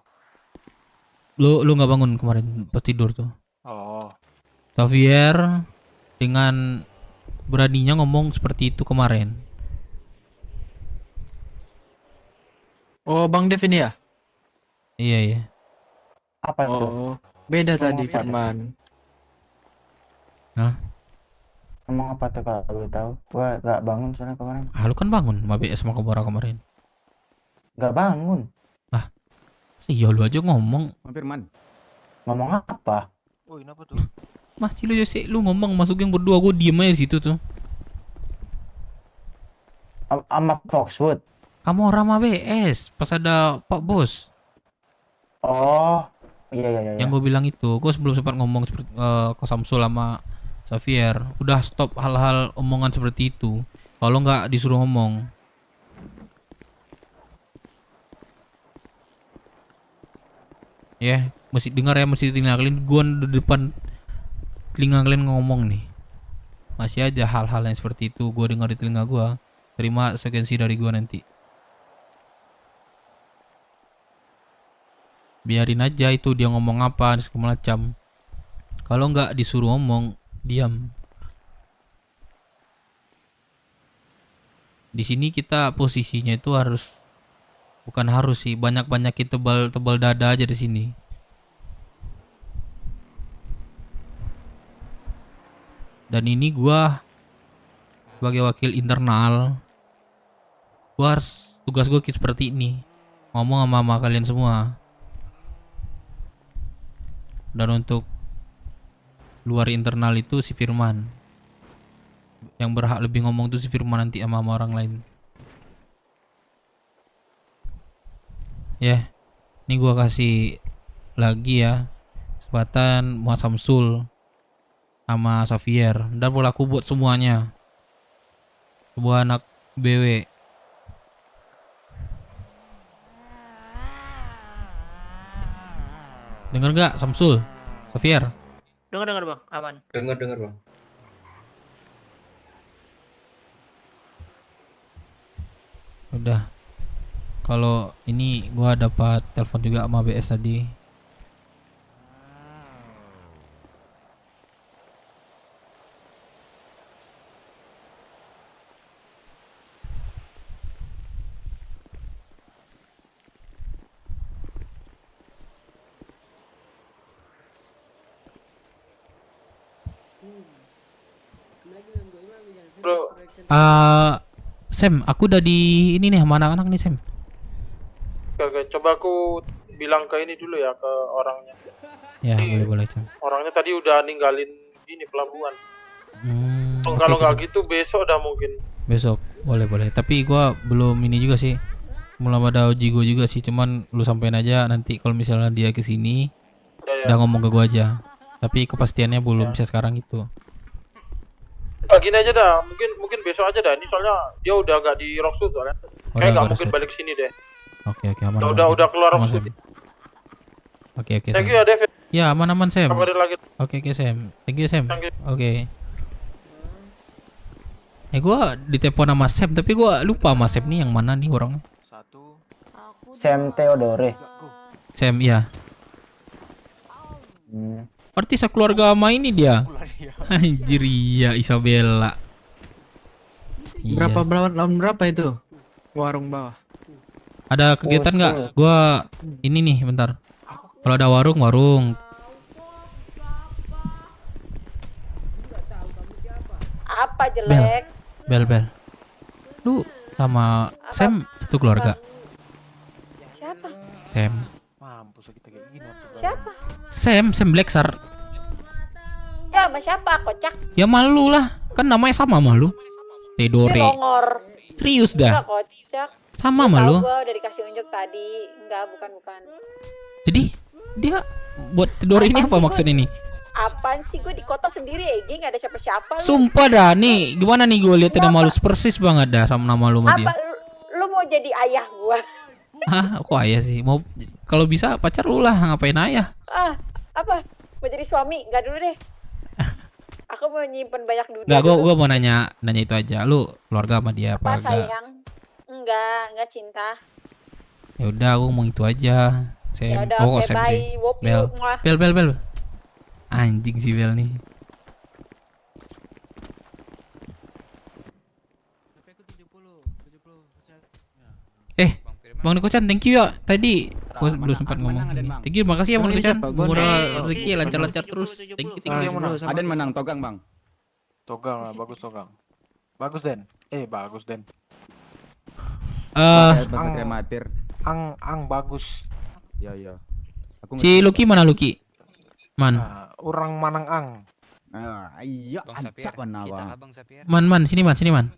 Lu nggak bangun kemarin pas tidur tuh. Oh. Xavier dengan beraninya ngomong seperti itu kemarin. Oh, Bang Dev ini ya? Iya. Apa itu? Oh, beda tadi Firman. Hah? Ngomong apa tuh kalau lu tahu? Gua gak bangun soalnya kemarin. Ah, lu kan bangun sama BS sama Komora kemarin. Gak bangun. Lah, iya lu aja ngomong. Firman. Ngomong apa? Oh, kenapa tuh? Mas Cilo Jose, lu ngomong masuk yang berdua, gue diem aja di situ tuh. Sama Foxwood. Kamu orang sama BS pas ada Pak Bos. Oh, iya. Yang gue bilang itu, gue sebelum sempat ngomong seperti ke Samsul sama Xavier, udah stop hal-hal omongan seperti itu. Kalau nggak disuruh ngomong. Ya, mesti dengar ya, mesti telinga kalian. Gue di depan telinga kalian ngomong nih. Masih aja hal-hal yang seperti itu gue dengar di telinga gue. Terima sekuensi dari gue nanti. Biarin aja itu dia ngomong apa dan segala macam. Kalau nggak disuruh ngomong, diam. Di sini kita posisinya itu bukan harus sih, banyak-banyakin tebal dada aja di sini. Dan ini gua sebagai wakil internal, tugas gua seperti ini, ngomong sama kalian semua. Dan untuk luar internal itu si Firman. Yang berhak lebih ngomong itu si Firman nanti sama orang lain. Ya, Ini gua kasih lagi ya kesempatan Muhammad Samsul sama Xavier dan berlaku buat semuanya. Sebuah anak BW. Dengar nggak Samsul? Xavier? Dengar bang, aman. Dengar bang. Udah. Kalau ini gua dapat telepon juga sama BS tadi. Bro, Sam, aku udah di ini nih sama anak-anak nih Sam. oke, coba aku bilang ke ini dulu ya ke orangnya. Ya, Ini boleh Sam. Orangnya tadi udah ninggalin ini pelabuhan. Oke, Kalau nggak Sam. gitu besok udah mungkin. Besok boleh. Tapi gua belum ini juga sih. Belum ada uji gua juga sih, cuman lu sampein aja nanti kalau misalnya dia ke sini udah ngomong ke gua aja. Tapi kepastiannya belum bisa sekarang itu. Gini aja dah, mungkin besok aja dah. Ini soalnya dia udah nggak di Rocksuit soalnya. Kayak nggak mungkin balik sini deh. Oke, aman. Udah keluar aman, Rocksuit. Sam. Oke, Sam. Thank you ya Dev. Ya, aman Sam. Kabarin lagi. Oke, Sam. Thank you Sam. Thank you. Oke. Gua ditelepon sama Sam, tapi gua lupa sama Sam nih yang mana nih orangnya. Sam Theodore. Sam, iya. Artis keluarga sama ini dia. Anjir, iya Isabella. Berapa lawan berapa itu? Warung bawah. Ada kegiatan nggak? Gua ini nih bentar. Kalau ada warung. Apa jelek? Bel. Lu sama Sam satu keluarga. Siapa? Sam. Mampus kita kayak gini. Siapa? Sam Blackstar. Ya sama siapa? Kocak. Ya malu lah, kan namanya sama malu. Theodore. Rongor. Serius dah. Enggak kocak. Sama Tahu malu. gua udah dikasih unjuk tadi. Enggak, bukan. Jadi dia buat Theodore ini apa maksud ini? Apaan sih, gue di kota sendiri ya, nggak ada siapa-siapa. Sumpah dah, nih gimana nih gue lihat nama lu persis banget dah sama nama lu sama dia. Apa lu mau jadi ayah gua? Hah, kok ayah sih? Mau kalau bisa pacar lu lah, ngapain ayah? Apa? Mau jadi suami? Enggak dulu deh. Aku mau nyimpen banyak duit. Enggak, gua mau nanya itu aja. Lu keluarga sama dia apa enggak? Sayang? Enggak cinta. Ya udah, aku mau itu aja. Ya udah, oke, bye. Bel. Anjing si Bel nih. Bang Niko-chan, thank you ya. Tadi gua belum sempat ngomong ini. Thank you, makasih ya Bang Niko-chan. Moral rezeki lancar-lancar terus. Thank you. Aden menang Togang, Bang. Togang, bagus Togang. Bagus Den. Bagus Den. Ang bagus. Ya. Si Lucky mana Lucky? Orang Manang Ang. Iya, ancak mana Bang. Man, sini Man.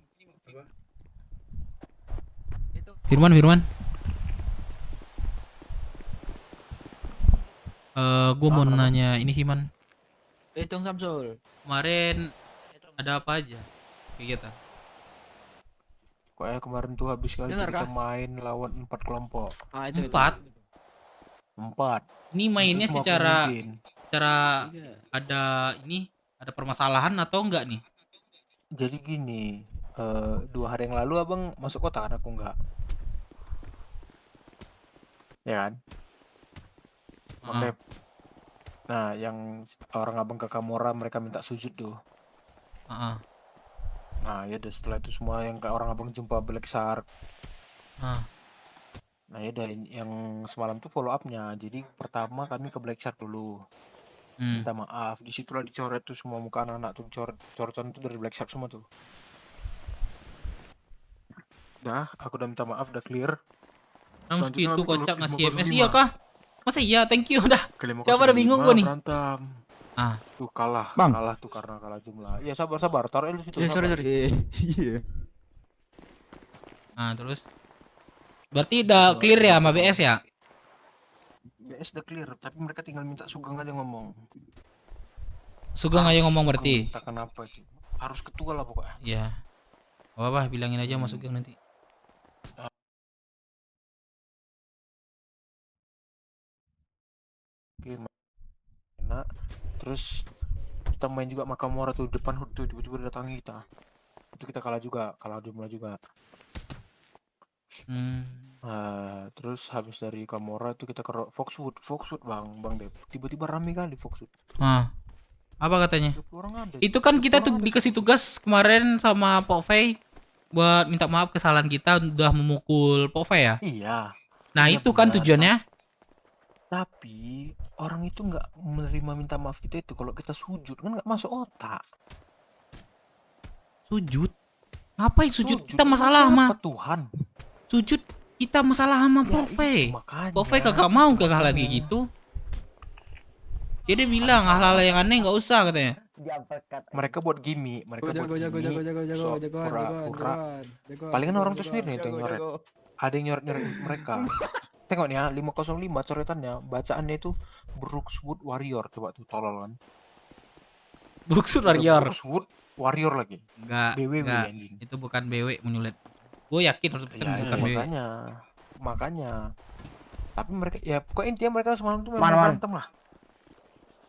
Firman. Gue mau nanya ini sih Man. Hitung Samsul. Kemarin ada apa aja kegiatan? Kayaknya kemarin tuh habis kali kita main lawan 4 kelompok. Itu 4. Ini mainnya Itu semua secara pemimpin. ada permasalahan atau enggak nih? Jadi gini, 2 hari yang lalu abang masuk kota kan, aku enggak. Ya kan? Bang Dep. Nah, yang orang abang ke Kamora mereka minta sujud tuh. Nah, ya udah setelah itu semua yang kayak orang abang jumpa Black Shark. Nah, ya udah yang semalam tuh follow up-nya. Jadi pertama kami ke Black Shark dulu. Minta maaf. Disitulah dicoret tuh semua muka anak-anak tuh, coretan tuh dari Black Shark semua tuh. Udah, aku udah minta maaf, udah clear. Langsung itu kocak ngasih MS. Iya kah? Masa iya? Thank you dah. Kelima Siapa ada bingung gua nih? Berantem. Tuh kalah, Bang. kalah tuh karena kalah jumlah. Ya sabar, taruh di situ. Sorry. Iya. Nah, terus berarti udah clear ya sama BS ya? BS udah clear, tapi mereka tinggal minta Sugeng aja ngomong. Sugeng aja ngomong berarti. Minta kenapa itu? Harus ketua lah pokoknya. Iya. Apa bilangin aja sama Sugeng nanti. Oke, enak. Terus kita main juga Makamora tuh depan HUD tuh tiba-tiba datangi kita. Itu kita kalah juga, kalah jumlah juga. Terus habis dari Kamora itu kita ke Foxwood Bang Dep. Tiba-tiba rame kali Foxwood. Apa katanya? 20 orang ada. Itu kan kita tuh dikasih tugas kemarin sama Pok Fei buat minta maaf kesalahan kita udah memukul Pok Fei ya? Iya. Nah, Iya, itu kan benar. tujuannya. Tapi orang itu nggak menerima minta maaf kita itu kalau kita sujud kan nggak masuk otak. Sujud? Ngapain sujud? Kita Itu masalah siapa sama Tuhan. sujud, kita masalah sama Pok Fei. Pok Fei kagak mau kagak lagi gitu. Dia bilang hal-hal yang aneh nggak usah katanya. Mereka buat gimmick, mereka buat gimmick. Pura-pura. Palingan orang tuh sendiri nih itu yang nyoret. Ada yang nyoret mereka. Tengok nih ya, 505 coretannya, bacaannya itu Brookswood Warrior. Coba tuh tolol kan. Brookswood Warrior. Brookswood Warrior lagi. Enggak, BWW enggak. anjing. Itu bukan BW menyulit. Gue yakin 100% bukan BW. Makanya. Tapi mereka ya pokoknya intinya mereka semalam tuh memang Man. berantem lah.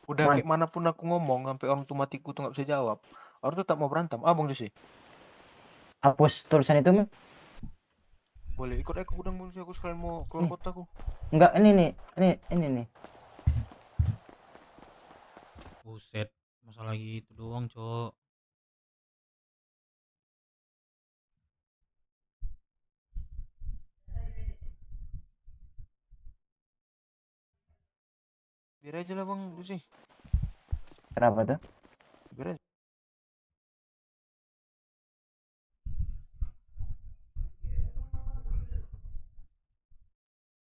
Udah kayak manapun aku ngomong sampai orang tuh matiku tuh nggak bisa jawab. Orang tuh tak mau berantem. Bang Josi. Hapus tulisan itu. Boleh ikut ke gudang Bang Josi, aku sekalian mau keluar kota aku. Enggak, ini nih. Buset, masalah gitu doang, Cok. Biar aja lah Bang Josi. Kenapa tuh? Biar aja.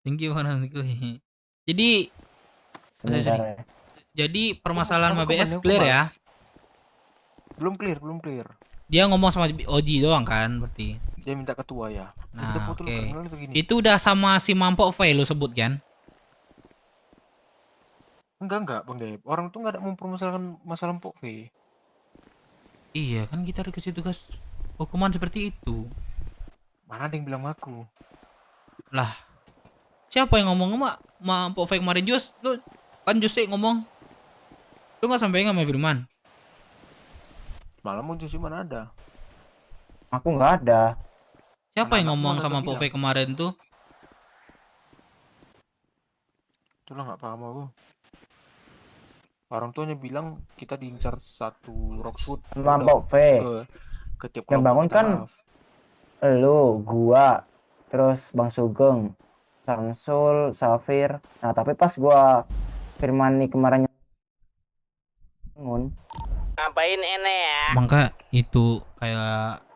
Thank you Bang. Jadi Sebentar ya. Jadi permasalahan Kamu MBS kemana, clear Bang? ya? Belum clear. Dia ngomong sama Oji doang kan berarti. Dia minta ketua ya. Nah, Kita foto oke. lu terminal itu gini. Itu udah sama si Mampok Fei lu sebut kan? Enggak Bang Dep. Orang tuh nggak ada mempermasalahkan masalah Pok V. Iya kan kita dikasih tugas hukuman seperti itu. Mana ada yang bilang aku? Lah, siapa yang ngomong sama Mampok Fei kemarin Jos? Lu kan Jose ngomong. Lu nggak sampai sama Firman? Malam mau Josi mana ada? Aku nggak ada. Siapa yang Anak-anak ngomong mana sama tuh Pok Fei kemarin tuh? Itulah nggak paham aku. Orang tuanya bilang kita diincar satu Rockwood. Sama Pok Fei. Ke tiap Yang kelompok bangun minta kan maaf. lu, gua, terus Bang Sugeng, Samsul, Safir. Nah, tapi pas gua Firman nih kemarin bangun. Ngapain ini ya? Maka itu kayak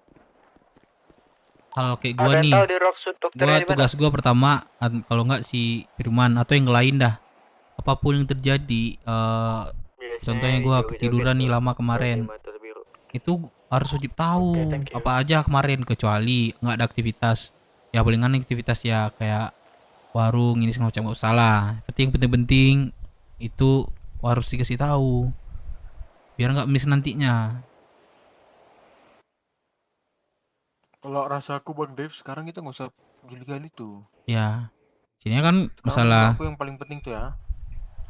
hal kayak gua Ada yang nih. tahu di Rockwood dokternya Gua di mana? tugas gua pertama kalau nggak si Firman atau yang lain dah. Apapun yang terjadi, contohnya gua ketiduran nih lama kemarin. Itu harus wajib tahu apa aja kemarin kecuali nggak ada aktivitas. Ya palingan aktivitas ya kayak warung ini segala macam nggak usah lah. Tapi yang penting-penting itu harus dikasih tahu biar nggak miss nantinya. Kalau rasa aku Bang Dev sekarang kita nggak usah gili-gali tuh. Ya, sini kan Sekarang masalah. menurut aku yang paling penting tuh ya.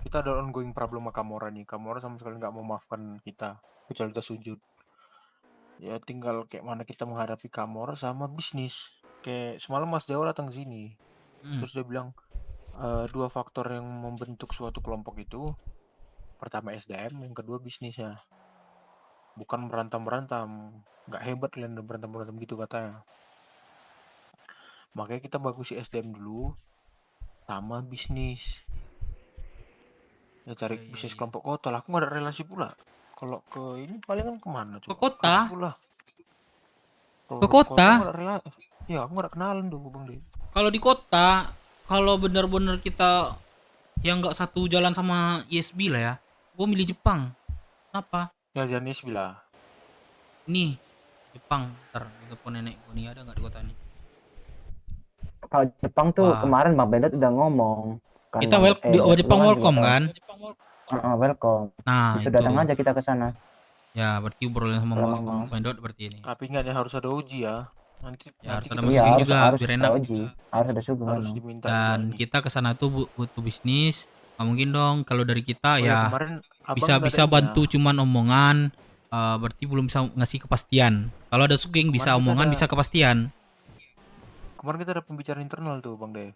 Kita ada ongoing problem sama Kamora nih. Kamora sama sekali nggak mau maafkan kita kecuali kita sujud. Ya tinggal kayak mana kita menghadapi Kamora sama bisnis. Kayak semalam Mas Jawa datang ke sini. Terus dia bilang dua faktor yang membentuk suatu kelompok itu, pertama SDM, yang kedua bisnisnya. Bukan berantem-berantem. Nggak hebat kalian berantem-berantem gitu katanya. Makanya kita bagusi SDM dulu sama bisnis. Ya cari bisnis kelompok kota lah. Aku nggak ada relasi pula. Kalau ke ini palingan kemana coba? Ke kota? Pula. Ke kota? Ya aku nggak ada kenalan tuh Bang De. Kalau di kota, kalau benar-benar kita yang nggak satu jalan sama ISB lah ya, gue milih Jepang. Kenapa? Ya jangan ISB lah. Nih, Jepang. Ntar di telepon nenek gue nih, ada nggak di kota nih? Kalau Jepang tuh Wah. kemarin Bang Bendet udah ngomong Kita di Jepang welcome kan? Welcome. Nah, Bisa itu. datang aja kita ke sana. Ya, berarti obrolan sama Kalau Bang Pendot berarti ini. Tapi ingat ya harus ada uji ya. Ya, harus ada kita Mas Sugeng juga harus biar ada enak. uji, harus ada Sugeng harus memang. diminta Dan juga nih. kita ke sana tuh butuh bisnis. Nggak mungkin dong kalau dari kita Oh ya, ya kemarin abang bisa nggak bisa ada ini bantu cuman omongan. Berarti belum bisa ngasih kepastian. Kalau ada Sugeng bisa Kemarin kita omongan, ada- bisa kepastian. Kemarin kita ada pembicaraan internal tuh Bang De.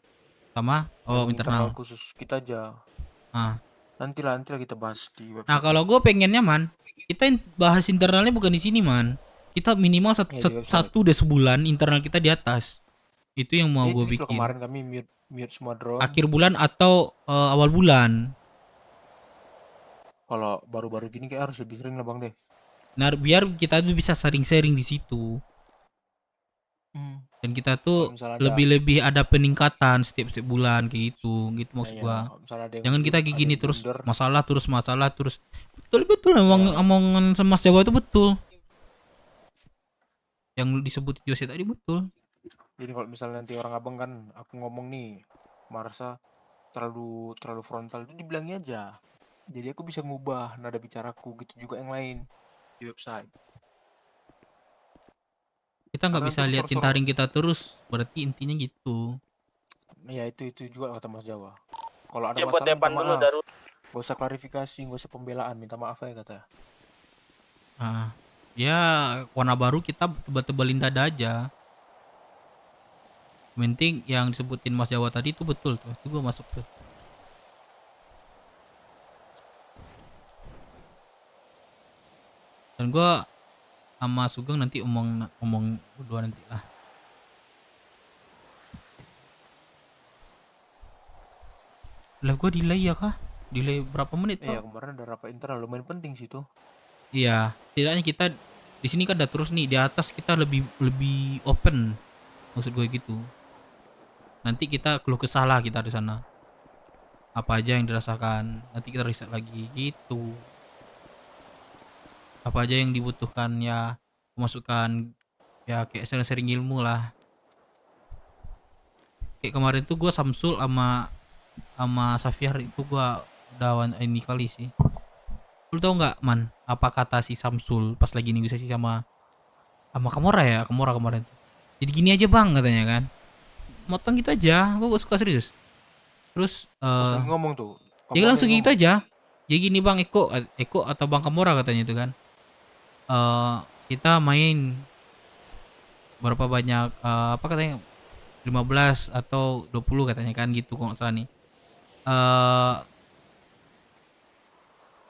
Sama internal. Khusus kita aja. Ah. Nantilah kita bahas di website. Nah, kalau gue pengennya man, kita bahas internalnya bukan di sini man. Kita minimal Ya, di website. satu deh sebulan internal kita di atas. Itu yang mau gue Itu loh, bikin. kemarin kami mute semua drone. Akhir bulan atau awal bulan. Kalau baru-baru gini kayak harus lebih sering lah Bang De. Nah, biar kita tuh bisa sharing-sharing di situ. Dan kita tuh Kalau misalnya ada- lebih-lebih ada peningkatan setiap bulan kayak gitu maksud Iya, gua. misalnya ada yang Jangan kita ada kayak yang gini terus blunder. masalah terus. Betul omongan sama Mas Jawa itu betul. Yang disebut Jose tadi betul. Jadi kalau misalnya nanti orang abang kan aku ngomong nih Marsa terlalu frontal itu dibilangnya aja. Jadi aku bisa ngubah nada bicaraku gitu juga yang lain di website. Kita nggak Karena bisa untuk liatin sor-sor- taring kita terus, berarti intinya gitu. Ya itu juga kata Mas Jawa. Kalau ada Ya, buat masalah depan minta dulu, maaf. Darul. Gak usah klarifikasi, gak usah pembelaan, minta maaf aja kata. Ya warna baru kita tebal-tebalin dada aja. Yang penting yang disebutin Mas Jawa tadi itu betul tuh, itu gua masuk tuh. Dan gua sama Sugeng nanti omong berdua nanti lah. Lah gua delay ya kah? Delay berapa menit Iya Pak? kemarin ada rapat internal lumayan penting sih tuh. Iya, setidaknya kita di sini kan udah terus nih, di atas kita lebih open. Maksud gue gitu. Nanti kita keluh kesah lah kita di sana. Apa aja yang dirasakan, nanti kita riset lagi gitu. Apa aja yang dibutuhkan ya, pemasukan ya kayak sharing ilmu lah. Kayak kemarin tuh gue Samsul sama Safiar itu gue udah ini kali sih. Lu tau nggak man, apa kata si Samsul pas lagi negosiasi sama Kamora ya, Kamora kemarin. Jadi gini aja bang katanya kan, motong gitu aja, gue gak suka serius. Terus Terus ngomong tuh. ya langsung gitu aja. Ya gini bang, Eko atau bang Kamora katanya itu kan. Kita main berapa banyak apa katanya 15 atau 20 katanya kan gitu kalau nggak salah nih.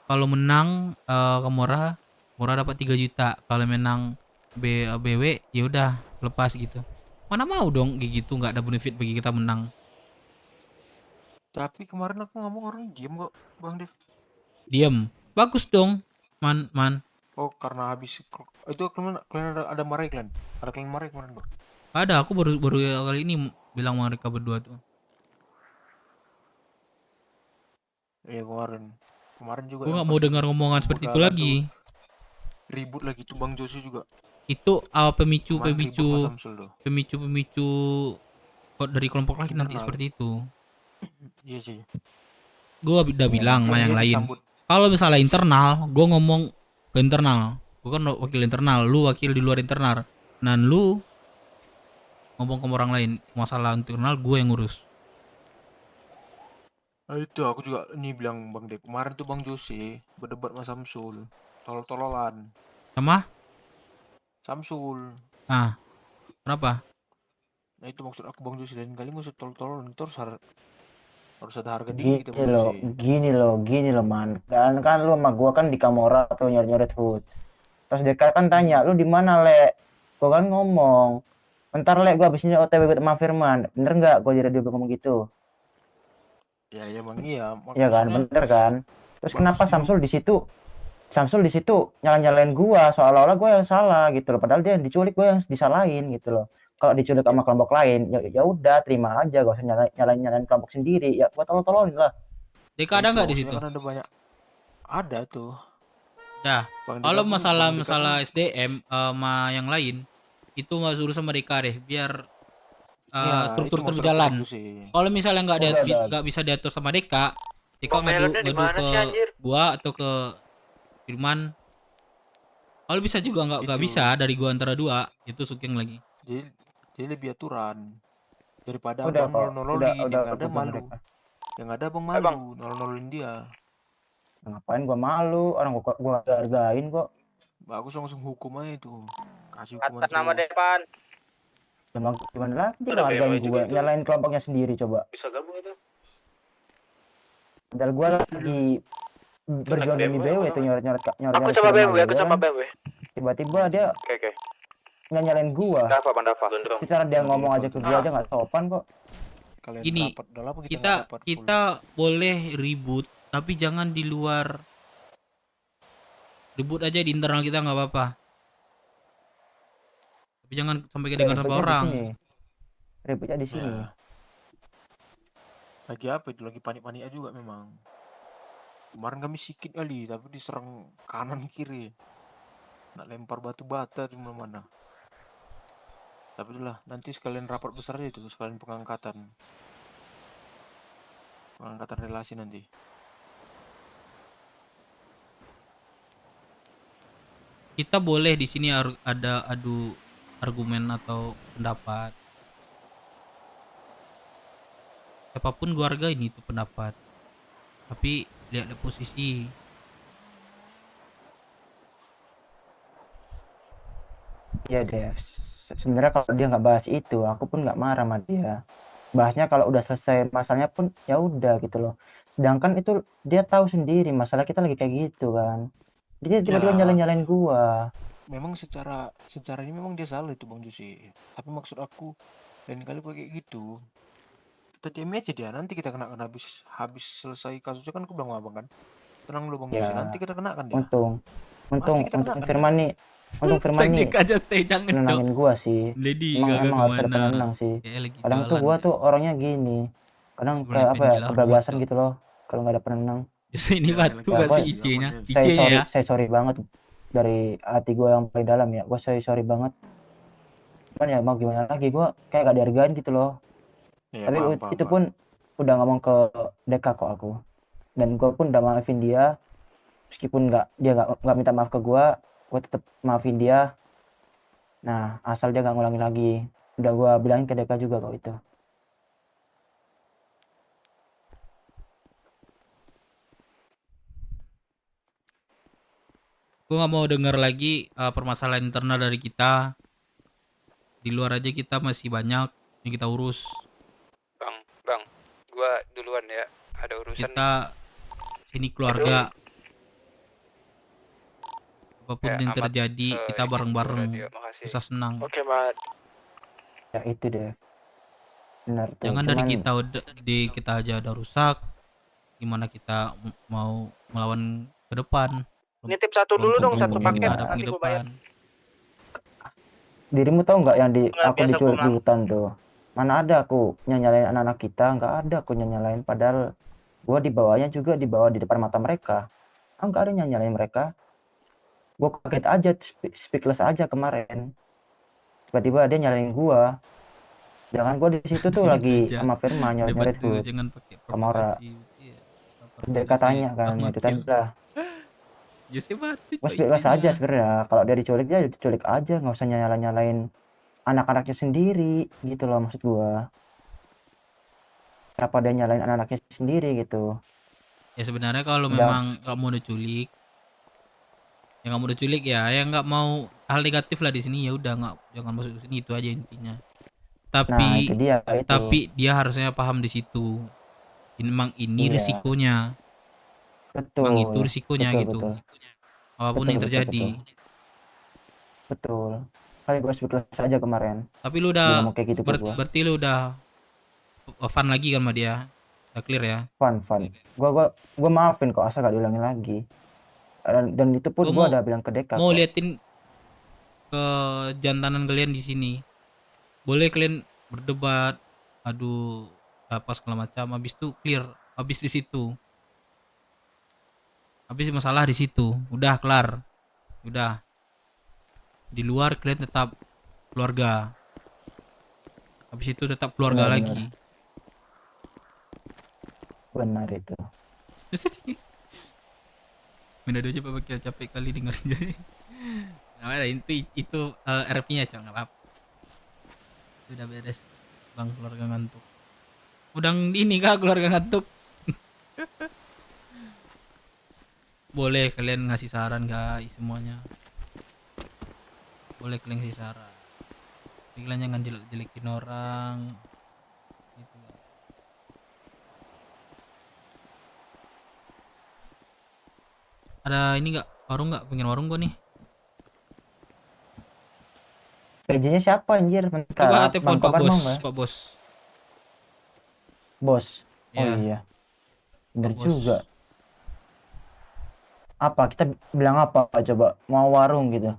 Kalau menang Kamora dapat 3 juta. Kalau menang BW ya udah lepas gitu. Mana mau dong kayak gitu, nggak ada benefit bagi kita menang. Tapi kemarin aku ngomong orang diem kok Bang Dev. Diam. Bagus dong. Man. Oh karena habis itu kalian ada marai kalian. Ada kalian marai kemarin Bang. Ada, aku baru kali ini bilang mereka berdua tuh. Iya kemarin juga. Gue yang nggak mau pas dengar ngomongan seperti itu Bogala lagi. tuh ribut lagi tuh Bang Josi juga. Itu pemicu Kemarin ribut Mas Samsul tuh. pemicu kok dari kelompok lain nanti Internal. seperti itu. Iya sih. Gue udah bilang sama Makanya yang lain. disambut. Kalau misalnya internal, gue ngomong ke internal. Gue kan wakil internal, lu wakil di luar internal. Dan lu ngomong ke orang lain. Masalah internal gue yang ngurus. Nah itu aku juga ini bilang Bang Dev. Kemarin tuh Bang Josi berdebat sama Samsul. Tolol-tololan. Sama? Samsul. Kenapa? Nah itu maksud aku Bang Josi, lain kali nggak usah tolol-tololan. Itu harus ada harga diri kita Bang Josi. Gini loh man. Dan kan lu sama gua kan di Kamora tuh nyoret food. Terus dia kan tanya, lu di mana Le? Gua kan ngomong, bentar Le, gua abis ini OTW sama Firman. Bener nggak gua jadi dia ngomong gitu? Ya Bang iya. Iya kan, bener kan? Terus kenapa Samsul di situ nyalain gua seolah-olah gua yang salah gitu loh. Padahal dia yang diculik, gua yang disalahin gitu loh. Kalau diculik sama kelompok lain, ya udah terima aja, gak usah nyalain kelompok sendiri. Ya gua tolong-tolongin lah. Deka ada nggak di situ? Kan ada banyak. Ada tuh. Dah. Bang Kalau Dika pun- Bang Dika masalah SDM sama yang lain itu nggak suruh sama Deka deh, biar struktur itu maksud aku berjalan. gitu sih. Kalau misalnya Oh, udah. nggak bisa diatur sama Deka, Deka Bang Melonnya di ngadu mana ke sih, anjir? gua atau ke Firman. Kalau bisa juga nggak Itu. bisa dari gua antara dua itu Sugeng lagi. Jadi lebih aturan daripada Udah abang kok, nololin udah yang ada ketemu malu. mereka. Yang ada abang Bang. malu nololin dia. Ngapain gua malu, orang gua hargain kok. Bagus langsung hukum aja itu. Kasih hukuman Atas nama terus. depan. Gimana lagi dia Ada hargain BMW juga gua, itu. nyalain kelompoknya sendiri coba. Bisa gabung itu. Padahal gua lagi berjuang demi BW itu nyoret Aku sama BMW, aku sama BMW. Tiba-tiba dia Oke. nyalain gua. Dafa, Bang Dafa. Secara dia ngomong aja ke gua aja nggak sopan kok. Kalian Gini, rapat udah lama kita nggak rapat full. kita boleh ribut, tapi jangan di luar. Ribut aja di internal kita nggak apa-apa. Tapi jangan sampai kedengar sama orang. Ributnya di sini. Ya. Lagi apa itu? Lagi panik-panik aja juga memang. Kemarin kami sikit kali, tapi diserang kanan kiri. Nak lempar batu bata di mana-mana. Tapi itulah, nanti sekalian rapat besar aja itu, sekalian pengangkatan. Pengangkatan relasi nanti. Kita boleh di sini ada adu argumen atau pendapat. Siapapun keluarga ini itu pendapat. Tapi lihat posisi. Iya Dev. Sebenarnya kalau dia nggak bahas itu, aku pun nggak marah sama dia. Bahasnya kalau udah selesai masalahnya pun ya udah gitu loh. Sedangkan itu dia tahu sendiri masalah kita lagi kayak gitu kan. Dia tiba-tiba nyalain gua. Memang secara ini memang dia salah itu Bang Jusi. Tapi maksud aku lain kali pakai gitu. Kita diam aja dia, nanti kita kena habis selesai kasusnya kan aku bilang sama Abang kan. Tenang dulu Bang Jusi, Ya, nanti kita kenakan dia. untung Pasti kita kenakan Firman nih. Untung Firman nih aja saya jangan nenangin gua sih. Lady Emang harus ada penenang sih. Kadang tuh gua tuh orangnya gini. Kadang kayak apa ya, kebablasan gitu loh. Kalau nggak ada penenang. Justru ini batu Ya, gak sih IC-nya? Saya sorry banget dari hati gue yang paling dalam ya. Gue sorry banget. Cuman ya mau gimana lagi, gue kayak gak dihargain gitu loh. Ya, Tapi paham. itu pun udah ngomong ke Deka kok aku. Dan gue pun udah maafin dia. Meskipun dia nggak minta maaf ke gue tetap maafin dia. Nah, asal dia gak ngulangin lagi. Udah gue bilangin ke Deka juga kok itu. Gue nggak mau dengar lagi permasalahan internal dari kita. Di luar aja kita masih banyak yang kita urus. Bang, gua duluan ya. Ada urusan. Kita sini keluarga. Apapun yang terjadi, kita bareng-bareng. Bisa senang. Oke, Mat. Ya itu deh. Benar tuh. Jangan dari kita aja udah rusak. Gimana kita mau melawan ke depan? Nitip satu dulu dong, satu paket. Nanti Nanti gua bayar. Dirimu tahu nggak yang aku biasa diculik gua di hutan tuh? Mana ada aku nyalain anak-anak kita, nggak ada aku nyalain. Padahal gua dibawanya juga dibawa di depan mata mereka. Nggak ada nyalain mereka. Gua kaget aja, speechless aja kemarin. Tiba-tiba dia nyalain gua. Jangan gua di situ tuh lagi sama Firman nyoret tuh. Kamora. Dia katanya kan itu kan udah. Gue speechless aja sebenarnya. Kalau dia diculik aja, nggak usah nyalain anak-anaknya sendiri gitu loh maksud gua. Kenapa dia nyalain anak-anaknya sendiri gitu? Ya sebenarnya kalau memang kamu udah culik, yang kamu udah culik ya, yang nggak mau hal negatif lah di sini ya udah jangan masuk ke sini, itu aja intinya. Tapi tapi dia harusnya paham di situ. Memang ini risikonya. Betul. Memang itu risikonya gitu. Betul. Apapun yang terjadi. Betul. Kali gue speechless aja kemarin. Tapi lu udah gitu berarti lu udah fun lagi kan sama dia? Udah clear ya? Fun. Gua maafin kok asal gak diulangin lagi. Dan itu pun gua udah bilang ke Deka. Mau liatin kejantanan kalian di sini. Boleh kalian berdebat, adu apa segala macam, habis itu clear, habis di situ. Habis masalah di situ, udah kelar. Udah. Di luar kalian tetap keluarga. Tapi Habis itu tetap keluarga Benar, lagi. Benar itu. Bener aja Pak Bakil capek kali dengarnya. Nah, itu RP-nya Cok, enggak apa-apa. Sudah beres. Bang, keluarga ngantuk. Udah ini Kak, keluarga ngantuk. Boleh kalian ngasih saran guys semuanya. Boleh kalian ngasih saran. Kalian jangan jelek-jelekin orang. Gitu. Ada ini enggak? Warung enggak? Pengen warung gua nih. PJ-nya siapa anjir? Bentar. Coba telepon Bang Pak Kobar Bos, mau nggak? Pak Bos. Bos. Oh Iya. iya. Bener Pak Bos. juga. Apa? Kita bilang apa coba? Mau warung gitu.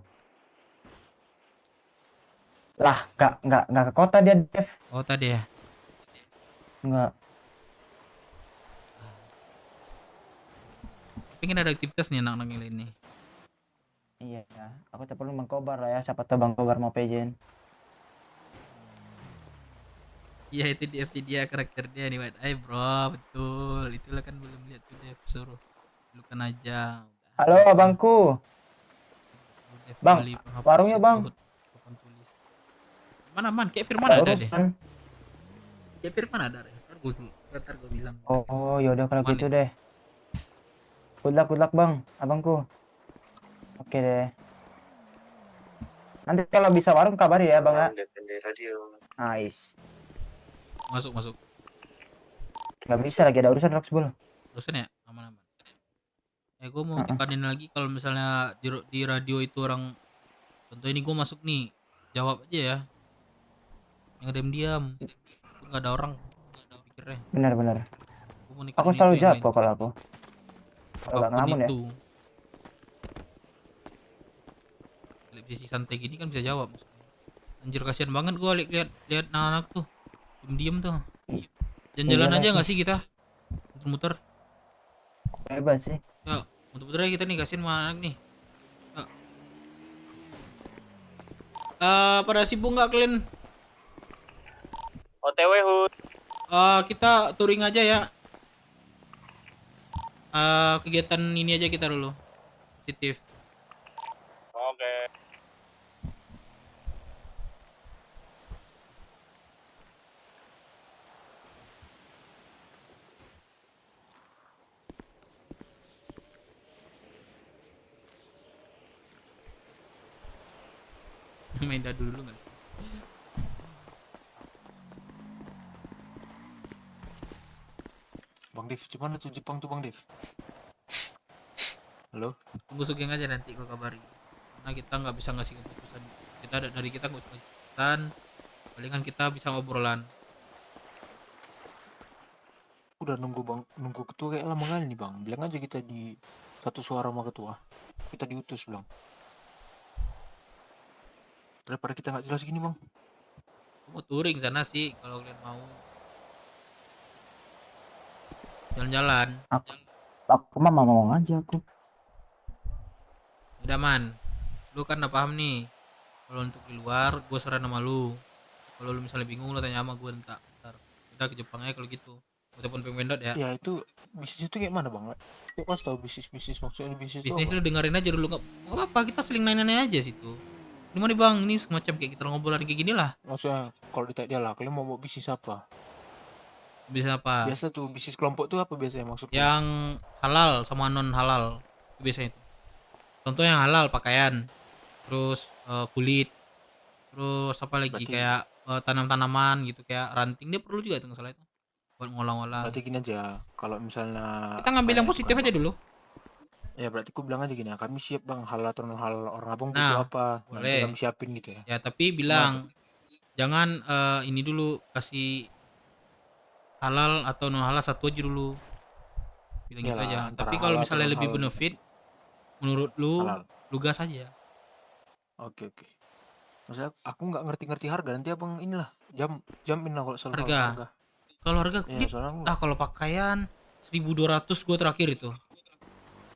Lah, nggak ke kota dia, Dev. Oh, tadi ya. Nggak. Pengen ada aktivitas nih anak-anak yang lain nih. Iya, aku telepon Bang Kobar lah ya. Siapa tahu Bang Kobar mau PJ-in. Iya itu di FT dia karakternya nih White Eye bro, betul. Itulah kan belum lihat tuh Dev, suruh lukan aja. Halo abangku. Bang, warungnya bang. Mana man? Kayak Firman ada deh. Urusan. Kayak Firman ada deh. Ntar gue bilang. Oh yaudah kalau gitu deh. Good luck bang, abangku. Oke deh. Nanti kalau bisa warung kabari ya bang ya. Nice. Masuk. Gak bisa lagi ada urusan Roxbull. Urusan ya? Aman-aman. Gue mau tekanin lagi kalau misalnya di radio itu orang, contoh ini gue masuk nih, jawab aja ya. Yang diam. Itu nggak ada orang. Pikirnya. Benar. Aku selalu jawab kok kalau aku. Kalau nggak ngelamun ya. Televisi santai gini kan bisa jawab. Anjir kasihan banget gue lihat anak-anak tuh. Diem tuh. Jalan-jalan aja nggak sih kita? Muter-muter. Bebas sih. Ya, muter-muter aja kita nih, kasihan sama anak nih. Ya. Pada sibuk nggak kalian? OTW Hud. Kita touring aja ya. Kegiatan ini aja kita dulu. Positif. Oke. Main dadu dulu nggak sih? Bang Dev, gimana tuh Jepang tuh Bang Dev? Halo? Tunggu Sugeng aja nanti gue kabari. Karena kita nggak bisa ngasih keputusan. Dari kita nggak bisa ngasih keputusan. Palingan kita bisa ngobrolan. Udah nunggu ketua kayak lama kali nih bang. Bilang aja kita di satu suara sama ketua. Kita diutus bilang. Daripada kita nggak jelas gini bang. Mau touring sana sih kalau kalian mau. Jalan-jalan. Aku mah mau aja aku. Udah man, lu kan udah paham nih. Kalau untuk di luar, gue saran sama lu. Kalau lu misalnya bingung, lu tanya sama gue ntar. Udah ke Jepang aja kalau gitu. Gue telepon Pemendot ya. Ya itu bisnis itu kayak mana bang? Kok pas tau bisnis maksudnya bisnis itu Bisnis apa? lu dengerin aja dulu, nggak apa-apa, kita seling nanya-nanya aja situ. Gimana bang, ini semacam kayak kita ngobrolan kayak gini lah. Maksudnya kalau ditanya dia lah, kalian mau bisnis apa? Bisnis apa? Biasa tuh bisnis kelompok tuh apa biasanya maksudnya? Yang halal sama non halal itu biasanya itu. Contoh yang halal pakaian, terus kulit, terus apa lagi Berarti- kayak tanam-tanaman gitu, kayak ranting dia perlu juga itu nggak salah itu buat ngolah-ngolah. Berarti gini aja, kalau misalnya Kita ngambil yang positif aja dulu. Ya berarti aku bilang aja gini, kami siap bang halal atau non halal orang abang Nah, butuh apa? Nanti boleh. kami siapin gitu ya. Ya tapi bilang jangan ini dulu kasih halal atau non halal satu aja dulu. Bilang gitu Iyalah, aja. antara Tapi kalau halal misalnya atau lebih non-halal. benefit menurut lu, Halal. lu gas aja. Oke. Maksudnya aku nggak ngerti harga, nanti abang inilah jamin lah kalau soal Harga. Kalau harga Ya, kulit, soalnya aku kalau pakaian 1.200 gua terakhir itu.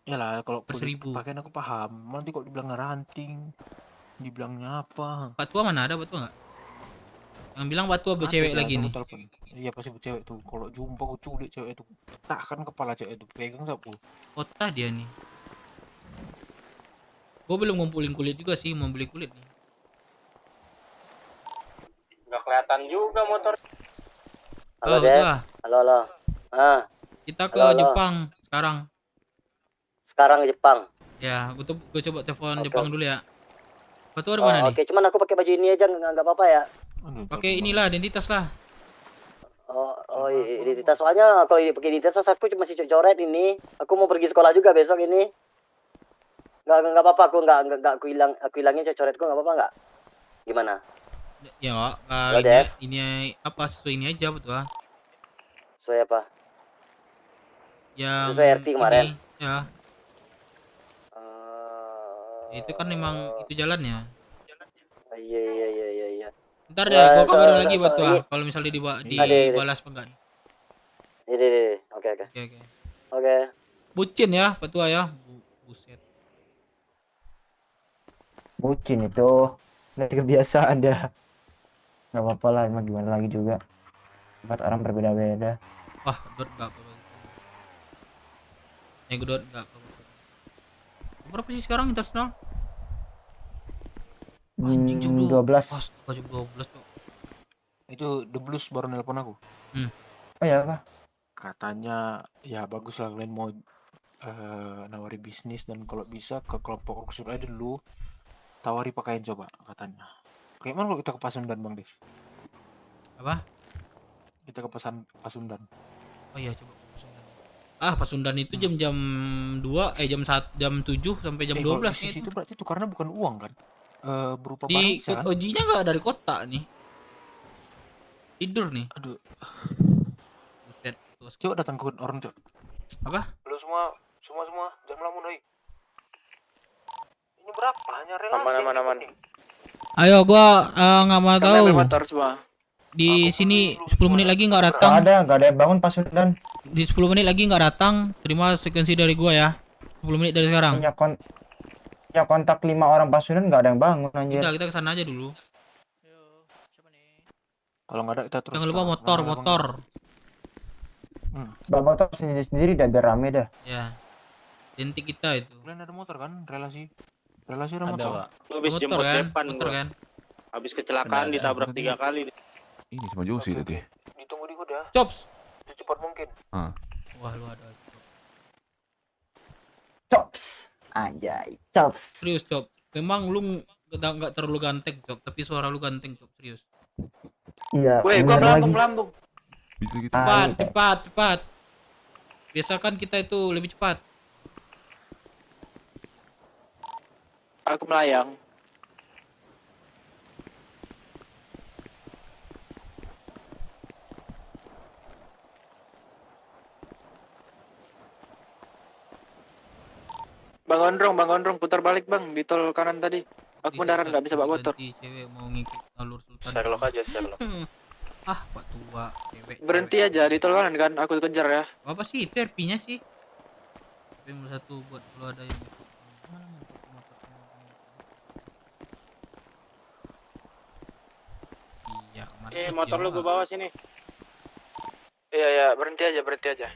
Yalah kalau Per kulit 1.000. pakaian aku paham. Nanti kok dibilang ranting, dibilangnya apa? Pak tua mana ada, Pak tua nggak? Yang bilang Batu abu cewek Ada lagi dia, nih. aku telepon. Iya pasti cewek tuh. Kalau jumpa aku culik cewek itu. Takkan kepala cewek itu pegang sapu. Kota dia nih. Gue belum ngumpulin kulit juga sih, mau beli kulit nih. Nggak kelihatan juga motor. Halo, Oh, Dep. Batu, Halo. Ah, kita ke Halo, halo. Jepang sekarang. sekarang ke Jepang. Ya, gue coba telepon Oke. Jepang dulu ya. Batu ada Oh, mana nih? oke, cuman aku pakai baju ini aja nggak apa-apa ya. Pakai inilah identitas lah. Oh, identitas. Soalnya kalau pakai identitas aku cuma masih coret ini. Aku mau pergi sekolah juga besok ini. Nggak apa-apa, aku hilangin coretku nggak apa-apa nggak? Gimana? Ya, Halo, ini, Dev. ini apa sesuai ini aja betul ah. Sesuai apa? Yang Sesuai RT kemarin. ini, ya. Ya, itu kan memang itu jalannya. Iya. Ntar deh, gua kabarin lagi Batu ah. Kalau misalnya dibalas apa enggak nih. Ini. Oke. Oke. Bucin ya, Batu ah ya. Buset. Bucin itu udah kebiasaan dah. Nggak apa-apa lah, emang gimana lagi juga. Empat orang berbeda-beda. Wah, dot enggak apa-apa. Dot enggak apa-apa. Berapa sih sekarang internasional? Anjing jam 12. Astaga, jam 12 tuh. Itu The Blues baru nelpon aku. Oh ya kah? Katanya ya bagus lah kalian mau nawari bisnis dan kalau bisa ke kelompok Oxford aja dulu tawari pakaian coba katanya. Kayak mana kalau kita ke Pasundan Bang Dev? Apa? Kita ke Pasundan. Oh iya, coba Pasundan. Pasundan itu jam 2 jam 7 sampai jam 12 di itu. situ berarti tukarnya bukan uang kan? Berupa Di barang bisa kan? Ojinya enggak dari kota nih. Tidur nih. Aduh. Buset. Coba datang ke orang coba. Apa? Lu semua jangan melamun doi. Ini berapa? Hanya relasi. Aman. Ayo, gua nggak mau tahu. Kami motor semua. Di sini 10 menit lagi nggak Nggak datang. ada yang bangun Pasundan. Di 10 menit lagi nggak datang. Terima sekuensi dari gua ya. 10 menit dari sekarang. Punya kontak 5 orang Pasundan nggak ada yang bangun anjir. Udah, kita kesana aja dulu. Kalau nggak ada kita terus. Jangan lupa motor. Bawa motor sendiri dah biar rame dah. Ya. Identik kita itu. Kalian ada motor kan? Relasi ada Ada, motor. Pak. Lu habis jemput depan gua. Habis kecelakaan ditabrak 3 kali. Ini sama Josi tadi. Ditunggu di Huda. Chops. Secepat mungkin. Wah, lu ada. Chops. Anjay, Chops. Serius, Cop. Memang lu nggak terlalu ganteng, Cop. Tapi suara lu ganteng, Cop. Serius. Iya. Weh, gua melambung. Bisa gitu. Cepat. Biasakan kita itu lebih cepat. Aku melayang. Bang Gondrong, putar balik bang di tol kanan tadi. Aku mendarat nggak bisa bawa motor. Cewek mau ngikut alur Sultan. Sherlock aja, Sherlock. Pak tua, cewek. Berhenti aja di tol kanan kan, aku kejar ya. Apa sih itu RP-nya sih? RP satu buat kalau ada yang iya, kemarin Motor lu gua bawa sini. Iya, berhenti aja.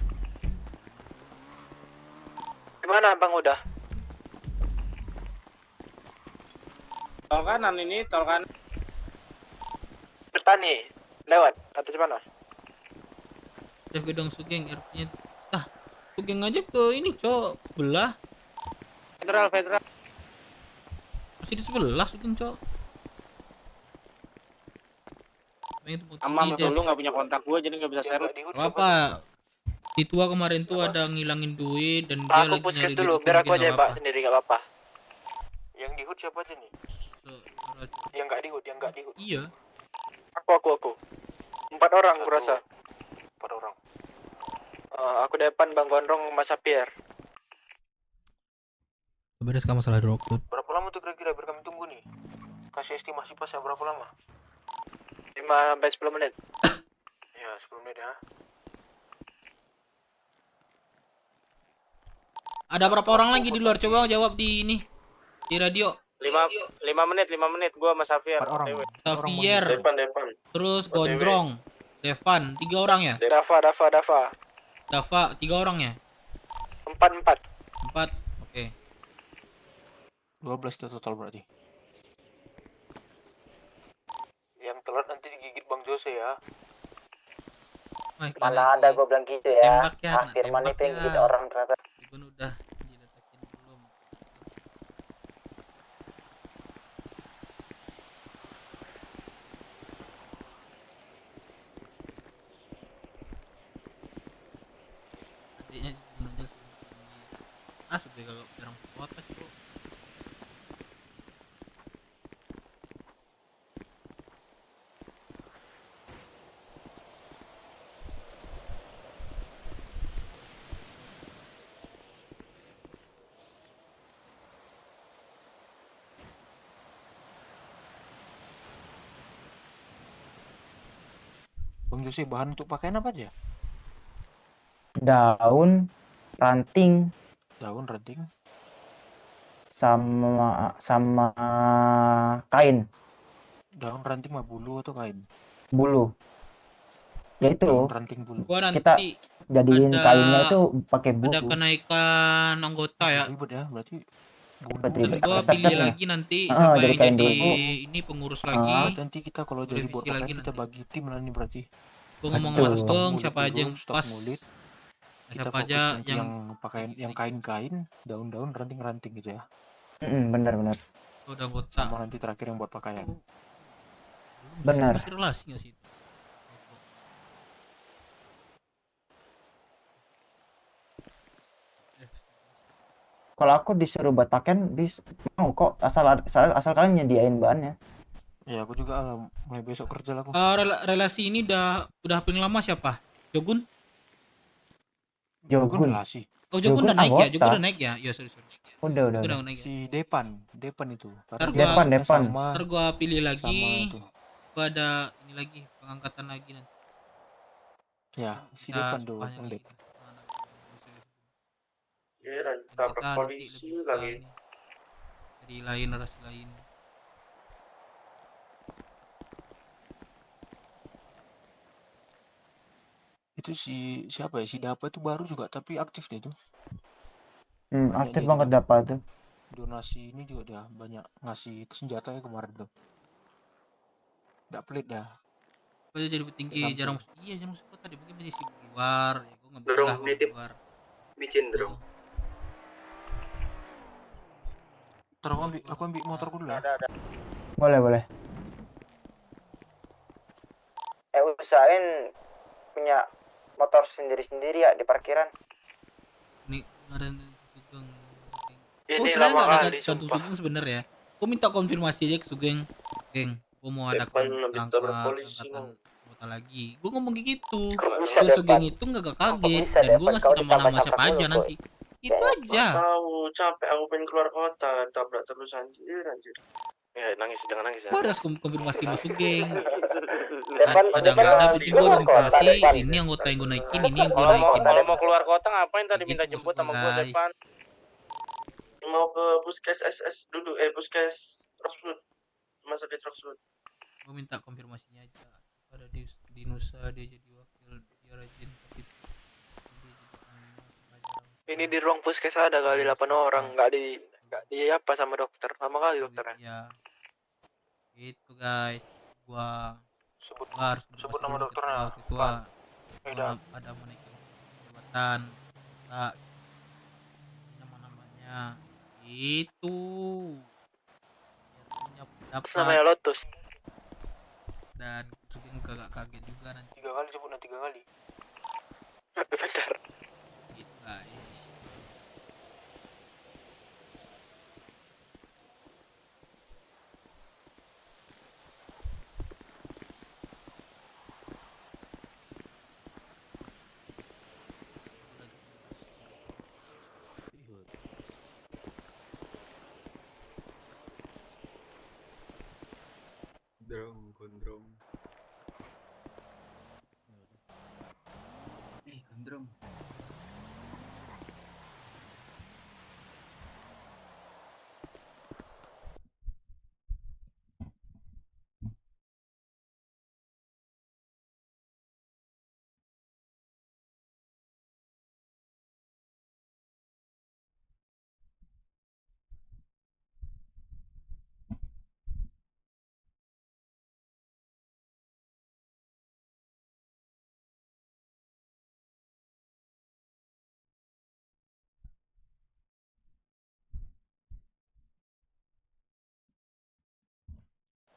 Gimana bang udah? Tol kanan ini, tol kanan. Bertani, lewat atau gimana? Dev Gedong Sugeng RP-nya. Sugeng aja ke ini, Cok. Sebelah. Federal. Masih di sebelah Sugeng, Cok. Amam lu nggak punya kontak gua jadi nggak bisa share. Apa? Di tua kemarin tuh ada ngilangin duit dan dia Aku lagi puskes nyari dulu, duit. biar aku aja pak sendiri nggak apa-apa. Yang di HUD siapa aja nih? Yang nggak di HUD. Iya. Aku. 4 orang kurasa. 4 orang. Aku depan Bang Gondrong Mas Sapir. Beres kamu salah drop. Berapa lama tuh kira-kira biar kami tunggu nih? Kasih estimasi pasnya berapa lama? 5-10 menit. Ya 10 menit ya. Ada berapa orang lagi di luar? Coba jawab di ini. Di radio. 5 menit gua sama Xavier. OTW. Xavier, Depan. terus OTW. Gondrong, Devan, 3 orang ya? Dava. 3 orang ya? 4. 4, oke. 12 itu total berarti. Yang telat nanti digigit Bang Jose ya. Mana ada gue bilang gitu ya. Tembak ya, kena Firman tembak itu yang ya. gitu orang ternyata. Igun udah diletakin belum? Adiknya Igun aja sih. Sudah kagak jarang kota cuy. Bang Jose, bahan untuk pakaian apa aja? Daun, ranting, sama kain, daun ranting mah bulu atau kain? bulu. Ya itu. Daun ranting bulu. Gua Kita nanti jadiin ada- kainnya itu pakai ada bulu. kenaikan anggota ya. Ribet ya, berarti Ribet. Gua Step-stepnya. pilih lagi nanti Heeh, siapa jadi yang kain jadi dulu. ini pengurus lagi. Nanti kita kalau jadi buat Revisi lagi pakaian kita bagi tim lah nih berarti. Gua ngomong Betul. sama Stok Sugeng ngulit siapa aja dulu, yang stok pas. ngulit. Kita Siapa fokus aja nanti yang yang pakaian, yang kain-kain, daun-daun, ranting-ranting gitu ya. Benar. udah anggota. Sama nanti terakhir yang buat pakaian. Benar. Masih relasi nggak sih? Kalau aku disuruh buat pakaian, mau kok asal kalian nyediain bahannya. Ya aku juga mulai besok kerja lah aku. Relasi ini udah paling lama siapa? Jogun? Jogun. relasi. Oh Jogun udah naik ya? Jogun udah naik ya? Ya sorry. Udah. Jogun naik ya? Si Depan itu. Depan. Ntar gua pilih sama lagi. itu. Gua ada ini lagi pengangkatan lagi nanti. Ya, si Kita Depan tuh, supaya Bang lagi. Dep. Ya, Dan tabrak kita nanti polisi lebih bisa lagi. ini, dari lain ras lain. Itu siapa ya? Si Dapa itu baru juga tapi aktif dia tuh. Aktif dia banget juga. dapat tuh. Donasi ini juga dia banyak ngasih senjata ya kemarin tuh. Nggak pelit dah. Gua jadi petinggi Langsung. jarang masuk. Iya jarang masuk kota dia mungkin masih sibuk di luar. Ya gua nggak bisa Dorong lah kalau di nitip. luar. Bikin dong. Ntar aku ambil motorku dulu ya. Boleh. Usahain punya motor sendiri ya di parkiran. Nih ada Sugeng. Ini Sebenarnya lama nggak kali, gantung sumpah. Sugeng sebenarnya. Gua minta konfirmasi aja ke Sugeng. Geng, gua mau ada Depan habis tabrak polisi, angkatan anggota lagi. Gua ngomong kayak gitu. bisa Terus Depan? Sugeng itu nggak kaget bisa dan gua Depan? ngasih Kau nama-nama ditabrak-tabrak siapa aja mulu, nanti. Itu aja. Nggak tahu, capek aku pengen keluar kota, tabrak terus anjir. Ya, jangan nangis ya. Gua harus konfirmasi sama Sugeng. Depan Ada bikin gua keluar kota, konfirmasi Depan. ini anggota yang gua naikin, ini yang gua Kalau naikin. kalau mau keluar kota ngapain tadi Gitu minta maksud jemput gua, sama gua guys. depan? Mau ke Puskes SS dulu, Puskes Roxwood. Rumah sakit Roxwood. Gua minta konfirmasinya aja. Ada di Nusa dia jadi wakil, dia rajin tapi dia jadi pengajar. Ini di ruang puskes ada kali 8 orang, nggak di apa sama dokter, lama kali dokternya. Ya. Itu guys. Gua Sebut harus nama dokternya. ketua. Udah. Ada menaikkan jabatan. Tak nama-namanya itu ya, Terus namanya Lotus. Dan Sugeng kagak kaget juga nanti 3 kali sebutnya 3 kali. Bentar. gitu guys. Gondrong. Gondrong.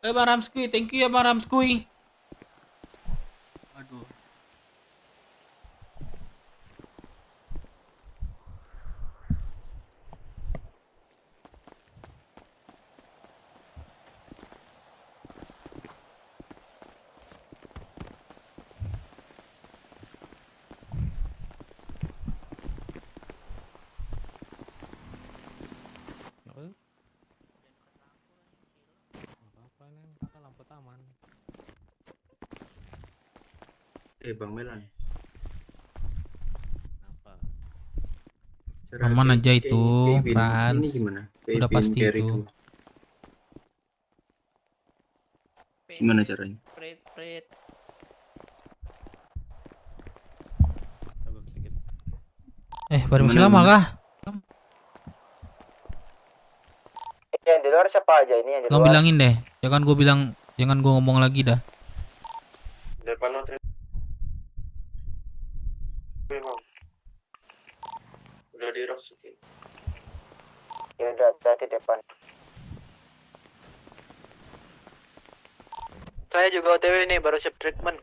Bang Ramskuy, thank you ya Bang Ramskuy. Aduh. Lampu taman. Bang Melan. Cara Aman aja itu, Kevin, ini Franz. gimana? Udah Kevin pasti Jericho. itu. Gimana caranya? Prit. Pada masih lama kah? Yang di luar siapa aja ini yang di Tolong luar? bilangin deh. Jangan gue ngomong lagi dah. Depan lo, udah dirasukin. Ya udah hati depan. Saya juga OTW nih, baru siap treatment.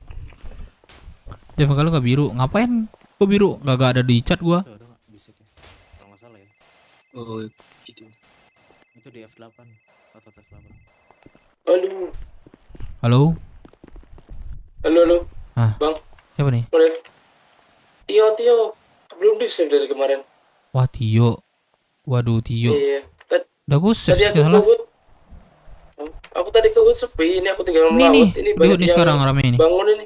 Ya kalau gak biru, ngapain? Kok biru? Gak ada di chat gua. Bisa ya? Kalau nggak salah ya. Oh, gitu. Itu di F8 atau F8. Halo? Halo. Ah, Bang. siapa nih? Tio. Belum di-save dari kemarin. Wah, Tio. Waduh, Tio. Iya. Udah gue save Tadi aku salah. ke HUT. Aku tadi ke HUT sepi, ini aku tinggal Ini melaut. nih, Ini di banyak HUT nih yang sekarang rame ini. bangun ini.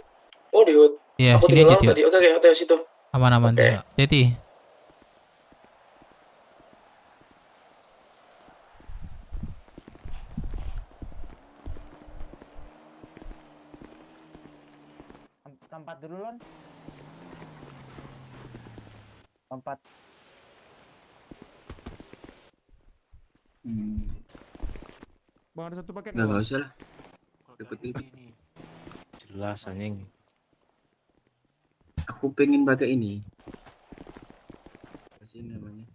Oh, di HUT. Iya, Aku sini tinggal aja, laut Tio. tadi. Oke, hati situ. Aman-aman, Oke. Tio. Hati-hati. Tempat dulu Lon. Tempat. Bang ada satu paket Nggak usah lah. Dapat ini. Jelas anjing. Aku pengen pakai ini. Apa sih namanya?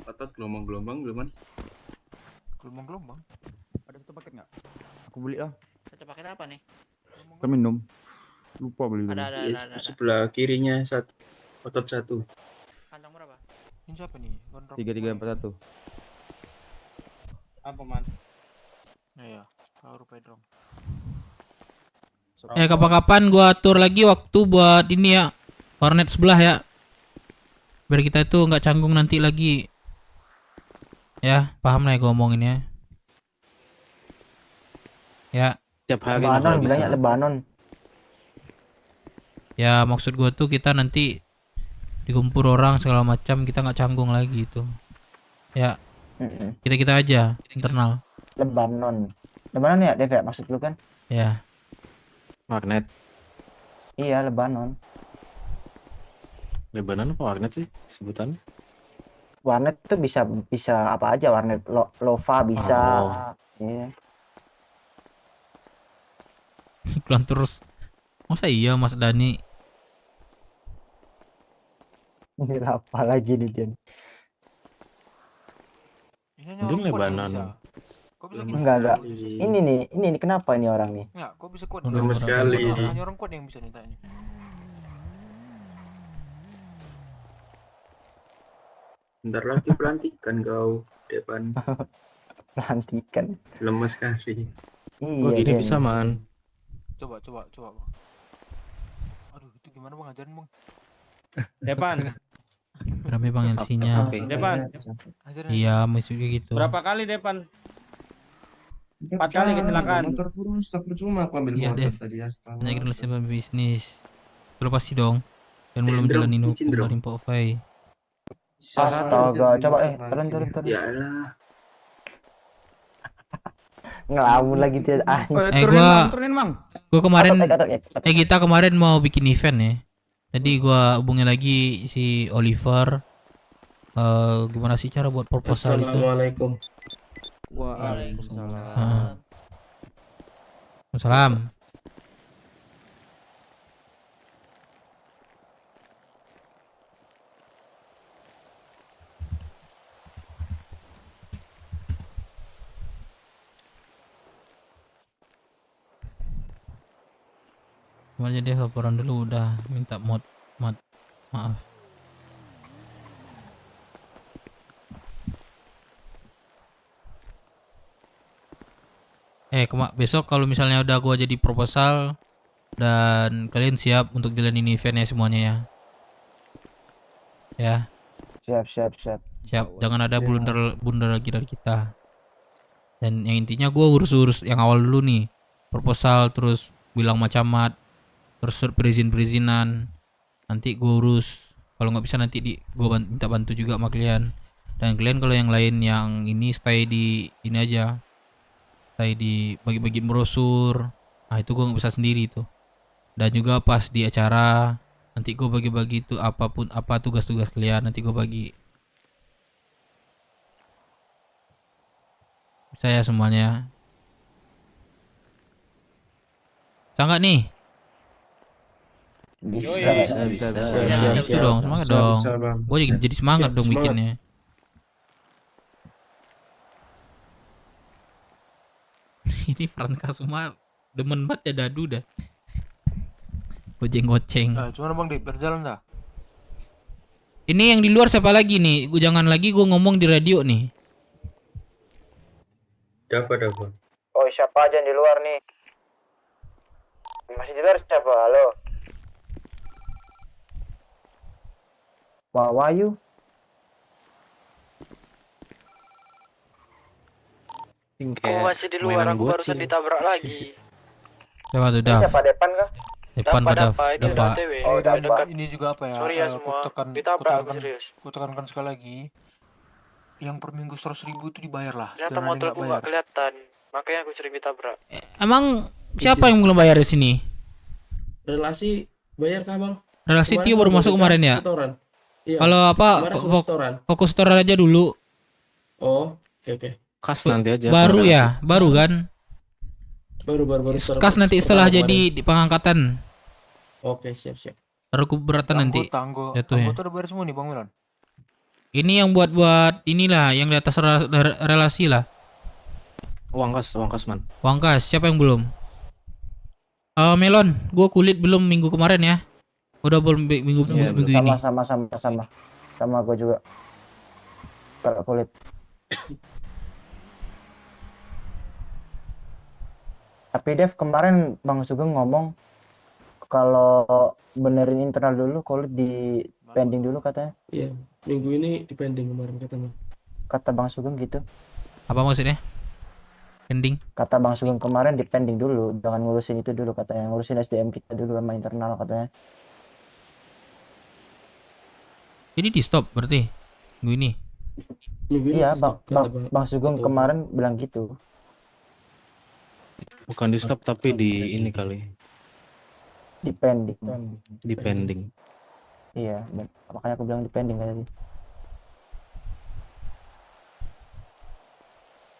Otot gelombang-gelombang, gelombang. Gelombang-gelombang. Ada satu paket nggak? Aku beli lah. Satu paket apa nih? Kita minum. Lupa beli dulu. Ada. Sebelah kirinya satu. Otot satu. Kantong berapa? Ini siapa nih? 3341. Apa man? Iya, baru Pedro. Kapan-kapan gua atur lagi waktu buat ini ya. Warnet sebelah ya. Biar kita itu nggak canggung nanti lagi. Ya, paham lah ya gua ngomongin ya. Ya. Tiap hari Lebanon bilangnya Lebanon. Ya, maksud gua tuh kita nanti dikumpul orang segala macam, kita nggak canggung lagi itu. Ya. Kita aja internal. Lebanon ya Dev ya maksud lu kan? Ya. Magnet. Iya Lebanon. Lebanon apa magnet sih sebutannya? Warnet itu bisa apa aja warnet lova bisa. Iya. Iklan terus. Masa iya Mas Dani? Ini apa lagi nih dia? Mungkin Lebanon. Kok bisa Enggak. Ini nih kenapa ini orang nih? Enggak, kok bisa kuat? Lama sekali. Hanya orang kuat yang bisa nitanya. Bentar lagi pelantikan kau depan. Pelantikan. Lemes sekali. Iya, gini bisa man? Coba, Bang. Aduh, itu gimana Bang ajarin Bang? Depan. Rame Bang LC-nya. Depan. Iya, maksudnya gitu. Berapa kali Depan? 4 kali kecelakaan. Motor rusak percuma aku ambil Iya, motor Dev. tadi astaga. Banyak relasi bisnis. Belum pasti dong. Dan belum jalanin hukum dari Info Fai. Astaga, coba turun. Ya elah. Ngelamun lagi dia. Gua kemarin kita kemarin mau bikin event ya. Jadi gua hubungin lagi si Oliver. Gimana sih cara buat proposal itu? Assalamualaikum. Waalaikumsalam. Waalaikumsalam. Cuma jadi laporan dulu udah minta maaf. Besok kalau misalnya udah gua jadi proposal dan kalian siap untuk jalanin eventnya semuanya ya. Ya. Siap. Siap. Jangan ada blunder lagi dari kita. Dan yang intinya gua urus yang awal dulu nih. Proposal, terus bilang macamat, terus perizinan. Nanti gua urus. Kalau nggak bisa nanti gua minta bantu juga sama kalian. Dan kalian kalau yang lain yang ini stay di ini aja. Stay di bagi-bagi brosur. Nah itu gua nggak bisa sendiri tuh. Dan juga pas di acara nanti gua bagi-bagi itu apa tugas-tugas kalian nanti gua bagi. Bisa ya semuanya. Bisa nggak nih? Bisa. Nah, itu dong, semangat dong. Gue jadi semangat dong bikinnya. Ini Franka semua demen banget ya dadu dah. Goceng. Nah, cuman Bang Dip, berjalan dah. Ini yang di luar siapa lagi nih? Jangan lagi gue ngomong di radio nih. Dapat. Oh, siapa aja yang di luar nih? Masih di luar siapa? Halo. Wahyu. Aku masih di luar, aku barusan ditabrak lagi. Siapa tuh, Dav? Siapa Depan kah? Depan pada ini udah OTW. Oh, udah dekat. Ini juga apa ya? Sorry ya semua. Ditabrak aku serius. Ku tekankan sekali lagi. Yang per minggu 100.000 itu dibayar lah. Ternyata motorku nggak kelihatan. Makanya aku sering ditabrak. Emang siapa yang belum bayar di sini? Relasi bayar kah bang? Relasi Tio baru masuk kemarin ya? Iya. Kalau apa fokus setoran aja dulu. Oh, oke. Kas nanti aja. Baru ya, baru kan? Baru. Kas nanti setelah jadi di pengangkatan. Oke, siap. Baru keberatan nanti. Tanggo Jatuhnya. udah bayar semua nih Bang Milan. Ini yang buat inilah yang di atas relasi lah. Uang kas man. Uang kas, siapa yang belum? Melon, gua kulit belum minggu kemarin ya. Udah belum minggu ini. Sama gua juga. Kalau kulit. Tapi Dev kemarin Bang Sugeng ngomong kalau benerin internal dulu, kulit di pending dulu katanya. Iya, minggu ini di pending kemarin katanya. Kata Bang Sugeng gitu. Apa maksudnya? Pending? Kata Bang Sugeng kemarin di pending dulu, jangan ngurusin itu dulu katanya, ngurusin SDM kita dulu sama internal katanya. Jadi di stop berarti minggu ini? Iya, Bang Sugeng kemarin bilang gitu. Bukan di stop tapi di ini kali. Di pending. Di pending. Iya, makanya aku bilang di pending tadi.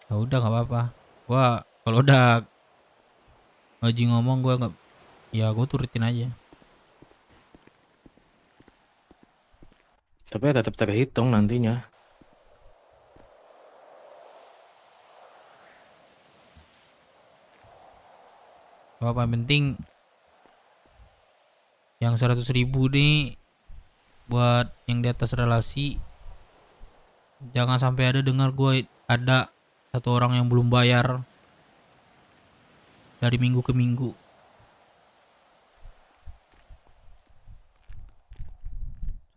Ya udah nggak apa-apa. Gua kalau udah Haji ngomong gua nggak, ya gua turutin aja. Tapi tetap terhitung nantinya. Apa penting yang 100.000 nih buat yang di atas relasi. Jangan sampai ada dengar gue ada satu orang yang belum bayar dari minggu ke minggu.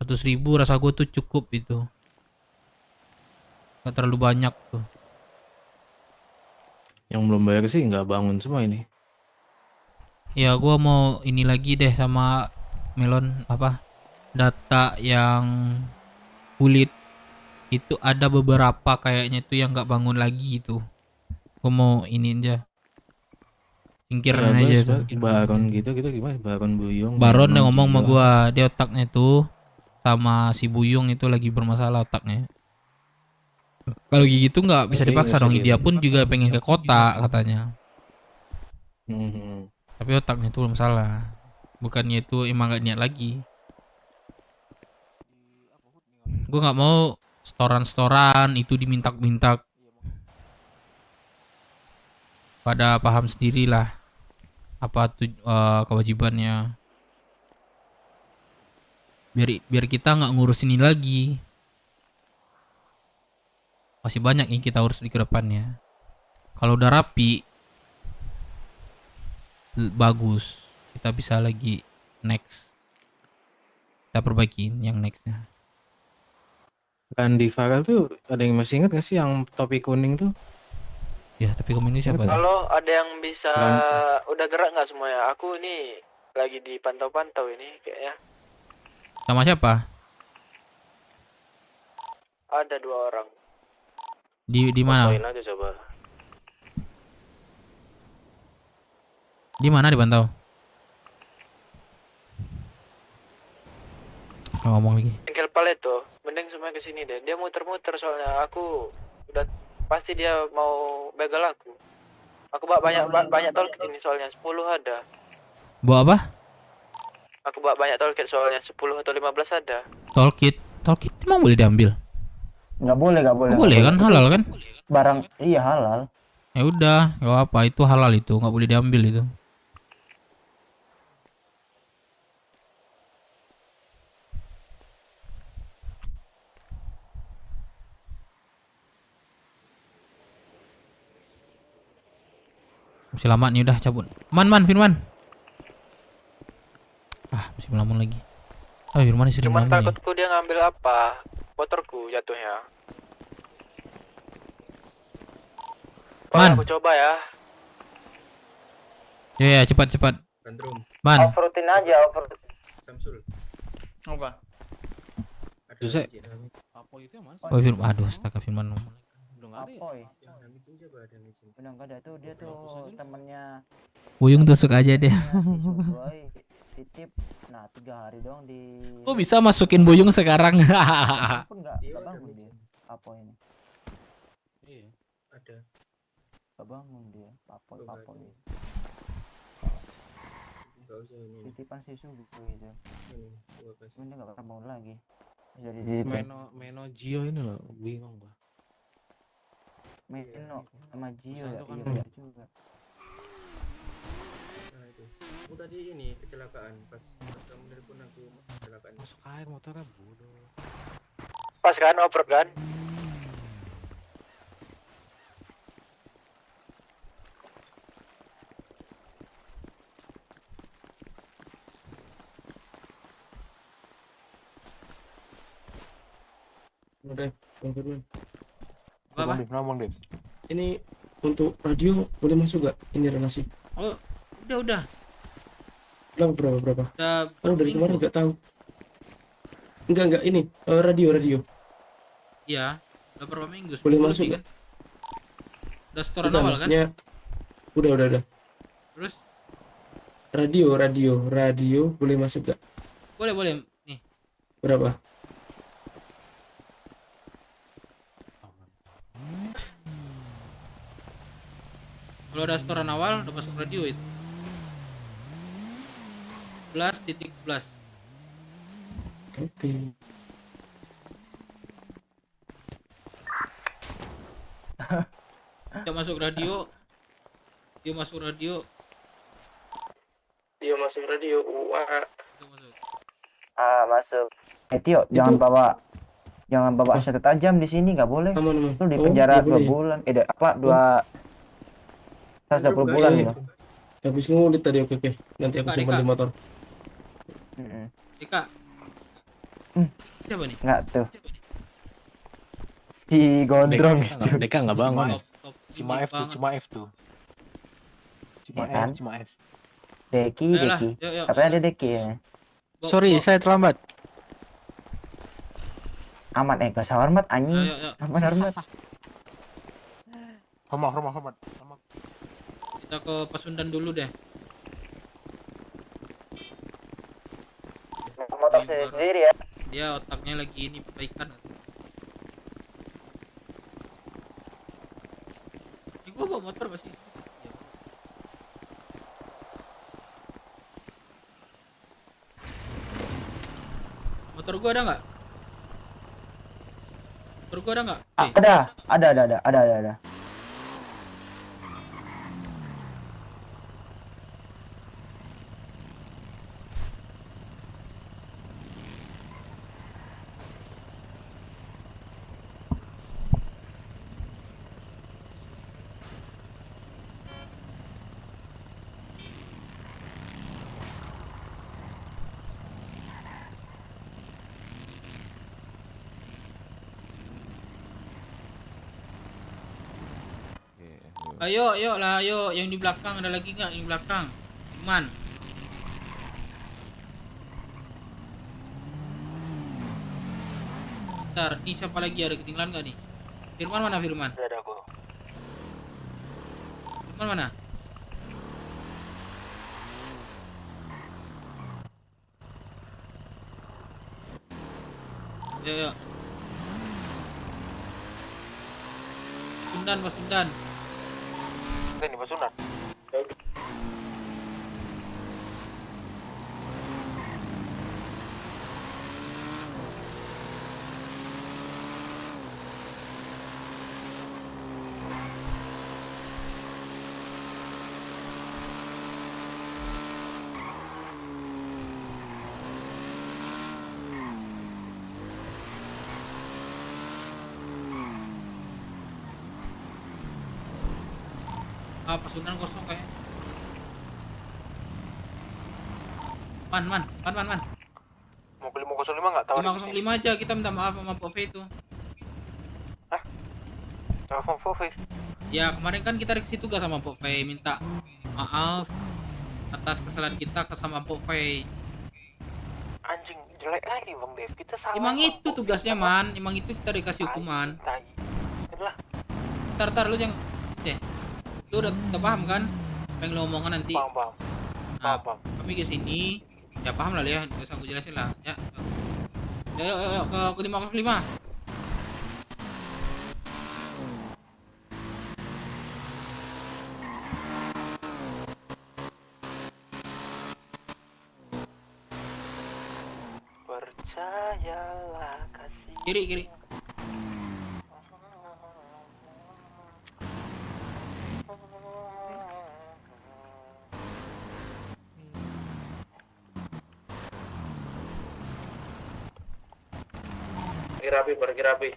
$100.000 rasa gue tuh cukup itu. Gak terlalu banyak tuh. Yang belum bayar sih nggak bangun semua ini. Ya gua mau ini lagi deh sama Melon apa data yang kulit itu ada beberapa kayaknya tuh yang nggak bangun lagi itu. Gua mau ini aja singkirin aja itu. Baron gitu gimana? Baron Buyung. Baron yang ngomong sama gua dia otaknya tuh sama si Buyung itu lagi bermasalah otaknya. Kalau gitu nggak bisa dipaksa dong. Dia pun juga pengen ke kota katanya. Tapi otaknya itu belum salah. Bukannya itu emang gak niat lagi. Gue gak mau setoran-setoran itu dimintak-mintak. Pada paham sendiri lah. kewajibannya. Biar kita nggak ngurus ini lagi. Masih banyak yang kita urus di kedepannya. Kalau udah rapi, bagus. Kita bisa lagi next. Kita perbaikin yang nextnya. Kan di Farel tuh ada yang masih ingat gak sih yang topi kuning tuh? Ya, topi kuning ini siapa? Halo, ada yang bisa Kan- udah gerak nggak semuanya? Aku ini lagi dipantau-pantau ini kayaknya. Sama siapa? Ada 2 orang. Di mana? Fotoin aja coba. Di mana dipantau? Ngomong lagi. Bengkel Paleto, mending semuanya ke sini deh. Dia muter-muter soalnya aku udah pasti dia mau begal aku. Aku bawa banyak toolkit ini soalnya 10 ada. Bawa apa? Aku bawa banyak toolkit soalnya 10 atau 15 ada. Toolkit emang boleh diambil? Nggak boleh. Nggak boleh kan, halal kan? Barang iya halal. Ya udah, nggak apa, itu halal itu, nggak boleh diambil itu. Masih lama nih, udah cabut. Firman. Masih melamun lagi. Firman sih Cuman melamun ya. takutku dia ngambil apa? Motorku jatuhnya. Man. Aku coba ya. Ya, cepat. Gandrum. Man. Off-roadin aja, Samsul. Apa? Jose. Apa itu yang mana? Oh, Firman. Aduh, astaga Firman. Udah nggak ada ya? Apoy. Yang ada micin siapa? Ada micin. Udah nggak ada tuh, dia tuh temennya Buyung tusuk aja deh. Boy titip. Nah 3 hari doang di. Kok bisa masukin Buyung sekarang? Pun nggak bangun dia. Apoy ini. Iya, ada. Nggak bangun dia. Apoy. Enggak usah ini. Titipan si subuh gitu. Ini gua kasih. Ini nggak bangun lagi. Jadi titipin. Meno Gio ini loh, bingung gua. Meno sama Gio ya, Kan iya juga. Nah itu. Aku tadi ini kecelakaan pas kamu telepon aku kecelakaan. Masuk air motornya bodoh. Pas kan off-road kan? Udah, Bang Firman. Apa? Ngomong deh. Ini untuk radio boleh masuk gak? Ini relasi. Oh, udah. Berapa? Udah Oh, dari kemarin nggak tahu. Enggak ini radio. Iya, udah berapa minggu? Boleh 10 masuk lebih, nggak? Udah setoran Bukan, awal kan? maksudnya udah. Terus? Radio boleh masuk gak? Boleh. Nih. Berapa? Kalau udah setoran awal, udah masuk radio itu. 11.11. Oke. Dia masuk radio. Dia masuk radio. Wah. Masuk. Tio, jangan bawa senjata tajam di sini, nggak boleh. Aman. Lu di penjara 2 boleh. bulan. 120 bulan gitu. Habis ngulit tadi, oke. Nanti aku simpan di motor. Dika. Siapa nih? Nggak tuh. Si gondrong. Deka nggak bangun. Cuma F tuh. Ya kan? Cuma F. Deki. Yuk. Katanya ada Deki ya. Sorry, saya terlambat. Amat gak usah hormat anjing. Yuk. Hormat. Hormat. Kita ke Pasundan dulu deh. Motor sendiri ya. Dia otaknya lagi ini perbaikan. Ini gua bawa motor pasti. Motor gua ada nggak? Ada. Ayo, ayo lah, ayo. Yang di belakang ada lagi nggak? Yang di belakang. Firman. Bentar, ini siapa lagi? Ada ketinggalan nggak nih? Firman mana Firman? Ada aku. Firman mana? Ayo, ayo. Sundan, Mas Sundan. Ini Mas Sunan. Pas Sundan kosong kayak. Man. Mau ke 505 nggak? Tawarin 505 aja, kita minta maaf sama Pok V itu. telepon Fofi. Ya kemarin kan kita dikasih tugas sama Pok V, minta maaf atas kesalahan kita sama Pok V. Anjing, jelek lagi Bang Dev. Kita salah. Emang itu tugasnya man, emang itu kita dikasih hukuman. Tar lu yang lu udah paham kan apa yang lu omongan nanti? Paham. Kami ke sini ya paham lah ya, bisa aku jelasin lah ya. Yuk ke 505. Percayalah kasih. Kiri. Pergi rapi.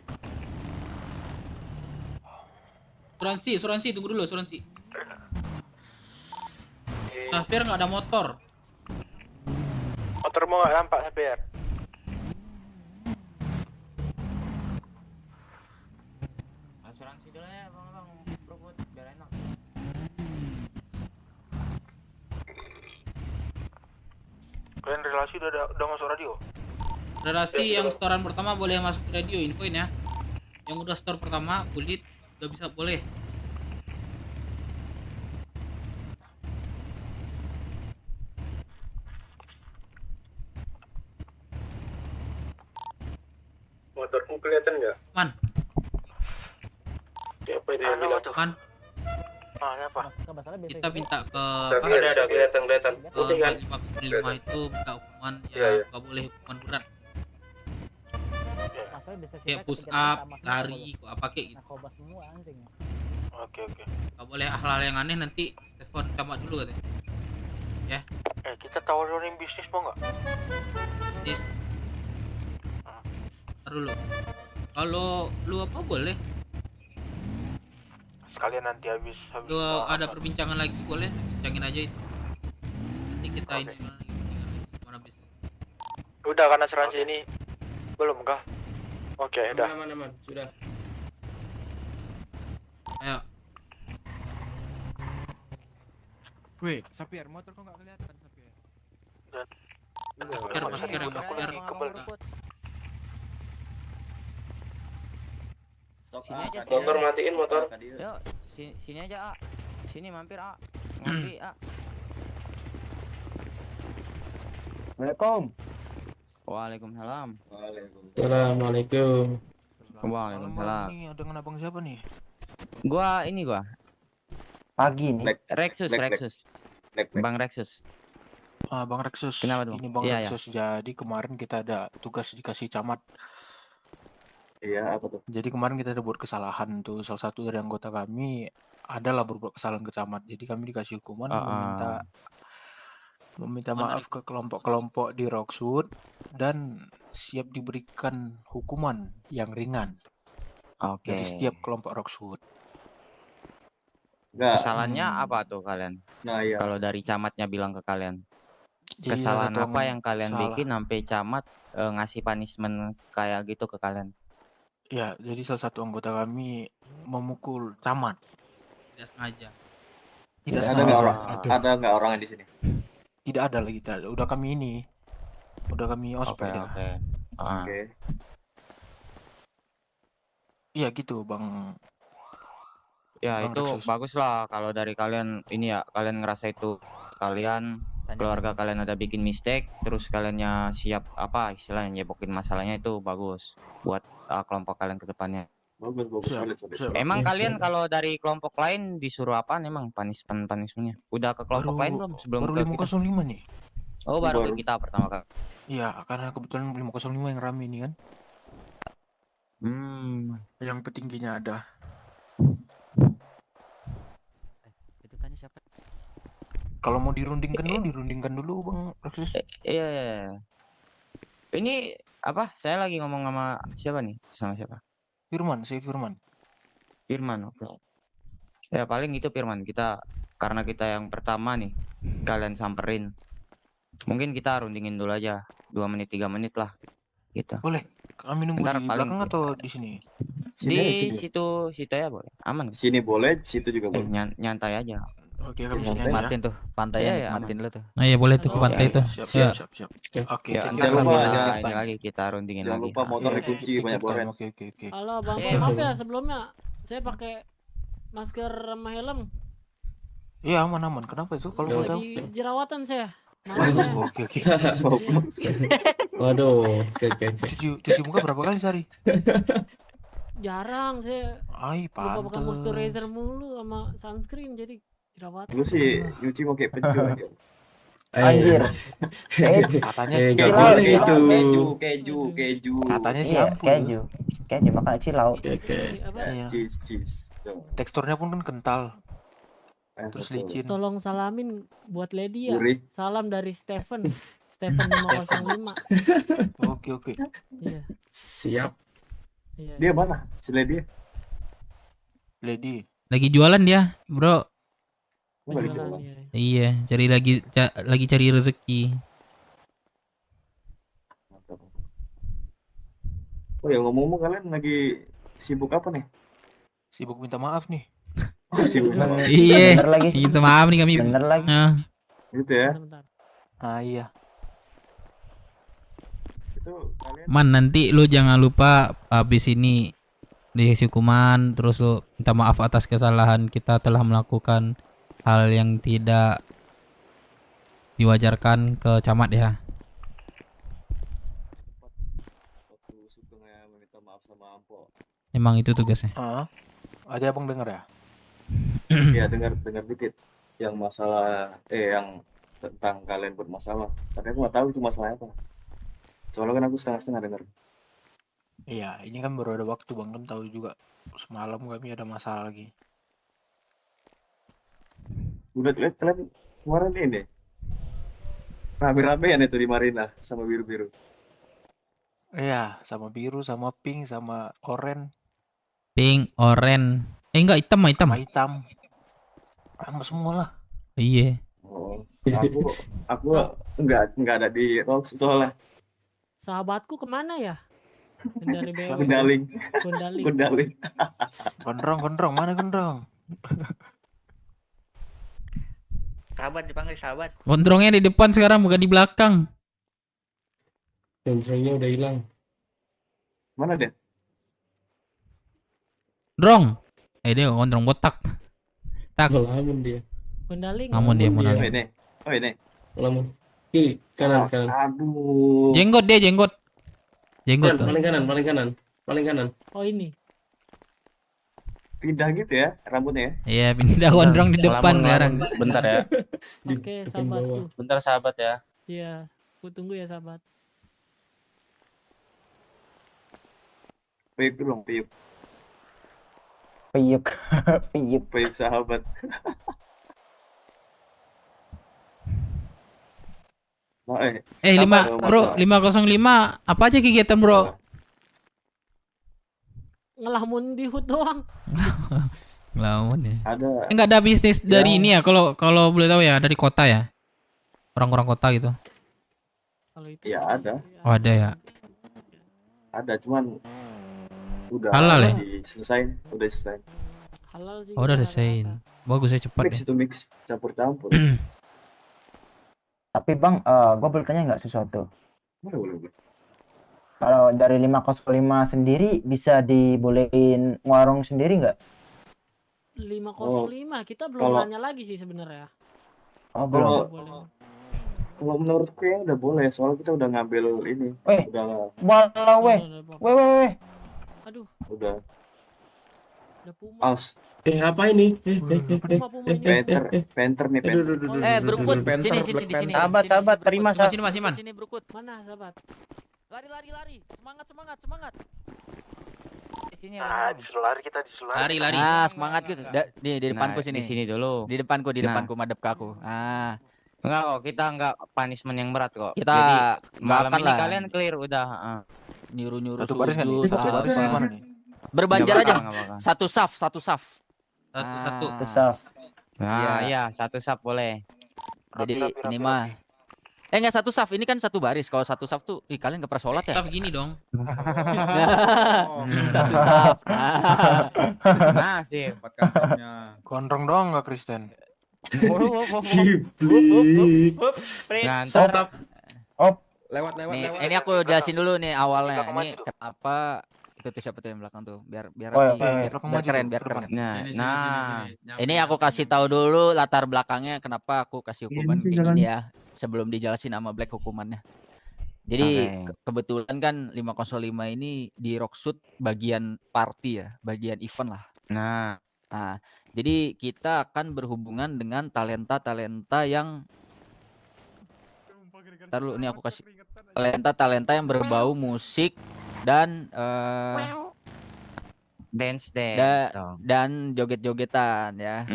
Suransi, tunggu dulu, Suransi. Safir nggak ada motor. Motormu nggak nampak, Safir. Asuransi dulu ya, bang, Robot, biar enak. Kalian relasi udah masuk radio? Relasi yang setoran pertama boleh masuk ke radio, infoin ya. Yang udah store pertama, kulit udah bisa boleh. Motorku kelihatan nggak? Man. Siapa itu yang bilang? Man. Apa? Kita minta ke Ada kelihatan. ke 505 itu minta hukuman ya, nggak boleh hukuman berat. Kayak push up, lari, apa kayak gitu. Oke. Nggak boleh hal-hal yang aneh, nanti telepon camat dulu katanya. Ya. Kita tawarin bisnis mau nggak? Bisnis. Ntar dulu. Kalau lu apa boleh? Sekalian nanti habis Lu ada perbincangan lagi boleh, bincangin aja itu. Nanti kita ini gimana bisnis. Udah kan asuransi ini belum kah? Oke, udah. Aman, sudah. Ayo. Wih, Sapir, motor kok nggak kelihatan, Sapir? Masker. Sini aja. Motor matiin motor. Yuk, sini aja, A. Sini mampir, A. Ngopi, A. Assalamualaikum. Waalaikumsalam. Assalamualaikum. Waalaikumsalam. Ini dengan abang siapa nih? Gua Pagi nih. Rexus. Bang Rexus. Bang Rexus. Kenapa dong? Ini Bang Iya. Rexus. Jadi kemarin kita ada tugas dikasih camat. Iya, apa tuh? Jadi kemarin kita ada buat kesalahan tuh. Salah satu dari anggota kami adalah berbuat kesalahan ke camat. Jadi kami dikasih hukuman meminta maaf ke kelompok-kelompok di Rockwood dan siap diberikan hukuman yang ringan. Oke. Dari setiap kelompok Rockwood. Kesalahannya apa tuh kalian? Nah, iya. Kalau dari camatnya bilang ke kalian. Jadi Kesalahan ada apa yang kalian salah. bikin sampai camat ngasih punishment kayak gitu ke kalian? Ya, jadi salah satu anggota kami memukul camat. Tidak sengaja. Tidak Ada sengaja. nggak orang? Ada nggak orang di sini? Tidak ada lagi, tidak ada. Udah kami ini. Udah kami ospek ya. Oke. Iya gitu, Bang. Ya Bang itu Rexus. bagus lah kalau dari kalian ini ya, kalian ngerasa itu kalian keluarga kalian ada bikin mistake, terus kaliannya siap apa istilahnya nyebokin masalahnya, itu bagus buat kelompok kalian ke depannya. Bagus. Emang kalian kalau dari kelompok lain disuruh apaan emang punishmentnya? Udah ke kelompok lain belum sebelum Baru ke kita? 505 nih. Oh baru ke kita pertama kali. Iya, karena kebetulan 505 yang rame ini kan. Yang petingginya ada. Itu tanya siapa? Kalau mau dirundingkan dulu Bang Rexus. Iya. Ini apa? Saya lagi ngomong sama siapa nih? Sama siapa? Firman. Firman, oke. Ya paling gitu Firman, karena kita yang pertama nih, kalian samperin. Mungkin kita rundingin dulu aja, 2 menit 3 menit lah. Gitu. Boleh. Kami nunggu Ntar di paling belakang atau di sini? Di situ ya boleh. Aman. Sini boleh, situ juga boleh. Nyantai aja. Oke, kami sini aja. Nikmatin tuh pantainya, Iya, nikmatin dulu tuh. Nah, iya boleh tuh ke pantai tuh. Siap. Oke, Ya, kita ntar lupa, kita jangan ini lagi kita rundingin Jangan lagi. lupa motor dikunci banyak boret. Oke. Halo Bang, maaf ya sebelumnya saya pakai masker sama helm. Iya, aman. Kenapa itu kalau boleh tahu? Di jerawatan saya. Oke. Waduh, oke. Cuci muka berapa kali sehari? Jarang saya. Ay, lupa pakai pantes. moisturizer mulu sama sunscreen jadi jerawatan. Lu sih nyuci mau kayak pencu aja. Anjir. Katanya nggak boleh itu. Keju. Katanya sih Iya, ampun. keju makanya cilau. Iya. Cheese. Teksturnya pun kan kental. Terus licin. Tolong salamin buat Lady ya. Gurih. Salam dari Stephen 505. Oke. Iya. Siap. Iya. Dia mana? Si Lady. Lagi jualan dia, Bro. Jualan, Iya, lagi cari rezeki. Oh ya ngomong-ngomong kalian lagi sibuk apa nih? Sibuk minta maaf nih. Sibuk apa? Iya. Bener lagi. Minta maaf nih kami. Bener lagi. Gitu ya. Iya. Itu kalian Man, nanti lu jangan lupa abis ini dikasih hukuman, terus lu minta maaf atas kesalahan kita telah melakukan hal yang tidak diwajarkan ke camat ya. minta maaf sama Ampo. Emang itu tugasnya. Ada abang denger ya? Iya dengar dikit yang masalah yang tentang kalian bermasalah. Tapi aku nggak tahu itu masalahnya apa. Soalnya kan aku setengah-setengah dengar. Iya, ini kan baru ada waktu Bang, kan tahu juga. Semalam kami ada masalah lagi. Udah lihat kalian kemarin ini rame-ramean itu di Marina sama biru-biru. Iya, sama biru, sama pink, sama oranye. Pink, oren. Enggak, hitam. Hitam. Sama semua lah. Iya. Oh, aku nggak ada di Rox soalnya. Sahabatku kemana ya? Dari BW. Gundaling. Gondrong, mana gondrong? Sahabat dipanggil sahabat. Gondrongnya di depan sekarang, bukan di belakang. Gondrongnya udah hilang. Mana dia? Drong. Dia gondrong botak. Tak. Lamun dia. Gundaling. Ngamun dia. Oh ini. Lamun. Kiri, kanan. Aduh. Jenggot. Jenggot tuh. Paling kanan. Oh ini. Pindah gitu ya rambutnya ya? Iya, pindah gondrong di depan sekarang. Bentar ya. Oke, sahabatku. Bentar sahabat ya. Iya, aku tunggu ya sahabat. Piyuk dulu, piyuk. Piyuk sahabat. Nah, 505 apa aja kegiatan bro? Ngelamun di HUT doang. Ngelamun ya. Ada. Enggak ada bisnis dari ini ya, kalau boleh tahu ya, dari kota ya, orang-orang kota gitu. Kalau itu ya ada. Oh ada ya. Ada cuman udah halal ya? udah selesai. Halal sih. Oh, udah kita selesaiin. rata-rata. Bagus ya, cepat Mix ya. itu mix, campur-campur. Tapi Bang, gue boleh tanya nggak sesuatu? Boleh. Kalau dari 505 sendiri bisa dibolehin warung sendiri nggak? 505 kita belum kalau- nanya lagi sih sebenarnya. Oh, Kalau belum. kalau menurutku ya udah boleh, soalnya kita udah ngambil ini. Udah Walau weh. Weh. Aduh, udah. udah Puma. Aus. Apa ini? Penter nih, Aduh, penter. aduh, aduh, Eh, aduh, Brukut, aduh, aduh. sini di sini. Sahabat, terima Siman, Siman. Sini Brukut. Mana sahabat? Lari. Semangat. Di sini disuruh lari kita, disuruh Lari. Ah, semangat gitu. Di depanku Nah, sini. di sini dulu. Di depanku, Nah. madep ke aku. Ah, Enggak kok, kita enggak punishment yang berat kok. Kita Jadi nggak malam akan ini lah. kalian clear udah. nyuruh Satu baris kan nih? sujud, Satu baris apa. gimana nih? Berbanjar Nggak aja. bakal, nggak bakal. Satu saf. Satu. Saf. Nah, iya, satu sap boleh. Jadi ini mah. Enggak satu saf, ini kan satu baris. Kalau satu saf tuh, kalian nggak pernah sholat ya? Saf gini dong. Satu saf. Nah, sip. Gondrong doang nggak Kristen? Nah, ntar Lewat. Ini aku jelasin dulu nih awalnya. Ini kenapa itu tuh siapa tuh yang belakang tuh? Biar keren. Nah, Ini aku kasih tahu dulu latar belakangnya kenapa aku kasih hukuman kayak gini ya. Sebelum dijelasin sama Black hukumannya. Jadi kebetulan kan 505 ini di Rocksuit bagian party ya, bagian event lah. Nah, jadi kita akan berhubungan dengan talenta-talenta yang Ntar dulu, ini aku kasih talenta yang berbau musik dan dance dong. dan joget-jogetan ya.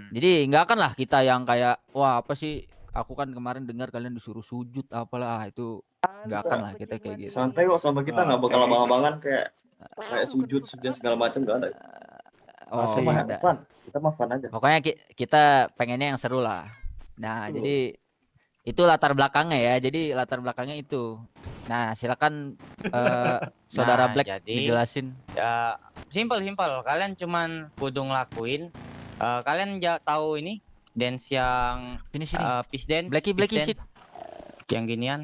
Jadi nggak akan lah kita yang kayak wah apa sih, aku kan kemarin dengar kalian disuruh sujud apalah, itu nggak akan lah kita kayak gitu. Santai kok, sama kita nggak bakal abang-abangan kayak sujud segala macam, nggak ada. Oh, Cuma ada. fun. Kita mah fun aja. Pokoknya kita pengennya yang seru lah. Nah, jadi itu latar belakangnya ya. Jadi latar belakangnya itu. Nah, silakan Saudara Nah, Black jadi, dijelasin. Ya, simple. Kalian cuman kudu ngelakuin. Kalian tahu ini dance yang sini. Peace dance. Blacky peace shit. dance. Yang ginian.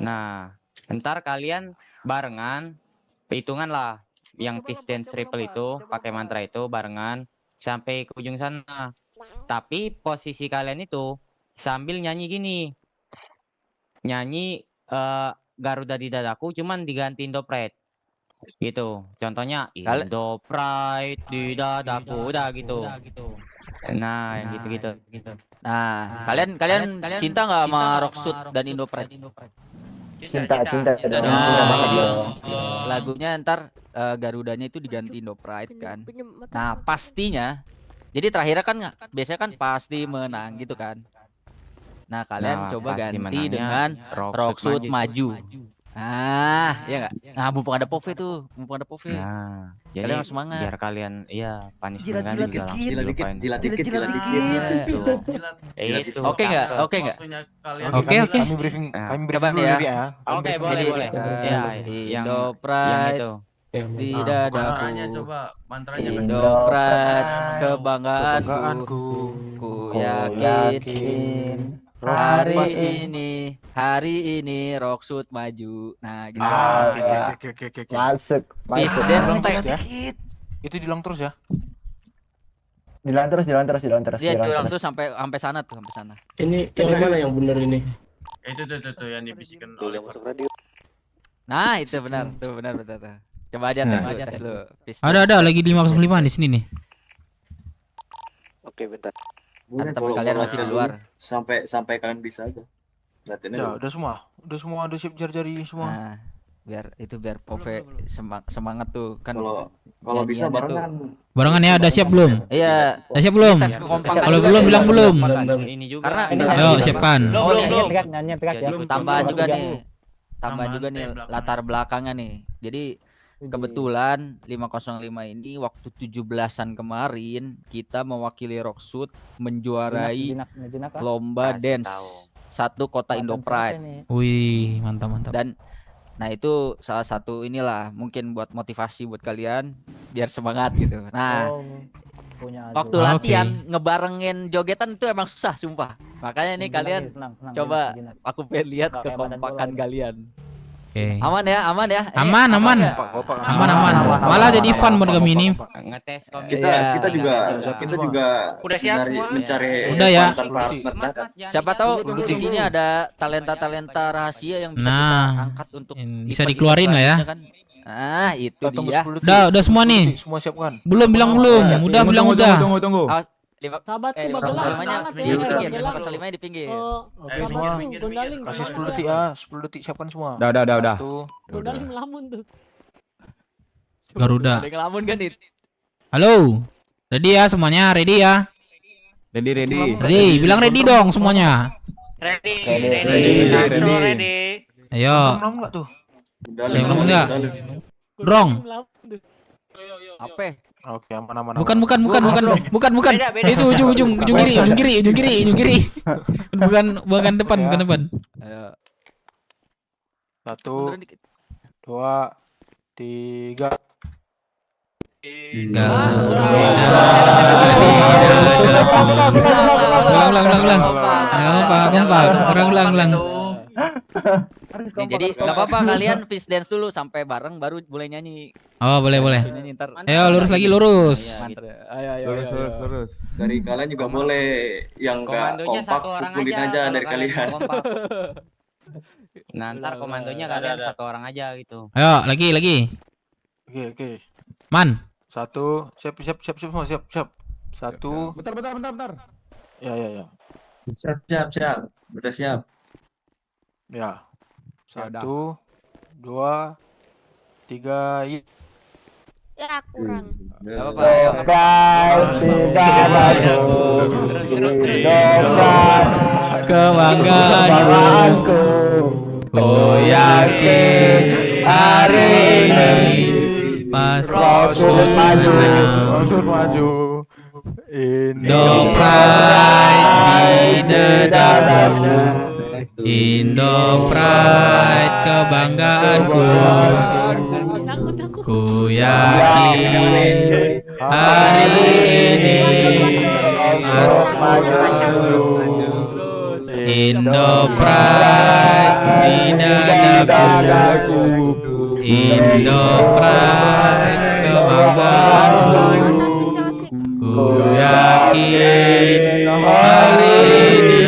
Nah, ntar kalian barengan, hitungan lah. Yang peace dance triple itu pakai mantra itu barengan sampai ke ujung sana. Tapi posisi kalian itu sambil nyanyi gini. Nyanyi Garuda di dadaku cuman diganti Indo Pride. Gitu. Contohnya Indo Pride di dadaku, udah gitu. Nah, yang gitu-gitu. Nah, kalian cinta nggak sama Rocksuit dan Indo Pride? Cinta dong. Jadi lagunya ntar Garudanya itu diganti Indo Pride kan. Nah, pastinya jadi terakhirnya kan biasanya kan pasti menang gitu kan. Nah, kalian coba pasti ganti menangnya dengan Rocksuit Rocksuit maju. Ah, iya nggak? Nah, mumpung ada Pove tuh, Nah, kalian jadi harus semangat. biar kalian punishment kan juga langsung Jilat dikit. Itu. Itu. Oke nggak? Oke. Kami briefing Coba dulu nih ya. Oke, boleh. Ya, Indo yang Pride itu. tidak daku. Mantranya Indo Pride kebanggaanku. Ku yakin hari ini Rocksuit maju. Nah, gitu. Oke. Masuk. Peace dance tag ya. Itu diulang terus ya. Dilan terus. Dia diulang terus sampai sana tuh, sampai sana. Ini yang mana yang benar ini? Itu tuh yang dibisikkan Oliver. Nah, itu benar tuh. Coba aja tes lu. Peace Ada lagi 505 di sini nih. Oke, bentar. Teman kalian masih di luar. Sampai kalian bisa aja. Ya, udah semua ada siap jari semua. Nah, biar Pove semangat tuh kan. Kalau bisa Barengan ya, udah siap belum? Iya. Udah siap belum? Tes kekompakan. Kalau belum bilang belum. Ini juga. Karena Ayo siapkan. Tambahan juga nih latar belakangnya nih. Jadi kebetulan 505 ini waktu 17-an kemarin kita mewakili Rocksuit menjuarai lomba dance satu kota Indo Pride. Wih, mantap. Dan Nah itu salah satu inilah mungkin buat motivasi buat kalian biar semangat gitu. Nah punya waktu Oke. latihan ngebarengin jogetan itu emang susah sumpah. Makanya nih kalian coba aku pengen lihat kekompakan kalian. Oke. Aman ya, aman ya. Ini Aman, aman. nggak? Aman. Malah jadi fun buat kami ini. Ngetes Iya. kita juga Udah siap semua? mencari Udah ya. tanpa harus mendadak. Siapa tahu di sini ada talenta-talenta rahasia yang bisa kita Nah, angkat untuk bisa event-event dikeluarin lah ya. selanjutnya kan. Nah, itu dia. Udah semua nih. Semua siapkan. Belum bilang belum. Udah bilang udah. Tunggu. Awas, lima, Sahabatku lima Bagelang, pasal limanya semangat di ya, pinggir, Bagelang. pasal limanya di pinggir. Oke semua. Gondaling, Kasih 10 semangat detik ya. 10 detik siapkan semua. Udah. Gondaling melamun tuh. Garuda. Ada yang ngelamun kan Dit? Halo. Ready ya semuanya? Ready ya? Ready. Ready. Bilang ready dong semuanya. Ready. Ayo. Belum enggak tuh? Yang belum enggak? Rong. Apa? Oke, aman. Bukan. Itu ujung kiri. Bukan depan. Ayo. 1, 2, 3. Ulang. Nih, jadi nggak apa-apa kalian fish dance dulu sampai bareng baru boleh nyanyi. Oh, boleh. Nyanyi ntar. Ayo lurus lagi lurus. Iya, gitu. Ayo. Lurus. Dari kalian juga boleh yang enggak Komandonya kompak satu orang pukulin aja aja kalau dari kalian kalian. mau kompak. Nah, ntar komandonya kalian satu orang aja gitu. Ayo lagi. Oke. Man. 1, siap semua, siap. 1. Bentar. Ya. Siap. Udah siap. Ya. 1, 2, 3. Ya kurang. Gak apa-apa. Ayo. Kebanggaanku. Ku yakin hari ini pas Roksud maju. Indo Pride di dadaku. Indo Pride kebanggaanku. Ku yakin hari ini pas Indo Pride di dadaku. Indo Pride kebanggaanku. Ku yakin hari ini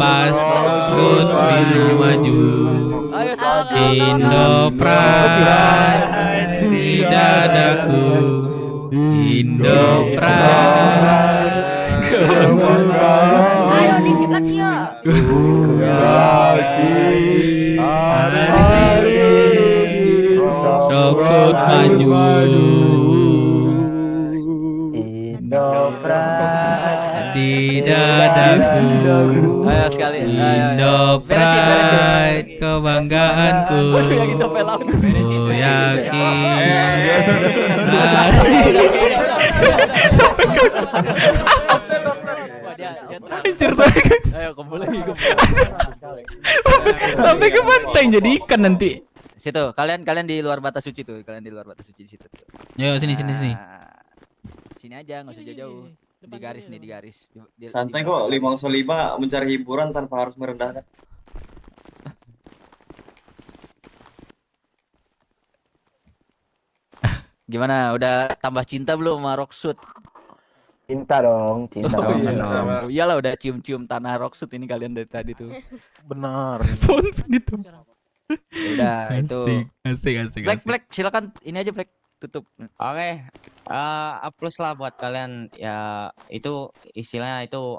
pas Roksud maju. Indo Pride di dadaku. Indo Pride. Ayo dikit lagi yuk. Roksud maju. Di dadaku. Ayo sekali. Indo Pride kebanggaanku. Ku yakin. Ayo kumpul lagi. Sampai ke pantai jadi ikan nanti. Situ, kalian di luar batas suci tuh, di situ. Yo sini. Sini aja, nggak usah jauh-jauh. Di garis. Santai kok, 505 mencari hiburan tanpa harus merendahkan. Gimana? Udah tambah cinta belum sama Roksud? Cinta dong. Oh, iyalah udah cium-cium tanah Roksud ini kalian dari tadi tuh. Benar. Udah itu. Asik. Black silakan ini aja Black tutup. Oke. Plus lah buat kalian ya, itu istilahnya itu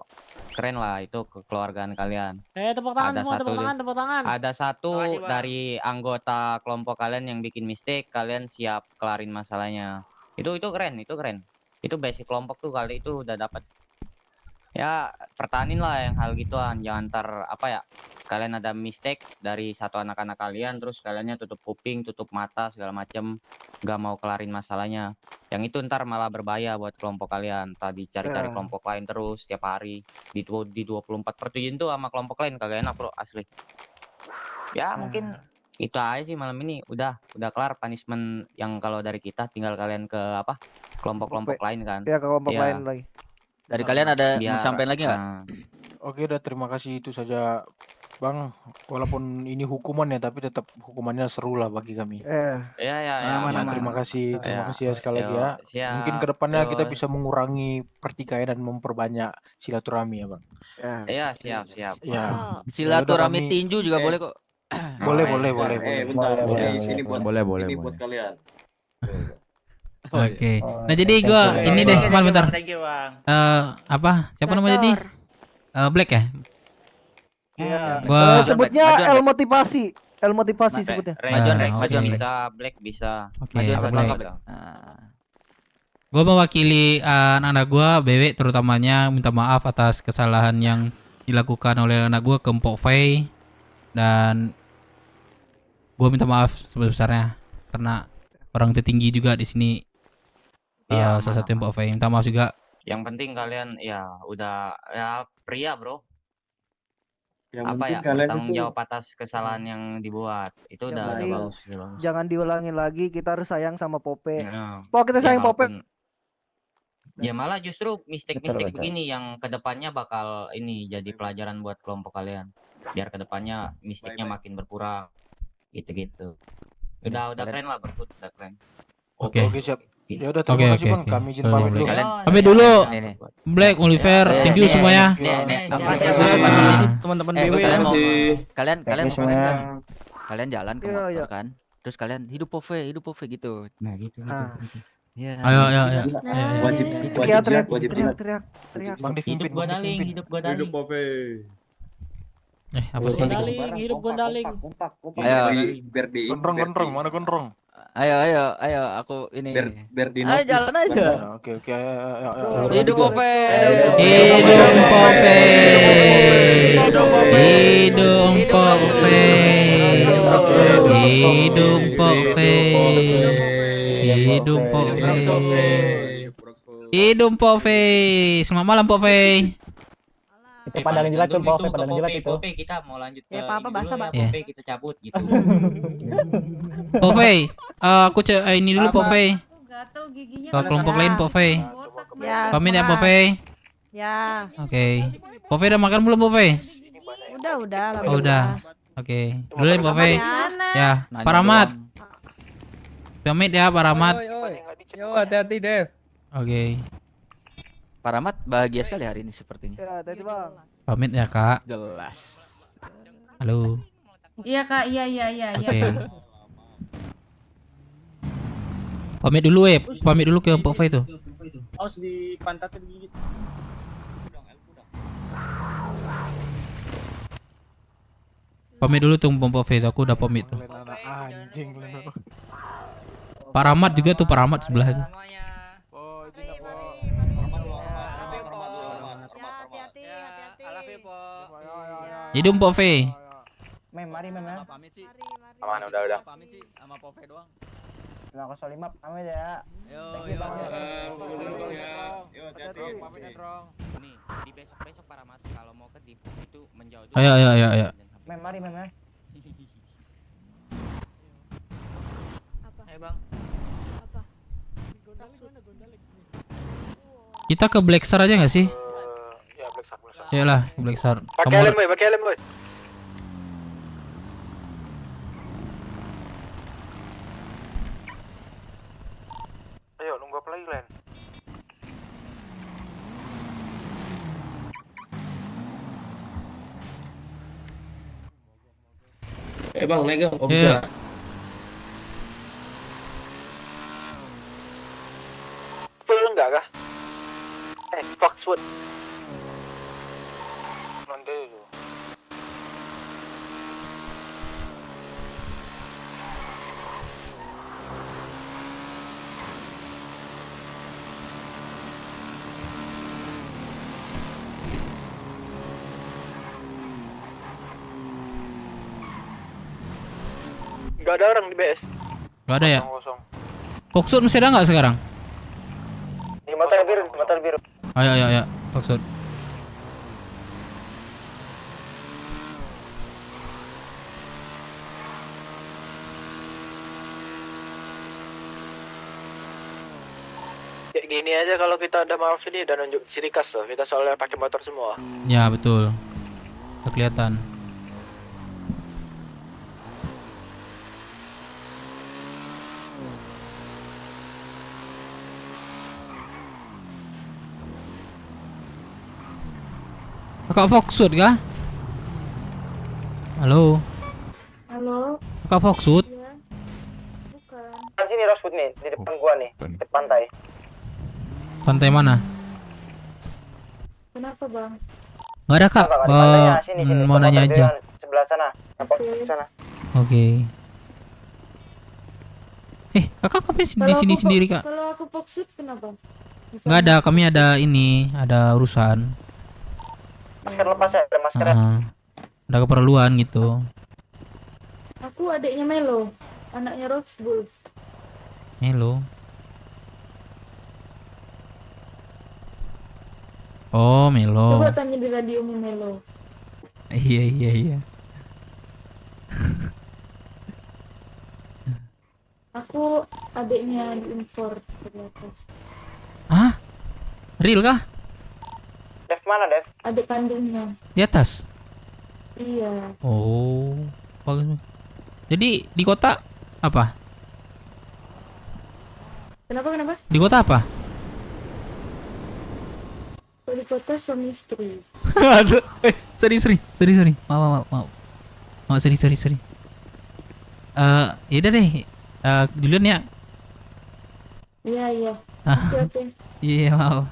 keren lah, itu kekeluargaan kalian. Tepuk tangan semua, tepuk tangan. Ada satu dari anggota kelompok kalian yang bikin mistake, kalian siap kelarin masalahnya. Itu keren. Itu basic kelompok tuh kali itu udah dapat. Ya pertahanin lah yang hal gituan, jangan kalian ada mistake dari satu anak-anak kalian terus kaliannya tutup kuping, tutup mata segala macem, gak mau kelarin masalahnya. Yang itu ntar malah berbahaya buat kelompok kalian. Tadi cari-cari kelompok lain terus tiap hari di 24/7 tuh sama kelompok lain kagak enak bro, asli. Ya mungkin Itu aja sih malam ini udah kelar punishment yang kalau dari kita, tinggal kalian ke apa kelompok-kelompok lain kan. Ya, ke kelompok Iya. lain lagi. Dari kalian ada mau Biar sampein lagi nggak? Oke, udah terima kasih itu saja Bang. Walaupun ini hukuman ya, tapi tetap hukumannya seru lah bagi kami. Ya, Ya, terima kasih ya sekali lagi ya. Mungkin kedepannya kita bisa mengurangi pertikaian dan memperbanyak silaturahmi ya Bang. Iya, siap. Ya. Silaturahmi tinju juga boleh kok. Boleh. Bentar. Ini Boleh. buat kalian. Oke. Nah, jadi gua ini deh, Mal bentar. Thank you, Bang. Apa? Siapa namanya tadi? Black ya? Iya. Gua sebutnya El Motivasi. El Motivasi sebutnya. Majuan bisa, Black bisa. Oke, Majuan Black. Gua mewakili anak-anak gua, BW terutamanya, minta maaf atas kesalahan yang dilakukan oleh anak gua ke Mpok Fei, dan gua minta maaf sebesar-besarnya karena orang tertinggi juga di sini. Salah satu Mpok Fei. Minta maaf juga. Yang penting kalian ya udah ya pria, Bro. Yang Apa penting ya, kalian bertanggung itu jawab atas kesalahan yang dibuat. Itu Yang udah penting bagus gitu loh. Jangan diulangin lagi, kita harus sayang sama Pope. Nah, Kita ya sayang Pope. walaupun- Ya malah justru mistake-mistake Betul. begini yang kedepannya bakal ini jadi pelajaran buat kelompok kalian. Biar kedepannya mistake-nya makin berkurang. Gitu-gitu. Udah keren lah, Bro. Udah keren. Oke. Oke, siap. Ya udah terima kasih Bang. Kami izin pamit dulu. Pamit dulu. Black, Oliver, thank you semuanya. Teman-teman BW. Kalian mau kemana nih? Kalian jalan ke Iya, motor iya. kan? Terus kalian hidup Pove gitu. Nah, gitu. Iya. Ayo. Wajib Teriak. Bang Div pimpin. Hidup gua daling. Apa sih? Hidup Gondaling. Ayo. Biar di Gondrong, mana gondrong? Ayo, aku ini. Biar di Ayo jalan aja. Oke, ayo. Hidup Pove. Hidup Pope. Hidup Pope. Hidup Pope. Hidup Pope. Hidup Pope. Selamat malam Pope. Itu pandangan jilat tuh, Pope, pandangan jilat itu. Pope, kita mau lanjut ke Ya, apa-apa, ini dulu basah, ya, Bang. Pope, kita cabut gitu. Pope, aku ini dulu Pope. Gatel giginya. Ke kelompok lain Pope. Ya. Pamit ya Pope. Ya. Oke. Pope udah makan belum Pope? Udah. Oh, udah. Oke. Dulu ya Pope. Mana? Ya, Pak Rahmat. Pamit ya Pak Rahmat. Yo, hati-hati, Dev. Oke. Pak Rahmat bahagia sekali hari ini sepertinya. Ya, hati-hati Bang. Pamit ya Kak. Jelas. Halo. Iya Kak, iya. Oke. Pamit dulu pamit dulu ke Mpok Fai tuh. Harus di pantatnya digigit. Pamit dulu tuh Mpok Fai tuh, aku udah pamit tuh. Anjing. Pak Rahmat juga tuh, Pak Rahmat sebelah itu. Hidup Mpok Fai. Mari, Mem ya. Pamit sih. Aman, udah. Pamit sih sama Pove doang. 505 pamit ya. Yo. Nih, di besok-besok Pak Rahmat kalau mau ke Div itu menjauh dulu. Ayo. Mari, Mem ya. Ayo Bang. Kita ke Black Star aja nggak sih? Ya, Black Star. Iyalah, Black Star. Pakai helm, boy. Ayo, nunggu apa lagi, Len? Bang, naik Bang. Oh, Iya. bisa. Full enggak kah? Foxwood. Nanti itu. Enggak ada orang di BS. Gak ada ya? Kosong. Foxwood masih ada nggak sekarang? Di motor biru. Ayo, Foxwood. Kayak gini aja kalau kita udah maaf ini udah nunjuk ciri khas loh. Kita soalnya pakai motor semua. Ya betul. Udah kelihatan. Kakak Foxwood kah? Halo. Halo. Kakak Foxwood? Kan sini Rosewood nih, di depan gua nih, di pantai. Pantai mana? Kenapa bang? Nggak ada kak. Di pantainya, sini, Mau nanya aja. Sebelah sana, nampak di sana. Oke. Kakak ngapain di sini sendiri kak? Kalau aku Foxwood kenapa? Nggak ada, kami ada ini, ada urusan. Masker lepas ya, ada masker. Ada keperluan gitu. Aku adiknya Melo, anaknya Rosewood. Melo. Oh, Melo. Coba tanya di radiomu Melo. Iya. Aku adiknya diimpor dari atas. Hah? Real kah? Dev mana, Dev? Adik kandungnya. Di atas? Iya. Oh, bagus. Jadi di kota apa? Kenapa? Di kota apa? Kalau di kota suami istri. Sorry. Mau sorry. Yaudah deh. Duluan ya. Iya. Oke. Iya, mau.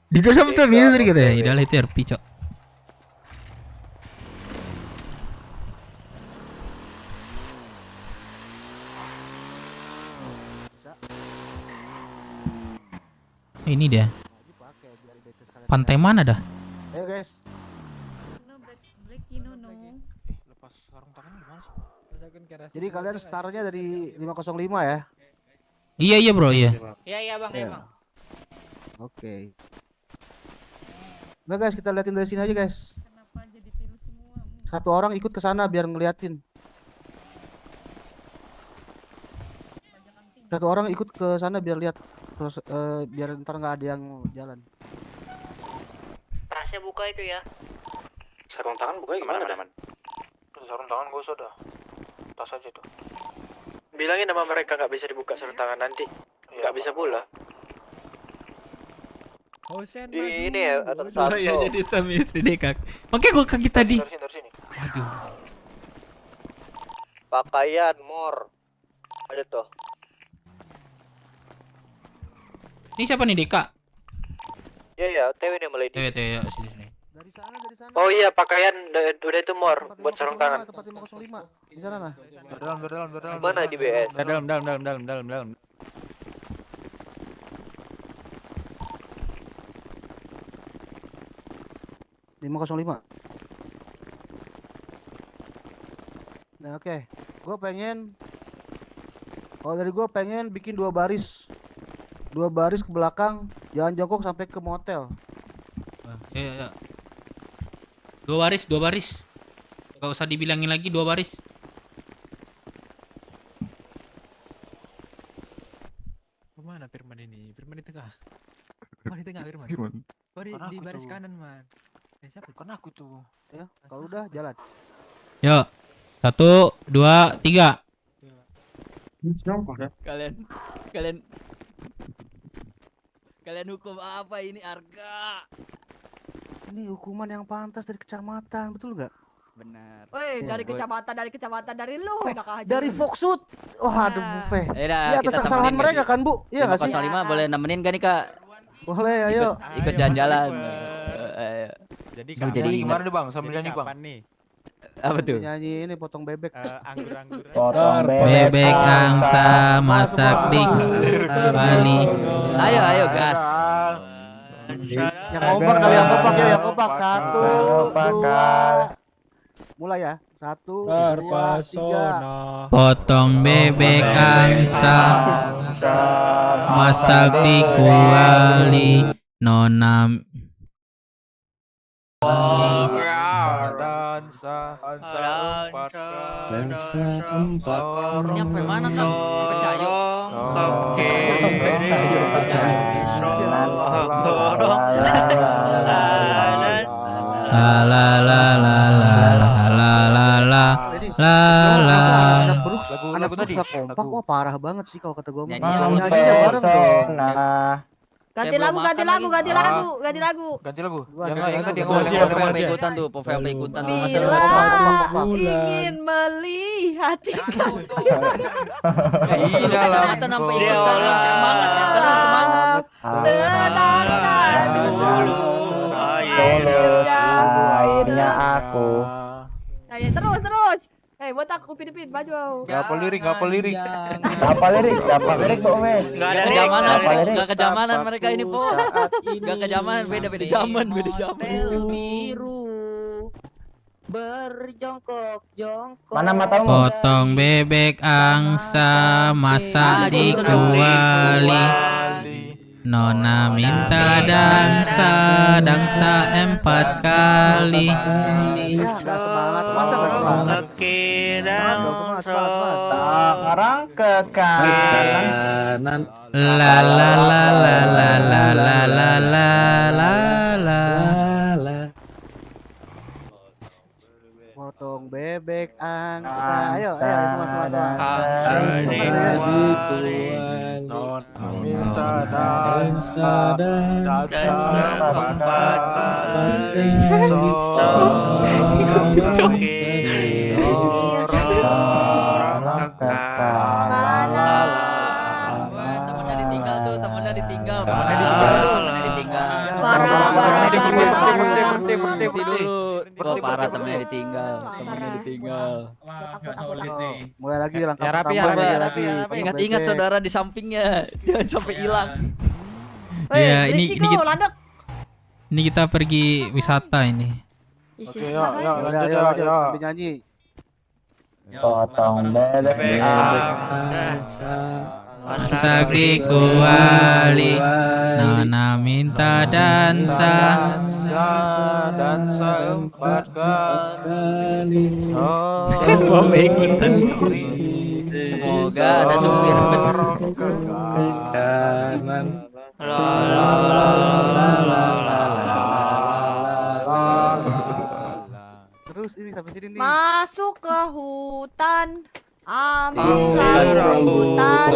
Di dalam suami istri gitu ya. Ideal itu RP, Cok. Ini dia. Pantai mana dah? Ayo guys. Lepas sarung tangan gimana sih? Jadi kalian startnya dari 505 ya? Iya bro, iya. Iya bang, Iya. Oke. Nah guys, kita liatin dari sini aja guys. Satu orang ikut ke sana biar ngeliatin. Satu orang ikut ke sana biar lihat. Terus biar ntar nggak ada yang jalan. Tasnya buka itu ya. Sarung tangan bukanya gimana, Daman? Sarung tangan gak usah dah. Tas aja tuh. Bilangin sama mereka nggak bisa dibuka sarung tangan nanti. Nggak bisa pula. Di ini ya, atau Oh iya, jadi suami istri deh kak. Makanya gua kaki tadi. Dari sini. Aduh. Pakaian, mor. Ada tuh. Ini siapa nih Deka? Iya, TW nih mulai Tuh ya, sini. Oh iya, pakaian udah itu mor buat sarung tangan. Tempat 505. Di sana nah. Berdalam. Mana di BS? Dalam. 505. Nah oke, gue pengen, kalau dari gue pengen bikin dua baris ke belakang, jalan jongkok sampai ke motel. Ya. Dua baris. Gak usah dibilangin lagi 2 baris. Kemana Firman ini? Firman di tengah. Firman di tengah, Firman. Oh di baris kanan, Man. Siapa? Kan aku tuh. Ya, kalau udah jalan. Yuk. 1, 2, 3. Kalian hukum apa ini, Arga? Ini hukuman yang pantas dari kecamatan, betul nggak? Benar. Woi, Ya. dari kecamatan dari lu enak aja. Dari Foxwood. Oh, aduh, buffet. Yaudah, Ini atas kita kesalahan temenin mereka gak kan, Bu? Iya nggak sih? 505 boleh nemenin gak nih, Kak? Boleh, ayo. Ikut jalan-jalan. Jadi Lu jadi gimana ingat nih Bang? Sambil nyanyi Bang. nih? apa tuh? Nyanyi ini potong bebek. Anggur-anggur. Potong Bebek angsa masak di Bali. Ayo gas. Yang kompak kali, yang kompak ya, yang kompak. 1, 2. Mulai ya. 1, 2, 3. Potong bebek angsa masak di kuali nona. Dansa, Ini sampai mana Kang? Sampai Cayo. La la la la la la la la la la. Anak Brooks gak kompak, wah parah banget sih kalau kata gue. Nyanyi bareng dong. Ganti lagu, ganti lagu, ganti lagu, ganti lagu. Ganti lagu. Yang tadi yang Pove sampai ikutan tuh, Pove sampai ikutan. Bila ingin melihat kecamatan sampai ikut kalian semangat, kalian semangat. tenangkan dulu Tulus akhirnya aku. Ayo terus terus. Buat aku Pin baju. Apa lirik? Apa lirik kok, Weh? Gak kejamanan mereka ini, Po. Gak kejamanan, beda zaman. Biru berjongkok. Mana matamu? Potong bebek angsa masak di kuali. Nona minta dansa 4 kali. Gak semangat, masa gak semangat? Sekarang ke kanan. La la la la la la la la la la la. Potong bebek angsa. Ayo sama-sama. Minta dansa Temennya ditinggal. Berhenti dulu. Parah temennya ditinggal. Mulai lagi langkah Ya, rapi, pertama rapi, lagi. Ingat-ingat saudara di sampingnya, jangan sampai hilang. Ya, ini kita pergi wisata ini. Oke, yuk, Ayo, lanjut. sambil nyanyi. Potong bebek angsa. Masak di kuali. Nona minta dansa. Dansa 4 kali. Semua ikutan. Semoga ada supir bus. Ke kanan. Terus ini sampai sini nih. Masuk ke hutan. Ambil rambutan.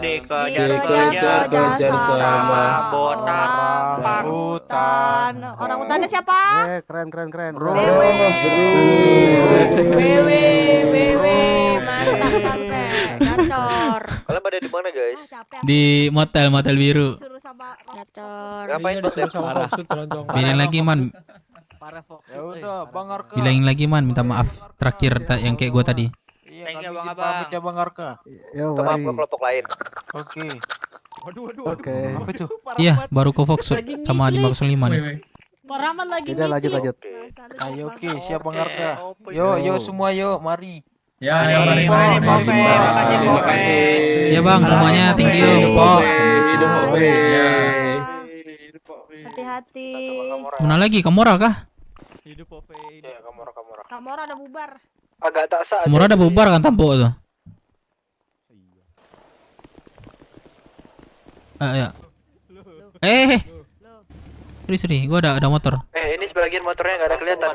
Dikejar-kejar sama hutan. Orang hutannya siapa? Keren. Wewe, mantap sampai gacor. Kalian pada di mana guys? Di motel biru. Gacor. Ngapain bos? Bilangin lagi man. Ya udah, Bang Arka. Bilangin lagi man, minta maaf terakhir yang kayak gue tadi. Iya, kami izin pamit ya Bang Arka. Yo, Maaf mari. ke kelompok lain. Oke. Oke. Apa itu? Iya, baru ke Foxwood sama 505 nih. Pak Rahmat lagi Udah lanjut. Ayo, oke, siap Bang Arka. Yo semua yo, mari. Ya, mari. Terima kasih. Ya bang, semuanya thank you, Po. Hati-hati. Mana lagi? Kamora kah? Ya, Kamora. Kamora ada bubar. Agak tak sah. Kamora ada bubar kan tampuk tuh. Ya. Seri, gua ada motor. Ini sebagian motornya nggak ada kelihatan.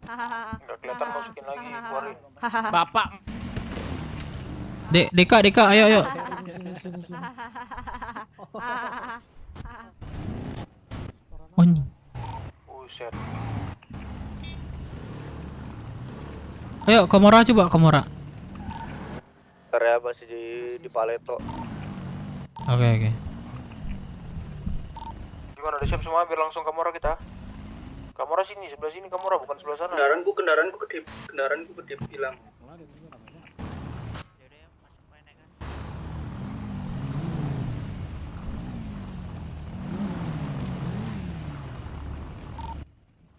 Nggak kelihatan, masukin lagi, keluarin. Bapak. Deka, ayo. Oh, ini. Buset. Ayo, Kamora coba, Kamora. Ntar ya masih di Paleto. Oke. Gimana, udah siap semua biar langsung Kamora kita? Kamora sini, sebelah sini Kamora, bukan sebelah sana. Kendaraanku kedip hilang.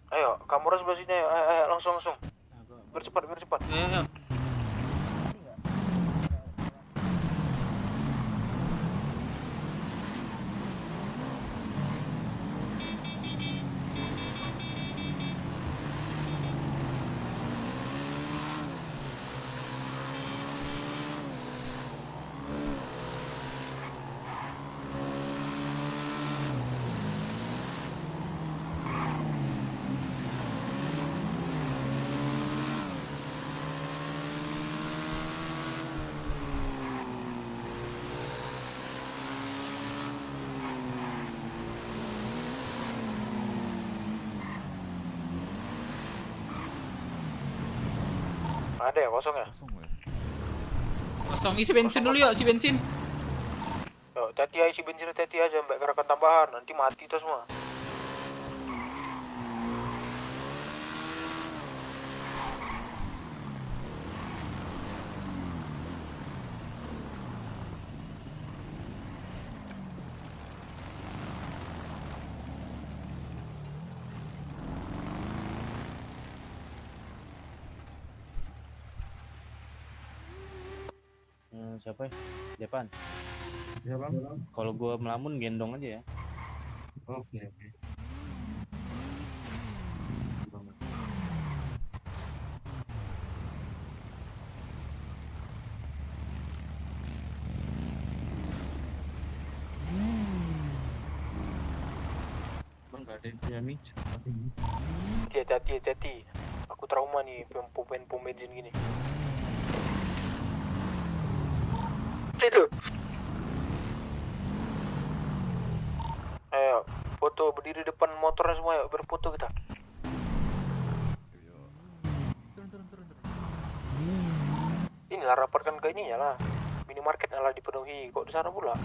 Ayo, Kamora sebelah sini, ayo, langsung. Biar cepat. Ayo. Ada ya kosong ya? Kosong, isi bensin dulu yuk, isi bensin. Yo, hati ya isi bensin hati aja mbak gerakan tambahan nanti mati tuh semua. Siapa ya? Depan. Siapa? Kalau gua melamun gendong aja ya. Oke. Bang, gak ada yang nih. Hati-hati. Aku trauma nih pom bensin gini. Itu. Ayo, foto berdiri depan motornya semua yuk, berfoto kita. Turun. Inilah rapatkan ke ininya lah. Minimarket lah dipenuhi. Kok di sana pula?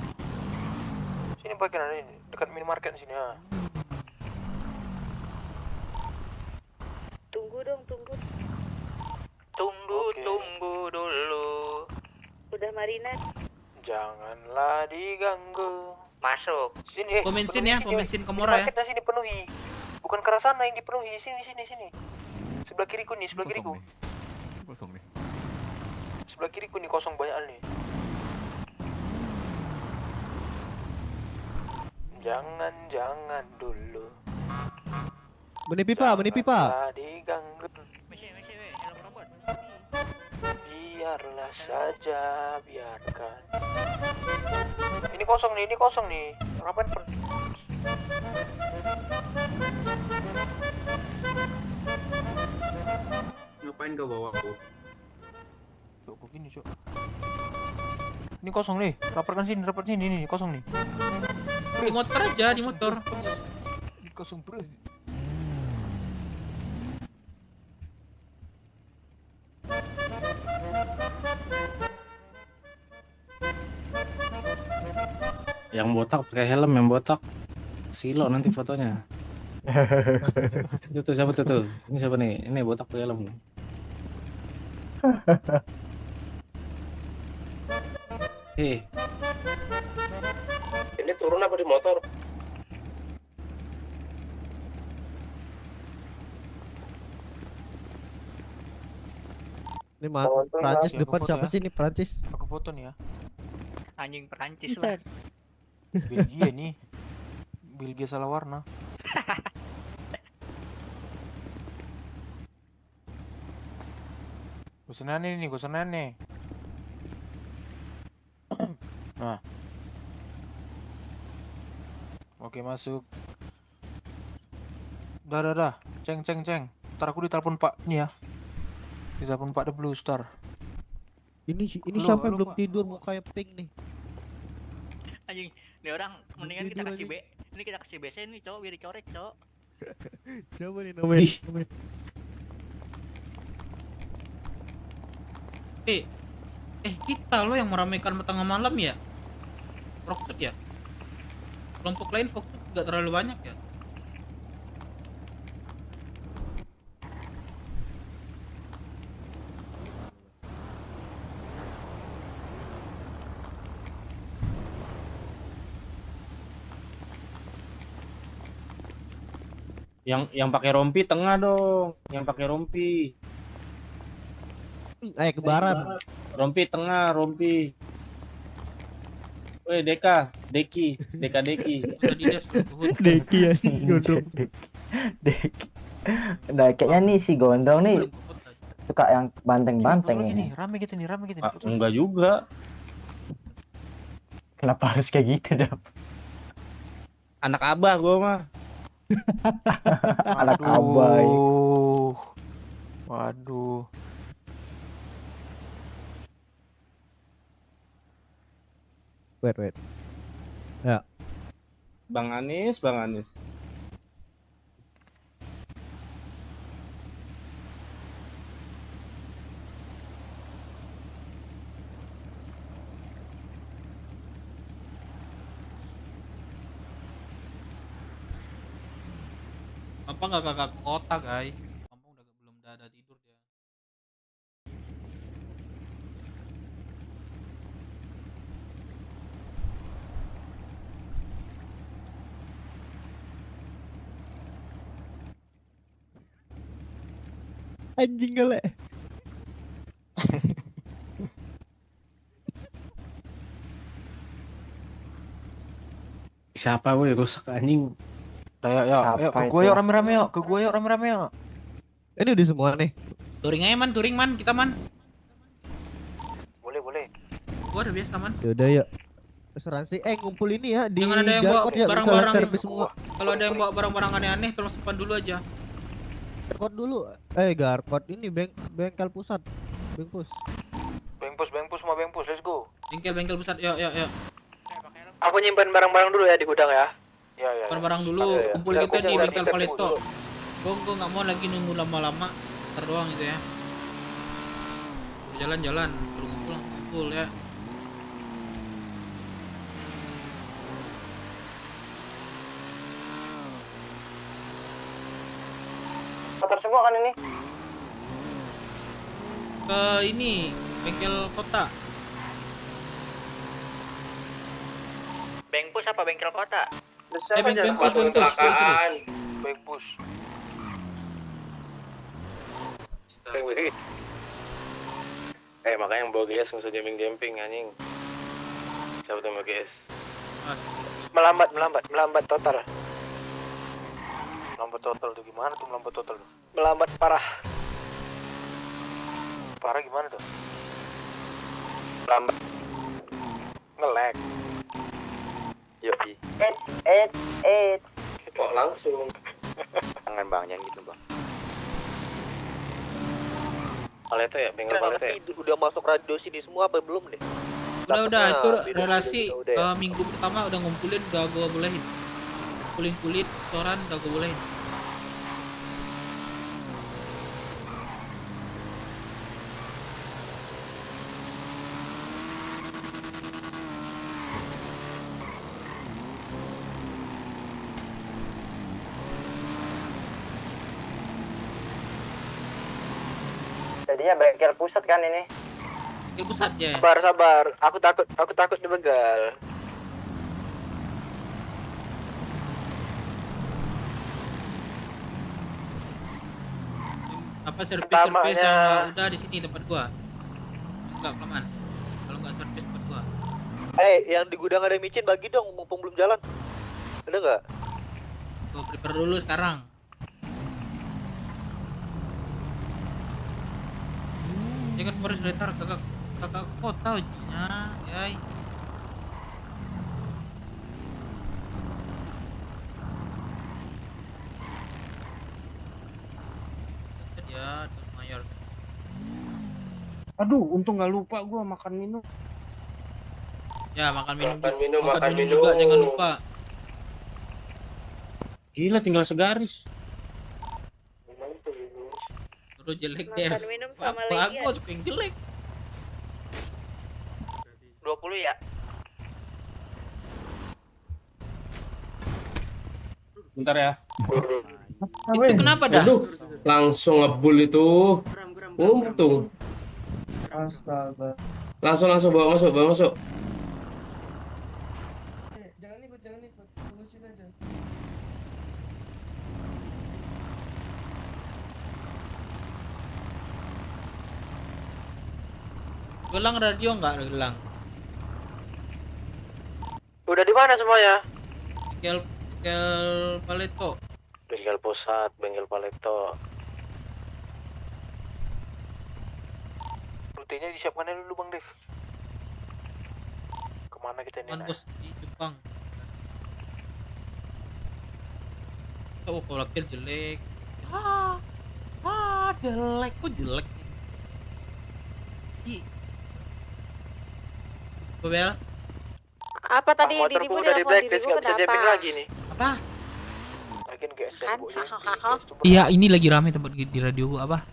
Sini bagian ada ini, dekat minimarket sini ya. Tunggu dong, tunggu. Tunggu dulu. Udah Marina. Janganlah diganggu. Masuk. Sini. Pom bensin ya, pom bensin Kamora ya. Minimarketnya sini penuhi. Bukan ke arah sana yang dipenuhi. Sini. Sebelah kiriku nih, sebelah kiriku. Kosong nih. Sebelah kiriku nih kosong banyak nih. Jangan dulu. Benih pipa. Janganlah diganggu. Biarlah saja, biarkan. Ini kosong nih. Rapat Ngapain kau bawa aku? Cok, begini cok. Ini kosong nih. Rapatkan sini nih, kosong nih. Di motor aja, di motor. Ini kosong bro. Yang botak pakai helm, yang botak silo nanti fotonya. Itu siapa tuh? Ini siapa nih? Ini botak pakai helm. Ini turun apa di motor? Ini Prancis depan siapa sih ini Prancis? Aku foto nih ya. Anjing Perancis lah. Belgia nih. Belgia salah warna. Kusenan nih. Nah. Oke, masuk. Dah. Ceng. Ntar aku ditelepon Pak ini ya. Ditelepon Pak The Blue Star. Ini siapa yang belum tidur mukanya pink nih? Anjing, ini orang mendingan kita kasih ini kita kasih BC nih, cowok, biar dicorek, cowok. Siapa nih namanya? Kita loh yang meramaikan tengah malam ya. Rockshoot ya. Kelompok lain fokus nggak terlalu banyak ya. Yang pakai rompi tengah dong. Yang pakai rompi. Ke barat. Rompi tengah, rompi. Woi, Deki. Deki ya si gondrong. Deki. Nah, kayaknya nih si gondrong nih suka yang banteng-banteng ini. Rame gitu nih. Enggak juga. Kenapa harus kayak gitu, Dap? Anak abah gua mah. Anak abai. Waduh. Wait. Ya. Bang Anis. Apa nggak kakak kota guys? Kamu udah belum ada tidur dia. Anjing gale. Siapa woi rusak anjing? Ayo ke gua yuk rame-rame yuk, ke gua yuk rame-rame yuk. Ini udah semua nih. Touring aja man, touring man, kita man. Boleh. Gua udah biasa man. Yaudah yuk. Asuransi ngumpul ini ya di Jangan ada yang bawa Jarkot ya, barang-barang. servis semua. Kalau ada yang bawa barang-barang aneh-aneh, tolong simpan dulu aja. Garkot dulu. Garkot ini bengkel pusat. Bengpus. Semua bengpus, let's go. Bengkel pusat, yuk. Aku nyimpan barang-barang dulu ya di gudang ya. Ya. Barang-barang dulu, kumpulin kita di bengkel Paleto. Gua nggak mau lagi nunggu lama-lama, terdoang gitu ya. Jalan-jalan, kumpul ya. Motor semua kan ini? Ke ini bengkel kota. Bengpus apa bengkel kota? Bengpus. Bengpus. Makanya yang bawa GS nggak usah jumping anjing. Siapa tuh mau GS? Melambat total. Melambat total tuh gimana tuh melambat total tuh? Melambat parah. Parah gimana tuh? Melambat. Nge-lag. Yoi. Kok langsung? Jangan bang, jangan gitu bang. Paleto ya, bengkel Paleto ya. Udah masuk radio sini semua apa belum nih? Udah itu relasi minggu pertama udah ngumpulin, udah gua bolehin. Kulit koran udah gua bolehin. Jadinya bengkel pusat kan ini. Bengkel pusat ya. Sabar. Aku takut dibegal. Apa servis yang udah di sini tempat gua. Enggak kelamaan. Kalau enggak servis tempat gua. Yang di gudang ada micin bagi dong, mumpung belum jalan. Ada nggak? Gua prepare dulu sekarang. Jangan baru sebentar kakak kota ujinya, yai. Ya, mayor. Aduh, untung nggak lupa gua makan minum. Ya, makan minum juga jangan lupa. Gila tinggal segaris. Terus jelek deh. Bagus, yang jelek. 20 ya. Bentar ya. Itu kenapa dah? Aduh, langsung ngebul itu. Untung. Astaga. Langsung bawa masuk. Jangan ikut. Tunggu sini aja. Gelang radio enggak gelang? Udah di mana semuanya? Bengkel Paleto. Bengkel pusat, bengkel Paleto. Rutenya disiapkan dulu Bang Dev. Kemana kita ini? Bos di Jepang. Oh, kalau jelek. Jelek. Kok jelek? Bel. Apa tadi dirimu udah di nelfon blacklist, dirimu nggak bisa jamming kenapa? lagi nih. Apa? Lagian GS Kan, hahaha. Iya, ini lagi rame tempat di radio Bu. Apa?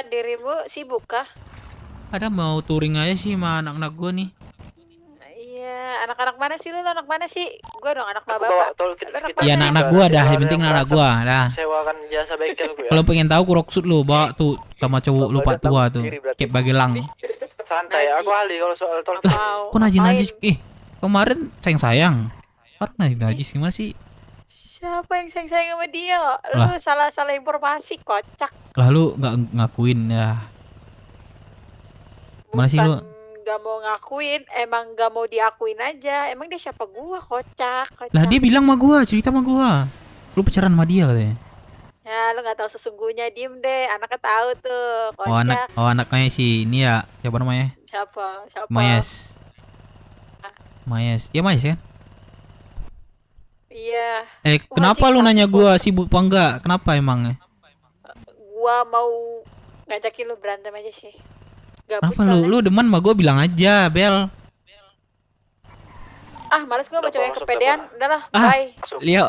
Dirimu sibuk kah? Ada mau touring aja sih sama anak-anak gue nih. Iya, anak-anak mana sih lu? Anak mana sih? Gua dong anak Aku bapak. bawa tolkit Iya anak-anak gua dah, yang penting anak gua dah. Sewakan jasa bengkel gue ya. Kalau pengen tahu kuroksud lu bawa tuh sama cowok lu pak tua tuh, kayak bagelang. Santai, aku ahli kalau soal tolkit. Kok najis? Kemarin sayang. Sekarang najis gimana sih? Siapa yang sayang sama dia? Lu Lah. salah informasi, kocak. Lalu nggak ngakuin ya? Mana sih lu? Gak mau ngakuin, emang gak mau diakuin aja. Emang dia siapa gua, kocak. Lah dia bilang sama gua, cerita sama gua. Lu pacaran sama dia katanya. Ya, lu gak tahu sesungguhnya, diem deh. Anaknya tahu tuh, kocak. Anaknya si ini ya, siapa namanya? Siapa? Mayes. Ya Mayes kan? Iya. Kenapa lu nanya gua sibuk apa enggak? Kenapa emangnya? Gua mau ngajakin lu berantem aja sih. Gabut Kenapa lu demen sama gua bilang aja, Bel. Males gua sama cowok yang kepedean. Udahlah, Ah, bye. Leo.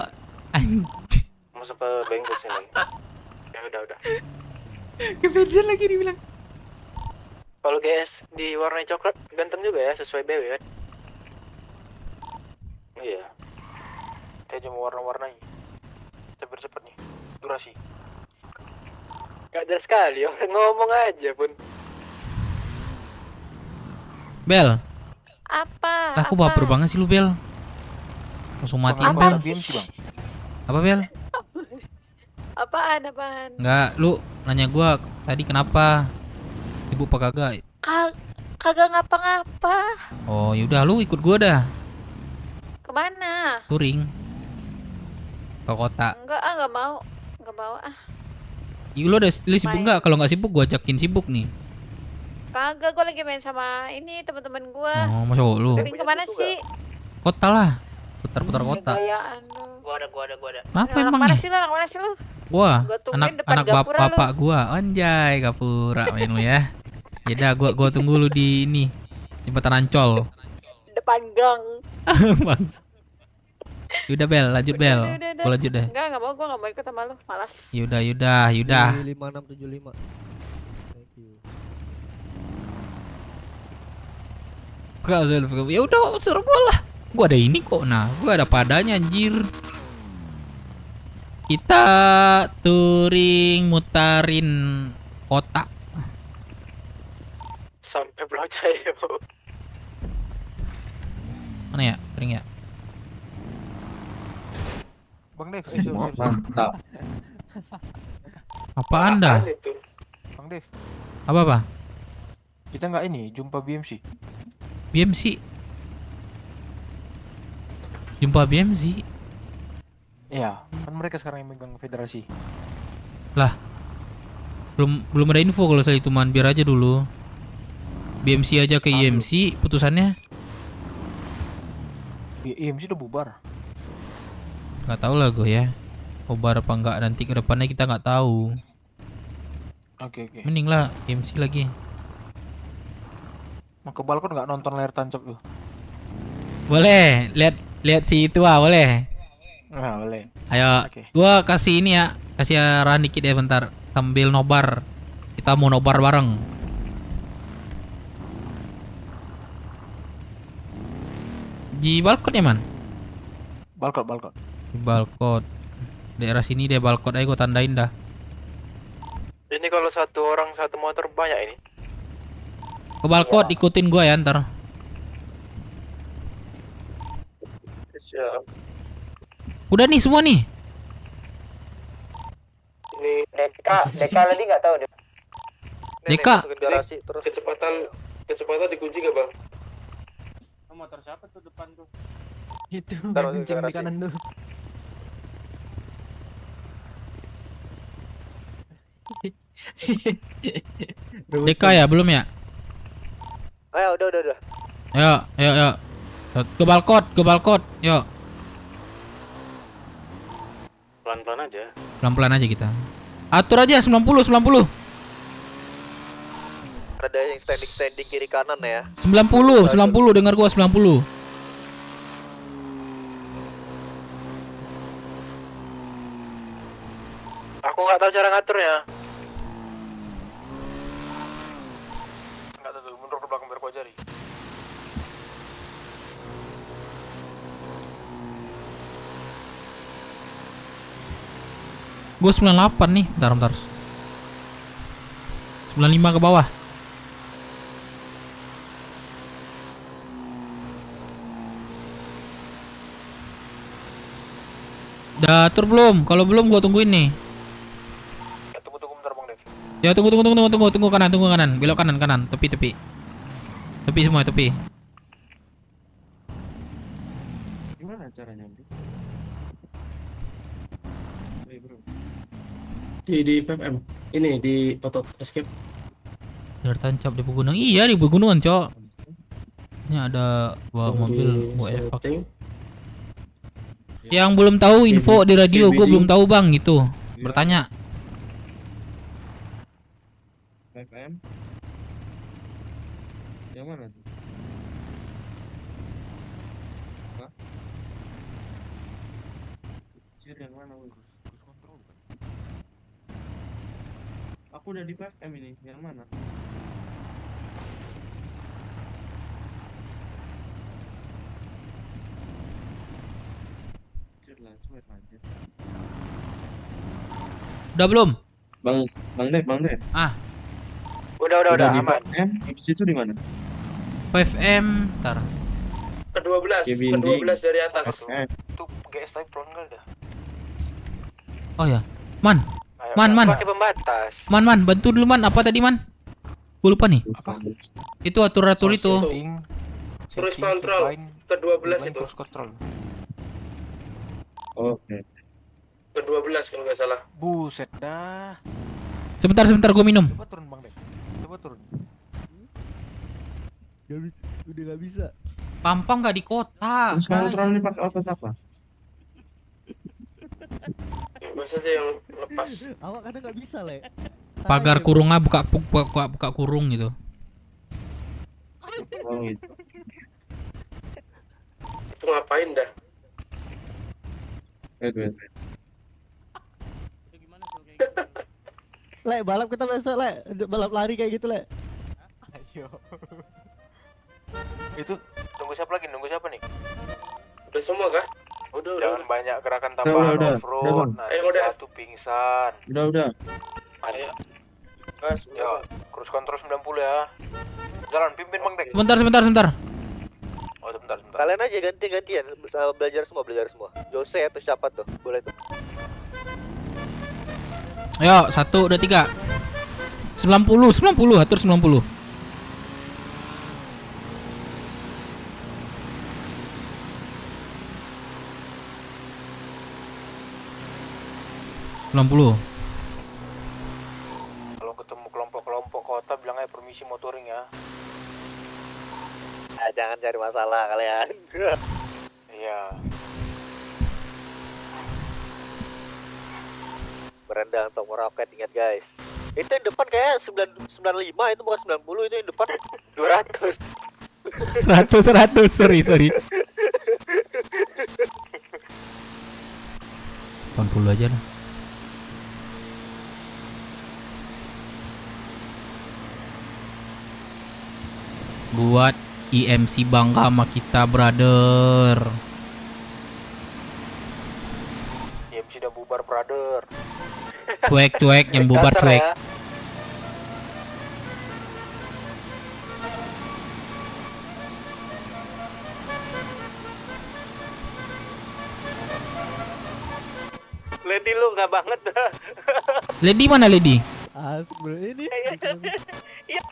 Masuk ke bengkel sini. Ya udah. Kepedean lagi dibilang. Kalau GS di warna coklat ganteng juga ya, sesuai BW kan? Iya. Kayak cuma warna-warnanya. Cepet-cepet nih. Durasi. Gak jelas sekali, orang ngomong aja pun. Bel. Apa? Lah aku baper banget sih lu, Bel. Langsung matiin, Bel. Apa, Bel? Apaan? Enggak, lu nanya gua tadi kenapa? Ibu apa kagak? Kagak ngapa-ngapa. Oh, yaudah lu ikut gua dah. Kemana? Touring. Ke kota. Enggak mau. Enggak mau Lu sibuk enggak? Kalau nggak sibuk gua ajakin sibuk nih. Kagak, gue lagi main sama ini teman-teman gue. Oh, masa lu? Touring kemana sih? Kota lah. Putar-putar kota. Gayaan lu. Gua ada. Kenapa Anak emang mana nih? sih lu? Anak mana sih lu? Wah, Gua tungguin depan anak gapura bapak lu. gua. Anjay, gapura main lu ya. Yaudah, gua tunggu lu di ini. Jembatan Ancol. Depan gang. Bangsa. Yaudah Bel, lanjut Bel. Udah. Gua lanjut deh. Enggak mau, gue enggak mau ikut sama lu, malas. Yaudah. 5675. Ya udah, suruh gua lah. Gua ada ini kok. Nah, gua ada padanya anjir. Kita touring mutarin kota. Sampai Pulau Jaya. Mana ya? Touring ya? Bang Dev, mantap. Apa Anda? Bang Dev, Apa? kita nggak ini jumpa BMC. Jumpa BMC? Iya, kan mereka sekarang yang megang federasi. Lah. Belum ada info kalau saya itu man, biar aja dulu. BMC aja ke IMC putusannya. IMC udah bubar. Nggak tahu lah gue ya. Bubar apa enggak nanti ke depannya kita nggak tahu. Oke. Mending lah IMC lagi. Mau ke balkon nggak nonton layar tancap tuh? Boleh, lihat si itu boleh. Nah, boleh. Ayo, gua kasih ini ya, kasih arahan dikit ya bentar sambil nobar. Kita mau nobar bareng. Di balkon ya man? Balkon. Di balkon. Daerah sini deh balkon aja gua tandain dah. Ini kalau satu orang satu motor banyak ini. Ke balkon ikutin gua ya ntar. Siap. Udah nih semua nih. Ini Deka tadi nggak tahu deh. Deka. Garasi terus kecepatan dikunci gak bang? Motor siapa tuh depan tuh? Itu Taruh di kenceng di garasi. kanan tuh. Deka ya belum ya? Ayo udah. Ayo. Ke balkon, yuk. Pelan-pelan aja. Pelan-pelan aja kita. Atur aja 90. Ada yang standing kiri kanan ya. 90 dengar gua 90. Aku nggak tahu cara ngaturnya. Enggak tahu, mundur ke belakang biar gua jari. Gue 98 nih. Bentar. 95 ke bawah. Udah atur belum? Kalau belum gua tungguin nih. Tunggu bentar Bang Dev. Ya tunggu kanan. Belok kanan. Tepi. Tepi semua, tepi. Gimana caranya, Bro? Di FFM. Ini di otot escape. Biar tancap di pegunungan. Iya, di pegunungan, Cok. Ini ada bawa mobil buat evak. Yang belum tahu info di radio, gue belum tahu bang gitu. Bertanya. FFM. Yang mana tuh? Hah? Kecil yang mana? Cruise control kan? Aku udah di 5M ini, yang mana? Udah belum? Bang Dev. Ah. Udah Di aman. Habis itu di mana? 5M, ntar. Ke-12 dari atas. Itu GS type prone enggak dah. Oh ya, Man. Pakai pembatas. Man, bantu dulu Man. Apa tadi Man? Gue lupa nih. Itu atur itu. Cruise control ke-12 itu. Cruise control. Oke. Ke-12 kalau nggak salah. Buset dah. Sebentar gue minum. Coba turun Bang Dev. Coba turun. Udah gak bisa. Pampang nggak di kota. Cruise control ini pakai otot apa? Masa sih yang lepas? Awak kadang gak bisa Le. Pagar kurungnya buka kurung gitu. Oh gitu. Itu ngapain dah? Wait. Le, balap kita besok Le. Balap lari kayak gitu Le. Ayo. Itu Nunggu siapa nih? Udah semua kah? Udah. Jangan banyak gerakan tambahan off-road. udah. Satu pingsan. Udah. Ayo. Gas, Ya, cruise control 90 ya. Jalan pimpin Bang Dek. Sebentar. Oh, sebentar. Kalian aja gantian belajar semua. Jose atau siapa tuh? Boleh tuh. Ayo, 1, 2, 3. 90, atur 90. Kalau ketemu kelompok-kelompok kota bilang aja permisi motoring ya. Jangan cari masalah kalian. Iya. Merendah untuk meroket, ingat guys. Itu yang depan kayak 95, itu bukan 90, itu yang depan 100, 200. sorry. 80 aja lah. Buat IMC bangga sama kita, brother. IMC udah bubar, brother. Cuek, yang bubar Kasar cuek. ya. Lady lu nggak banget dah. Lady mana Lady? Asik bro ini. Iya.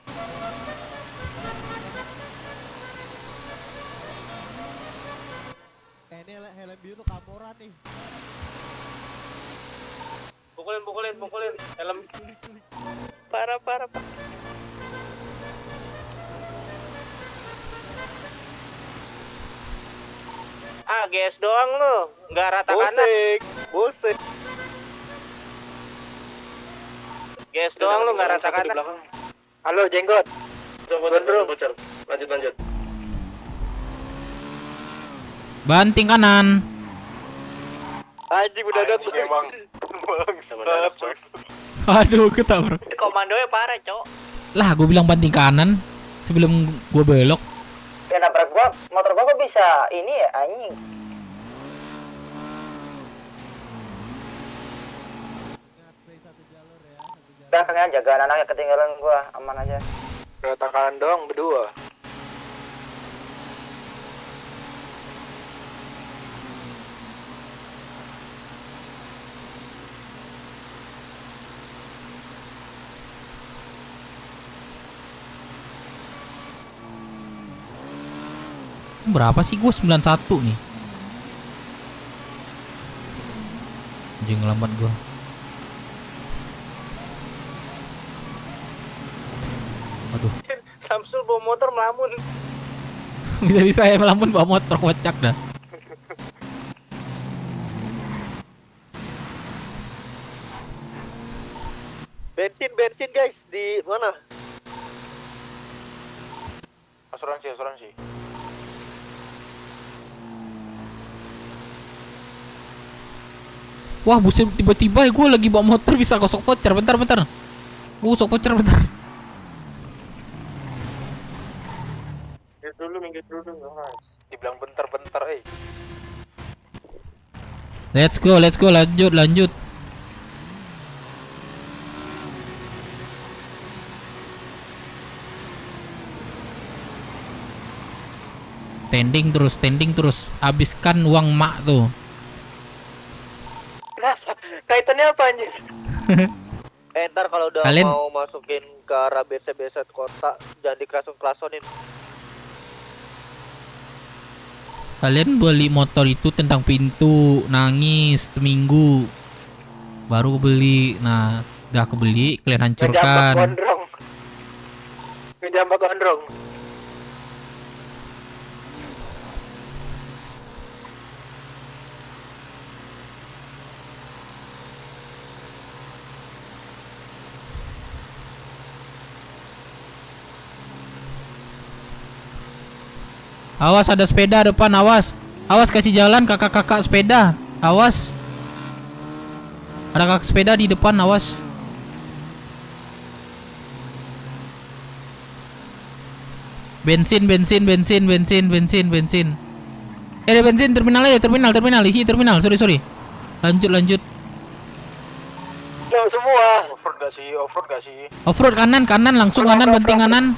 Ini helm biru Kamora nih. Pukulin. Helm. Parah. GS doang lu, nggak rata kanan. Bosek. GS doang lu, nggak rata kanan. Halo, jenggot. Bocor. Lanjut. Banting kanan. Anjing udah ada tuh. Emang. Aduh, ketabrak. Komandonya parah, Cok. Lah, gue bilang banting kanan sebelum gue belok. Ya nabrak motor gua kok bisa ini ya, anjing. belakangnya jaga anak-anak yang ketinggalan gua, aman aja. Kereta kanan doang berdua. Berapa sih gue? 91 nih. Anjing lambat gue. Aduh. Samsul bawa motor melamun. Bisa-bisa ya melamun bawa motor, kocak dah. Bensin guys, di mana? Asuransi. Wah buset, tiba-tiba gue lagi bawa motor bisa gosok voucher. Bentar. Gue gosok voucher bentar. Minggir dulu, guys. Dibilang bentar, Let's go, lanjut. Standing terus. Habiskan uang mak tuh. Kaitannya apa anjir? Ntar kalau udah Kalian- mau masukin ke arah BC kota, jangan diklason-klasonin. Kalian beli motor itu tentang pintu, nangis seminggu, baru beli. Nah, udah kebeli, kalian hancurkan. Ngejambak gondrong. Awas ada sepeda depan, awas. Awas kasih jalan kakak-kakak sepeda. Awas. Ada kakak sepeda di depan, awas. Bensin. Ada bensin terminal aja, terminal. Isi terminal, sorry. Lanjut. Semua. Offroad gak sih? Offroad kanan langsung kanan, banting kanan.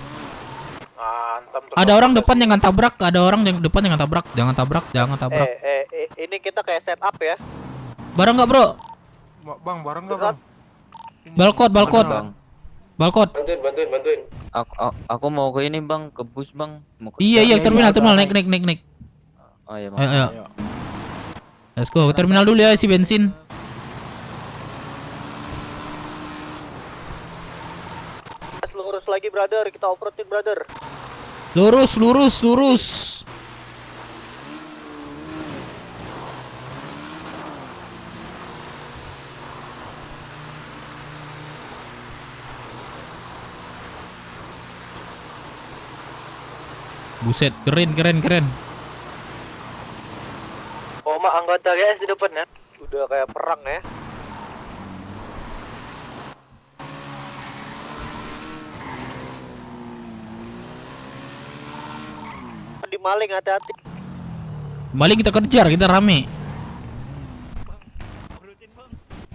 Ada orang depan jangan tabrak, jangan tabrak. Ini kita kayak setup ya. Barang nggak bro? Bang, barang nggak bang? Balkot. Bantuin. Aku mau ke ini bang, ke bus bang. Iya terminal naik. Oh iya bang. Ayo. Let's go ke terminal dulu ya, isi bensin. Lurus lagi brother, kita off-roadin brother. Lurus. Buset, keren. Oh, mak anggota GS di depan ya. Udah kayak perang ya. Di maling, hati-hati. Maling kita kejar, kita rame.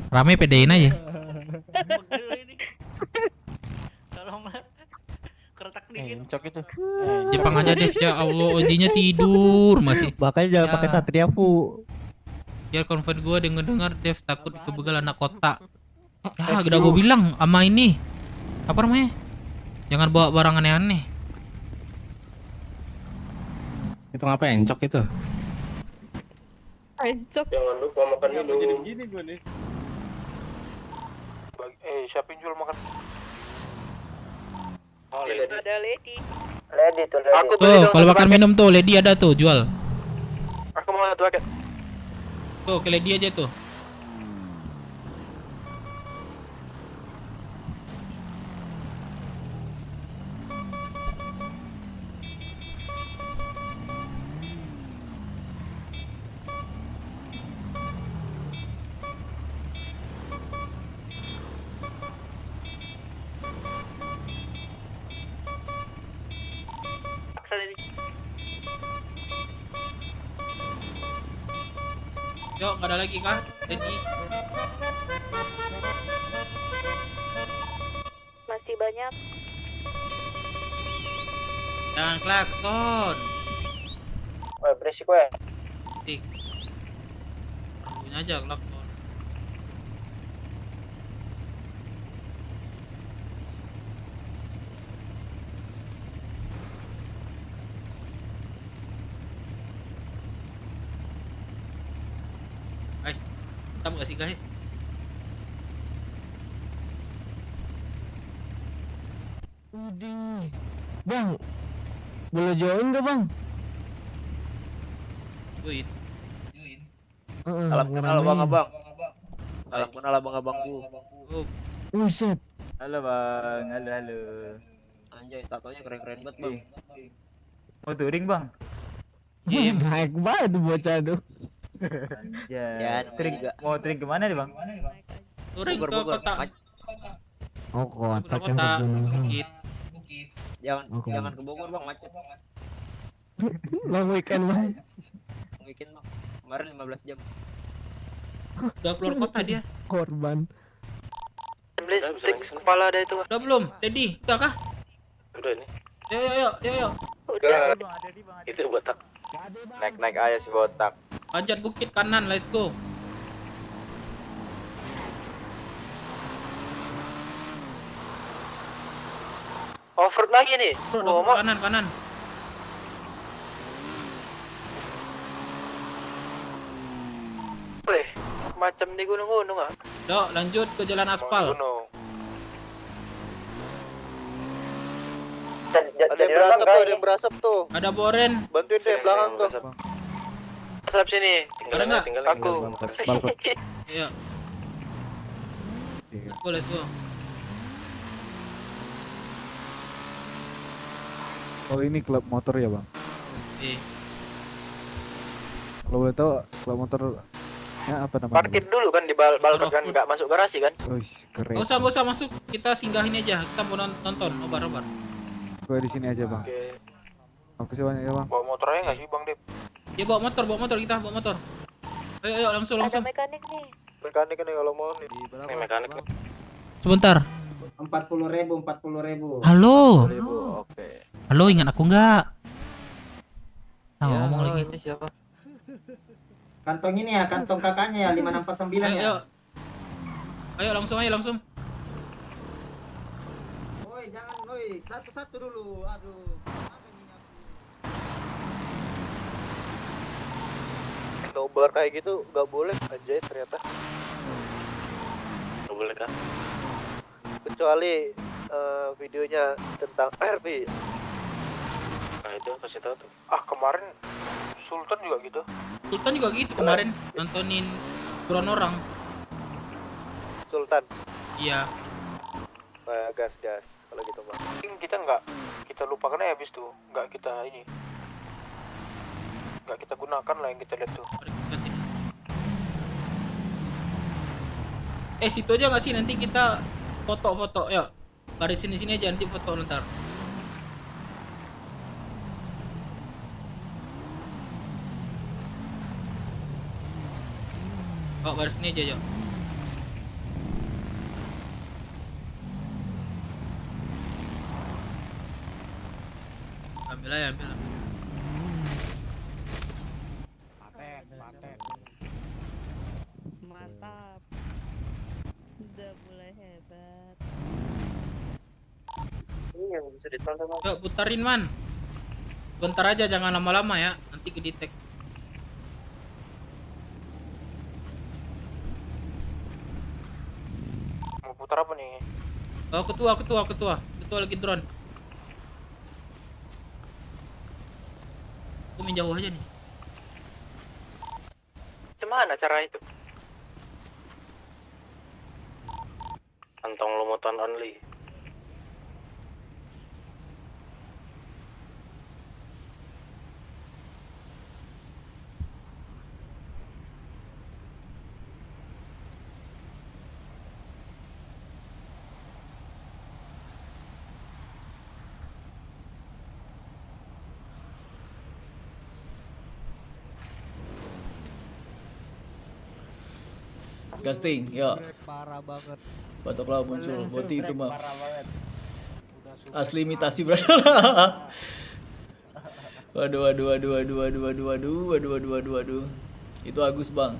Rame pedein aja. Keretak dikit. Encok itu. Jepang aja Dev, ya Allah, Ojinya tidur masih. Makanya jangan pakai Satria Fu. Ya konvoy gue denger Dev takut kebegal anak kota. Ya udah gue bilang sama ini. Apa namanya? Jangan bawa barang aneh-aneh. Itu ngapa encok itu? Encok. Jangan lupa makan minum. Jadi begini gue nih. Siapa yang jual makan? Ada Lady. Lady tuh. Tuh, kalau makan minum tuh, Lady ada tuh, jual. Aku mau satu paket. Tuh, ke Lady aja tuh. Yuk, nggak ada lagi kah? Lady. Ingat. Jangan klakson. Wah, berisik weh. Tik. Punya aja klakson. Guys, tahu gak sih guys? Udih. Bang, boleh join gak bang? Join. Salam kenal abang-abang. Salam kenal abang-abangku. Buset. Halo bang, halo. Anjay, tatonya keren-keren banget bang. Mau touring bang? Naik banget tuh bocah tuh. Anjay. Touring, mau touring kemana nih bang? Touring ke kota. Oh kota kan Kota. pegunungan. Bukit. Jangan ke Bogor bang, macet. Long weekend bang. Weekend bang. Kemarin 15 jam. Udah keluar kota dia. Korban. Beli stick kepala ada itu. Udah belum? Teddy, udah kah? Udah nih. Yuk. Udah. Itu botak. Naik aja si botak. Panjat bukit kanan, let's go. Offroad lagi nih. Bro, kanan. Weh, macam di gunung-gunung ah. Dok, lanjut ke jalan aspal. Ada yang berasap tuh, Ada boren. Bantuin deh belakang tuh. Asap sini. Ada nggak? Aku. Iya. Let's go. Oh ini klub motor ya bang? Iya. Kalau boleh tahu klub motornya apa namanya? Parkir dulu kan di balkon kan, nggak masuk garasi kan? Wih keren. Gak usah masuk, kita singgahin aja. Kita mau nonton nobar. Gue di sini aja bang. Oke. Makasih banyak ya bang. Bawa motor aja nggak sih bang Dep? Ya bawa motor kita bawa motor. Ayo langsung. Ada mekanik nih. Mekanik nih kalau mau nih. Ini mekanik nih. Sebentar. 40.000. Halo. Oke. Halo, ingat aku nggak? Ya, Ngomong lagi. Ini siapa? Kantong ini ya, kantong kakaknya ya 5649 ya. Ayo langsung. Woi, jangan woi, satu-satu dulu. Aduh. Nobar kayak gitu nggak boleh aja ternyata. Nggak boleh kan? Kecuali videonya tentang RP. Nah itu kasih tahu tuh. Ah kemarin Sultan juga gitu. Sultan juga gitu kemarin nontonin buron orang. Sultan. Iya. Gas kalau gitu bang. Kita lupakan aja habis tuh, nggak kita gunakan lah yang kita lihat tuh. Situ aja nggak sih nanti kita foto-foto ya. Baris sini aja nanti foto ntar. Oh, baris sini aja yuk. Ambil. Paten. Mantap. Sudah mulai hebat. Ini yang bisa ditonton. Yuk putarin man. Bentar aja jangan lama-lama ya. Nanti ke detect. Mau putar apa nih? Oh ketua lagi drone. Aku menjauh aja nih. Gimana cara itu? Kantong lumutan only. Casting, ya. Parah banget. Batok laut muncul, berarti itu mah. Asli imitasi brother. Waduh. Itu Agus bang.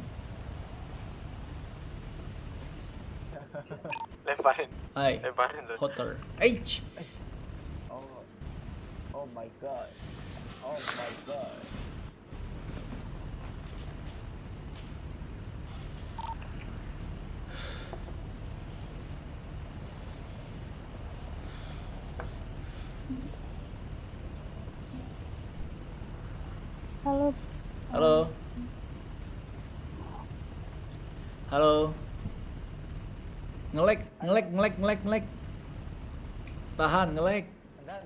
Lemparin. Hai. Lemparin tuh. Hotter. H. Oh my god. Oh my god. Halo. Halo. Halo. Ngelek. Tahan ngelek.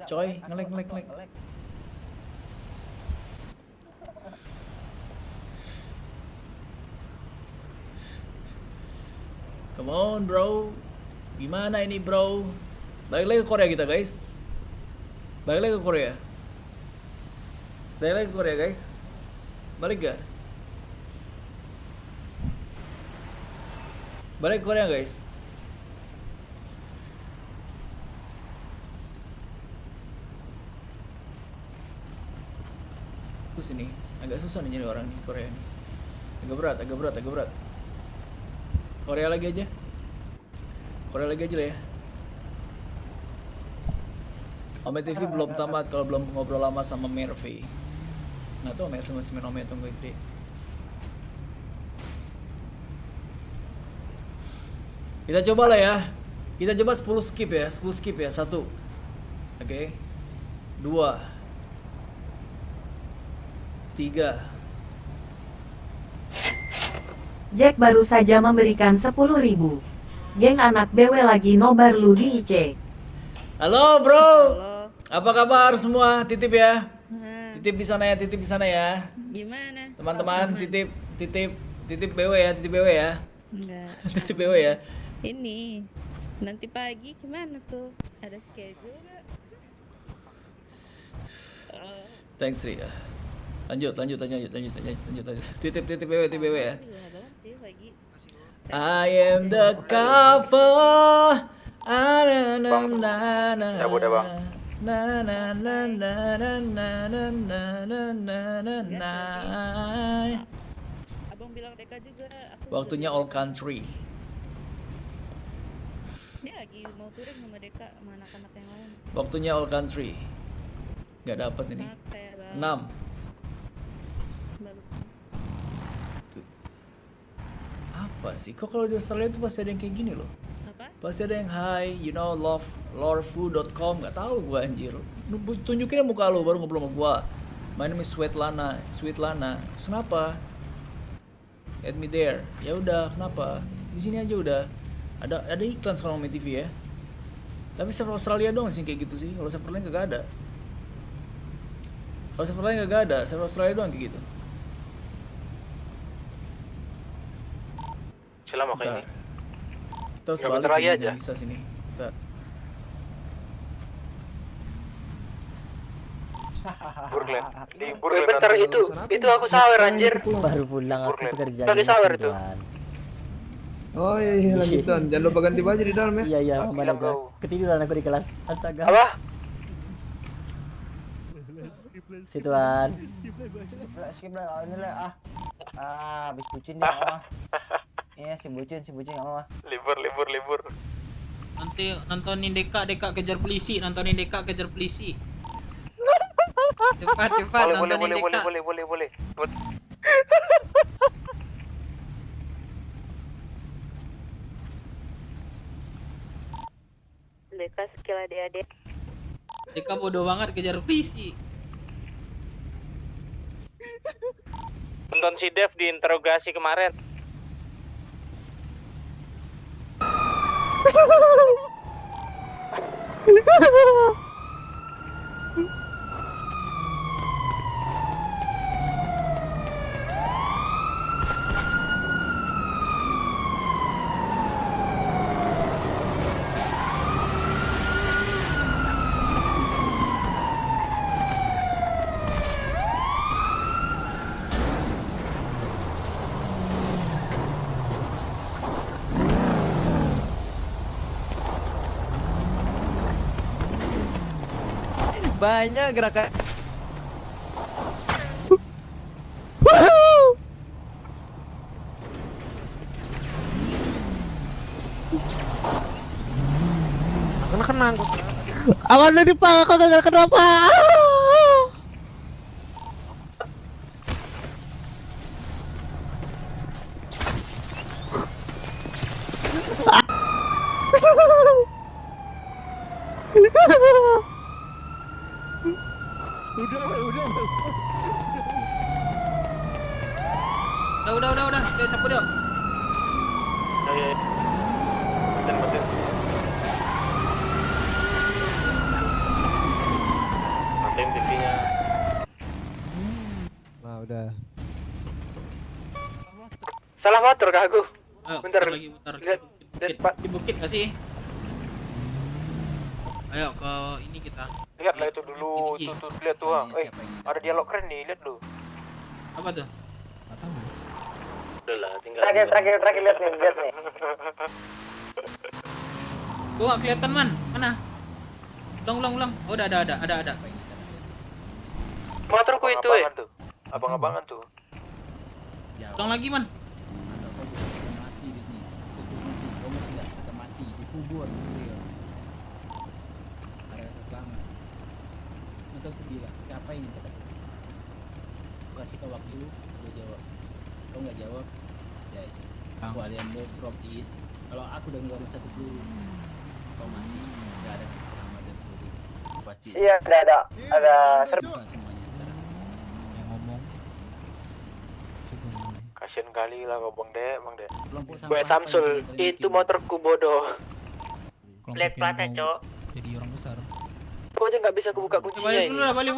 Coy, ngelek. Come on, bro. Gimana ini, bro? Balik lagi ke Korea kita, guys. Balik lagi ke Korea. Guys. Balik gak? Balik ke Korea, guys. Terus ini agak susah nih nyari orang nih Korea nih. Agak berat. Korea lagi aja lah ya. Ome TV belum tamat kalau belum ngobrol lama sama Mervy. Nggak tahu Mervy masih main Ome atau enggak gede. Kita coba lah ya. Kita coba 10 skip ya. 1. Oke. 2. 3. Jack baru saja memberikan 10.000. Geng anak BW lagi nobar lu di IC. Halo bro. Apa kabar semua? Titip ya. Titip di sana ya. Gimana? Teman-teman titip BW ya. Enggak. Titip BW ya. Ini nanti pagi gimana tuh? Ada schedule nggak? Thanks Ri. Lanjut. Titip BW ya. I am the cover. Ya udah bang. Abang bilang Deka juga. Waktunya all country. Dia lagi mau touring sama Deka sama anak-anak yang lain. Waktunya all country. Gak dapet ini. 6. Apa sih? Kok kalau di Australia itu pasti ada yang kayak gini loh. Pasti ada yang hi, you know, lorefood.com. Gak tahu gua anjir. Tunjukin muka lu baru ngobrol sama gua. My name is Svetlana. Kenapa? Add me there. Ya udah, kenapa? Di sini aja udah. Ada iklan sekarang di TV ya. Tapi server Australia doang sih kayak gitu sih. Kalau server lain kagak ada. Server Australia doang kayak gitu. Selama kayak ini. Terus Nggak balik bentar lagi sini, aja. bisa sini. Bentar. Bentar itu aku sawer anjir. Baru pulang aku kerja Lagi sawer itu. Oh iya lanjutan. Jangan lupa ganti baju di dalam ya. Iya mana aja. Ketiduran aku di kelas. Astaga. Apa? Situan. Skip lah ini lah. Habis bucin dia. Iya si bucin enggak mau. Libur. Nanti nontonin Deka kejar polisi, Cepat nontonin Deka. Boleh. Deka skill adik-adik. Deka bodoh banget kejar polisi. Nonton si Dev diinterogasi kemarin. Banyak gerakan. Kena. Aman tadi Pak, aku gak kenapa. Udah. Oke, cabut yuk. Ya. Matiin. Matiin TV-nya. Nah, udah. Salah motor kah aku? Ayo, Bentar. lagi putar. Lihat Pak. Di bukit gak sih? Ayo ke ini kita. Lihatlah itu dulu, tuh lihat tuh. Ada dialog keren nih, lihat dulu. Apa tuh? Udah lah, tinggal. Terakhir lihat nih. Gua gak kelihatan man, mana? Ulang. Oh, udah ada. Motorku itu Abang-abangan tuh. Ulang lagi man. Siapa yang minta kata? Kasih kau waktu, gue jawab. Kau nggak jawab, ya aku alian lo propis. Kalau aku udah ngeluarin satu peluru, kau mati, nggak ada selama dan peluru. Pasti. Iya, ada semuanya sekarang. Yang ngomong. Kasian kali lah kau Bang Dek. Gue Samsul, itu motorku bodoh. Black Plaza, Cok. Jadi orang besar. Kok aja nggak bisa kebuka kuncinya Balik ini? dulu lah, balik.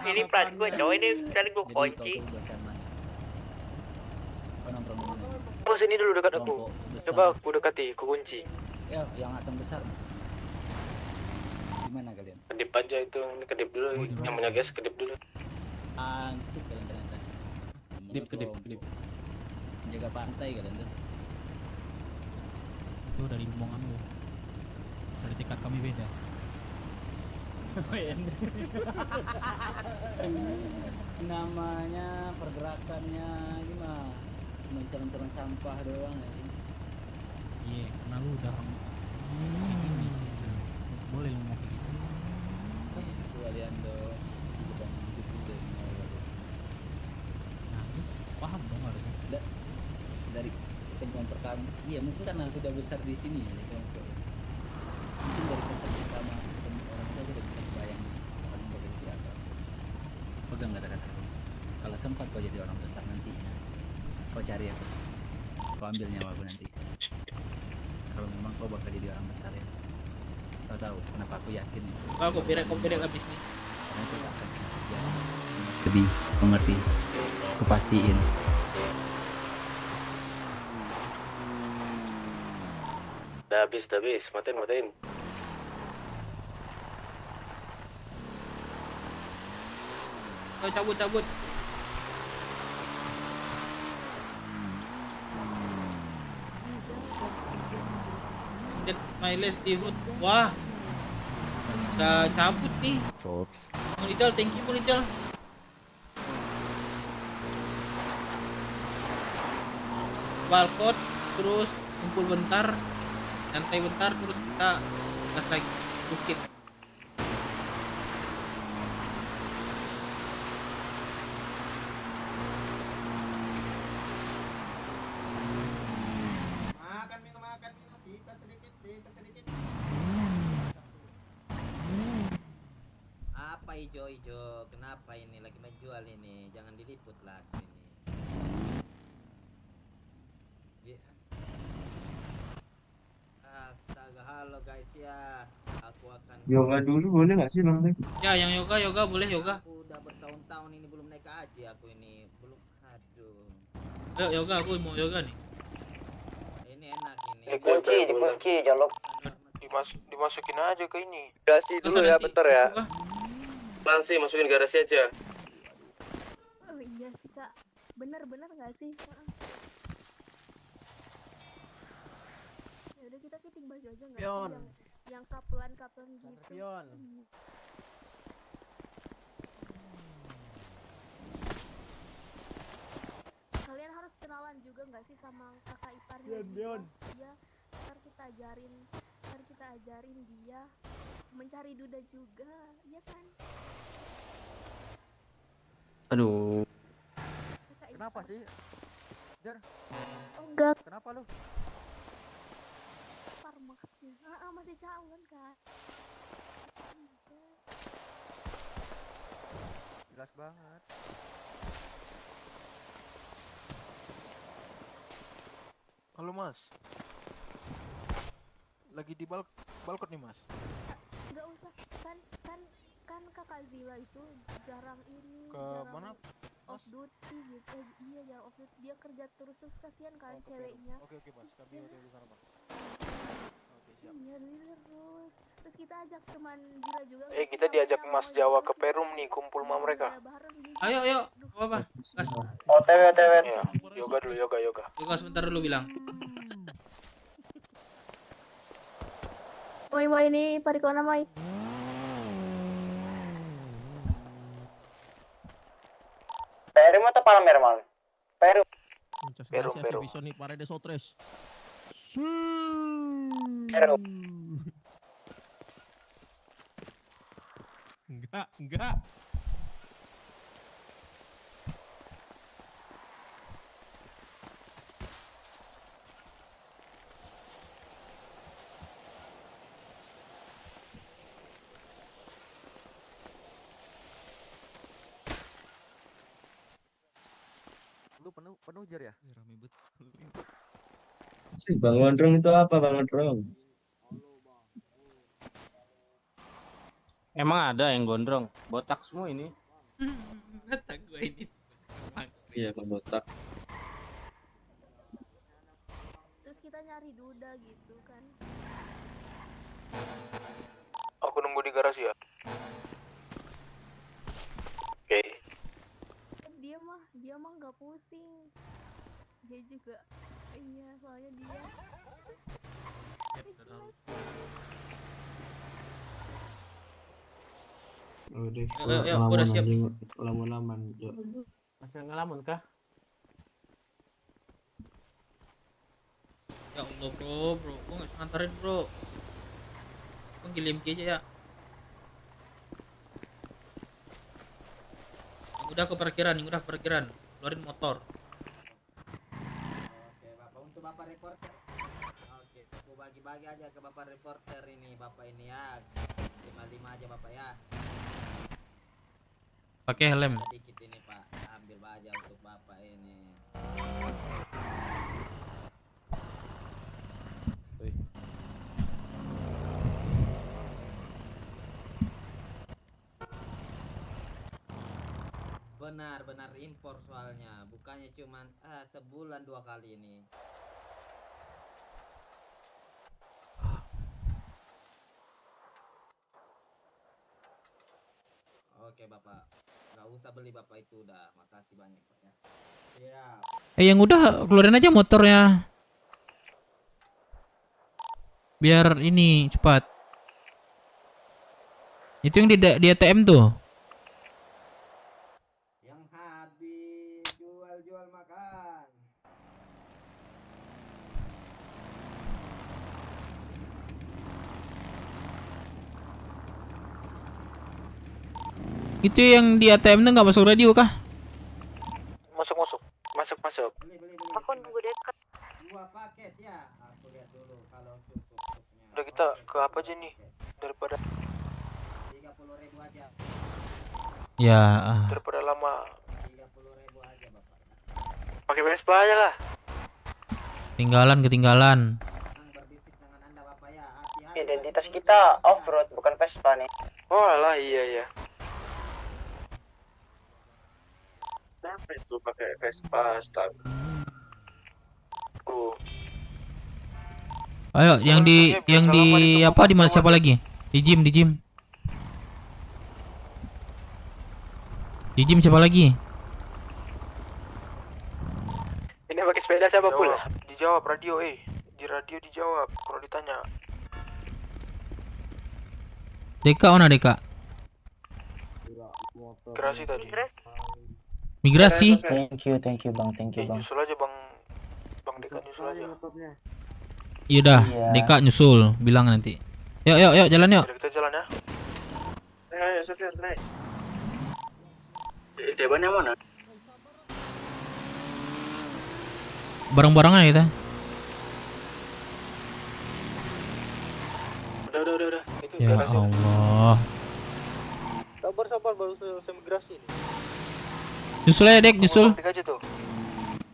Ini plat gue, Cok. Ini kali gue kunci. Oh, sini dulu dekat aku. Coba aku dekati, ku kunci. Ya, yang atom besar. Gimana kalian? Kedip aja itu, ini kedip dulu. Yang punya gas kedip dulu. Ansip kalian ternyata. Kedip. Jaga pantai kalian tuh. Itu dari omongan lu. Dari tingkat kami beda. Namanya pergerakannya gimana? Cuma turun sampah doang ya. Iya, karena lu udah boleh lu ngomong kayak gitu. Itu kalian dong. Bukan gitu. Nah, lu paham dong harusnya. Dari temuan pertama, iya mungkin karena sudah besar di sini ya. Mungkin dari tempat pertama ketemu orang tua sudah bisa kebayang orang tua jadi siapa. Pegang kata-kata. Kalau sempat kau jadi orang besar nantinya, kau cari aku, kau ambil nyawaku nanti. Kalau memang kau bakal jadi orang besar ya, kau tahu kenapa aku yakin? Aku pirek habis nih. Karena itu tak akan terjadi. Lebih mengerti, kupastiin. Udah habis, matiin. Oh, cabut. Get my list di hood. Wah. Udah cabut nih. Munijal, thank you Munijal. Balkot, terus kumpul bentar, santai bentar, terus kita gas lagi bukit. Apa ijo-ijo? Kenapa ini lagi menjual ini? Jangan diliput lagi ini. Astaga, halo guys ya. Aku akan Yoga dulu boleh nggak sih Bang? Ya, yang yoga boleh yoga. Aku udah bertahun-tahun ini belum naik haji aku ini. Belum, aduh. Ayo yoga, aku mau yoga nih. Ini enak ini. Dikunci, jalop. Dimasukin aja ke ini. Garasi dulu ya, bentar ya. Langsung masukin garasi aja. Oh iya sih kak, bener nggak sih? Ya udah kita kiting baju aja nggak sih? Yang kapelan gitu. Pion. Kalian harus kenalan juga nggak sih sama kakak iparnya Zila? Iya, ntar kita ajarin dia mencari duda juga, ya kan? Aduh. Kenapa sih? Jar. Oh enggak. Kenapa lu? Parmaksnya. Masih calon kan? Jelas banget. Halo Mas. Lagi di balkon nih Mas. Nggak usah, kan kakak Zila itu jarang Ke mana? Off duty gitu. Iya, jarang off duty. Dia kerja terus kasihan kan ceweknya. Oke Mas, kami udah di sana Mas. Oke, siap. Iya terus. Terus kita ajak teman Zila juga. Kita diajak Mas Jawa ke Perum nih, kumpul sama mereka. Ayo. Apa? Gas. OTW. Ya, yoga dulu, yoga. Yoga sebentar dulu bilang. Mau ini parikona Mai. Perum atau Palmer mal? Perum. Perum. Visioni parede sotres. Perum. Enggak. Lu penuh jar ya? Rame betul. Bang Gondrong itu apa Bang Gondrong? Emang ada yang gondrong? Botak semua ini. Kata gue ini. Iya Bang botak. Terus kita nyari duda gitu kan. Aku nunggu di garasi ya. Oke. Dia mah nggak pusing. Dia juga. Iya, soalnya dia. Udah siap. Lamun-lamun, Masih ngelamun kah? Ya Allah bro, gue nggak bisa nganterin bro. Panggil MK aja ya. Yang udah ke parkiran, keluarin motor. Oke, Bapak, untuk Bapak reporter. Oke, aku bagi-bagi aja ke Bapak reporter ini, Bapak ini ya. 55 aja Bapak ya. Pakai helm. Dikit ini Pak, ambil aja untuk Bapak ini. Benar impor soalnya, bukannya cuman sebulan 2 kali ini. Oke Bapak, nggak usah beli Bapak itu udah, makasih banyak Pak ya. Siap. Yang udah keluarin aja motornya. Biar ini cepat. Itu yang di ATM tuh. Yang habis jual makan. Itu yang di ATM tuh nggak masuk radio kah? Masuk. Aku nunggu dekat. 2 paket ya. Aku lihat dulu kalau cukup. Udah kita ke apa aja nih? Daripada 30.000 aja. Ya. Daripada lama. 30.000 aja Bapak. Pakai Vespa aja lah. Ketinggalan. Identitas kita off-road bukan Vespa nih. Oh alah, iya. Kenapa itu pakai Vespa start? Ayo, yang di apa di mana siapa lagi? Di gym. Di gym siapa lagi? Ini pakai sepeda siapa pula? Dijawab radio, di radio dijawab kalau ditanya. Deka mana Deka? Migrasi tadi. Migrasi. Thank you bang, thank you bang. Nyusul aja bang Deka, nyusul aja. Iya dah, Iya. Deka nyusul, bilang nanti. Yuk jalan yuk. Udah, kita jalan ya. Ayo Sofir, naik. Debannya mana? Bareng-bareng aja kita. Udah. Itu Ya garasi. Allah. Sabar baru selesai migrasi nih. Nyusul aja Dek, nyusul. Tiga aja tuh.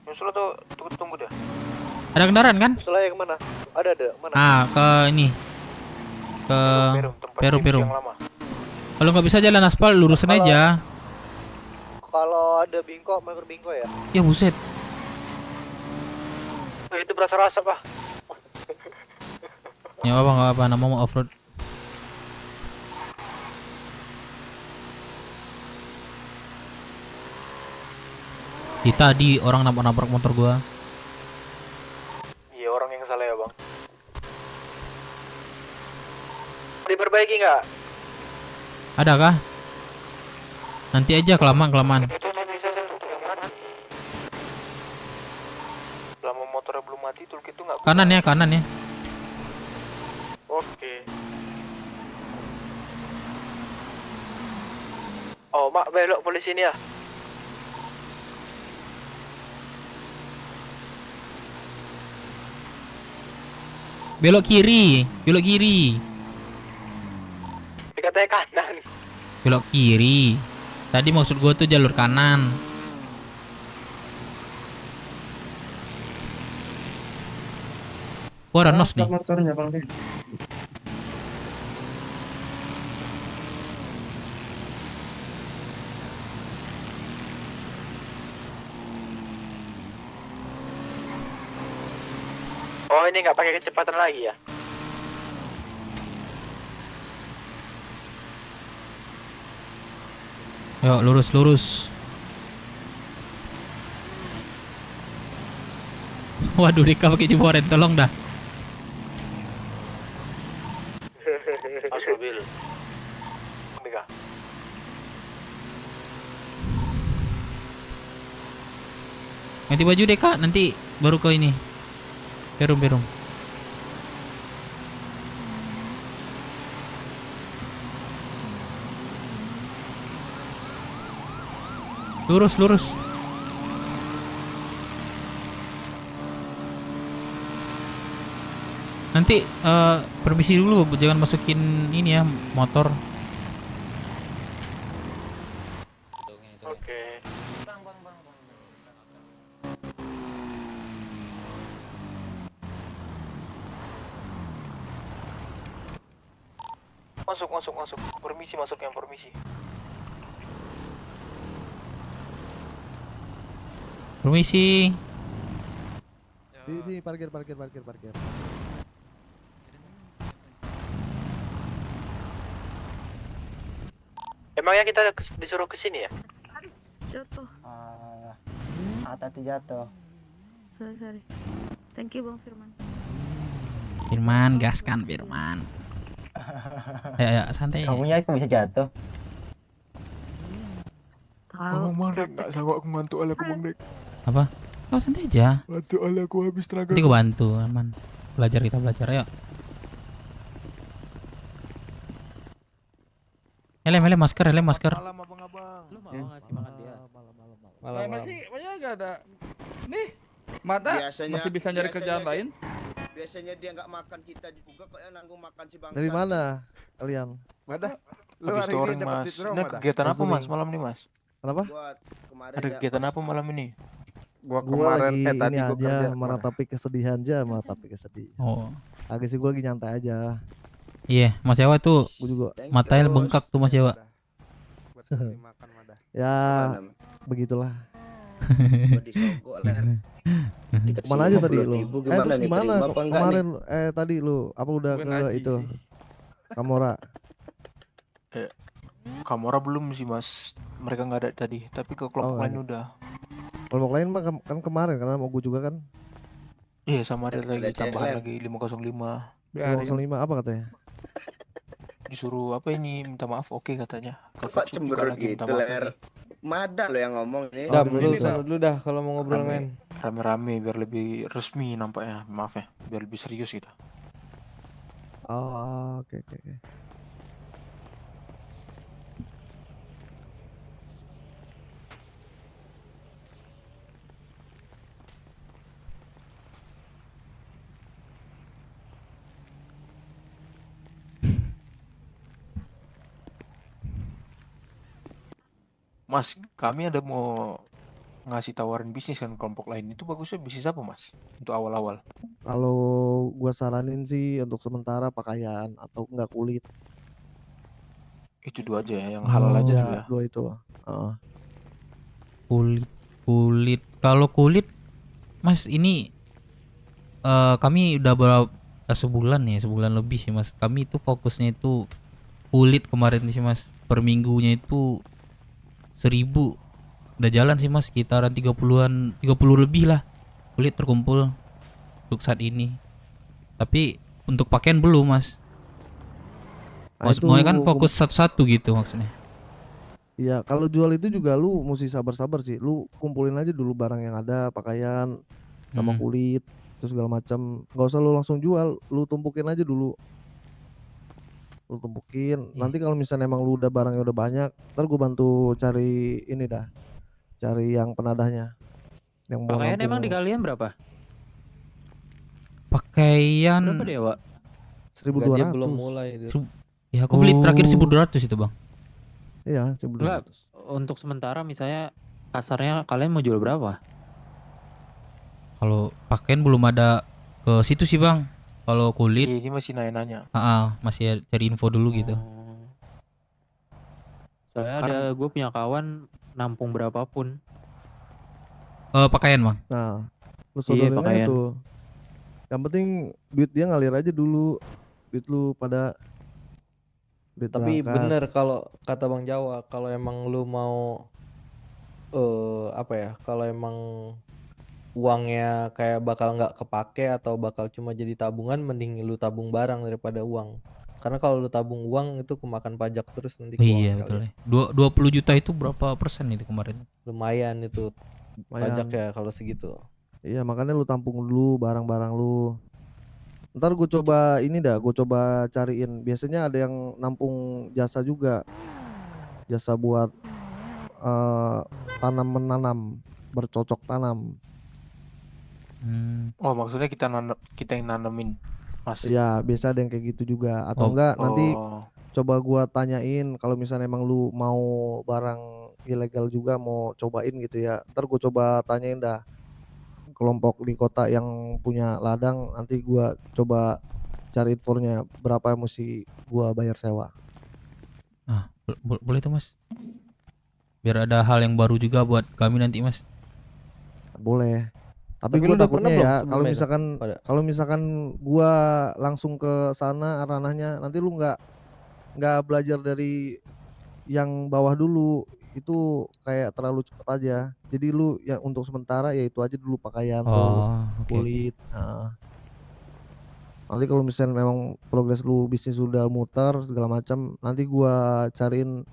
Nyusul atau tunggu deh. Ada kendaraan kan? Setelah yang mana? Ada mana? Ah, ke ini. Ke Peru. Kalau nggak bisa jalan aspal, lurusin aja. Kalau ada bingko, mampir bingko ya. Ya buset. Itu berasa-rasa pak. Ya nggak apa, nama mau offroad. Tadi orang nabrak motor gua. Iya orang yang salah ya bang. Diperbaiki nggak? Ada kah? Nanti aja kelamaan. Selama motornya belum mati toolkit itu nggak. Kanan ya. Oke. Oh mak belok polisi ini ya. Belok kiri. Dikatanya kanan. Belok kiri. Tadi maksud gua tuh jalur kanan. Wah, ada nos nih. Motornya bang. Oh ini nggak pakai kecepatan lagi ya? Yuk lurus. Waduh, Dika pakai jeboren, tolong dah. Mas mobil. Dika. Ganti baju Deka, nanti baru ke ini. Perum. Lurus. Nanti permisi dulu, jangan masukin ini ya motor. Oke. Masuk. Permisi, masuk yang permisi. Permisi. Sini, parkir. Emangnya kita disuruh ke sini ya? Jatuh. Hati jatuh. Sorry. Thank you Bang Firman. Firman, gaskan Firman. Ayo, santai. Kamunya aku bisa jatuh. Bang Dek, nggak sanggup aku bantu ala aku Bang Dek. Apa? Kau santai aja. Bantu ala aku habis tenaga. Nanti gue bantu, aman. Kita belajar, ayo. Helm masker. Malam abang-abang. Lu mau ngasih makan dia? Malam. Masih gak ada. Nih, Mata Biasanya- masih bisa nyari biasanya kerjaan dia- lain. Biasanya dia nggak makan kita juga kok yang nanggung makan si bangsa. Dari mana kalian? Madah. Lu Habis hari ini touring dapat mas. duit berapa, Ini Dah? kegiatan apa Touring. mas malam ini mas? Kenapa? Buat kemarin Ada ya, kegiatan apa malam ini? Gua Gua kemarin lagi tadi ini gua aja kerja. meratapi kesedihan kesedihan. Oh. Agak sih gua lagi nyantai aja. Iya, Mas Yawa tuh Gua juga matanya bengkak tuh Mas Yawa. Buat kasih makan Madah. ya begitulah. gua disogok ler. Dikasih Kemana aja tadi 50.000, lu? gimana Terus nih, gimana terima apa enggak kemarin tadi lu apa udah Gue ke ngaji itu sih. Kamora? Kamora belum sih mas. Mereka nggak ada tadi. Tapi ke kelompok nggak lain ada. udah. Kelompok lain mah kan kemarin karena mau gua juga kan. Iya sama ada Ada lagi tambahan CLR. lagi 505. 505 apa katanya? disuruh apa ini minta maaf, oke katanya. Ke Kok Fixus juga cemberut lagi minta gitu, maaf Ler? lagi. Mada lo yang ngomong ini. Dam, lu sana dulu dah kalau mau ngobrol men. Rame-rame biar lebih resmi nampaknya, maaf ya, biar lebih serius kita. Oh, oke. Mas, kami ada mau ngasih tawaran bisnis kan kelompok lain. Itu bagusnya bisnis apa, Mas? Untuk awal-awal. Kalau gua saranin sih untuk sementara pakaian atau enggak kulit. Itu dua aja ya, yang halal aja dulu ya. Dua itu. Kulit. Kalau kulit, Mas ini kami udah berapa sebulan lebih sih Mas. Kami itu fokusnya itu kulit kemarin sih Mas. Per minggunya itu 1.000 udah jalan sih Mas, sekitaran 30 lebih lah kulit terkumpul untuk saat ini. Tapi untuk pakaian belum Mas. Semuanya kan fokus satu-satu gitu maksudnya. Iya, kalau jual itu juga lu mesti sabar-sabar sih. Lu kumpulin aja dulu barang yang ada, pakaian sama kulit, terus segala macam. Nggak usah lu langsung jual, lu tumpukin aja dulu. Lu tumpukin. Nanti kalau misalnya emang lu udah barangnya udah banyak, ntar gue bantu cari ini dah. Cari yang penadahnya. Yang mau Pakaian nampung. emang di kalian berapa? Pakaian Berapa Dewa? 1.200. belum mulai itu. Ya aku beli terakhir 1.200 itu Bang. Iya, 1.200. Enggak, untuk sementara misalnya kasarnya kalian mau jual berapa? Kalau pakaian belum ada ke situ sih Bang. Kalau kulit Ini masih nanya-nanya. masih cari info dulu gitu. Soalnya ada gue punya kawan nampung berapapun. Pakaian Bang. Nah, lu sodorin aja tuh. Yang penting duit dia ngalir aja dulu. Duit lu pada duit Tapi berangkas. bener kalau kata Bang Jawa, kalau emang lu mau kalau emang uangnya kayak bakal nggak kepake atau bakal cuma jadi tabungan, mending lu tabung barang daripada uang. Karena kalau lu tabung uang itu kemakan pajak terus nanti Iya betul ya. 20 juta itu berapa persen itu kemarin? lumayan itu pajak ya kalau segitu. Iya, makanya lu tampung dulu barang-barang lu. Ntar gue coba gue coba cariin. Biasanya ada yang nampung jasa juga. Jasa buat tanam menanam, bercocok tanam. Oh, maksudnya kita yang nanemin, Mas. Ya, biasa ada yang kayak gitu juga. Atau enggak nanti coba gua tanyain kalau misalnya emang lu mau barang ilegal juga mau cobain gitu ya. Ntar gua coba tanyain dah kelompok di kota yang punya ladang, nanti gua coba cari infonya berapa yang mesti gua bayar sewa. Nah, boleh tuh Mas. Biar ada hal yang baru juga buat kami nanti Mas. Boleh. Tapi Tapi gue lu udah takutnya pernah belum ya sebelumnya kalau misalkan gua langsung ke sana ranahnya, nanti lu nggak belajar dari yang bawah dulu, itu kayak terlalu cepat aja. Jadi lu ya untuk sementara ya itu aja dulu pakaian kulit. Nanti kalau misalnya memang progres lu bisnis sudah muter segala macam, nanti gua cariin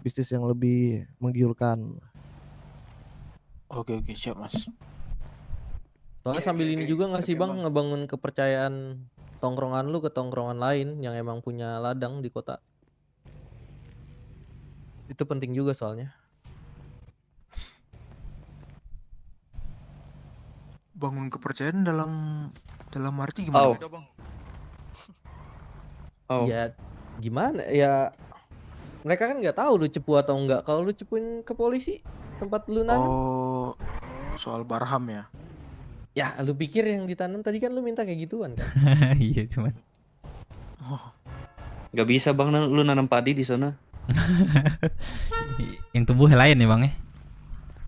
bisnis yang lebih menggiurkan. Oke, siap Mas. Soalnya sambil ini juga nggak sih Bang, ngebangun kepercayaan tongkrongan lu ke tongkrongan lain yang emang punya ladang di kota. Itu penting juga soalnya. Bangun kepercayaan dalam arti gimana? Ya gimana ya, mereka kan nggak tahu lu cepu atau enggak. Kalau lu cepuin ke polisi tempat lu nanam. Oh, soal barham ya. Ya lu pikir yang ditanam tadi kan lu minta kayak gituan kan? Iya cuman. Gak bisa Bang, lu nanam padi di sana. Yang tumbuh lain ya Bang ya.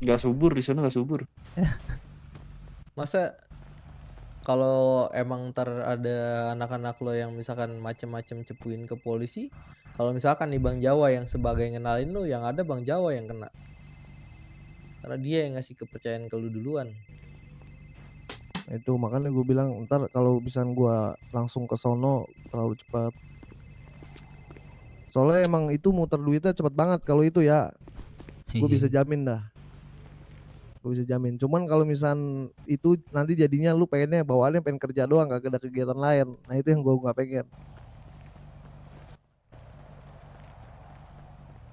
Gak subur di sana, gak subur. Masa kalau emang ntar ada anak-anak lo yang misalkan macem-macem cepuin ke polisi, kalau misalkan nih Bang Jawa yang sebagai ngenalin lo, yang ada Bang Jawa yang kena. Karena dia yang ngasih kepercayaan ke lu duluan. Itu makanya gue bilang ntar kalau bisa gue langsung ke sono terlalu cepat. Soalnya emang itu muter duitnya cepet banget kalau itu ya. Gue bisa jamin dah. Gue bisa jamin. Cuman kalau misal itu nanti jadinya lu pengennya bawaannya pengen kerja doang, gak ada kegiatan lain. Nah itu yang gue nggak pengen.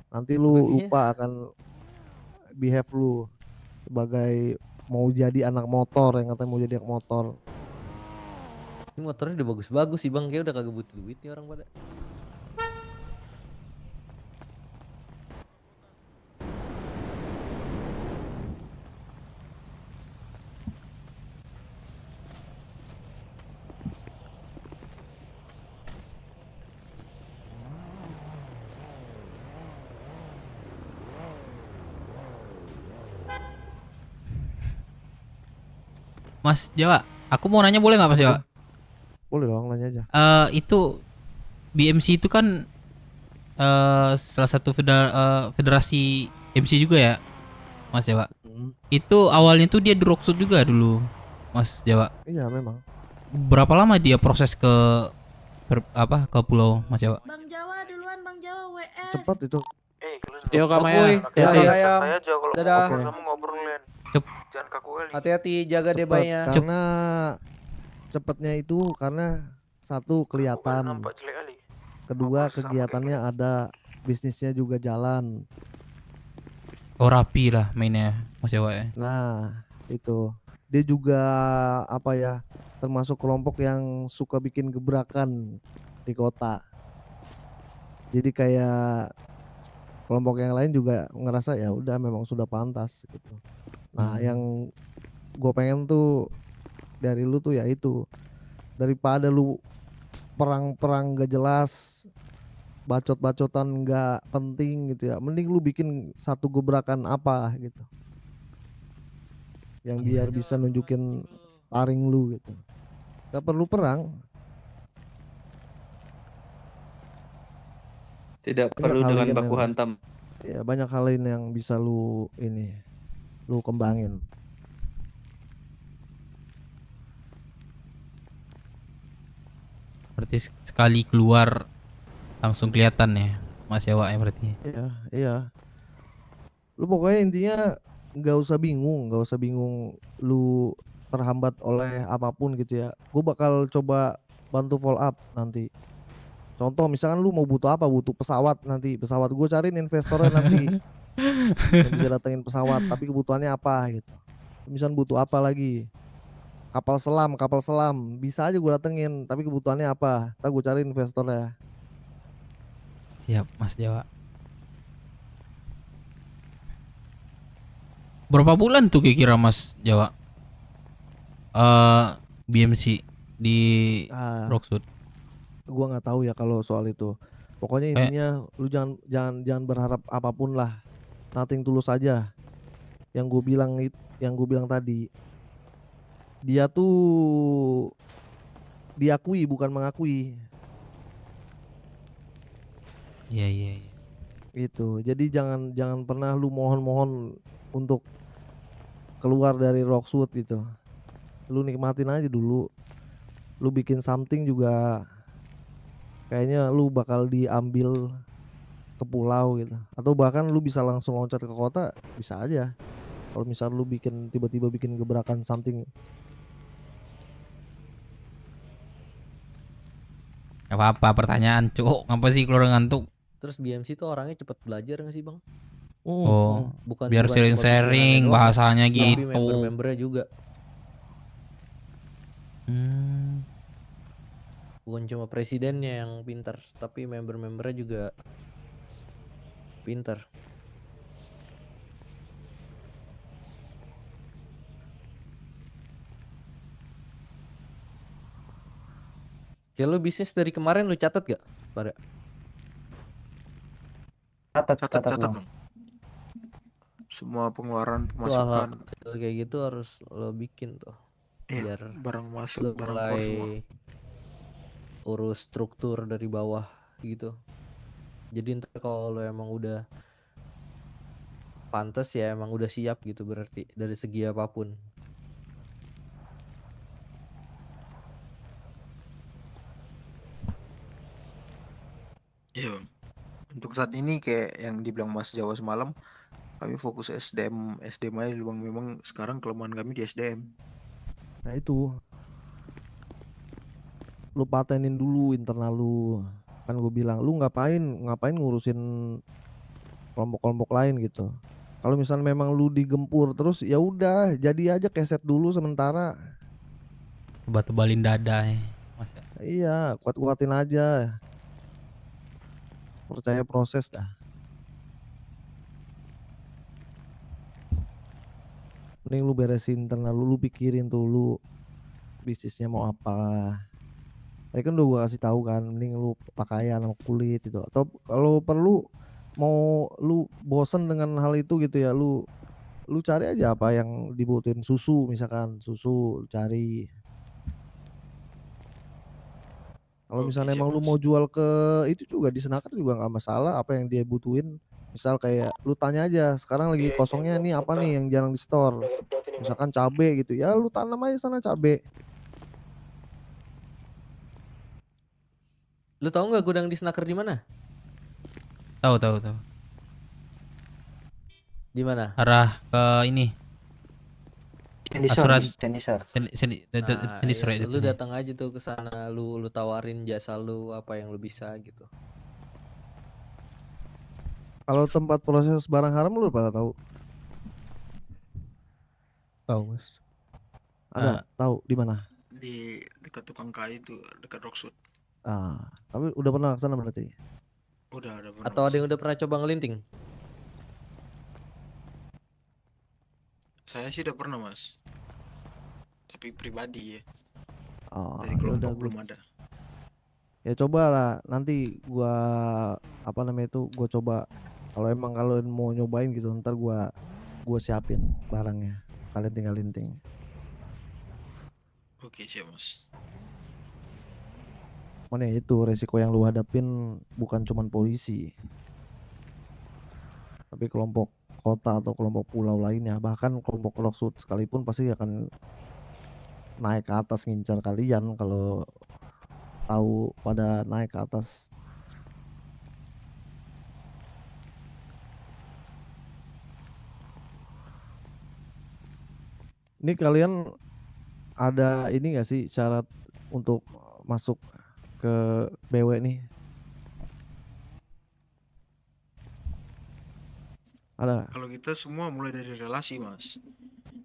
Nanti lu lupa akan behave lu sebagai mau jadi anak motor, yang katanya mau jadi anak motor. Ini motornya udah bagus-bagus sih bang, kayak udah kagak butuh duit nih orang pada. Mas Jawa, aku mau nanya boleh nggak Mas Jawa? Boleh dong, nanya aja. Itu BMC itu kan salah satu federasi MC juga ya, Mas Jawa. Itu awalnya tuh dia di Rocksuit juga dulu, Mas Jawa. Iya memang. Berapa lama dia proses ke ke pulau Mas Jawa? Bang Jawa duluan, Bang Jawa WS. Cepat itu. Yo Kak Maya. Ya, Ya, ya. Ayam. Dadah. Jangan kaku Hati-hati, jaga deh Cepet, bayinya. karena cepatnya itu karena satu kelihatan, kedua kegiatannya ada, bisnisnya juga jalan. Oh rapi lah mainnya Mas Jawa ya. Nah itu dia juga apa ya, termasuk kelompok yang suka bikin gebrakan di kota. Jadi kayak kelompok yang lain juga ngerasa ya udah memang sudah pantas gitu. Nah yang gue pengen tuh dari lu tuh ya itu, daripada lu perang-perang gak jelas, bacot-bacotan gak penting gitu ya, mending lu bikin satu gebrakan apa gitu yang biar bisa nunjukin taring lu gitu. Gak perlu perang. Tidak Banyak perlu hal dengan lain baku yang- hantam. Ya banyak hal lain yang bisa lu lu kembangin. Berarti sekali keluar langsung kelihatan ya Mas Jawa ya berarti. Iya, iya. Lu pokoknya intinya nggak usah bingung lu terhambat oleh apapun gitu ya. Gue bakal coba bantu follow up nanti. Contoh misalkan lu mau butuh apa, butuh pesawat nanti, pesawat gue cariin investornya nanti yang bisa datengin pesawat, tapi kebutuhannya apa gitu. Misalkan butuh apa lagi, kapal selam bisa aja gue datengin, tapi kebutuhannya apa, ntar gue cariin investornya. Siap Mas Jawa. Berapa bulan tuh kira-kira Mas Jawa BMC di Rocksuit? Gua nggak tahu ya kalau soal itu. Pokoknya intinya lu jangan berharap apapun lah. Nothing tulus aja. Yang gue bilang tadi. Dia tuh diakui bukan mengakui. Iya. Itu. Jadi jangan pernah lu mohon-mohon untuk keluar dari Rocksuit gitu. Lu nikmatin aja dulu. Lu bikin something juga kayaknya lu bakal diambil ke pulau gitu, atau bahkan lu bisa langsung loncat ke kota, bisa aja kalau misal lu tiba-tiba bikin gebrakan something. Gak apa-apa, pertanyaan cuk, ngapa sih keluar ngantuk? Terus BMC tuh orangnya cepet belajar gak sih bang? Oh, Bukan biar cuma sharing-sharing pikirannya doang, bahasanya tapi gitu. member-membernya juga. Bukan cuma presidennya yang pintar, tapi member-membernya juga pintar. Kayak lu bisnis dari kemarin lu catat gak pada? Catat Bang. Bang. Semua pengeluaran Tuh, hal-hal pemasukan. kecil kayak gitu harus lo bikin tuh. Iya, Biar barang masuk, lo barang keluar semua. mulai urus struktur dari bawah gitu. Jadi ntar kalau lo emang udah pantas ya emang udah siap gitu berarti dari segi apapun. Iya bang. Untuk saat ini kayak yang dibilang Mas Jawa semalam, kami fokus SDM aja dulu Bang. Memang sekarang kelemahan kami di SDM. Nah itu, lu patenin dulu internal lu. Kan gue bilang, lu ngapain ngurusin kelompok-kelompok lain gitu. Kalau misalnya memang lu digempur terus, ya udah jadi aja keset dulu sementara. Tebal-tebalin dada ya. Mas ya. Iya, kuat-kuatin aja. Percaya proses dah. Mending lu beresin internal lu pikirin tuh lu bisnisnya mau apa. Tadi kan udah gua kasih tahu kan, mending lu pakaian sama kulit gitu. Atau kalau perlu mau lu bosen dengan hal itu gitu ya, lu cari aja apa yang dibutuhin, susu misalkan, susu lu cari. Kalau misalnya emang lu mau jual ke itu juga di Senaker juga nggak masalah, apa yang dia butuhin. Misal kayak lu tanya aja, sekarang lagi kosongnya nih apa nih yang jarang di store. Misalkan cabe gitu, ya lu tanam aja sana cabe. Lu tahu nggak gudang di Snaker di mana? Tahu. Di mana? Arah ke ini. Asuran Lu datang aja tuh ke sana, lu tawarin jasa lu apa yang lu bisa gitu. Kalau tempat proses barang haram lu pada tahu? Tahu Mas. Ada tahu di mana? Di dekat tukang kayu itu, dekat Rockwood. Tapi udah pernah ke sana berarti? Udah pernah. Atau ada yang udah pernah coba ngelinting? Saya sih udah pernah Mas. Tapi pribadi ya. Dari Ya kelompok udah, belum ada. Ya coba lah nanti gua gua coba kalau emang kalian mau nyobain gitu ntar gua siapin barangnya, kalian tinggal linting. Oke siap Mas. Mana itu resiko yang lu hadapin bukan cuman polisi, tapi kelompok kota atau kelompok pulau lainnya, bahkan kelompok Rockwood sekalipun pasti akan naik ke atas ngincar kalian kalau tahu pada naik ke atas. Ini kalian ada ini gak sih syarat untuk masuk ke BW nih? Ada? Kalau kita semua mulai dari relasi Mas.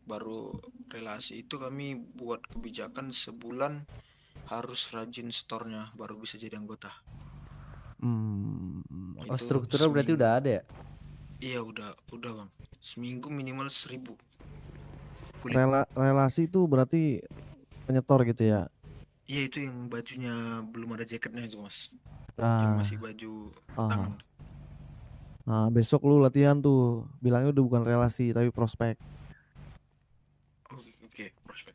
Baru relasi itu kami buat kebijakan sebulan harus rajin store-nya baru bisa jadi anggota. Oh, strukturnya berarti udah ada ya? Iya udah Bang. Seminggu minimal 1000. Relasi itu berarti penyetor gitu ya? Iya itu yang bajunya belum ada jaketnya itu Mas. Ah. Yang masih baju tangan. Nah besok lu latihan tuh, bilangnya udah bukan relasi tapi prospek. Oke, prospek.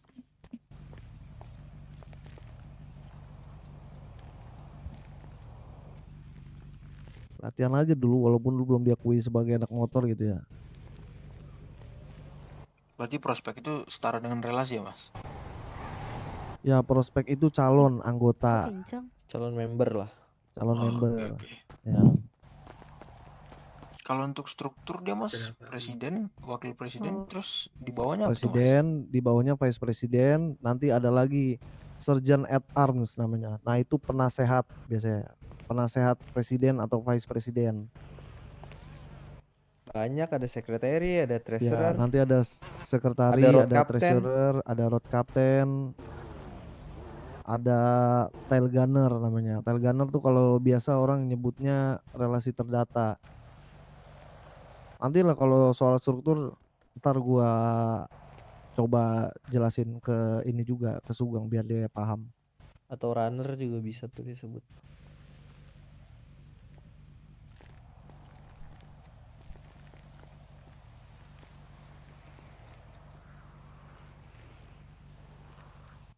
Latihan aja dulu walaupun lu belum diakui sebagai anak motor gitu ya. Berarti prospek itu setara dengan relasi ya Mas? Ya prospek itu calon anggota. Calon member lah. Calon member. Okay. Ya. Kalau untuk struktur dia Mas, presiden, wakil presiden, terus di bawahnya apa tuh, Mas? Presiden, di bawahnya vice presiden, nanti ada lagi sergeant at arms namanya. Nah itu penasehat biasanya, penasehat presiden atau vice presiden. Banyak, ada sekretari, ada treasurer. Ya, nanti ada sekretari, ada treasurer, ada road captain, ada tail gunner namanya. Tail gunner tuh kalau biasa orang nyebutnya relasi terdata. Nanti lah kalau soal struktur ntar gua coba jelasin ke ini juga ke Sugeng biar dia paham. Atau runner juga bisa tuh disebut.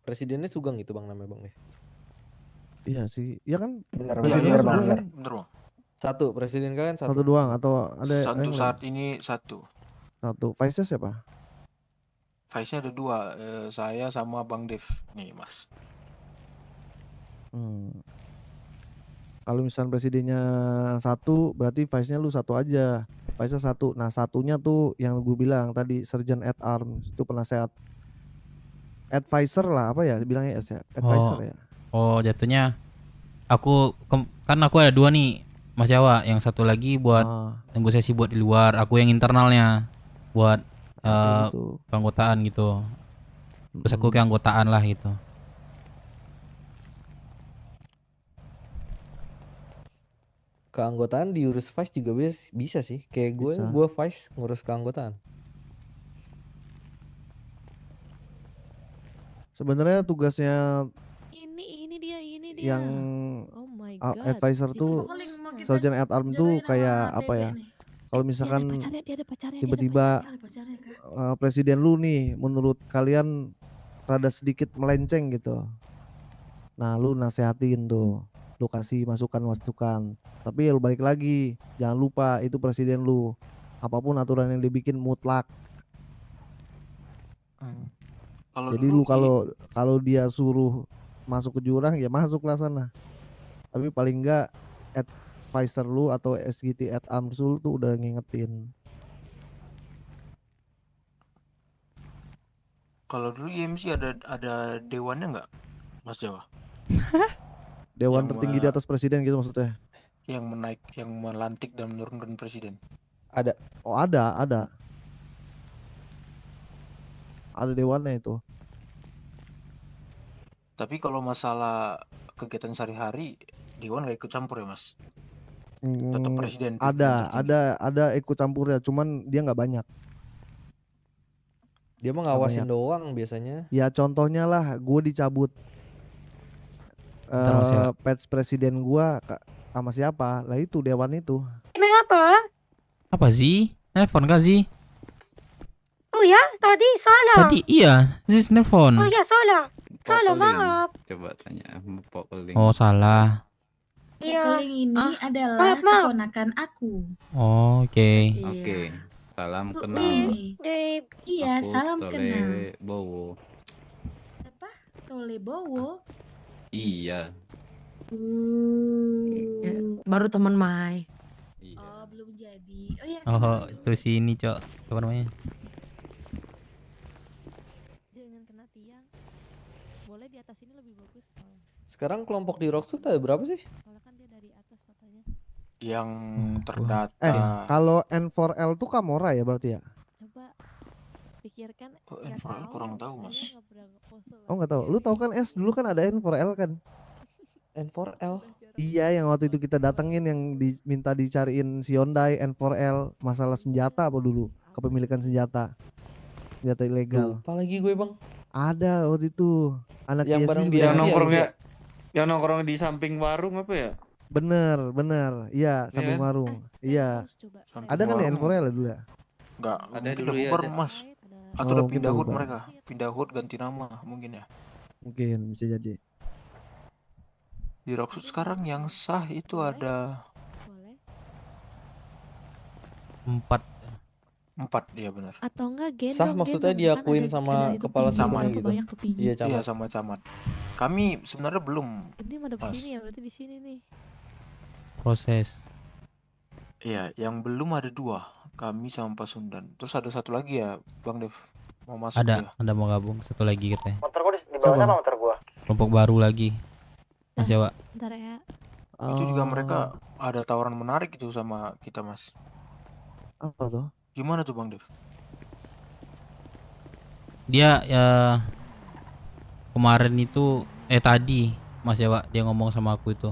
Presidennya Sugeng itu Bang namanya Bang nih. Iya sih, iya kan? Bener Bang. Satu, presiden kalian satu. Satu doang atau ada satu saat ini satu. Satu. Vice-nya siapa? Vice-nya ada 2, saya sama Bang Dev nih Mas. Kalau misalnya presidennya satu, berarti vice-nya lu satu aja. Vice-nya satu. Nah, satunya tuh yang gue bilang tadi, Sergeant at Arms, itu penasehat. Advisor lah, apa ya bilangnya ya? Advisor ya. Oh, jatuhnya kan aku ada 2 nih, Mas Jawa. Yang satu lagi buat negosiasi buat di luar, aku yang internalnya buat keanggotaan gitu. Terus aku keanggotaan lah gitu. Keanggotaan diurus Vice juga bisa sih. Kayak gue Vice ngurus keanggotaan. Sebenarnya tugasnya ini dia yang oh my advisor tuh Sergeant at Arms tuh kayak apa ya? Kalau misalkan tiba-tiba presiden lu nih menurut kalian rada sedikit melenceng gitu. Nah, lu nasehatin tuh. Lu kasih masukan. Tapi lu balik lagi, jangan lupa itu presiden lu. Apapun aturan yang dibikin mutlak. Jadi lu kalau dia suruh masuk ke jurang ya masuklah sana. Tapi paling enggak advisor lu atau SGT at Arms lu tuh udah ngingetin. Kalau dulu IMC ada dewannya nggak, Mas Jawa? Dewan tertinggi di atas presiden gitu maksudnya? Yang melantik dan menurunkan presiden. Ada. Oh ada. Ada dewannya itu. Tapi kalau masalah kegiatan sehari-hari, dewan nggak ikut campur ya, Mas? Tetap presiden. Ada ikut campurnya, cuman dia nggak banyak. Dia mah ngawasin doang biasanya. Ya contohnya lah, gue dicabut patch presiden gue sama siapa? Lah itu dewan itu. Kenapa? Apa sih? Nelfon kah sih? Oh ya, tadi salah. Tadi iya, Ziz nelfon. Oh ya, salah. Salah, maaf. Coba tanya Pok Keling. Oh, salah. Iya. Keling ini adalah keponakan aku. Oh, oke. Oke. Salam kenal. Iya, Aku salam Tole kenal. Bowo. Apa? Tole Bowo? Iya. Baru teman Mai. Oh, belum jadi. Oh ya. Oh, itu sini, Cok. Apa namanya? Jangan kena tiang. Boleh di atas ini lebih bagus. Sekarang kelompok di Rockwood ada berapa sih? Soalnya kan dia dari atas matanya. Yang terdata. Kalau N4L tuh Kamora ya berarti ya? Coba pikirkan. N4L kurang tahu, Mas. Oh nggak tahu. Lu tahu kan dulu kan ada N4L kan? N4L. Iya, yang waktu itu kita datengin yang diminta dicariin si Hyundai N4L masalah senjata apa dulu? Kepemilikan senjata ilegal. Apa lagi gue, Bang? Ada waktu itu. Anak yang ISB bareng juga. Yang nongkrong di samping warung apa ya? Bener. Iya, samping warung. Iya. Ada kan ya N4L dulu ya? Enggak, ada mungkin dulu udah ya. bubar, Mas. Atau udah pindah hood mereka. Pindah hood ganti nama mungkin ya. Mungkin bisa jadi. Di Rockwood sekarang yang sah itu ada 4, iya benar. Atau enggak gendong. Sah maksudnya diakuin sama kepala camat gitu. Iya, sama camat. Kami sebenarnya belum. Ini madep sini ya, berarti di sini nih. Proses. Iya, yang belum ada 2, kami sama Pasundan. Terus ada satu lagi ya, Bang Dev mau masuk ya? Ada mau gabung satu lagi katanya. Motor gua di bawah sama motor gua. Kelompok baru lagi. Mas Jawa. Bentar ya. Itu juga mereka ada tawaran menarik itu sama kita, Mas. Apa tuh? Gimana tuh, Bang Dev? Dia ya kemarin itu tadi Mas Jawa dia ngomong sama aku itu.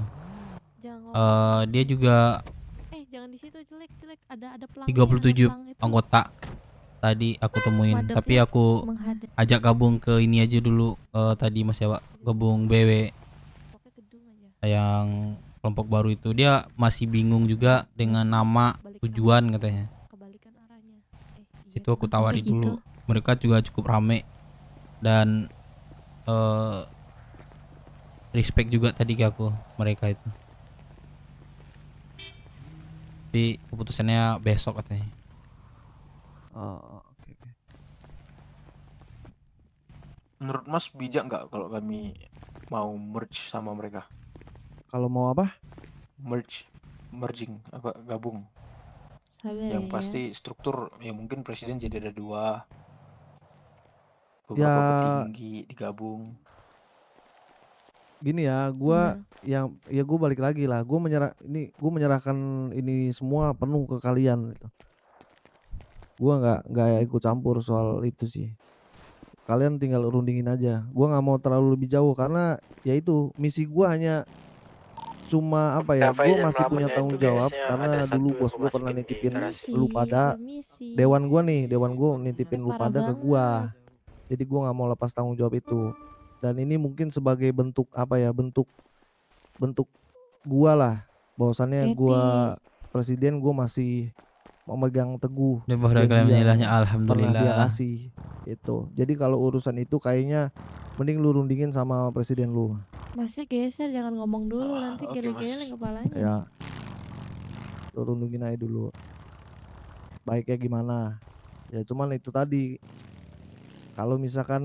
Dia juga jangan di situ, jelek. Ada pelang. 37 anggota tadi aku temuin, tapi aku ajak gabung ke ini aja dulu tadi Mas Jawa, gabung BW. Yang kelompok baru itu dia masih bingung juga dengan nama, tujuan katanya. Itu aku tawari dulu. Mereka juga cukup rame dan respect juga tadi ke aku mereka itu. Tapi keputusannya besok katanya. Oke. Menurut Mas bijak nggak kalau kami mau merge sama mereka? Kalau mau apa? merging apa gabung. Sabar Yang ya. pasti struktur ya mungkin presiden jadi ada 2, beberapa Ya petinggi digabung. gini ya, gua yang ya gue balik lagi lah. Gue menyerahkan ini semua penuh ke kalian gitu. Gua nggak ikut campur soal itu sih. Kalian tinggal rundingin aja. Gua nggak mau terlalu lebih jauh karena ya itu misi gua hanya cuma apa ya, gue masih punya tanggung jawab karena dulu bos gue pernah nitipin lu pada dewan gue nitipin lu pada ke gua, jadi gua nggak mau lepas tanggung jawab itu. Dan ini mungkin sebagai bentuk apa ya, bentuk gua lah bahwasannya gua presiden, gua masih memegang teguh Udah kalian menilainya alhamdulillah. pernah dia kasih itu. Jadi kalau urusan itu kayaknya mending lu rundingin sama presiden lu. Masnya geser, jangan ngomong dulu nanti geleng-geleng kepalanya. Ya, lu rundingin aja dulu. Baiknya gimana? Ya cuman itu tadi. Kalau misalkan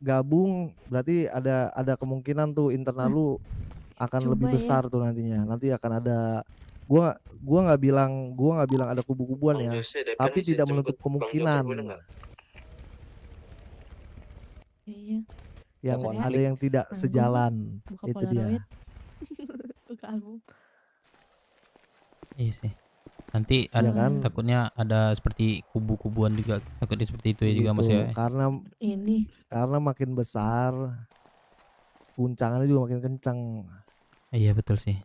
gabung berarti ada kemungkinan tuh internal lu akan lebih besar tuh nantinya. Nanti akan ada gua nggak bilang ada kubu-kubuan ya, tapi tidak menutup kemungkinan. Iya. Yang ada yang tidak sejalan. Itu dia. Buka album. Iya sih. Nanti Iya ada kan? takutnya ada seperti kubu-kubuan juga, takutnya seperti itu ya juga Mas ya. Karena makin besar guncangannya juga makin kencang. Iya betul sih.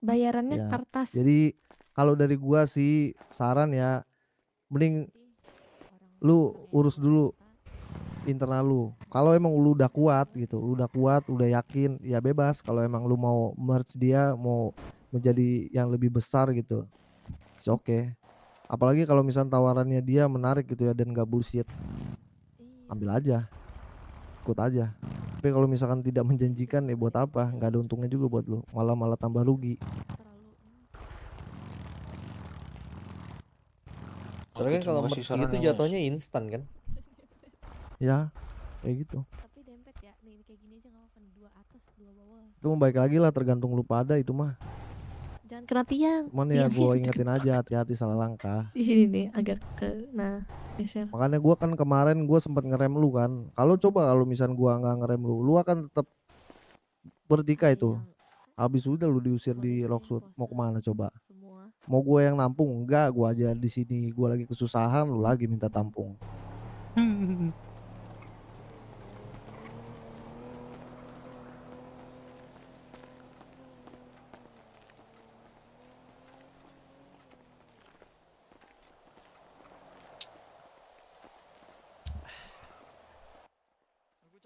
Bayarannya Ya, kertas. jadi kalau dari gua sih saran ya, mending lu urus dulu internal lu. Kalau emang lu udah kuat gitu, udah yakin, ya bebas. Kalau emang lu mau merge dia, mau menjadi yang lebih besar gitu, oke. Apalagi kalau misalnya tawarannya dia menarik gitu ya dan gak bullshit, ambil aja, ikut aja. Tapi kalau misalkan tidak menjanjikan ya buat apa? Nggak ada untungnya juga buat lu, malah tambah rugi. Soalnya kan kalau merge gitu jatuhnya instan kan? Ya, kayak gitu. Tapi dempet ya, nih kayak gini aja nggak apa-apa, 2 atas 2 bawah. Itu baik lagi lah, tergantung lu pada itu mah. Jangan kena tiang. Cuman ya gue ingetin aja, hati-hati salah langkah. Di sini nih agak ke, nah geser. Makanya gue kan kemarin gue sempat ngerem lu kan. Kalau misalnya gue nggak ngerem lu akan tetap bertikai itu. Habis udah lu diusir di Rockwood, mau kemana coba? Mau gue yang nampung? Enggak, gue aja di sini. Gue lagi kesusahan, lu lagi minta tampung.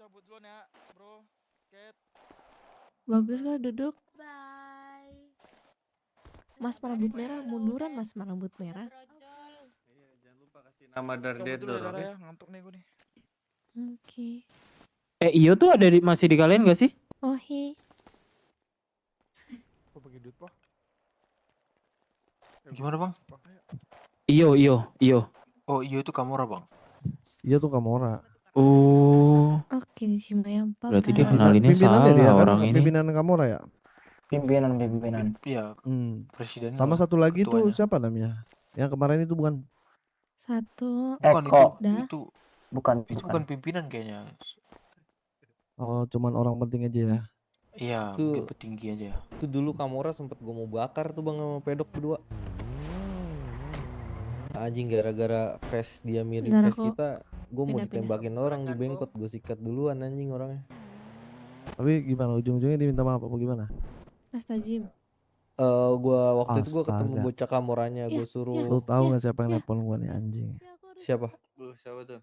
Cabut duluan ya, bro. Cat. Bagus kok duduk. Bye. Mas marambut merah, munduran Mas marambut merah. Nama Dardedor, oke? Ngantuk nih gue nih. Oke. Iyo tuh ada masih di kalian gak sih? Oh hi. Kok bagi duit, Pak? Gimana, Bang? Iyo. Oh, iyo itu Kamora, Bang. Iya tuh Kamora. Oh. Oke, Cimayam. Berarti dia kenalinnya salah dia, orang kan? ini. Pimpinan Kamora ya? Pimpinan. Iya. Presiden. Sama satu lagi tuh ketuanya. siapa namanya? Yang kemarin itu bukan? Satu. Bukan Eko. itu. Bukan. Bukan pimpinan kayaknya. Oh, cuman orang penting aja ya. Iya, Itu- mungkin petinggi aja. Itu dulu Kamora sempet gue mau bakar tuh bang sama pedok berdua. Anjing gara-gara face dia mirip Bentar, face aku kita, gue mau pindah-pindah. ditembakin orang di bengkot, gue sikat duluan anjing orangnya. Tapi gimana ujung-ujungnya diminta maaf apa gimana? Nastajim. Gua waktu itu gue ketemu Astaga. bocah Kamoranya, gue Ya, suruh. Lu tahu nggak siapa yang nelpon gua nih anjing? Siapa? Siapa tuh?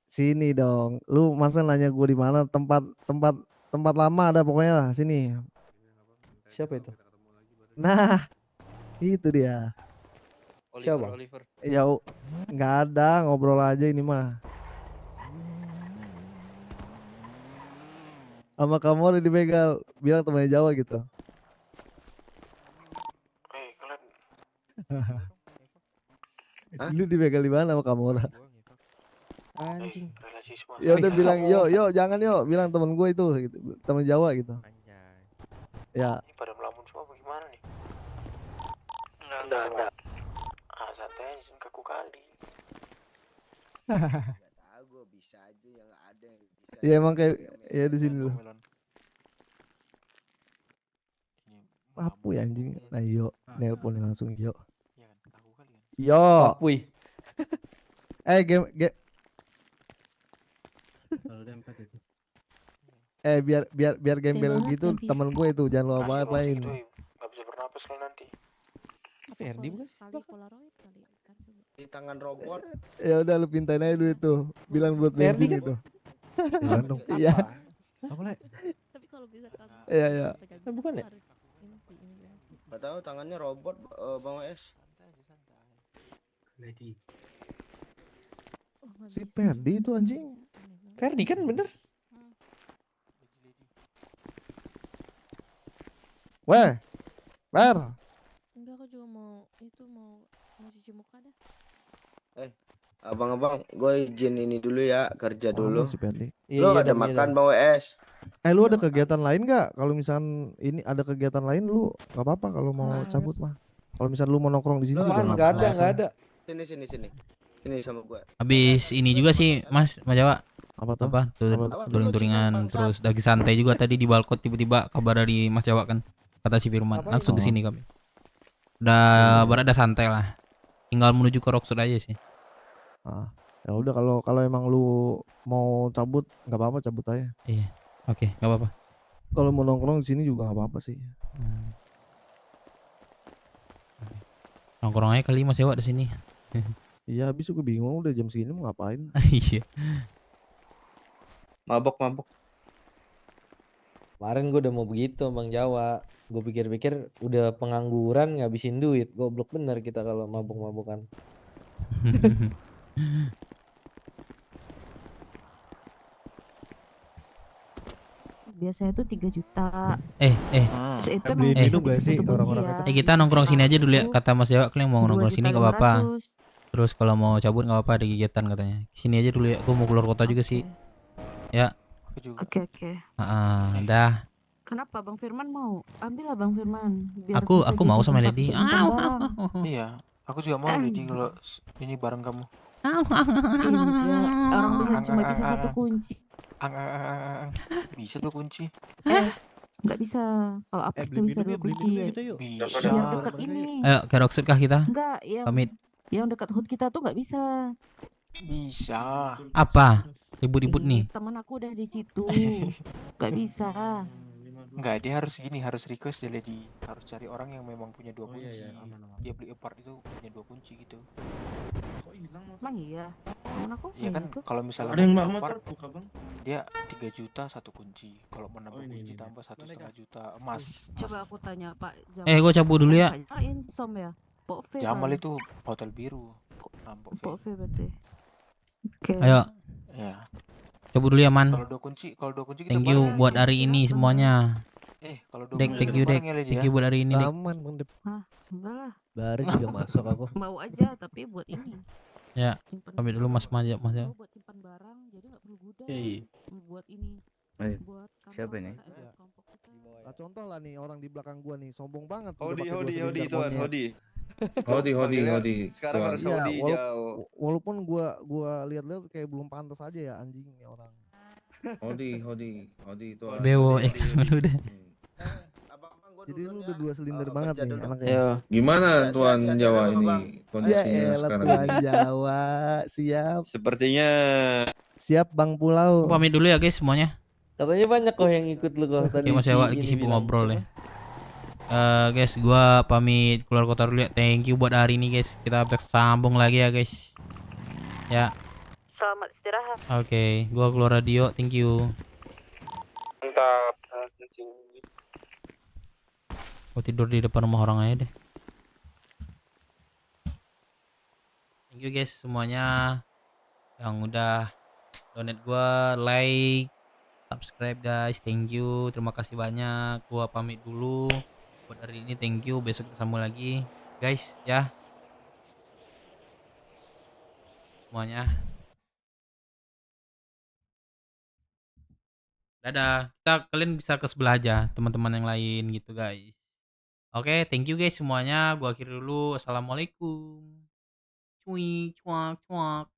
Sini dong. Lu masa nanya gua di mana? Tempat lama ada pokoknya lah sini. Siapa itu? Nah, itu dia. Siapa? Oliver. Ya nggak ada, ngobrol aja ini mah. Sama kamu dibegal, bilang temannya Jawa gitu. Lu dibegal di mana sama kamu orang? Anjing. Ya udah bilang yo jangan yo, bilang temen gue itu gitu, temen Jawa gitu. Ya. Ini pada melamun semua bagaimana nih? Enggak. Ah, santai aja, kaku kali. Tahu gue bisa aja yang ada yang bisa. Ya emang kayak ya di sini loh. Apa ya anjing? Nah, yo, nelpon langsung yo. Yo. Papui. Game. biar gembel banget gitu nggak bisa. temen gue itu jangan lo banget lain. Gak bisa bernapas kalau nanti. Ferdi bukan? Sekali Polaroid kali kan coba. Di tangan robot. Ya udah lu pintain aja dulu itu. Bilang buat Ferdi bensin kan? itu. Jangan dong. Iya. Apa le? Tapi kalau bisa kan. Iya. Bukan ya? Gak tahu tangannya robot Bang WS. Si Ferdi itu anjing. Ferdi kan bener? Weh. Ber. Enggak, aku juga mau cuci muka dah. Abang-abang, gue izin ini dulu ya, kerja dulu. Si Ferdi. Lo ada makan Bang WS? Lu ada kegiatan lain nggak? Kalau misal ini ada kegiatan lain lu nggak apa-apa kalau mau cabut mah. Kalau misal lu mau nongkrong di sini juga Nggak ada. Sini. Sini sama gue. Habis ini juga sih Mas Jawa. Apa tuh? Apa? Touring-touringan terus lagi santai juga tadi di balkon tiba-tiba kabar dari Mas Jawa kan. Kata si Firman, langsung ke sini kami. Udah berada santai lah. Tinggal menuju ke Rockwood aja sih. Ya udah kalau emang lu mau cabut nggak apa-apa cabut aja. Iya. Oke, nggak apa-apa. Kalau mau nongkrong di sini juga nggak apa-apa sih. Nongkrong aja kali Mas Jawa di sini. Iya, habis gue bingung udah jam segini mau ngapain. Iya. Mabok. Kemarin gue udah mau begitu Bang Jawa. Gue pikir-pikir udah pengangguran ngabisin duit. Goblok bener kita kalau mabok-mabokan. Biasanya tuh 3 juta. Terus itu beli emang minum gak sih satu kunci orang-orang ya. Kita nongkrong sini aja dulu ya. Kata Mas Jawa kalian mau nongkrong sini nggak apa-apa. 2.500.000. Terus kalau mau cabut nggak apa-apa ada kegiatan katanya. Sini aja dulu ya. Gue mau keluar kota juga sih. Ya. Oke. Dah. Kenapa Bang Firman mau? Ambil lah Bang Firman. Biar Aku bisa mau jadi sama tempat Lady. menyimpan barang. Iya, aku juga mau Lady kalau ini bareng kamu. Enggak, orang cuma bisa satu kunci. Bisa tuh kunci. Nggak bisa. Kalau apa itu bisa 2 kunci. Bisa. Biar dekat ini. Ayo ke Rockwood kah kita? Enggak, Pamit. yang dekat hood kita tuh nggak bisa. Bisa. Apa? Ribut-ribut nih. Teman aku udah di situ. Nggak bisa. Enggak, dia harus gini, harus request ya Lady. Harus cari orang yang memang punya 2 kunci. Dia beli apart itu punya 2 kunci gitu. Emang iya. Temen aku Iya kan gitu. kalau misalnya Ada yang beli motor apart, buka bang? dia 3 juta 1 kunci. Kalau mau nambah kunci tambah 1,5 juta emas. Coba aku tanya Pak Jamal. Gue cabut dulu ya. Insom ya. Pok V Jamal kan? itu hotel biru. Pok Pok V berarti. Oke. Ayo. Ya. Cabut dulu ya Man. Kalau 2 kunci kita Thank you bareng. buat hari ini semuanya. Kalau 2 Dek, kunci thank kita you Dek. bareng ya Lady Thank ya. you buat hari ini Dek. Aman Bang Dep. Enggak lah. Baris juga masuk aku. Mau aja tapi buat ini. Ya. Pamit dulu Mas Jawa. Buat simpan barang jadi nggak perlu gudang. Iya. Buat ini. Buat kantor Siapa nih? kelompok kita. Nah, contoh lah nih orang di belakang gua nih sombong banget. Hodi udah pakai dua Hodi silinder tuan monyet. Hodi. Sekarang Tuan. harus Iya, Hodi jauh. walaupun gua lihat-lihat kayak belum pantas aja ya anjing nih orang. Hodi itu. Bewo dulu deh. Jadi lu udah 2 silinder banget nih anaknya. Ya. Gimana Tuan Jawa ini kondisinya Ya sekarang? Tuan Jawa, siap. Sepertinya Siap Bang Pulau. Pamit dulu ya guys semuanya. Katanya banyak kok yang ikut lu kok tadi. Mas Jawa lagi sibuk ngobrol ya. Guys, gua pamit keluar kota dulu ya. Thank you buat hari ini guys. Kita sambung lagi ya guys. Ya. Selamat istirahat. Oke, gua keluar radio. Thank you. Mantap. Gua tidur di depan rumah orang aja deh. Thank you guys semuanya yang udah donate gua, like, subscribe guys. Thank you. Terima kasih banyak. Gua pamit dulu. Buat hari ini thank you. Besok kita sambung lagi guys ya. Semuanya. Dadah. Kalian bisa ke sebelah aja, teman-teman yang lain gitu, guys. Oke, thank you guys semuanya. Gua akhiri dulu. Assalamualaikum. Cuy, cuak, cuak.